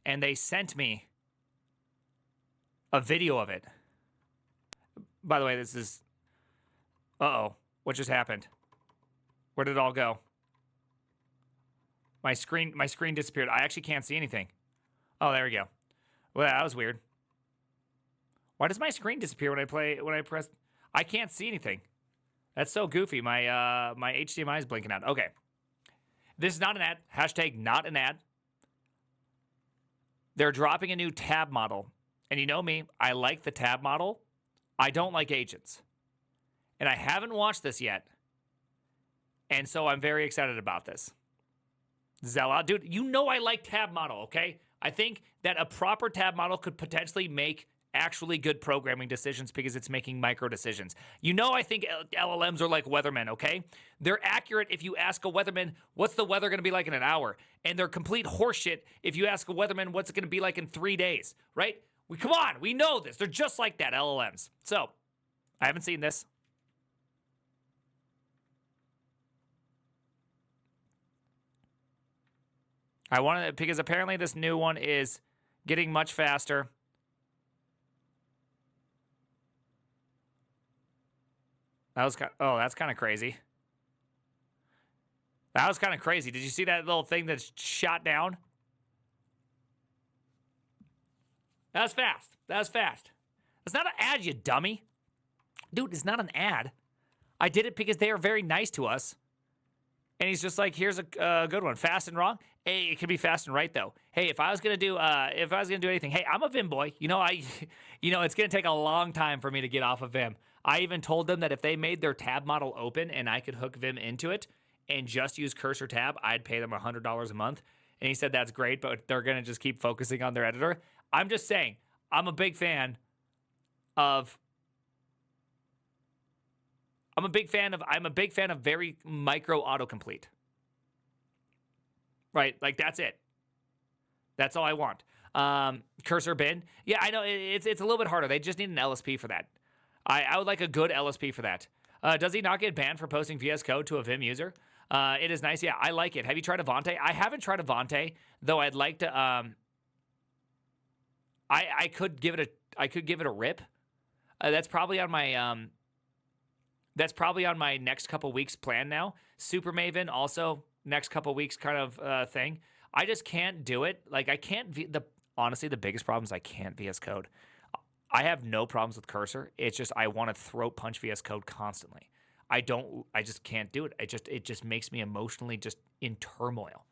And they sent me a video of it. By the way, this is... Uh-oh. What just happened? Where did it all go? My screen disappeared. I actually can't see anything. Oh, there we go. Well, that was weird. Why does my screen disappear when I press... I can't see anything. That's so goofy. My HDMI is blinking out. Okay. This is not an ad. Hashtag not an ad. They're dropping a new tab model. And you know me, I like the tab model. I don't like agents. And I haven't watched this yet. And so I'm very excited about this. Zella, dude, you know I like tab model, okay? I think that a proper tab model could potentially make actually good programming decisions because it's making micro decisions. You know I think LLMs are like weathermen, okay? They're accurate if you ask a weatherman, what's the weather going to be like in an hour? And they're complete horseshit if you ask a weatherman, what's it going to be like in 3 days, right? Come on, we know this. They're just like that, LLMs. So, I haven't seen this. I wanted it because apparently this new one is getting much faster. That's kind of crazy. That was kind of crazy. Did you see that little thing that's shot down? That was fast. That was fast. It's not an ad, you dummy. Dude, it's not an ad. I did it because they are very nice to us. And he's just like, here's a good one. Fast and wrong. Hey, it could be fast and right though. Hey, if I was gonna do anything, hey, I'm a Vim boy. You know, it's gonna take a long time for me to get off of Vim. I even told them that if they made their tab model open and I could hook Vim into it and just use Cursor tab, I'd pay them $100 a month. And he said that's great, but they're gonna just keep focusing on their editor. I'm just saying, I'm a big fan of very micro autocomplete. Right? Like that's it. That's all I want. Cursor bin. Yeah, I know it's a little bit harder. They just need an LSP for that. I would like a good LSP for that. Does he not get banned for posting VS Code to a Vim user? It is nice. Yeah, I like it. Have you tried Avante? I haven't tried Avante, though I'd like to I could give it a rip. That's probably on my next couple weeks plan now. Super Maven also next couple weeks kind of thing. I just can't do it. Like I can't. Honestly, the biggest problem is I can't VS Code. I have no problems with Cursor. It's just I want to throat punch VS Code constantly. I just can't do it. It just makes me emotionally just in turmoil.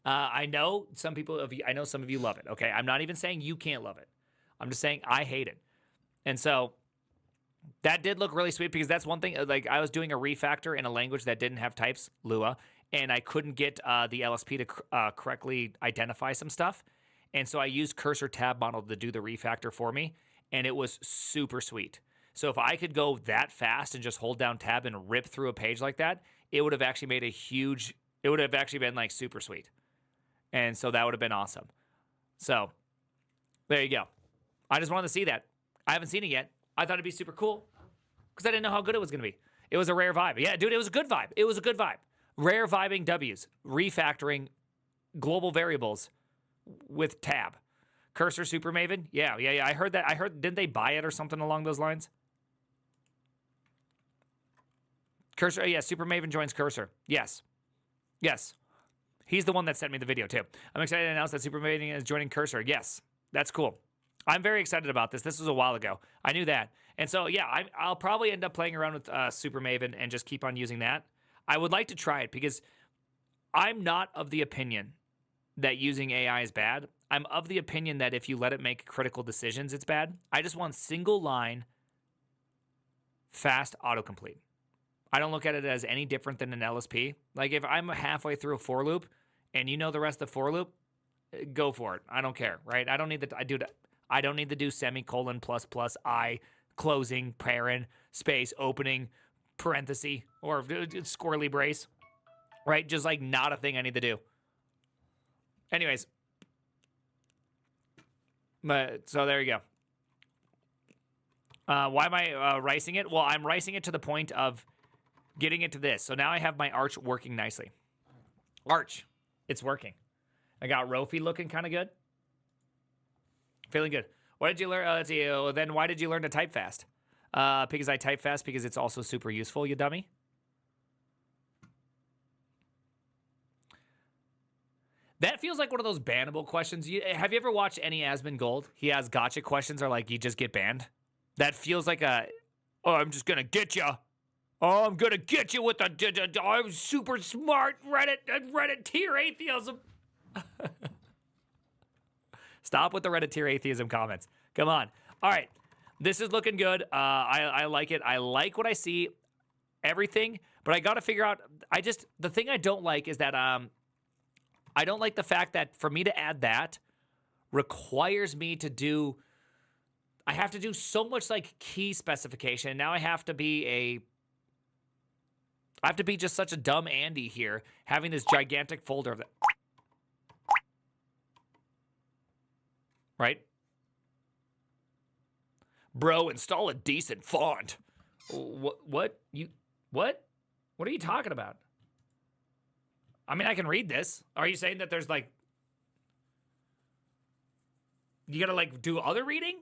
I know some of you love it. Okay, I'm not even saying you can't love it. I'm just saying I hate it. And so that did look really sweet because that's one thing. Like I was doing a refactor in a language that didn't have types, Lua, and I couldn't get the LSP to correctly identify some stuff. And so I used Cursor tab model to do the refactor for me, and it was super sweet. So if I could go that fast and just hold down tab and rip through a page like that, it would have actually made it would have actually been like super sweet. And so that would have been awesome. So there you go. I just wanted to see that. I haven't seen it yet. I thought it'd be super cool because I didn't know how good it was going to be. It was a rare vibe. Yeah, dude, it was a good vibe. It was a good vibe. Rare vibing W's, refactoring global variables with tab. Cursor Super Maven? Yeah. I heard that. Didn't they buy it or something along those lines? Cursor, yeah, Super Maven joins Cursor. Yes. He's the one that sent me the video too. I'm excited to announce that Super Maven is joining Cursor. Yes, that's cool. I'm very excited about this. This was a while ago. I knew that. And so, yeah, I'll probably end up playing around with Super Maven and just keep on using that. I would like to try it because I'm not of the opinion that using AI is bad. I'm of the opinion that if you let it make critical decisions, it's bad. I just want single line, fast autocomplete. I don't look at it as any different than an LSP. Like if I'm halfway through a for loop and you know the rest of the for loop, go for it. I don't care, right? I don't need to do semicolon plus plus I closing parent space opening parenthesis or squirrely brace, right? Just like not a thing I need to do. Anyways, so there you go. Why am I ricing it? Well, I'm ricing it to the point of getting it to this. So now I have my arch working nicely. Arch, it's working. I got Rofi looking kind of good. Feeling good. What did you learn? Let's see. Then why did you learn to type fast? Because I type fast because it's also super useful, you dummy. That feels like one of those bannable questions. Have you ever watched any Asmongold? He has gotcha questions or like you just get banned. That feels like I'm just going to get you. Oh, I'm going to get you with I'm super smart Reddit tier atheism. Stop with the Reddit tier atheism comments. Come on. All right. This is looking good. I like it. I like what I see. Everything. But I got to figure out. The thing I don't like is that I don't like the fact that for me to add that requires me to do. I have to do so much like key specification. Now I have to be just such a dumb Andy here, having this gigantic folder of that. Right? Bro, install a decent font. What are you talking about? I mean, I can read this. Are you saying that there's like, you gotta like do other reading?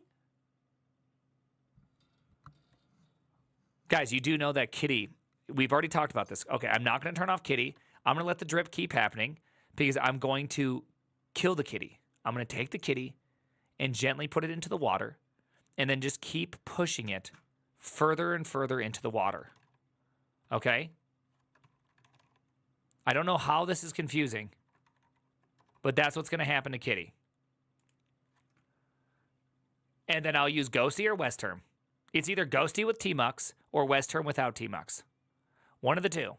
Guys, you do know that Kitty, we've already talked about this. Okay, I'm not going to turn off Kitty. I'm going to let the drip keep happening because I'm going to kill the kitty. I'm going to take the kitty and gently put it into the water and then just keep pushing it further and further into the water. Okay? I don't know how this is confusing, but that's what's going to happen to Kitty. And then I'll use Ghosty or West Term. It's either Ghosty with T-Mux or West Term without T-Mux. One of the two.